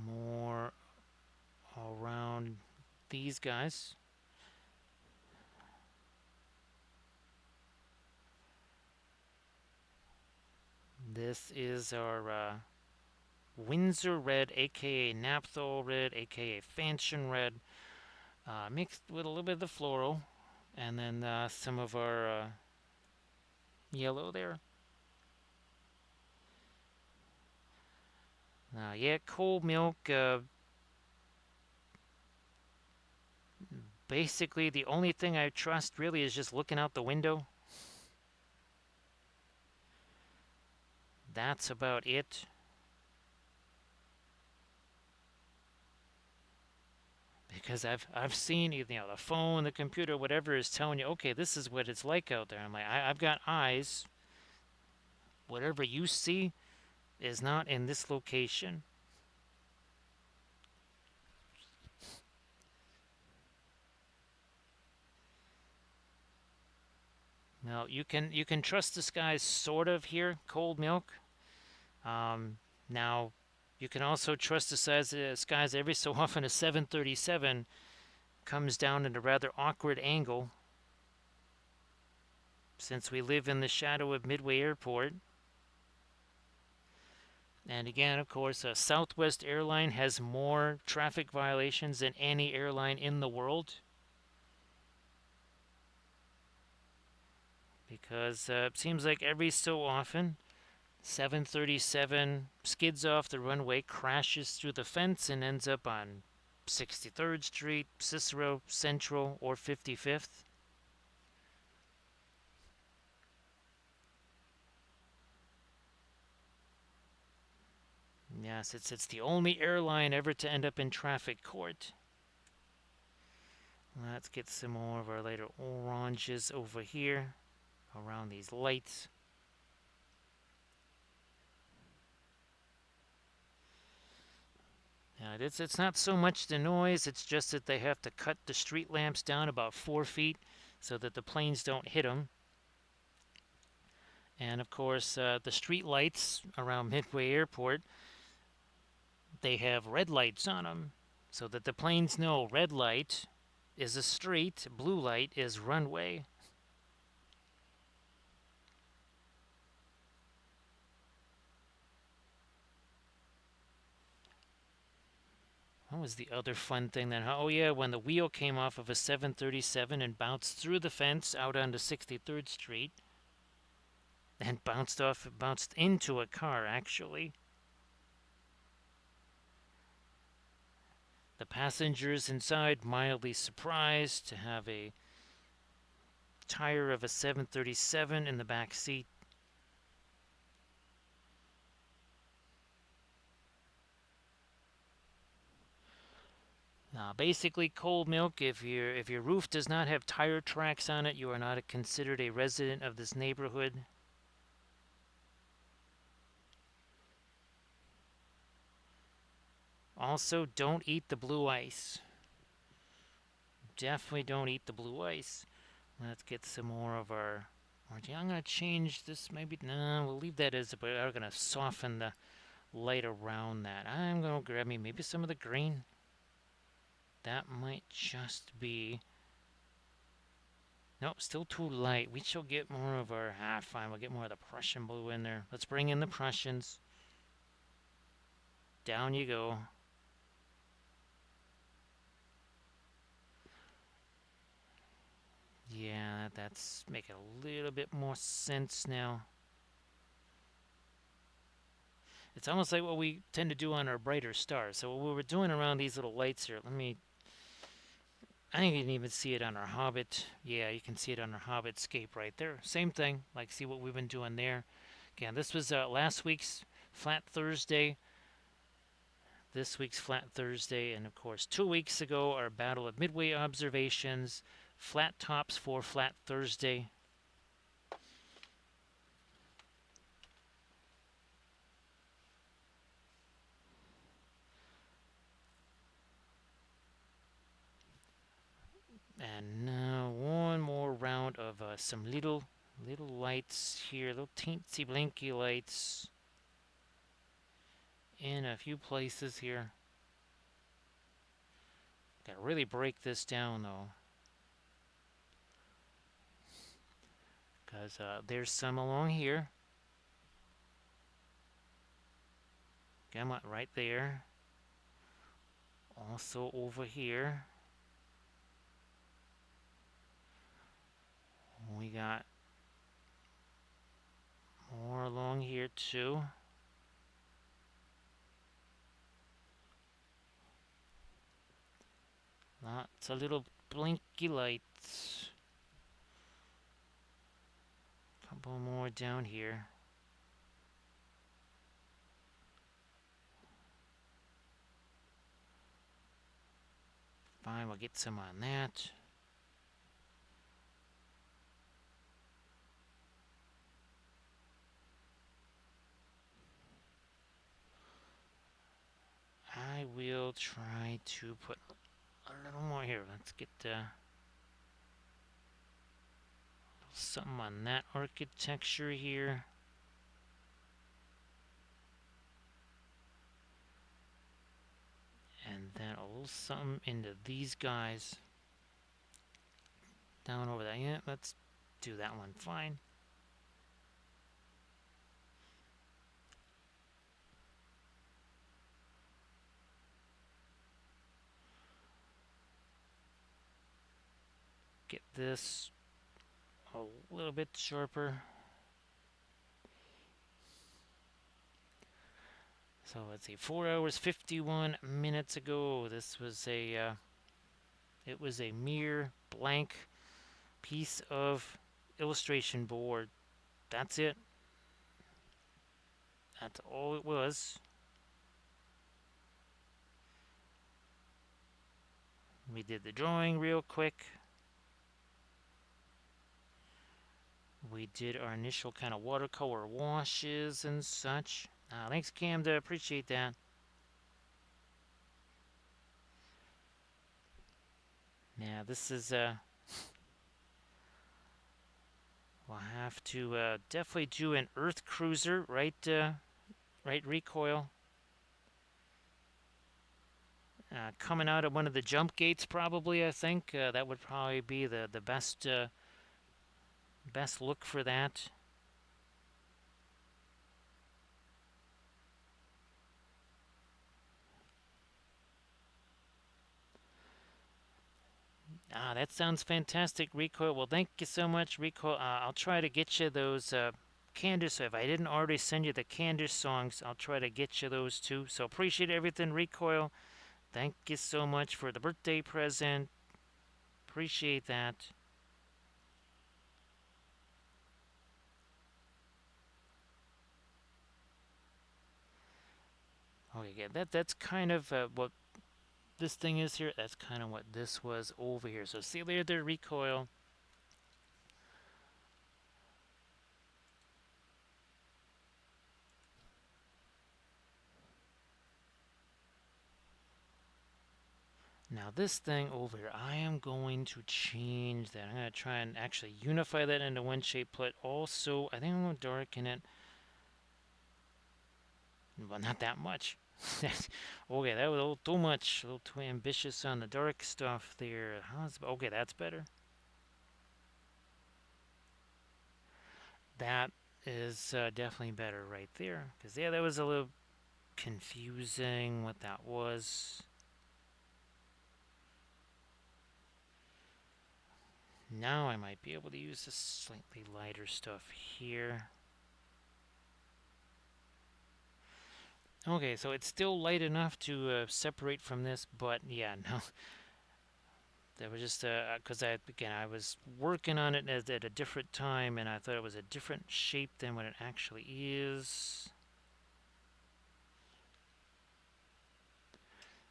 More around these guys. This is our Windsor Red, aka Naphthol Red, aka Fanchon Red, mixed with a little bit of the floral, and then some of our yellow there. Yeah, cold milk. Basically, the only thing I trust really is just looking out the window. That's about it. because I've seen the phone, the computer, whatever is telling you, okay, this is what it's like out there. I'm like, I've got eyes. Whatever you see is not in this location. Now you can trust the skies sort of here, cold milk. Um, Now you can also trust the skies every so often. A 737 comes down at a rather awkward angle since we live in the shadow of Midway Airport. And again, of course, Southwest Airline has more traffic violations than any airline in the world because it seems like every so often 737 skids off the runway, crashes through the fence, and ends up on 63rd Street, Cicero, Central, or 55th. Yes, it's the only airline ever to end up in traffic court. Let's get some more of our lighter oranges over here around these lights. Now, it's not so much the noise, it's just that they have to cut the street lamps down about 4 feet so that the planes don't hit them. And of course, the street lights around Midway Airport, they have red lights on them so that the planes know red light is a street, blue light is runway. What was the other fun thing then? Oh yeah, when the wheel came off of a 737 and bounced through the fence out onto 63rd Street and bounced into a car actually. The passengers inside mildly surprised to have a tire of a 737 in the back seat. Now, basically, cold milk. If your roof does not have tire tracks on it, you are not considered a resident of this neighborhood. Also, don't eat the blue ice. Definitely don't eat the blue ice. Let's get some more of our. I'm gonna change this. Maybe no, we'll leave that as. But we're gonna soften the light around that. I'm gonna grab me maybe some of the green. That might just be. Nope, still too light. We shall get more of our. Fine, we'll get more of the Prussian blue in there. Let's bring in the Prussians. Down you go. Yeah, that's making a little bit more sense now. It's almost like what we tend to do on our brighter stars. So what we're doing around these little lights here, I think you can even see it on our Hobbit. Yeah, you can see it on our Hobbit scape right there. Same thing, like see what we've been doing there. Again, this was last week's Flat Thursday. This week's Flat Thursday, and of course 2 weeks ago, our Battle of Midway observations. Flat tops for Flat Thursday. And now one more round of some little lights here, little teensy blinky lights in a few places here. Gotta really break this down though, because there's some along here. Come on, right there. Also over here. We got more along here too. Lots of little blinky lights. Couple more down here. Fine, we'll get some on that. I will try to put a little more here. Let's get something on that architecture here. And then a little something into these guys. Down over there. Yeah, let's do that one. Fine. Get this a little bit sharper. So let's see, 4 hours 51 minutes ago. This was it was a mere blank piece of illustration board. That's it. That's all it was. We did the drawing real quick. We did our initial kind of watercolor washes and such. Thanks, Camda. Appreciate that. Yeah, this is we'll have to definitely do an Earth Cruiser, right? Right, Recoil. Coming out of one of the jump gates, probably. I think that would probably be the best best look for that. That sounds fantastic, Recoil. Well, thank you so much, Recoil. I'll try to get you those Candace. If I didn't already send you the Candace songs, I'll try to get you those too. So appreciate everything, Recoil. Thank you so much for the birthday present. Appreciate that. Okay, yeah, that's kind of what this thing is here. That's kind of what this was over here. So see you later, Recoil. Now this thing over here, I am going to change that. I'm going to try and actually unify that into one shape, but also I think I'm going to darken it. Well, not that much. Okay, that was a little too much, a little too ambitious on the dark stuff there. Okay, that's better. That is definitely better right there. Because, yeah, that was a little confusing what that was. Now I might be able to use this slightly lighter stuff here. Okay, so it's still light enough to separate from this, but yeah, no. That was just because I was working on it at a different time, and I thought it was a different shape than what it actually is.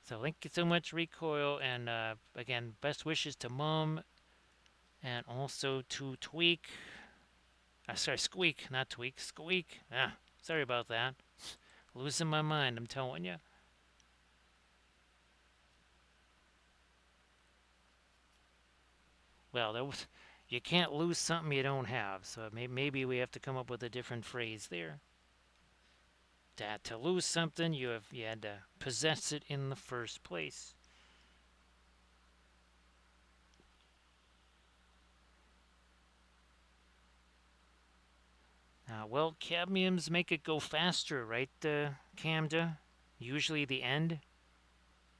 So thank you so much, Recoil, and again, best wishes to Mom, and also to Tweak. Sorry, Squeak, not Tweak, Squeak. Sorry about that. Losing my mind, I'm telling you. Well, you can't lose something you don't have, so maybe we have to come up with a different phrase there. That to lose something, you had to possess it in the first place. Well, cadmiums make it go faster, right, Camda? Usually the end.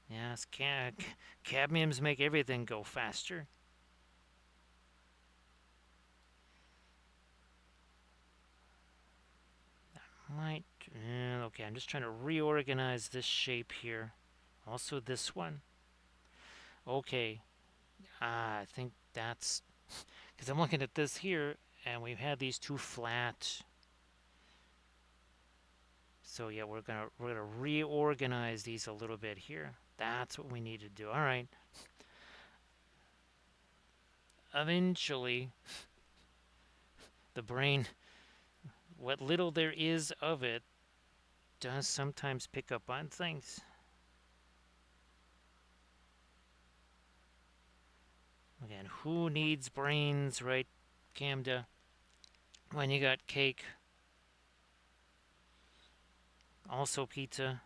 Yes, cadmiums make everything go faster. Might. Okay, I'm just trying to reorganize this shape here. Also this one. Okay. I think that's because I'm looking at this here, and we've had these two flat. So yeah, we're gonna reorganize these a little bit here. That's what we need to do. All right. eventually the brain, what little there is of it, does sometimes pick up on things. Again, who needs brains, right, Camda? When you got cake, also pizza.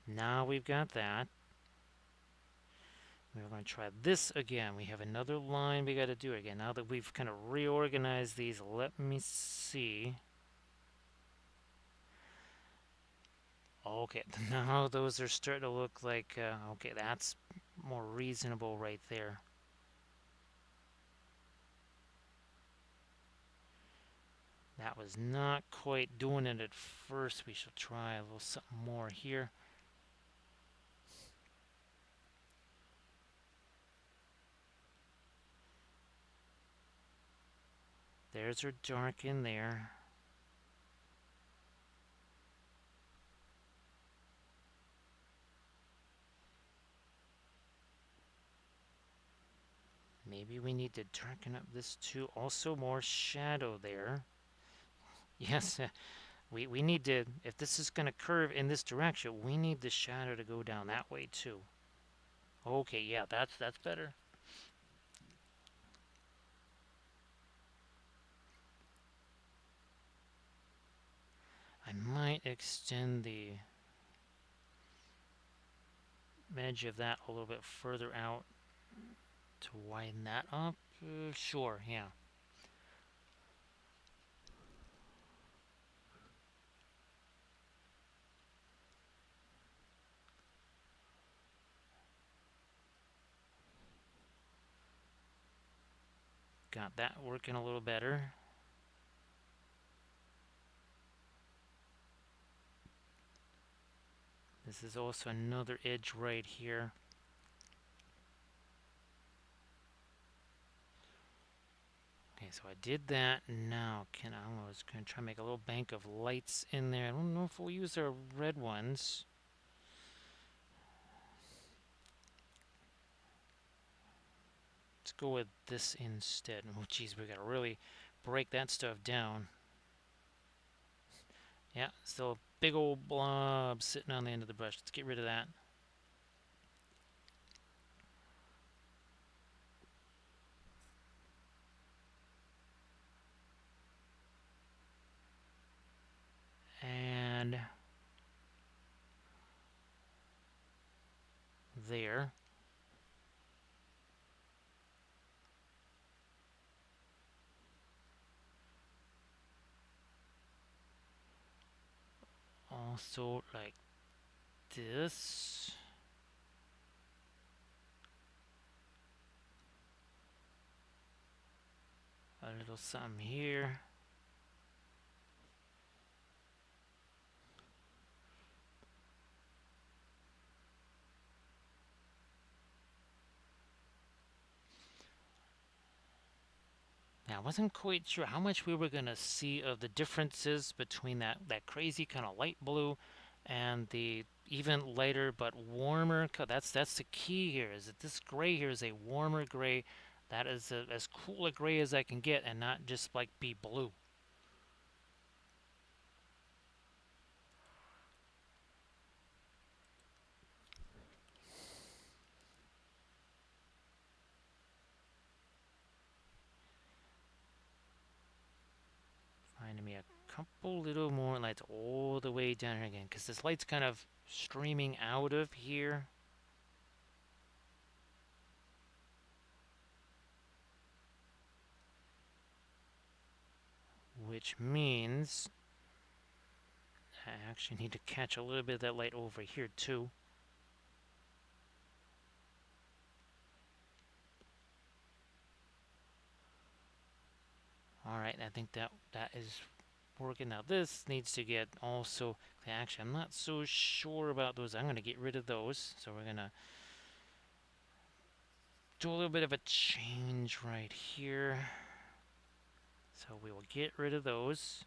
Now we've got that. We're going to try this again. We have another line we got to do again. Now that we've kind of reorganized these, let me see. Okay, now those are starting to look like, okay, that's more reasonable right there. That was not quite doing it at first. We shall try a little something more here. There's our dark in there. Maybe we need to darken up this too. Also more shadow there. Yes, we need to, if this is going to curve in this direction, we need the shadow to go down that way too. Okay, yeah, that's better. I might extend the edge of that a little bit further out to widen that up. Sure, yeah. Got that working a little better. This is also another edge right here. Okay, so I did that. Now, I was going to try to make a little bank of lights in there. I don't know if we'll use our red ones. Let's go with this instead. Oh, geez, we got to really break that stuff down. Yeah, still a big old blob sitting on the end of the brush. Let's get rid of that. And there. Also like this. A little something here. Now, I wasn't quite sure how much we were going to see of the differences between that crazy kind of light blue and the even lighter but warmer. That's the key here, is that this gray here is a warmer gray. That is as cool a gray as I can get and not just like be blue. Finding me a couple little more lights all the way down here again, because this light's kind of streaming out of here. Which means I actually need to catch a little bit of that light over here too. Alright, I think that is working. Now this needs to get also, actually I'm not so sure about those. I'm going to get rid of those. So we're going to do a little bit of a change right here. So we will get rid of those.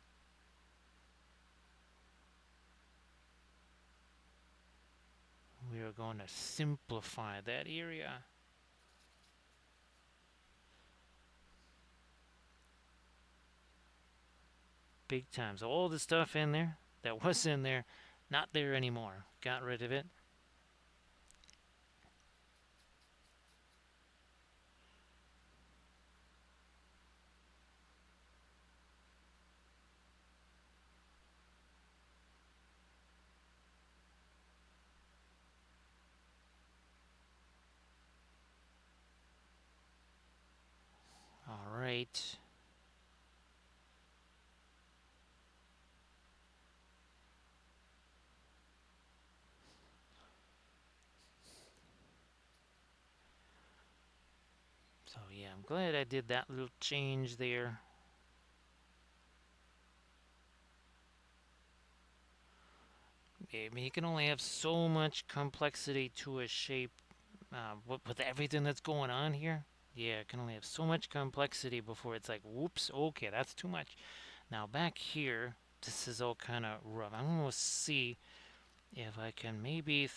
we're going to simplify that area. Big time. So all the stuff in there that was in there, not there anymore. Got rid of it. All right. So yeah, I'm glad I did that little change there. I mean, you can only have so much complexity to a shape with everything that's going on here. Yeah, it can only have so much complexity before it's like, whoops, okay, that's too much. Now back here, this is all kind of rough. I'm going to see if I can maybe,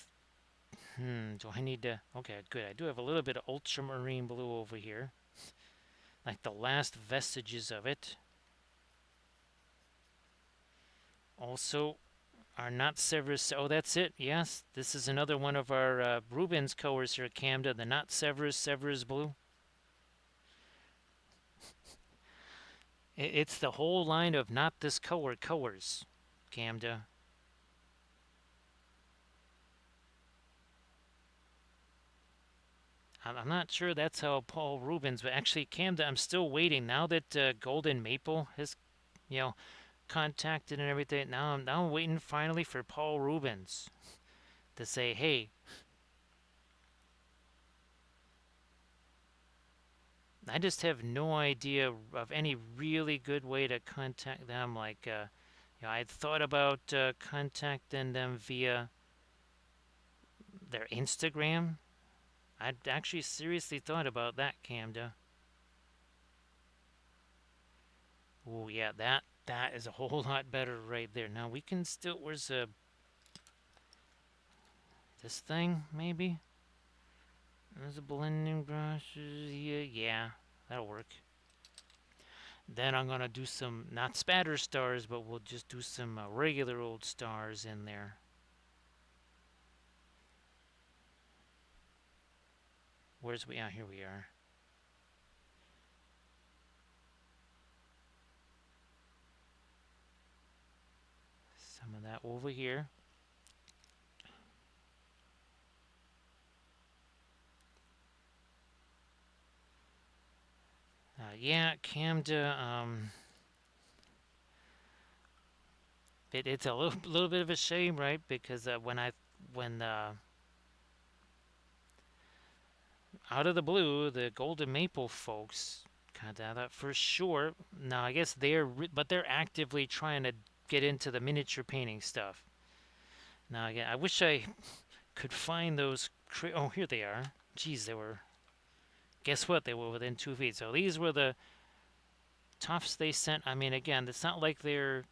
do I need to, okay, good. I do have a little bit of ultramarine blue over here, like the last vestiges of it. Also, our Not Severus, oh, that's it, yes. This is another one of our Rubens colors here, Camda, the Not Severus, Severus blue. It's the whole line of not this color colors, Camda. I'm not sure that's how Paul Rubens, but actually, Camda, I'm still waiting. Now that Golden Maple has, you know, contacted and everything, now I'm waiting finally for Paul Rubens to say, hey, I just have no idea of any really good way to contact them. Like, I'd thought about contacting them via their Instagram. I'd actually seriously thought about that, Camda. Oh yeah, that is a whole lot better right there. Now we can still. Where's this thing? Maybe there's a blending brush. Yeah, that'll work. Then I'm gonna do some not spatter stars, but we'll just do some regular old stars in there. Where's we? Ah, here we are. Some of that over here. Yeah, Camda. It's a little bit of a shame, right? Because when out of the blue, the Golden Maple folks kind of that for sure. Now I guess but they're actively trying to get into the miniature painting stuff. Now again, I wish I could find those. Oh, here they are. Geez, they were. Guess what? They were within 2 feet. So these were the tufts they sent. I mean, again, it's not like they're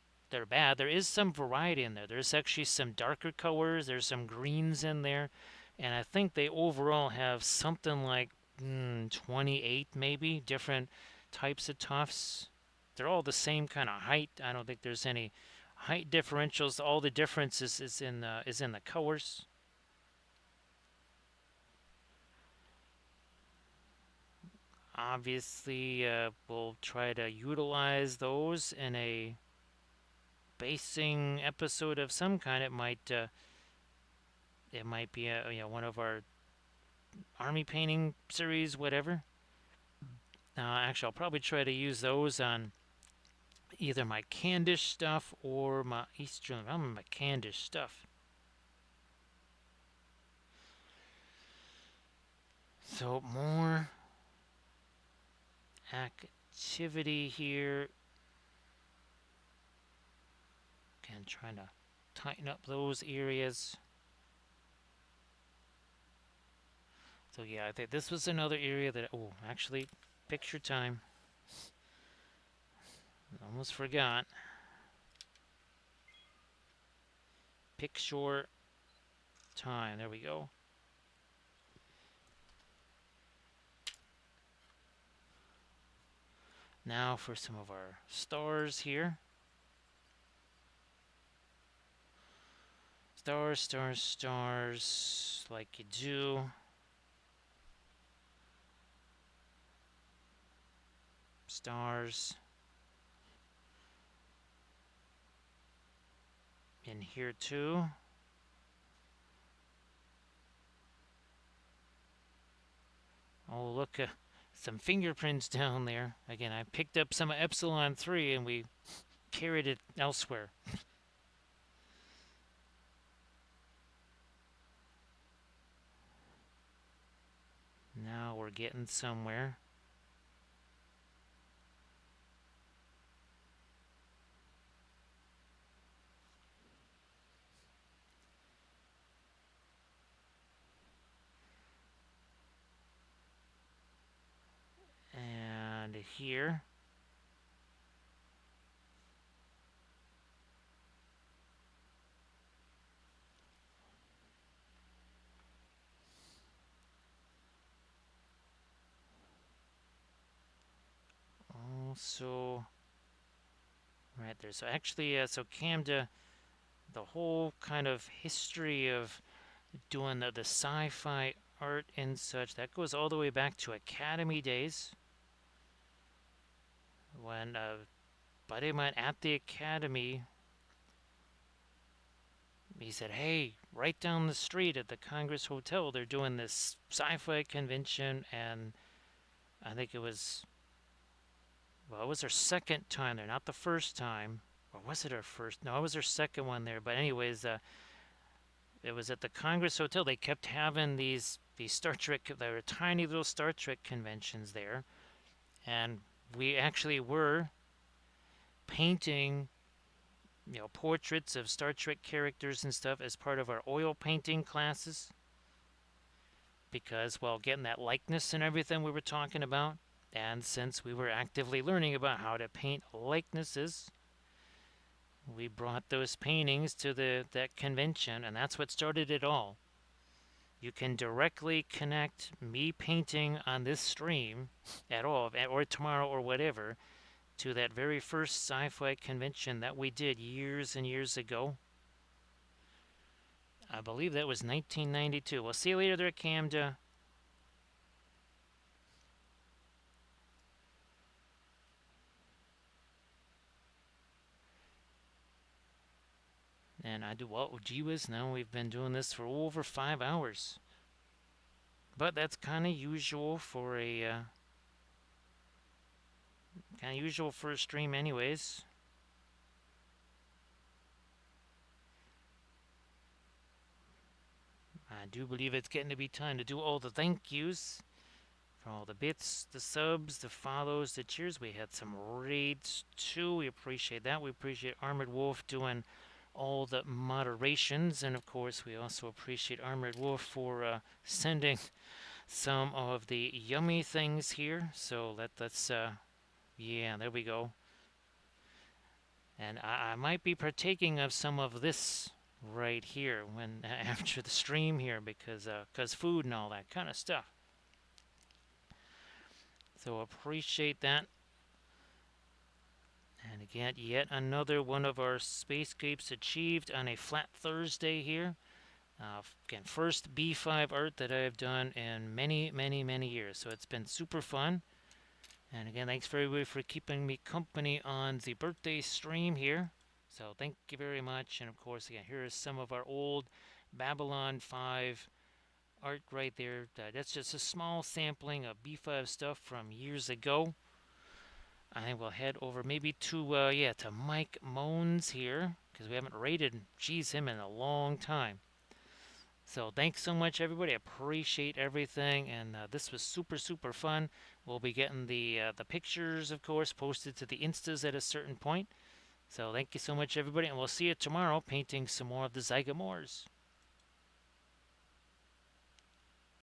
bad. There is some variety in there. There's actually some darker colors. There's some greens in there, and I think they overall have something like 28 maybe different types of tufts. They're all the same kind of height. I don't think there's any height differentials. All the difference is in the colors. Obviously, we'll try to utilize those in a basing episode of some kind. It might be one of our army painting series, whatever. Actually, I'll probably try to use those on either my Candish stuff or my Eastern. I'm my Candish stuff. So more activity here. Again, trying to tighten up those areas. So yeah, I think this was another area that, oh, actually, picture time. Almost forgot. Picture time. There we go. Now for some of our stars here. Stars, stars, stars, like you do. Stars. In here too. Oh, look, some fingerprints down there. Again, I picked up some Epsilon 3 and we carried it elsewhere. Now we're getting somewhere. And here. Also, right there. So actually, so CAMDA, the whole kind of history of doing the sci-fi art and such, that goes all the way back to Academy days. When a buddy of mine at the Academy, he said, hey, right down the street at the Congress Hotel, they're doing this sci-fi convention, and I think it was, well, it was their second time there, not the first time. Or was it our first? No, it was their second one there. But anyways, it was at the Congress Hotel. They kept having these Star Trek, there were tiny little Star Trek conventions there. And we actually were painting, portraits of Star Trek characters and stuff as part of our oil painting classes. Because, well, getting that likeness and everything we were talking about. And since we were actively learning about how to paint likenesses, we brought those paintings to that convention, and that's what started it all. You can directly connect me painting on this stream at all, or tomorrow or whatever, to that very first sci-fi convention that we did years and years ago. I believe that was 1992. We'll see you later there, CAMDA. And I do, well, gee whiz, now we've been doing this for over 5 hours. But that's kind of usual for a stream anyways. I do believe it's getting to be time to do all the thank yous for all the bits, the subs, the follows, the cheers. We had some raids too. We appreciate that. We appreciate Armored Wolf doing all the moderations, and of course we also appreciate Armored Wolf for sending some of the yummy things here. So let's yeah, there we go. And I might be partaking of some of this right here when after the stream here, because food and all that kind of stuff. So appreciate that. And again, yet another one of our Spacescapes achieved on a flat Thursday here. Again, first B5 art that I've done in many, many, many years. So it's been super fun. And again, thanks for everybody for keeping me company on the birthday stream here. So thank you very much. And of course, again, here is some of our old Babylon 5 art right there. That's just a small sampling of B5 stuff from years ago. I think we'll head over maybe to to Mike Moans here, because we haven't rated him in a long time. So thanks so much, everybody. I appreciate everything, and this was super, super fun. We'll be getting the pictures, of course, posted to the Instas at a certain point. So thank you so much, everybody, and we'll see you tomorrow painting some more of the Zygamores.